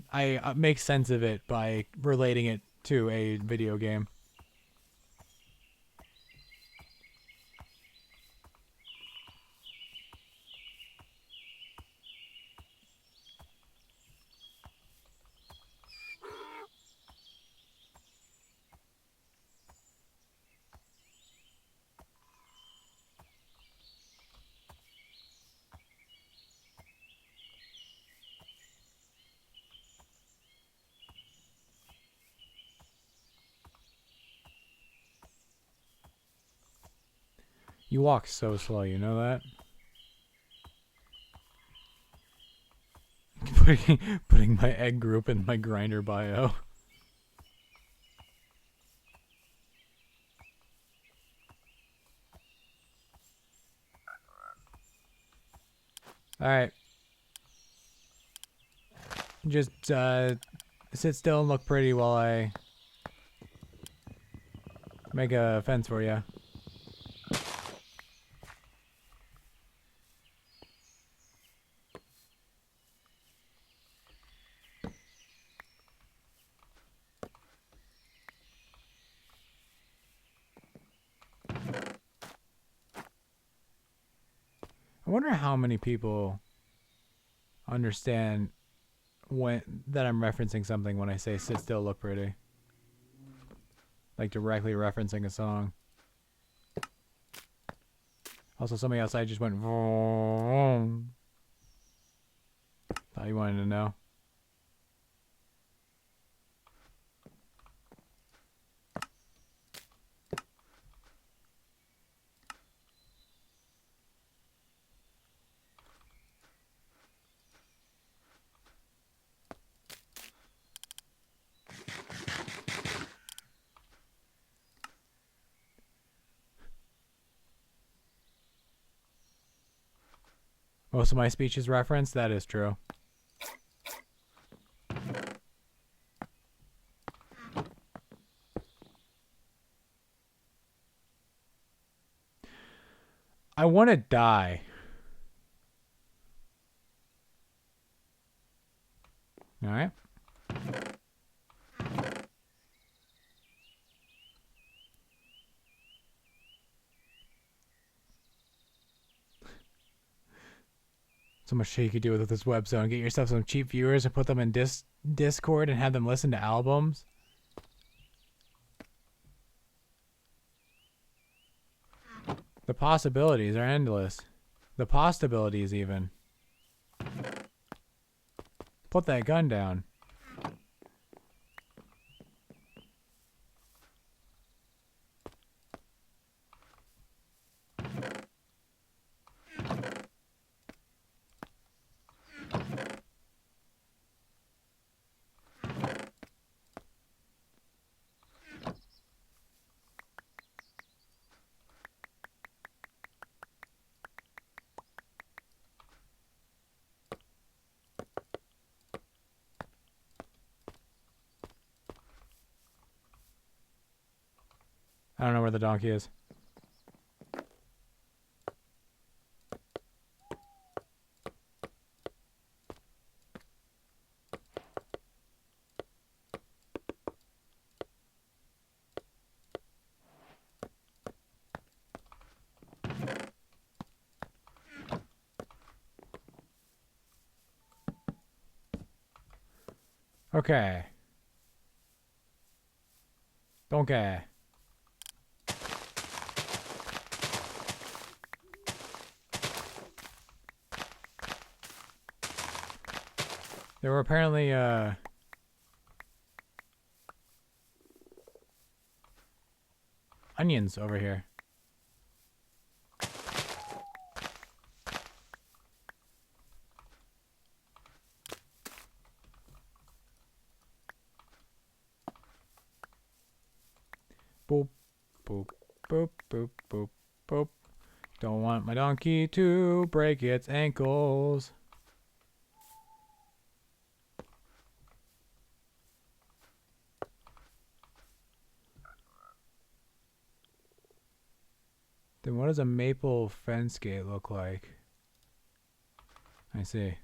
make sense of it by relating it to a video game. You walk so slow, you know that? Putting my egg group in my grinder bio. Alright. Just sit still and look pretty while I make a fence for you. I wonder how many people understand that I'm referencing something when I say sit still, look pretty. Like directly referencing a song. Also, somebody outside just went vroom. Thought you wanted to know. Most of my speech is referenced. That is true. I want to die. All right. So much shit you could do with this web zone. Get yourself some cheap viewers and put them in Discord and have them listen to albums. The possibilities are endless. The possibilities even. Put that gun down. I don't know where the donkey is. Okay. Donkey. There were apparently, onions over here. Boop, boop, boop, boop, boop, boop. Don't want my donkey to break its ankles. Then what does a maple fence gate look like? I see.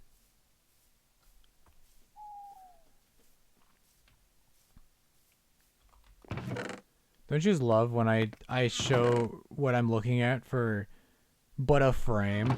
Don't you just love when I show what I'm looking at for but a frame?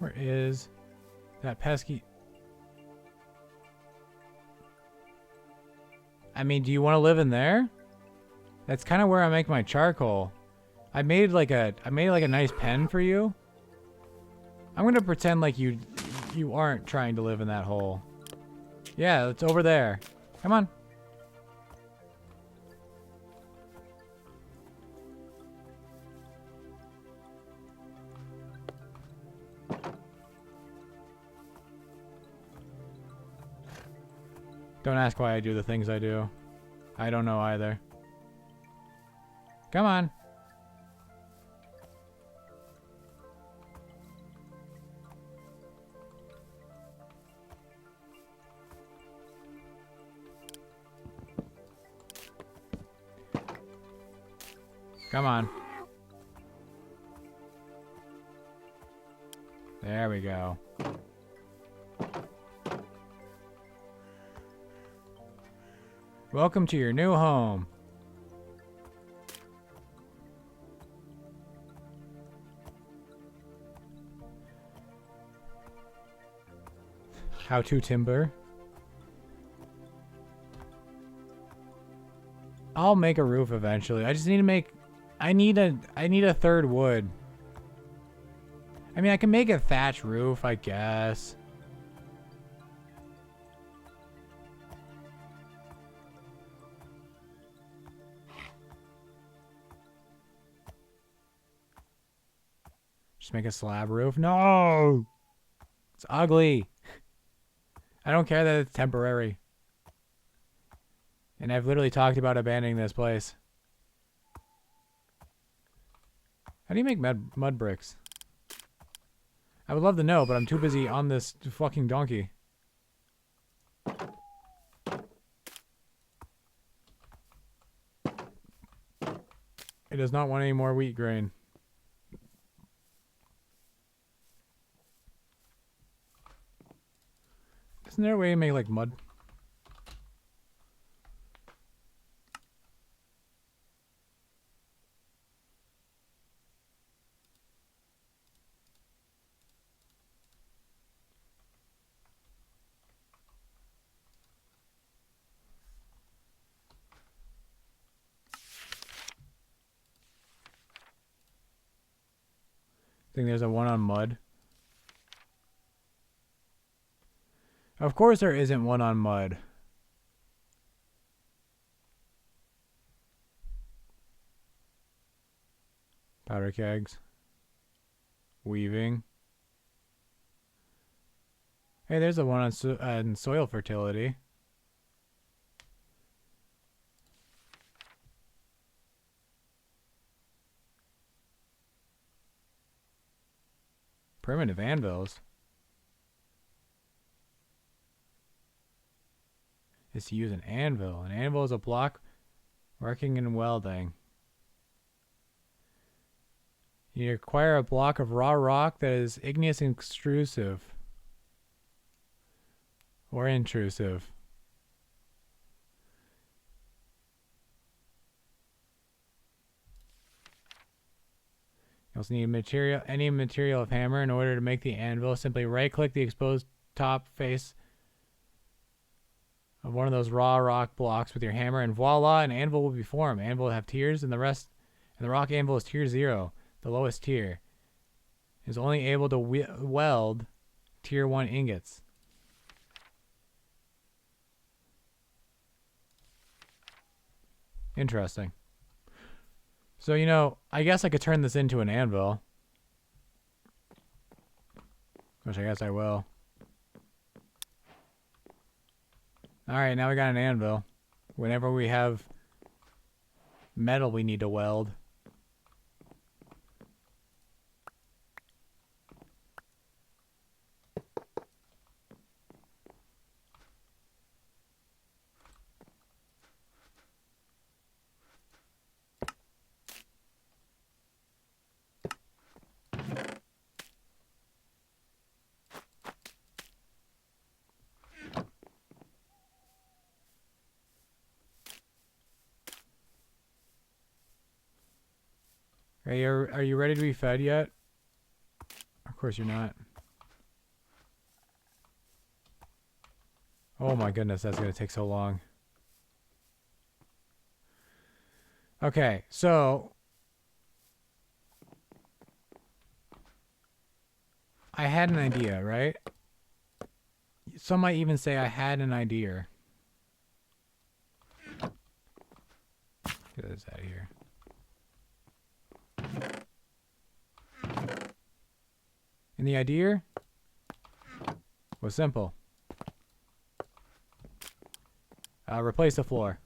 Where is that pesky... I mean, do you want to live in there? That's kind of where I make my charcoal. I made like a nice pen for you. I'm gonna pretend like you aren't trying to live in that hole. Yeah, it's over there. Come on. Don't ask why I do the things I do. I don't know either. Come on. Come on. There we go. Welcome to your new home. How to timber. I'll make a roof eventually. I just need to make... I need a third wood. I mean, I can make a thatch roof, I guess. Just make a slab roof. No! It's ugly. I don't care that it's temporary. And I've literally talked about abandoning this place. How do you make mud bricks? I would love to know, but I'm too busy on this fucking donkey. It does not want any more wheat grain. Isn't there a way to make like mud? I think there's a one on mud. Of course there isn't one on mud. Powder kegs. Weaving. Hey, there's a one on soil fertility. Primitive anvils. Is to use an anvil. An anvil is a block working in welding. You acquire a block of raw rock that is igneous and extrusive. Or intrusive. You also need any material of hammer in order to make the anvil. Simply right-click the exposed top face of one of those raw rock blocks with your hammer, and voila, an anvil will be formed. Anvil will have tiers, and the rock anvil is tier 0, the lowest tier. It is only able to weld tier 1 ingots. Interesting. So, you know, I guess I could turn this into an anvil. Which I guess I will. Alright, now we got an anvil. Whenever we have metal we need to weld. Are you ready to be fed yet? Of course you're not. Oh my goodness, that's gonna take so long. Okay, so I had an idea, right? Some might even say I had an idea. Get this out of here. And the idea was simple. Replace the floor.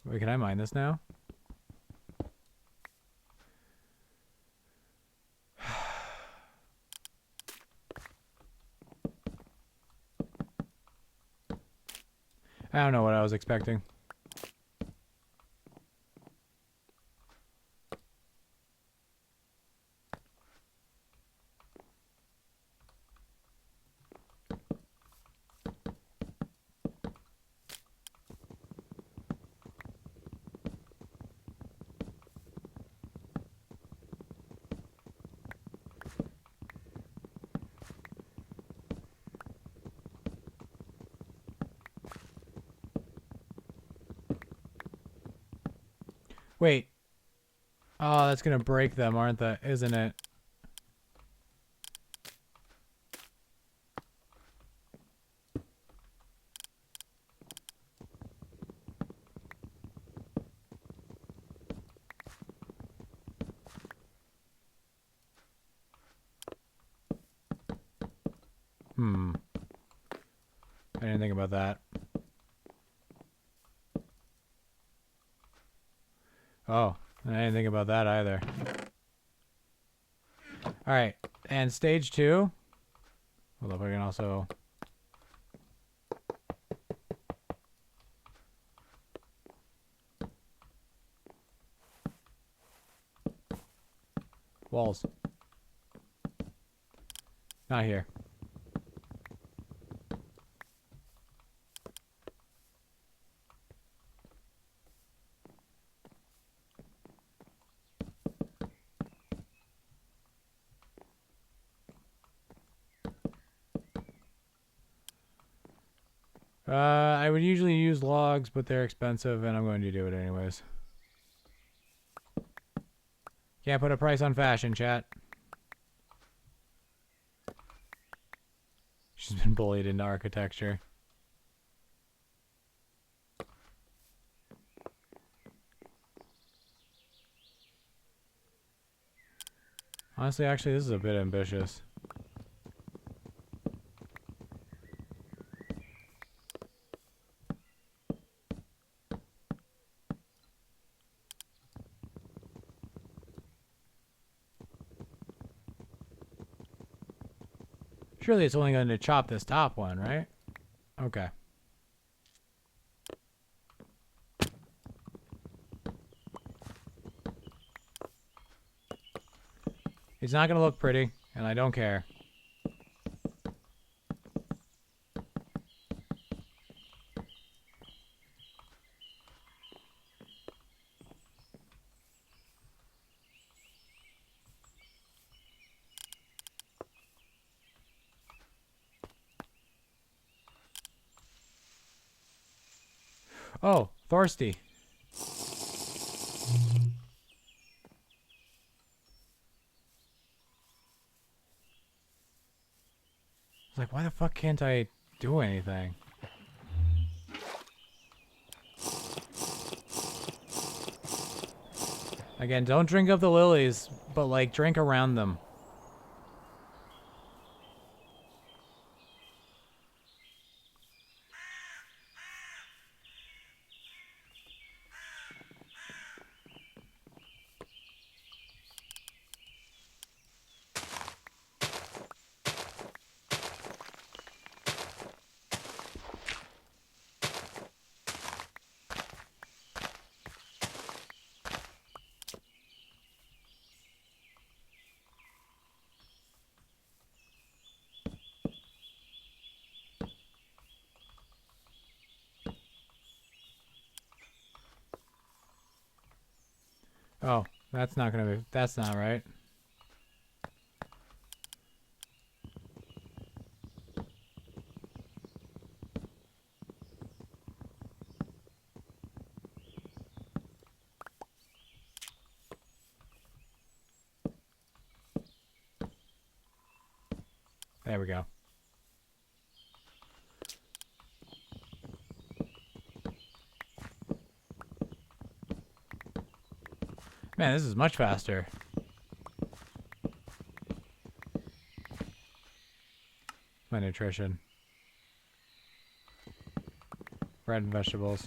Wait, can I mine this now? I don't know what I was expecting. Wait. Oh, that's gonna break them, aren't they? Isn't it? Hmm. I didn't think about that. Oh, I didn't think about that either. Alright, and stage 2. Hold up, I can also... Walls. Not here. I would usually use logs, but they're expensive, and I'm going to do it anyways. Can't put a price on fashion, chat. She's been bullied into architecture. Honestly, actually, this is a bit ambitious. Surely it's only going to chop this top one, right? Okay. It's not going to look pretty, and I don't care. Oh, thirsty. Like, why the fuck can't I do anything? Again, don't drink up the lilies, but like drink around them. Oh, that's not gonna be. That's not right. There we go. Man, this is much faster. My nutrition. Bread and vegetables.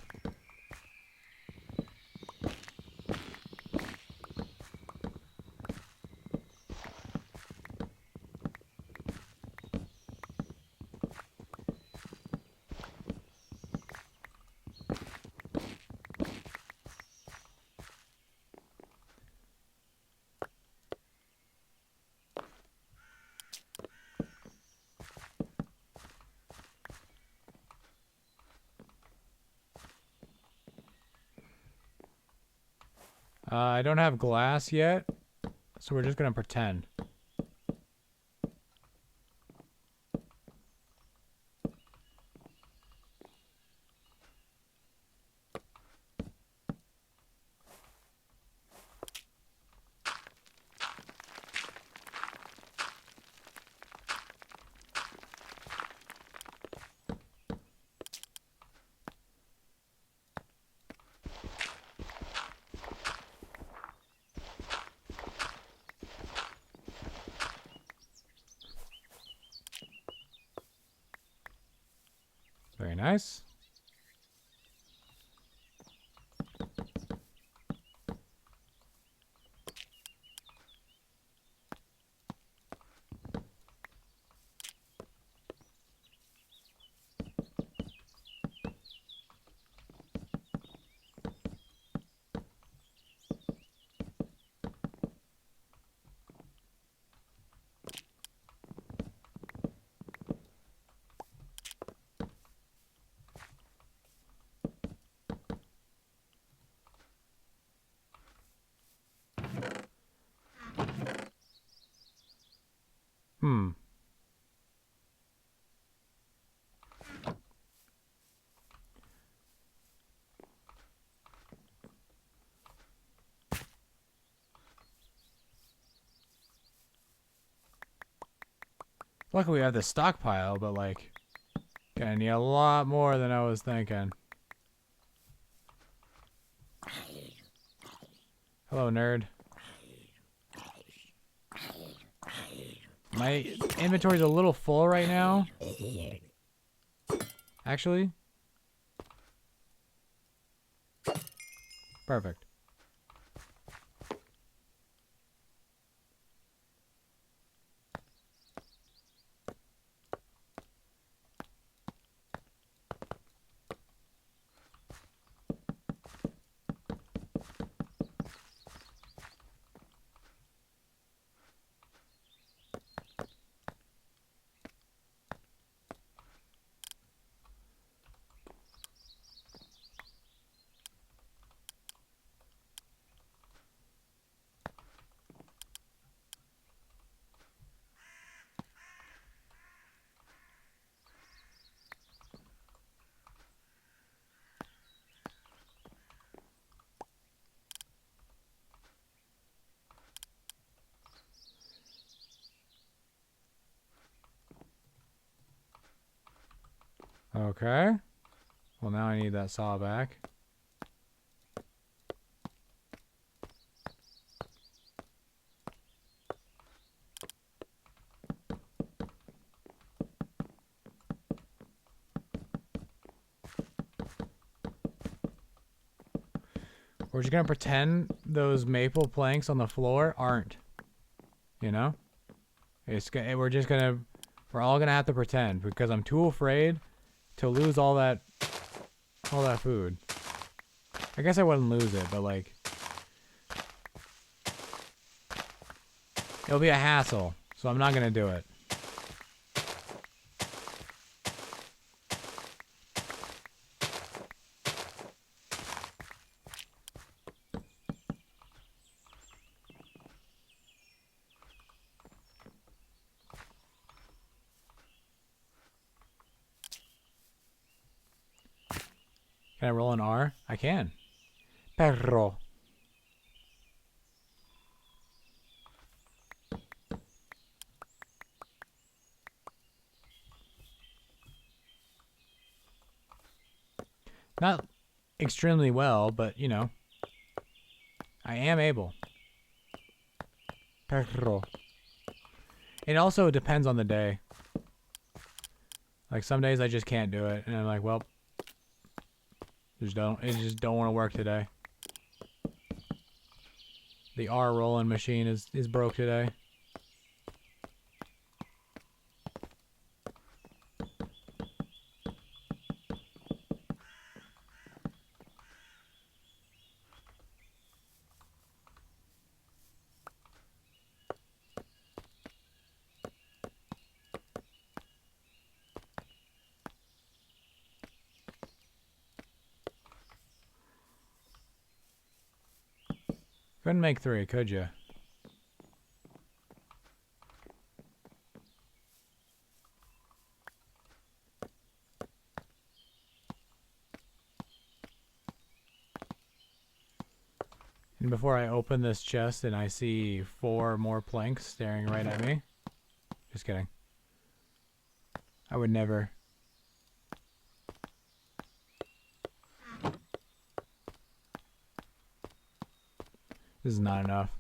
I don't have glass yet, so we're just gonna pretend. Very nice. Hmm. Luckily we have the stockpile, but like, gonna need a lot more than I was thinking. Hello, nerd. My inventory's a little full right now. Actually. Perfect. Okay. Well, now I need that saw back. We're just gonna pretend those maple planks on the floor aren't. You know? We're all gonna have to pretend because I'm too afraid to lose all that food. I guess I wouldn't lose it, but like, it'll be a hassle, so I'm not gonna do it. Can I roll an R? I can. Perro. Not extremely well, but you know, I am able. Perro. It also depends on the day. Like some days I just can't do it, and I'm like, well, I just don't want to work today. The R rolling machine is broke today. Couldn't make 3, could you? And before I open this chest and I see 4 more planks staring right at me. Just kidding. I would never. This is not enough.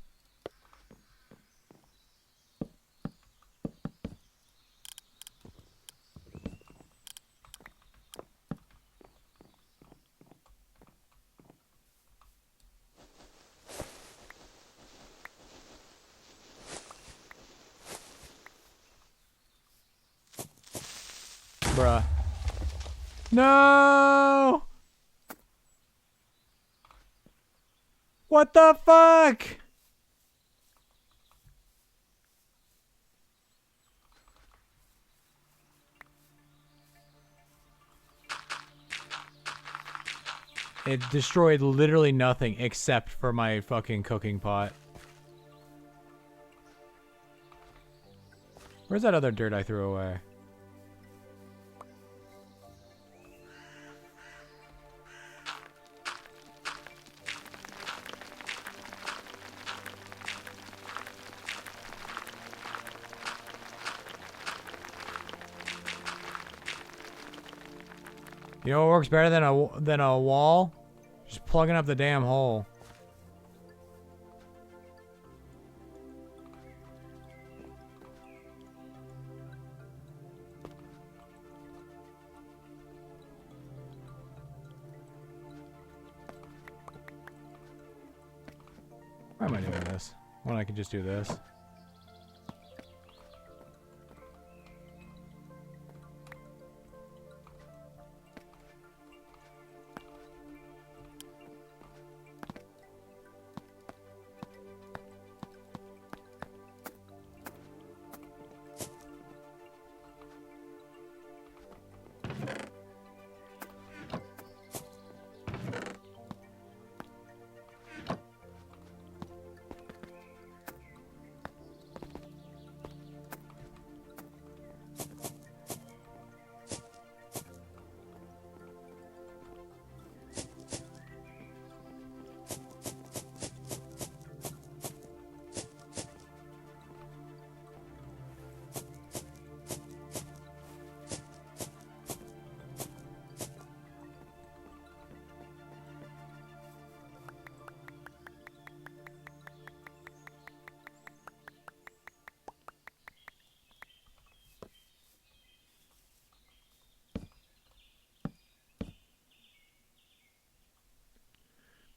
Bruh. No! What the fuck? It destroyed literally nothing except for my fucking cooking pot. Where's that other dirt I threw away? You know what works better than a wall? Just plugging up the damn hole. Why am I doing this? When I could just do this.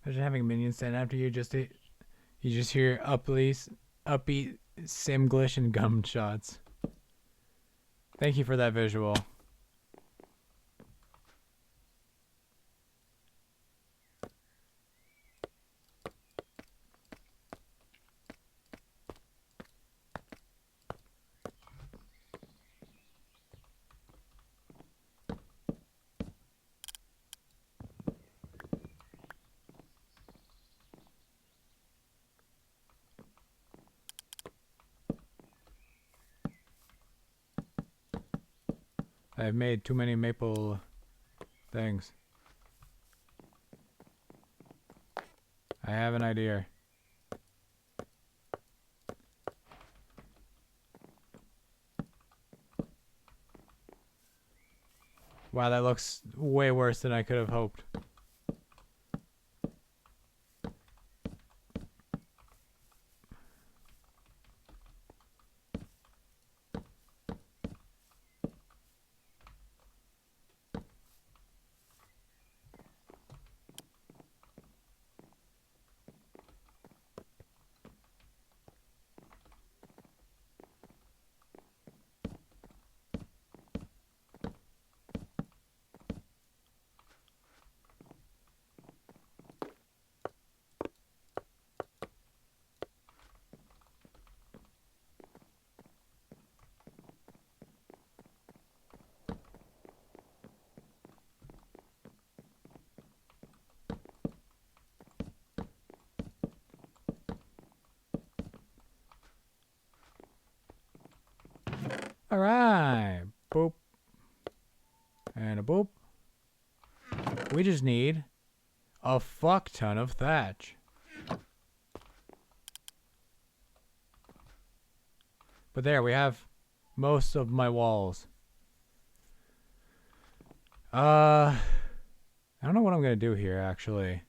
Imagine having minions stand after you you just hear upbeat Simglish and gunshots. Thank you for that visual. I've made too many maple things. I have an idea. Wow, that looks way worse than I could have hoped. Alright. Boop. And a boop. We just need a fuck ton of thatch. But there, we have most of my walls. I don't know what I'm gonna do here, actually.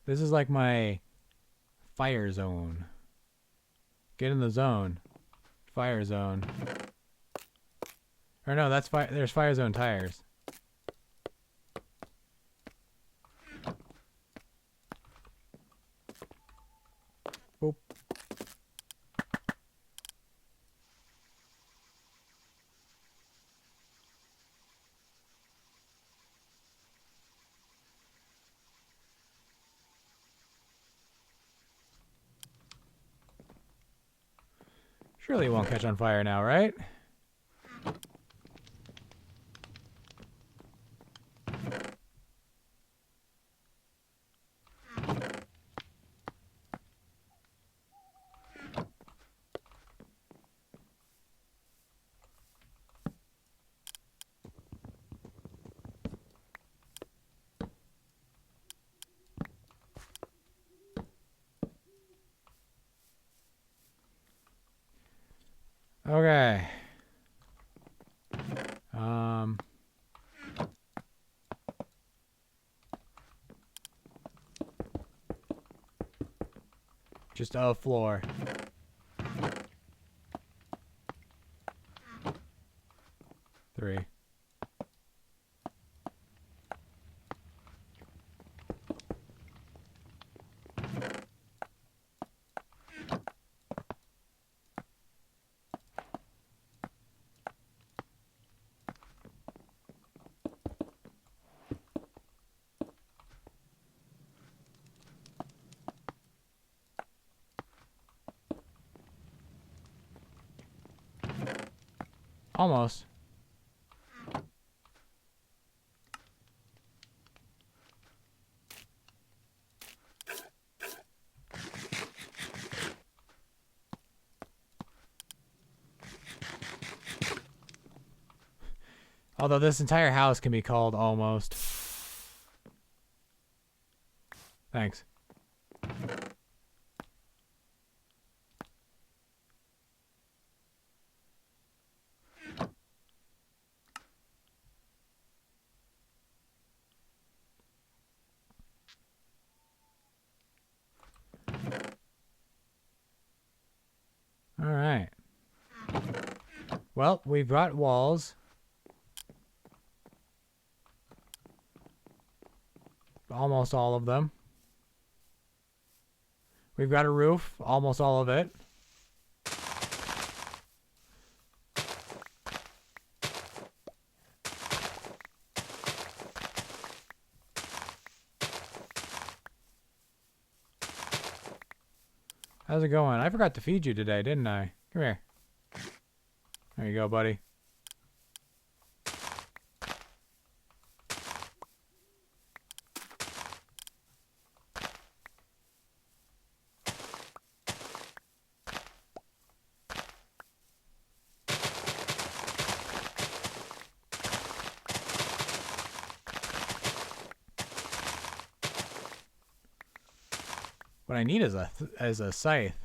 This is like my fire zone. Get in the zone. Fire zone. Or no, that's fire. There's fire zone tires. Boop. Surely it won't catch on fire now, right? Okay. Just a floor. Three. Almost. Although this entire house can be called almost. Thanks. All right. Well, we've got walls. Almost all of them. We've got a roof. Almost all of it. How's it going? I forgot to feed you today, didn't I? Come here. There you go, buddy. What I need is a scythe.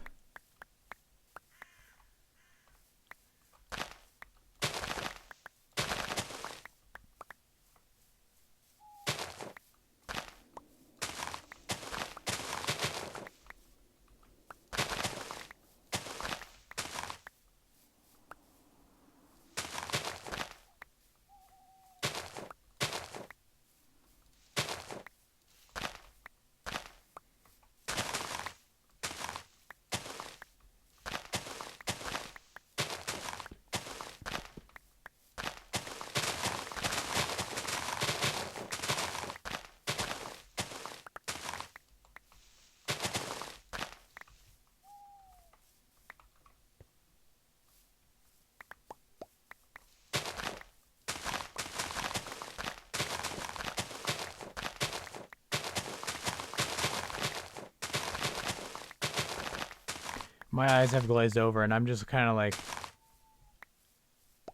My eyes have glazed over, and I'm just kind of like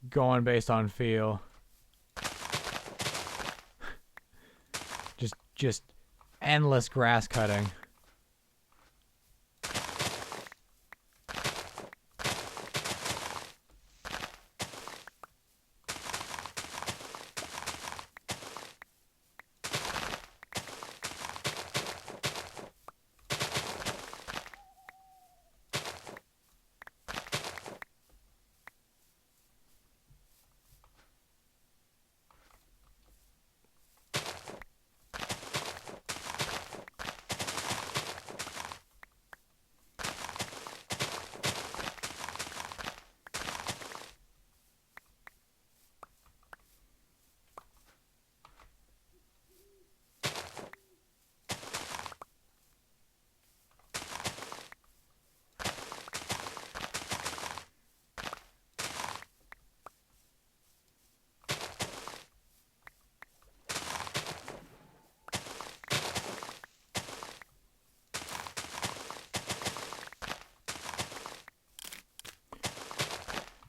going based on feel. Just endless grass cutting.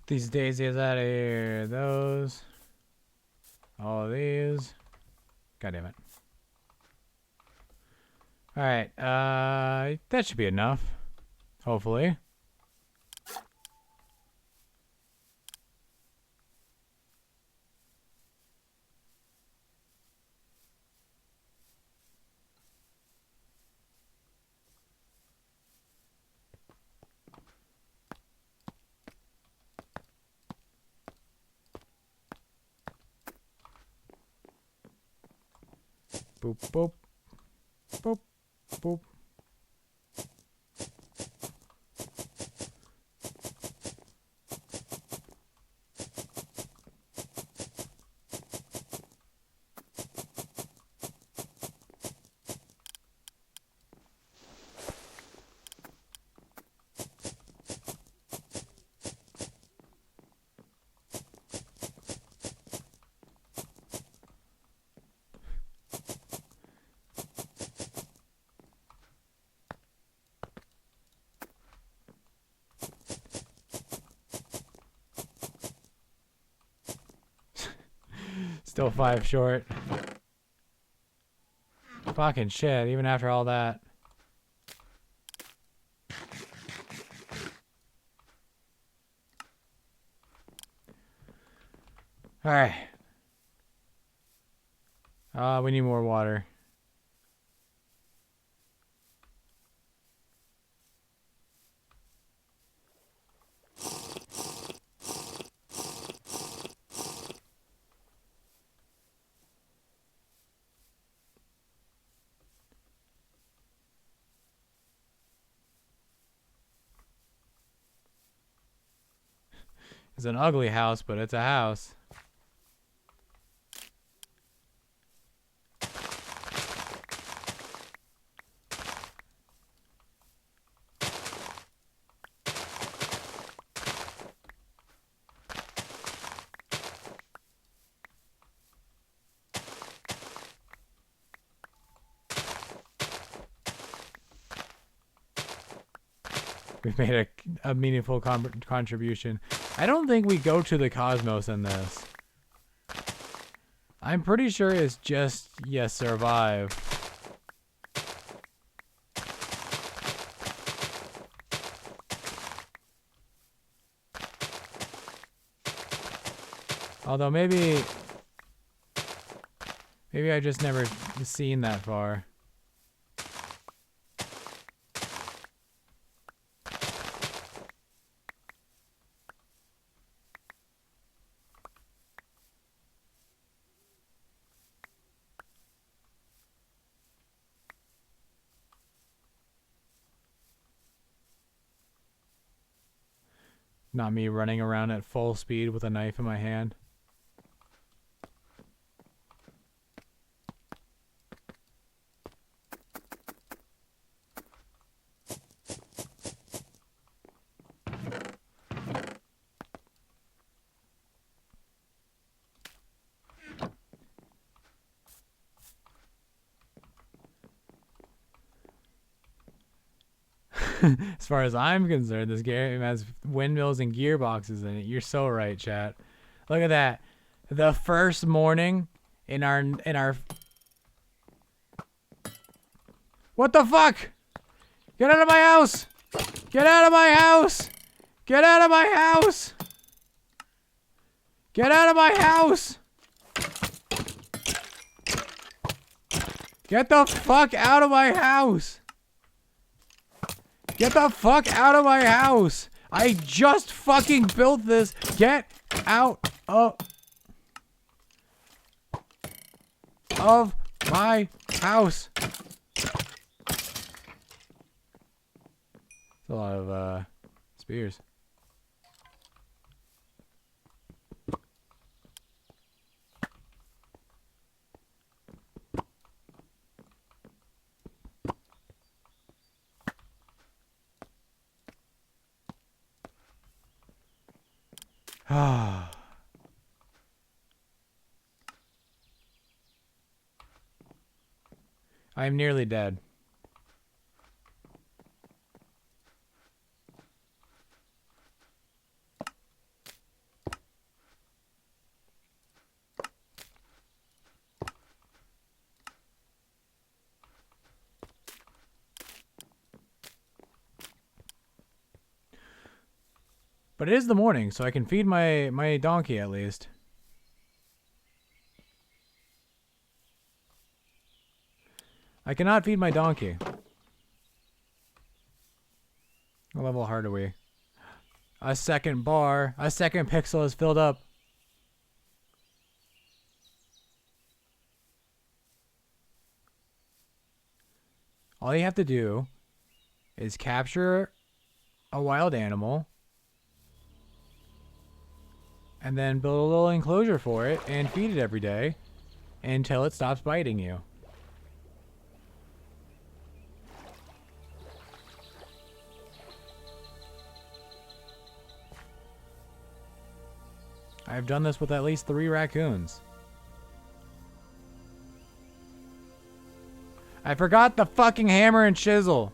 These daisies out of here. Those. All of these. God damn it. Alright, that should be enough. Hopefully. Boop, boop. Boop, boop. Still 5 short. Fucking shit, even after all that. Alright. We need more water. It's an ugly house, but it's a house. We've made a meaningful contribution. I don't think we go to the cosmos in this. I'm pretty sure it's just, yes, survive. Although maybe I just never seen that far. Not me running around at full speed with a knife in my hand. As far as I'm concerned, this game has windmills and gearboxes in it. You're so right, chat. Look at that. The first morning in our What the fuck? Get out of my house! Get out of my house! Get out of my house! Get out of my house! Get the fuck out of my house! Get the fuck out of my house! I just fucking built this! Get out of my house! That's a lot of spears. I am nearly dead. But it is the morning, so I can feed my donkey at least. I cannot feed my donkey. What level hard are we? A second bar. A second pixel is filled up. All you have to do is capture a wild animal and then build a little enclosure for it and feed it every day until it stops biting you. I've done this with at least 3 raccoons. I forgot the fucking hammer and chisel.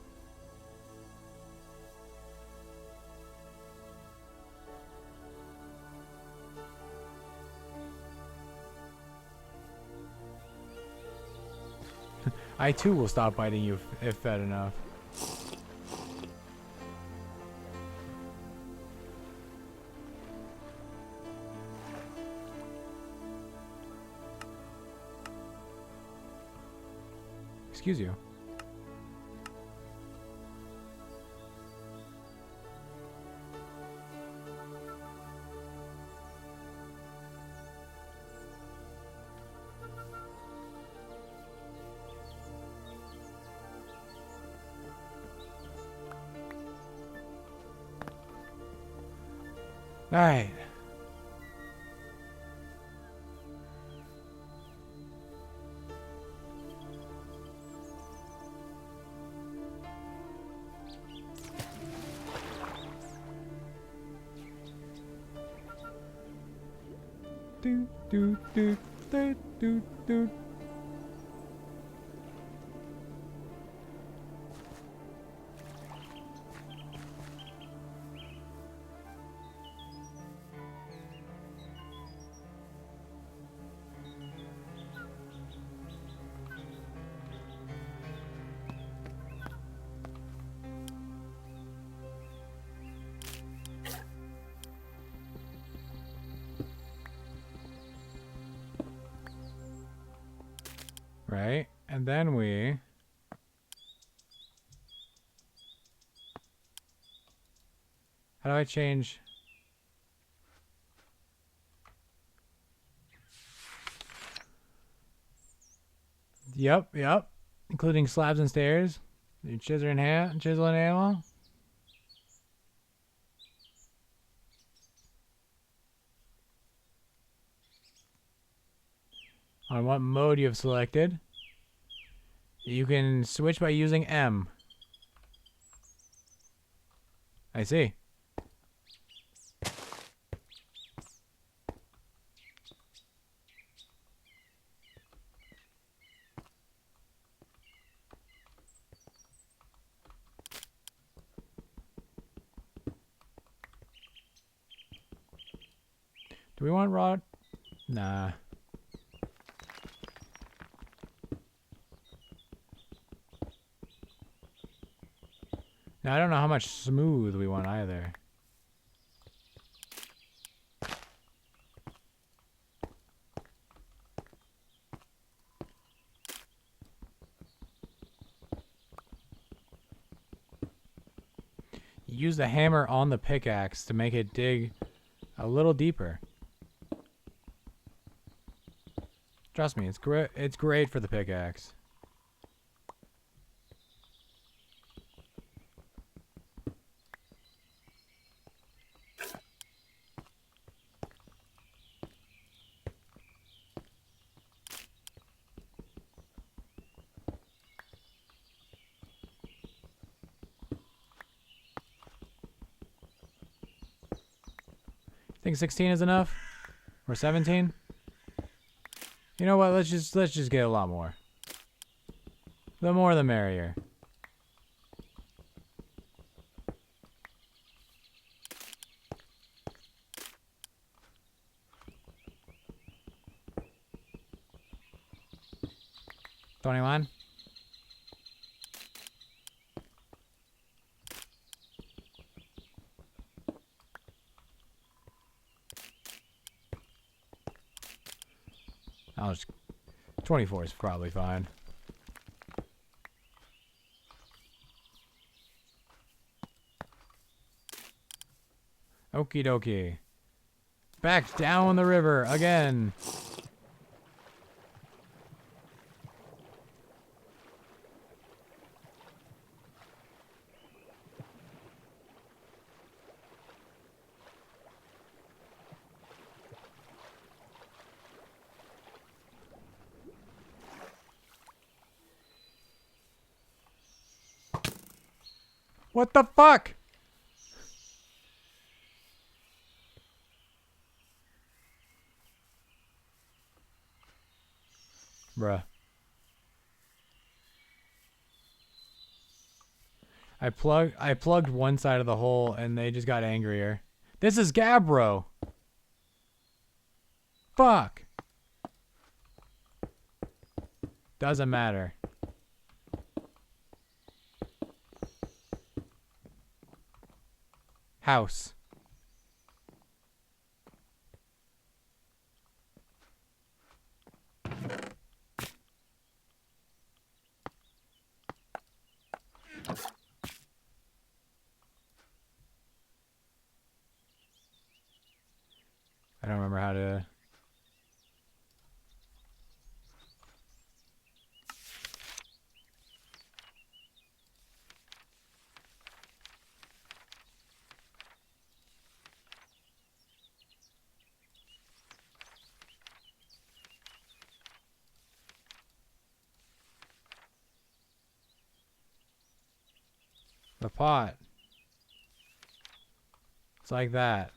I too will stop biting you if fed enough. Excuse you. All right. Do do do do do do. Right? And then we... How do I change... Yep, yep. Including slabs and stairs. Chisel and hammer. On what mode you have selected. You can switch by using M. I see. Do we want rod? Nah. Now, I don't know how much smooth we want either. Use the hammer on the pickaxe to make it dig a little deeper. Trust me, it's great. It's great for the pickaxe. Think 16 is enough? Or 17? You know what? Let's just get a lot more. The more the merrier. $21. I'll just 24 is probably fine. Okie dokie. Back down the river again. What the fuck? Bruh. I plugged one side of the hole and they just got angrier. This is Gabbro. Fuck. Doesn't matter. House. I don't remember how to... The pot. It's like that.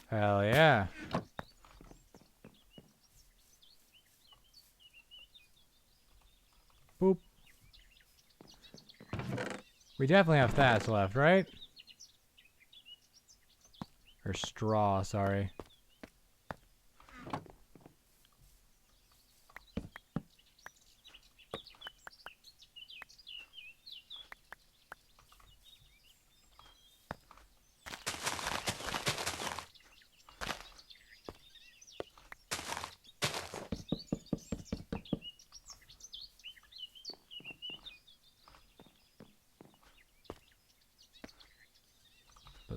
Hell yeah. Boop. We definitely have thatch left, right? Or straw, sorry.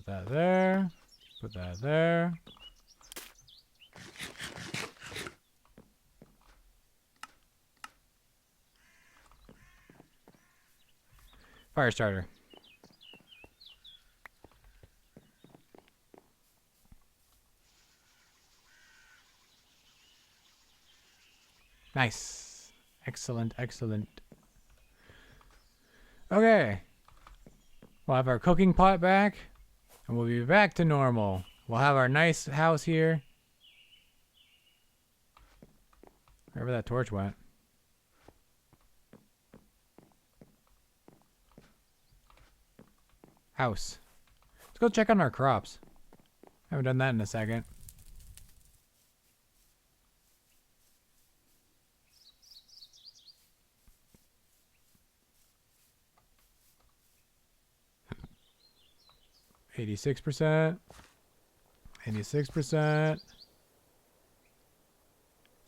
that there. Put that there. Fire starter. Nice. Excellent, excellent. Okay. We'll have our cooking pot back, and we'll be back to normal. We'll have our nice house here. Wherever that torch went. House. Let's go check on our crops. Haven't done that in a second. %, 86%,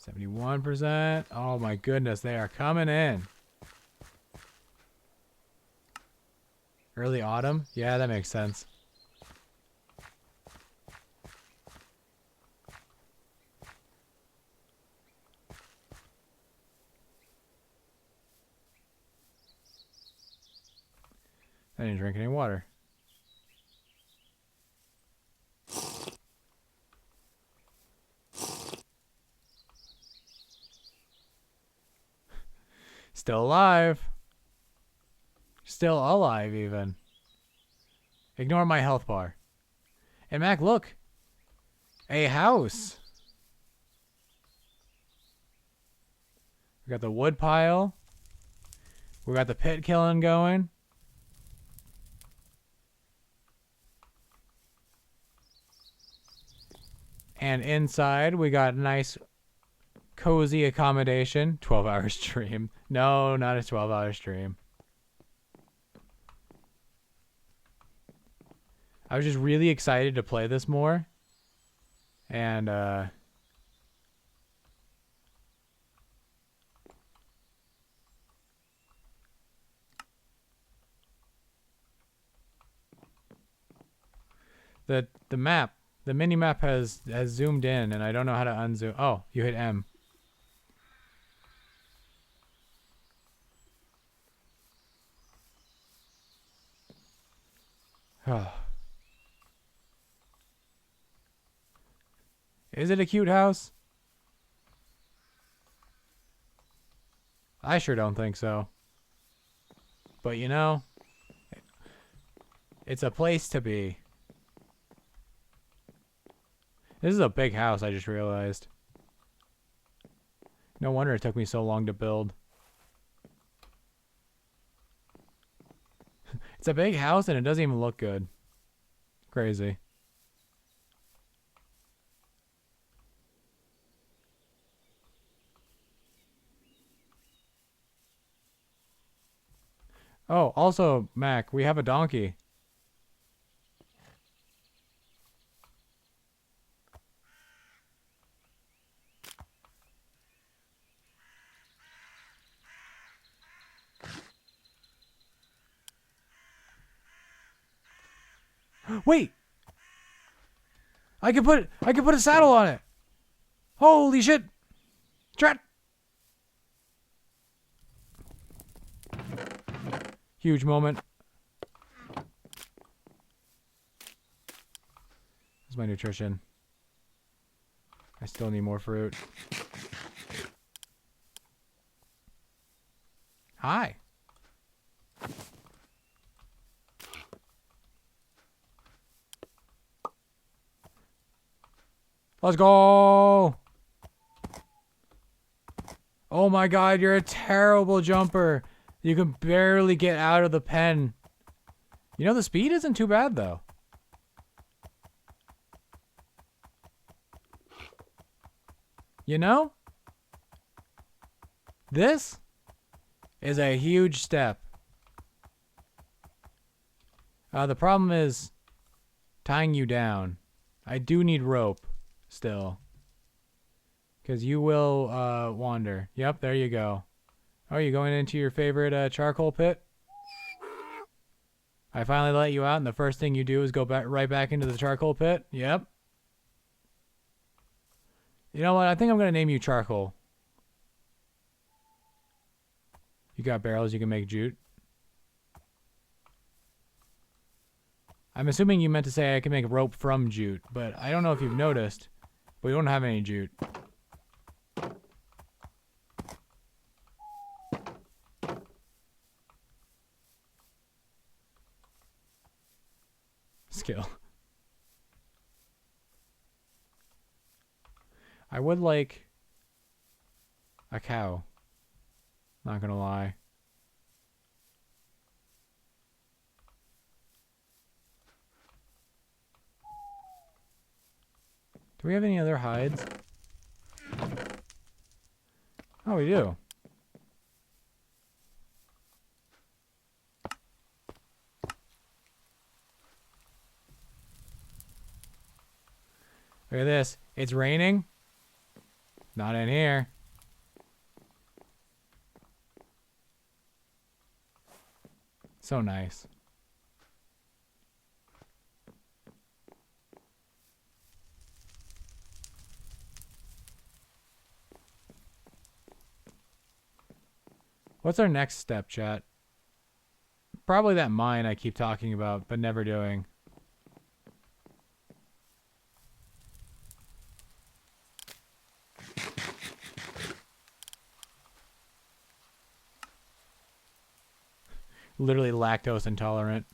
71%. Oh my goodness, they are coming in. Early autumn? Yeah, that makes sense. I didn't drink any water. Still alive. Still alive, even. Ignore my health bar. And Mac, look. A house. We got the wood pile. We got the pit killing going. And inside, we got nice, cozy accommodation. 12-hour stream. No, not a 12-hour stream. I was just really excited to play this more. And, the map, the mini map has zoomed in, and I don't know how to unzoom. Oh, you hit M. Is it a cute house? I sure don't think so. But you know, it's a place to be. This is a big house, I just realized. No wonder it took me so long to build. It's a big house and it doesn't even look good. Crazy. Oh, also, Mac, we have a donkey. Wait! I can put a saddle on it. Holy shit! Drat! Huge moment. Where's my nutrition? I still need more fruit. Hi. Let's go. Oh my god, you're a terrible jumper. You can barely get out of the pen. You know, the speed isn't too bad, though. You know? This is a huge step. The problem is tying you down. I do need rope still. Because you will wander. Yep, there you go. Oh, you going into your favorite charcoal pit? I finally let you out, and the first thing you do is go back right back into the charcoal pit? Yep. You know what? I think I'm going to name you Charcoal. You got barrels, you can make jute. I'm assuming you meant to say I can make rope from jute, but I don't know if you've noticed, but we don't have any jute. Skill. I would like a cow. Not gonna lie. Do we have any other hides? Oh, we do. Look at this. It's raining. Not in here. So nice. What's our next step, chat? Probably that mine I keep talking about, but never doing. Literally lactose intolerant.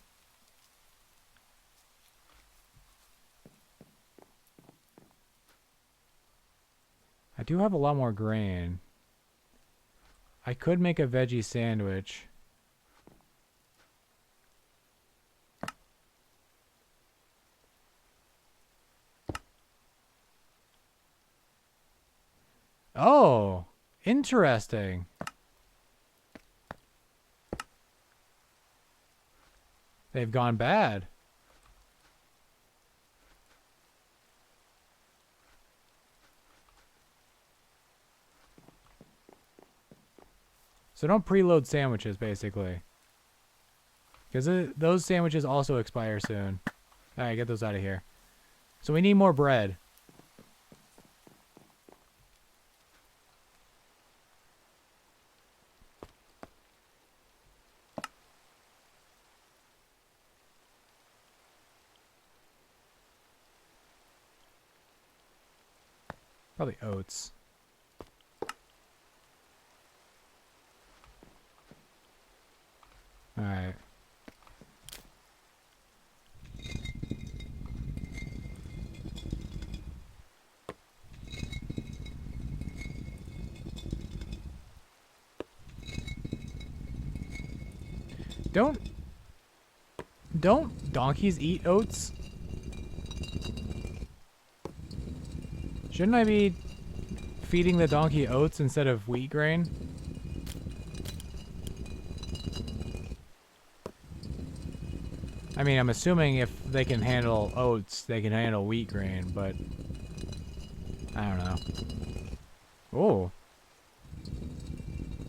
I do have a lot more grain. I could make a veggie sandwich. Oh, interesting. They've gone bad. So don't preload sandwiches, basically. Because those sandwiches also expire soon. Alright, get those out of here. So we need more bread. Probably oats. Alright. Don't donkeys eat oats? Shouldn't I be feeding the donkey oats instead of wheat grain? I mean, I'm assuming if they can handle oats, they can handle wheat grain, but I don't know. Oh.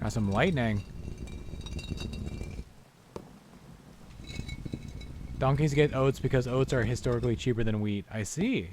Got some lightning. Donkeys get oats because oats are historically cheaper than wheat. I see.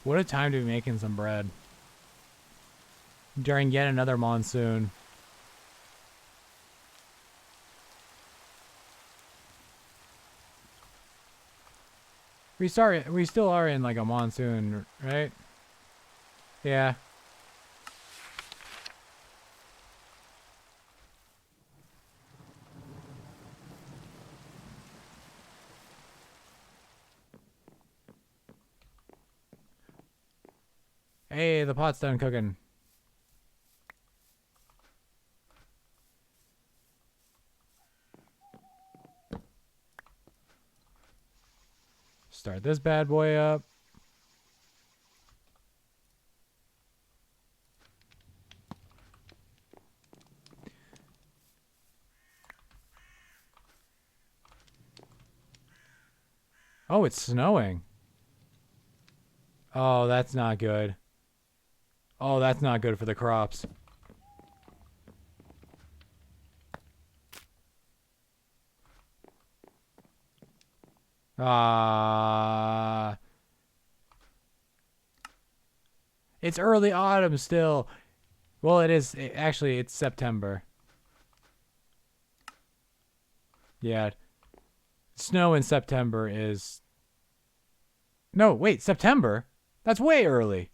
What a time to be making some bread. during yet another monsoon. We still are in like a monsoon, right? Yeah. Hey, the pot's done cooking. Start this bad boy up. Oh, it's snowing. Oh, that's not good. Oh, that's not good for the crops. Ah. It's early autumn still. Well, it is. Actually, it's September. Yeah. Snow in September is... No, wait, September? That's way early.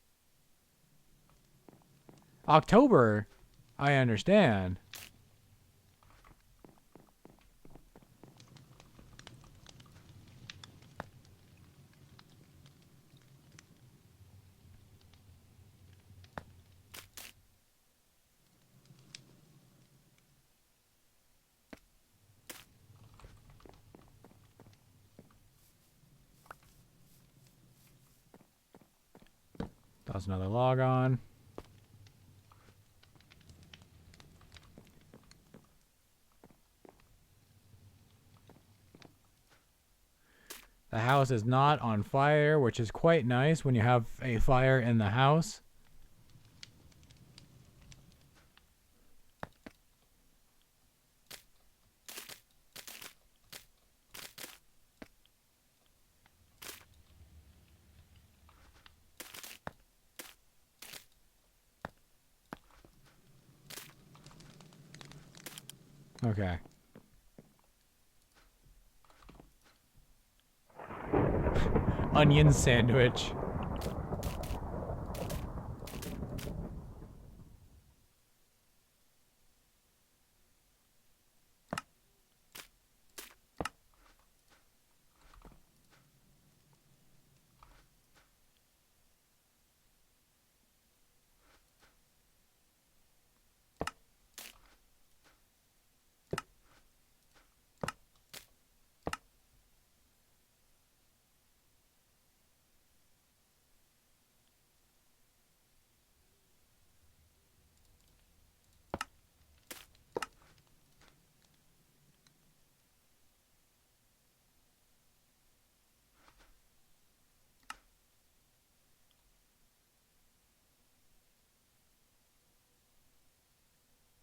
October, I understand. Toss another log on. The house is not on fire, which is quite nice when you have a fire in the house. Okay. Onion sandwich.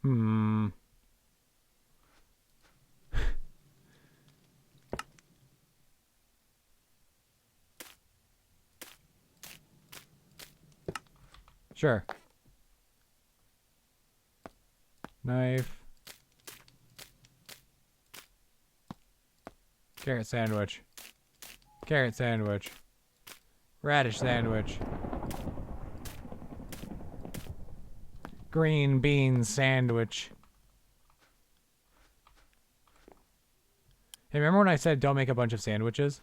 Hmm. Sure. Knife. Carrot sandwich. Carrot sandwich. Radish sandwich. Green bean sandwich. Hey, remember when I said don't make a bunch of sandwiches?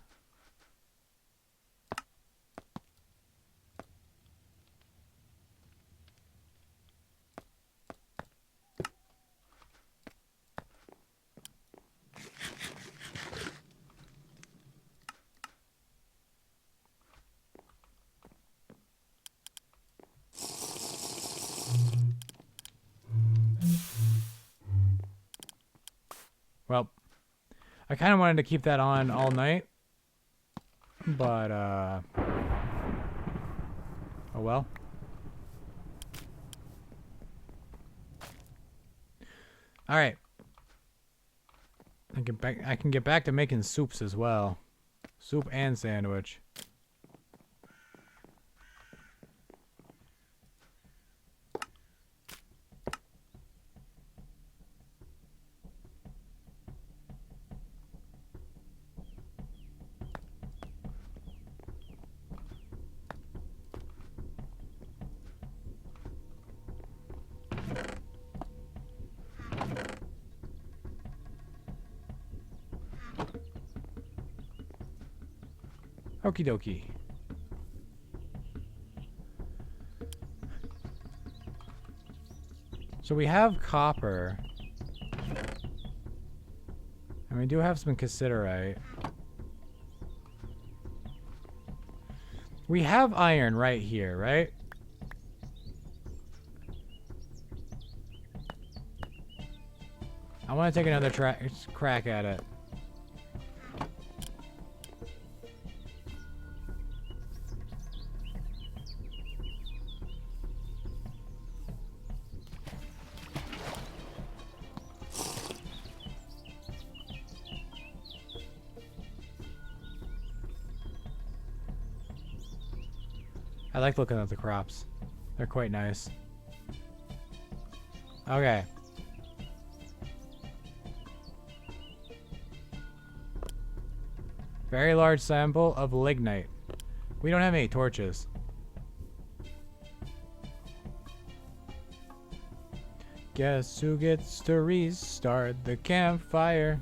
Well, I kind of wanted to keep that on all night. But, oh well. Alright. I can get back to making soups as well. Soup and sandwich. Okie dokie. So we have copper. And we do have some cassiterite. We have iron right here, right? I want to take another crack at it. I like looking at the crops. They're quite nice. Okay. Very large sample of lignite. We don't have any torches. Guess who gets to restart the campfire?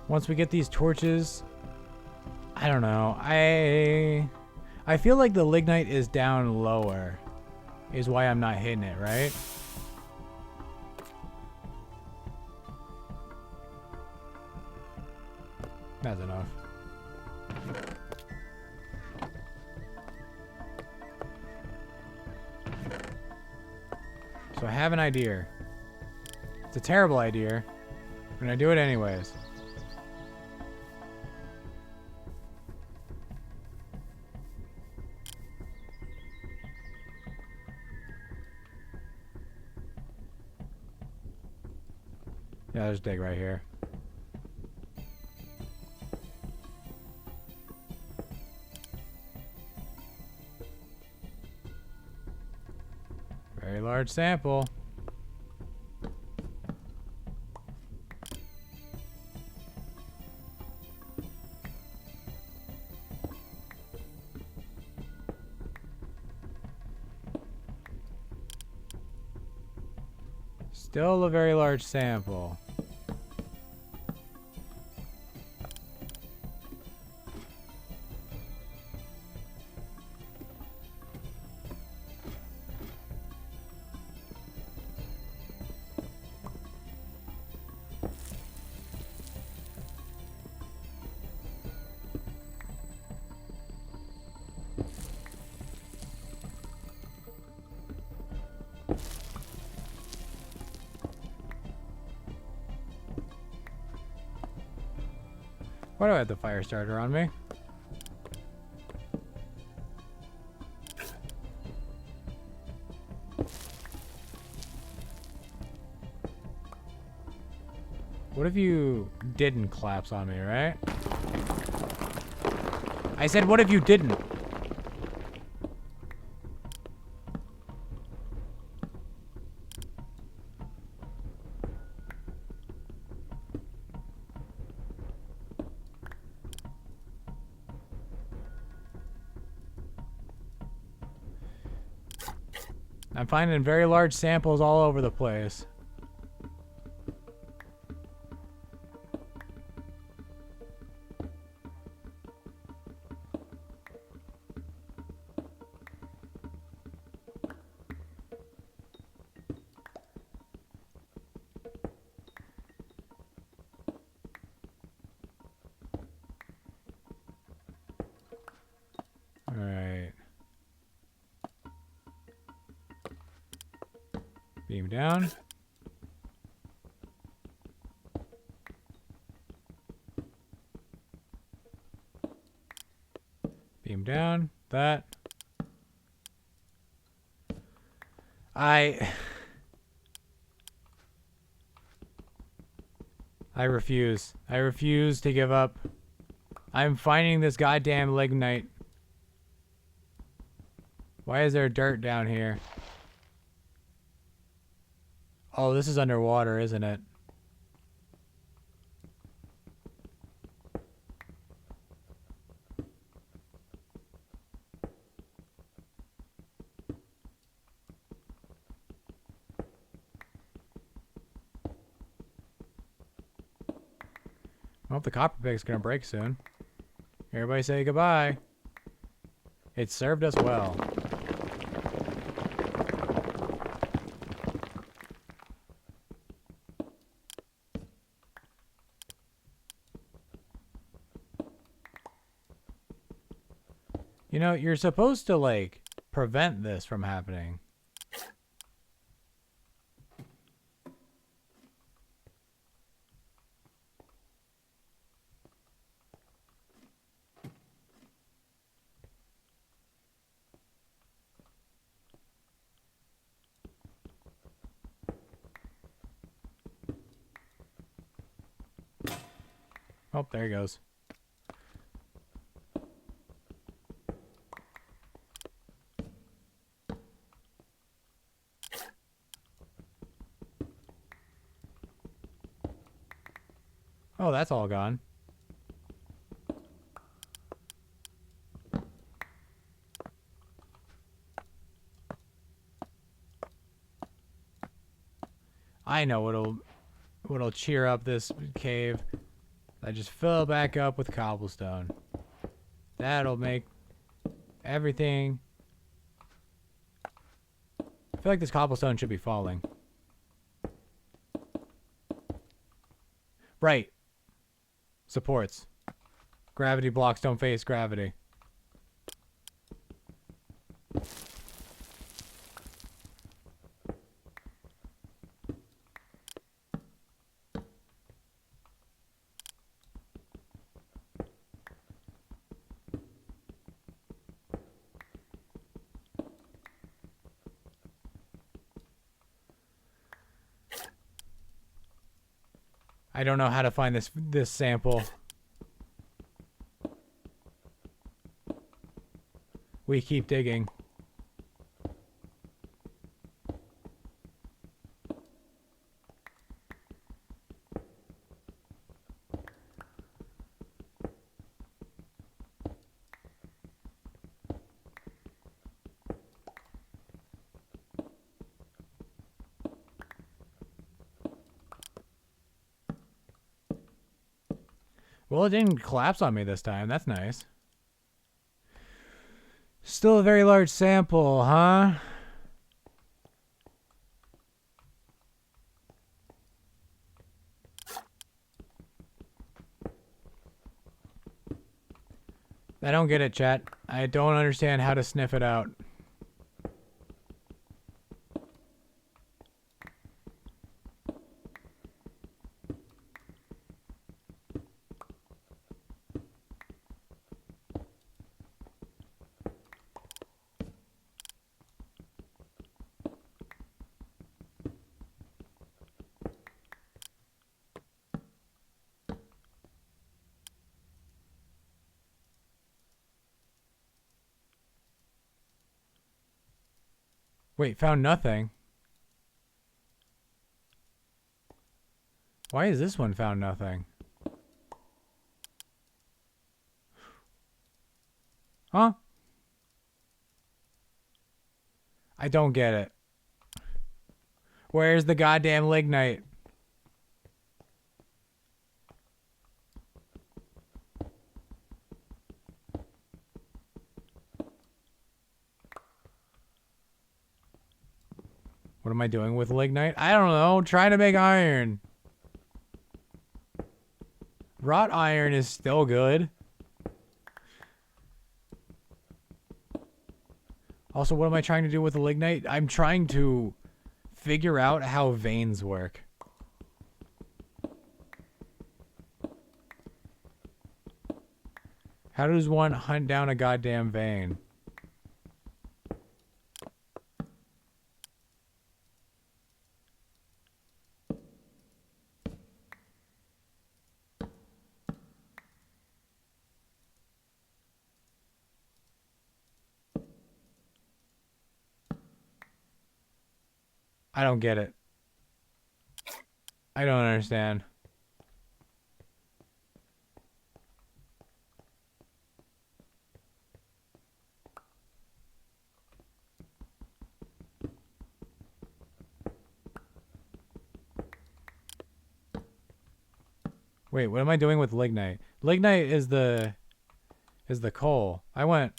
Once we get these torches, I don't know. I feel like the lignite is down lower, is why I'm not hitting it, right? That's enough. So I have an idea. It's a terrible idea, but I do it anyways. Yeah, there's dig right here. Very large sample. Still a very large sample. Why do I have the fire starter on me? What if you didn't collapse on me, right? I said, what if you didn't? I'm finding very large samples all over the place. All right. Beam down. down. That. I refuse. I refuse to give up. I'm finding this goddamn lignite. Why is there dirt down here? Oh, this is underwater, isn't it? I hope the copper pick's gonna break soon. Everybody say goodbye. It served us well. You know, you're supposed to, like, prevent this from happening. Oh, there he goes. Oh, that's all gone. I know what'll cheer up this cave. I just fill it back up with cobblestone. That'll make everything. I feel like this cobblestone should be falling. Right. Supports. Gravity blocks don't face gravity. I don't know how to find this sample. We keep digging. Well, it didn't collapse on me this time. That's nice. Still a very large sample, huh? I don't get it, chat. I don't understand how to sniff it out. Wait, found nothing. Why is this one found nothing? Huh? I don't get it. Where's the goddamn lignite? What am I doing with lignite? I don't know. Trying to make iron. Wrought iron is still good. Also, what am I trying to do with the lignite? I'm trying to figure out how veins work. How does one hunt down a goddamn vein? I don't get it. I don't understand. Wait, what am I doing with lignite? Lignite is the coal. I want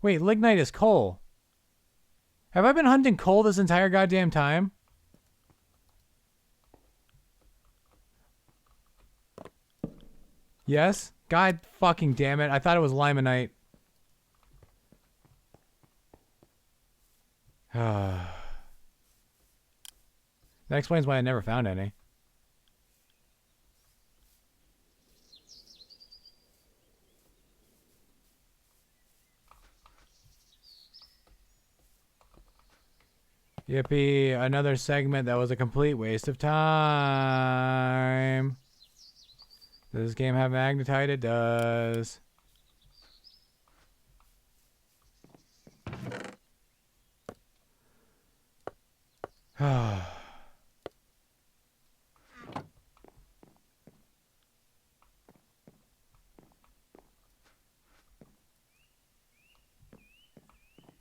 Wait, lignite is coal. Have I been hunting coal this entire goddamn time? Yes? God fucking damn it. I thought it was limonite. That explains why I never found any. Yippee, another segment that was a complete waste of time. Does this game have magnetite? It does.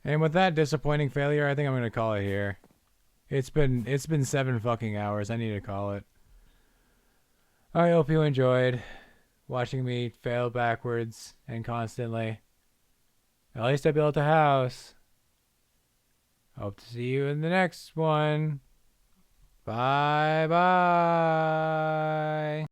And with that disappointing failure, I think I'm gonna call it here. It's been 7 fucking hours. I need to call it. I hope you enjoyed watching me fail backwards and constantly. At least I built a house. Hope to see you in the next one. Bye bye.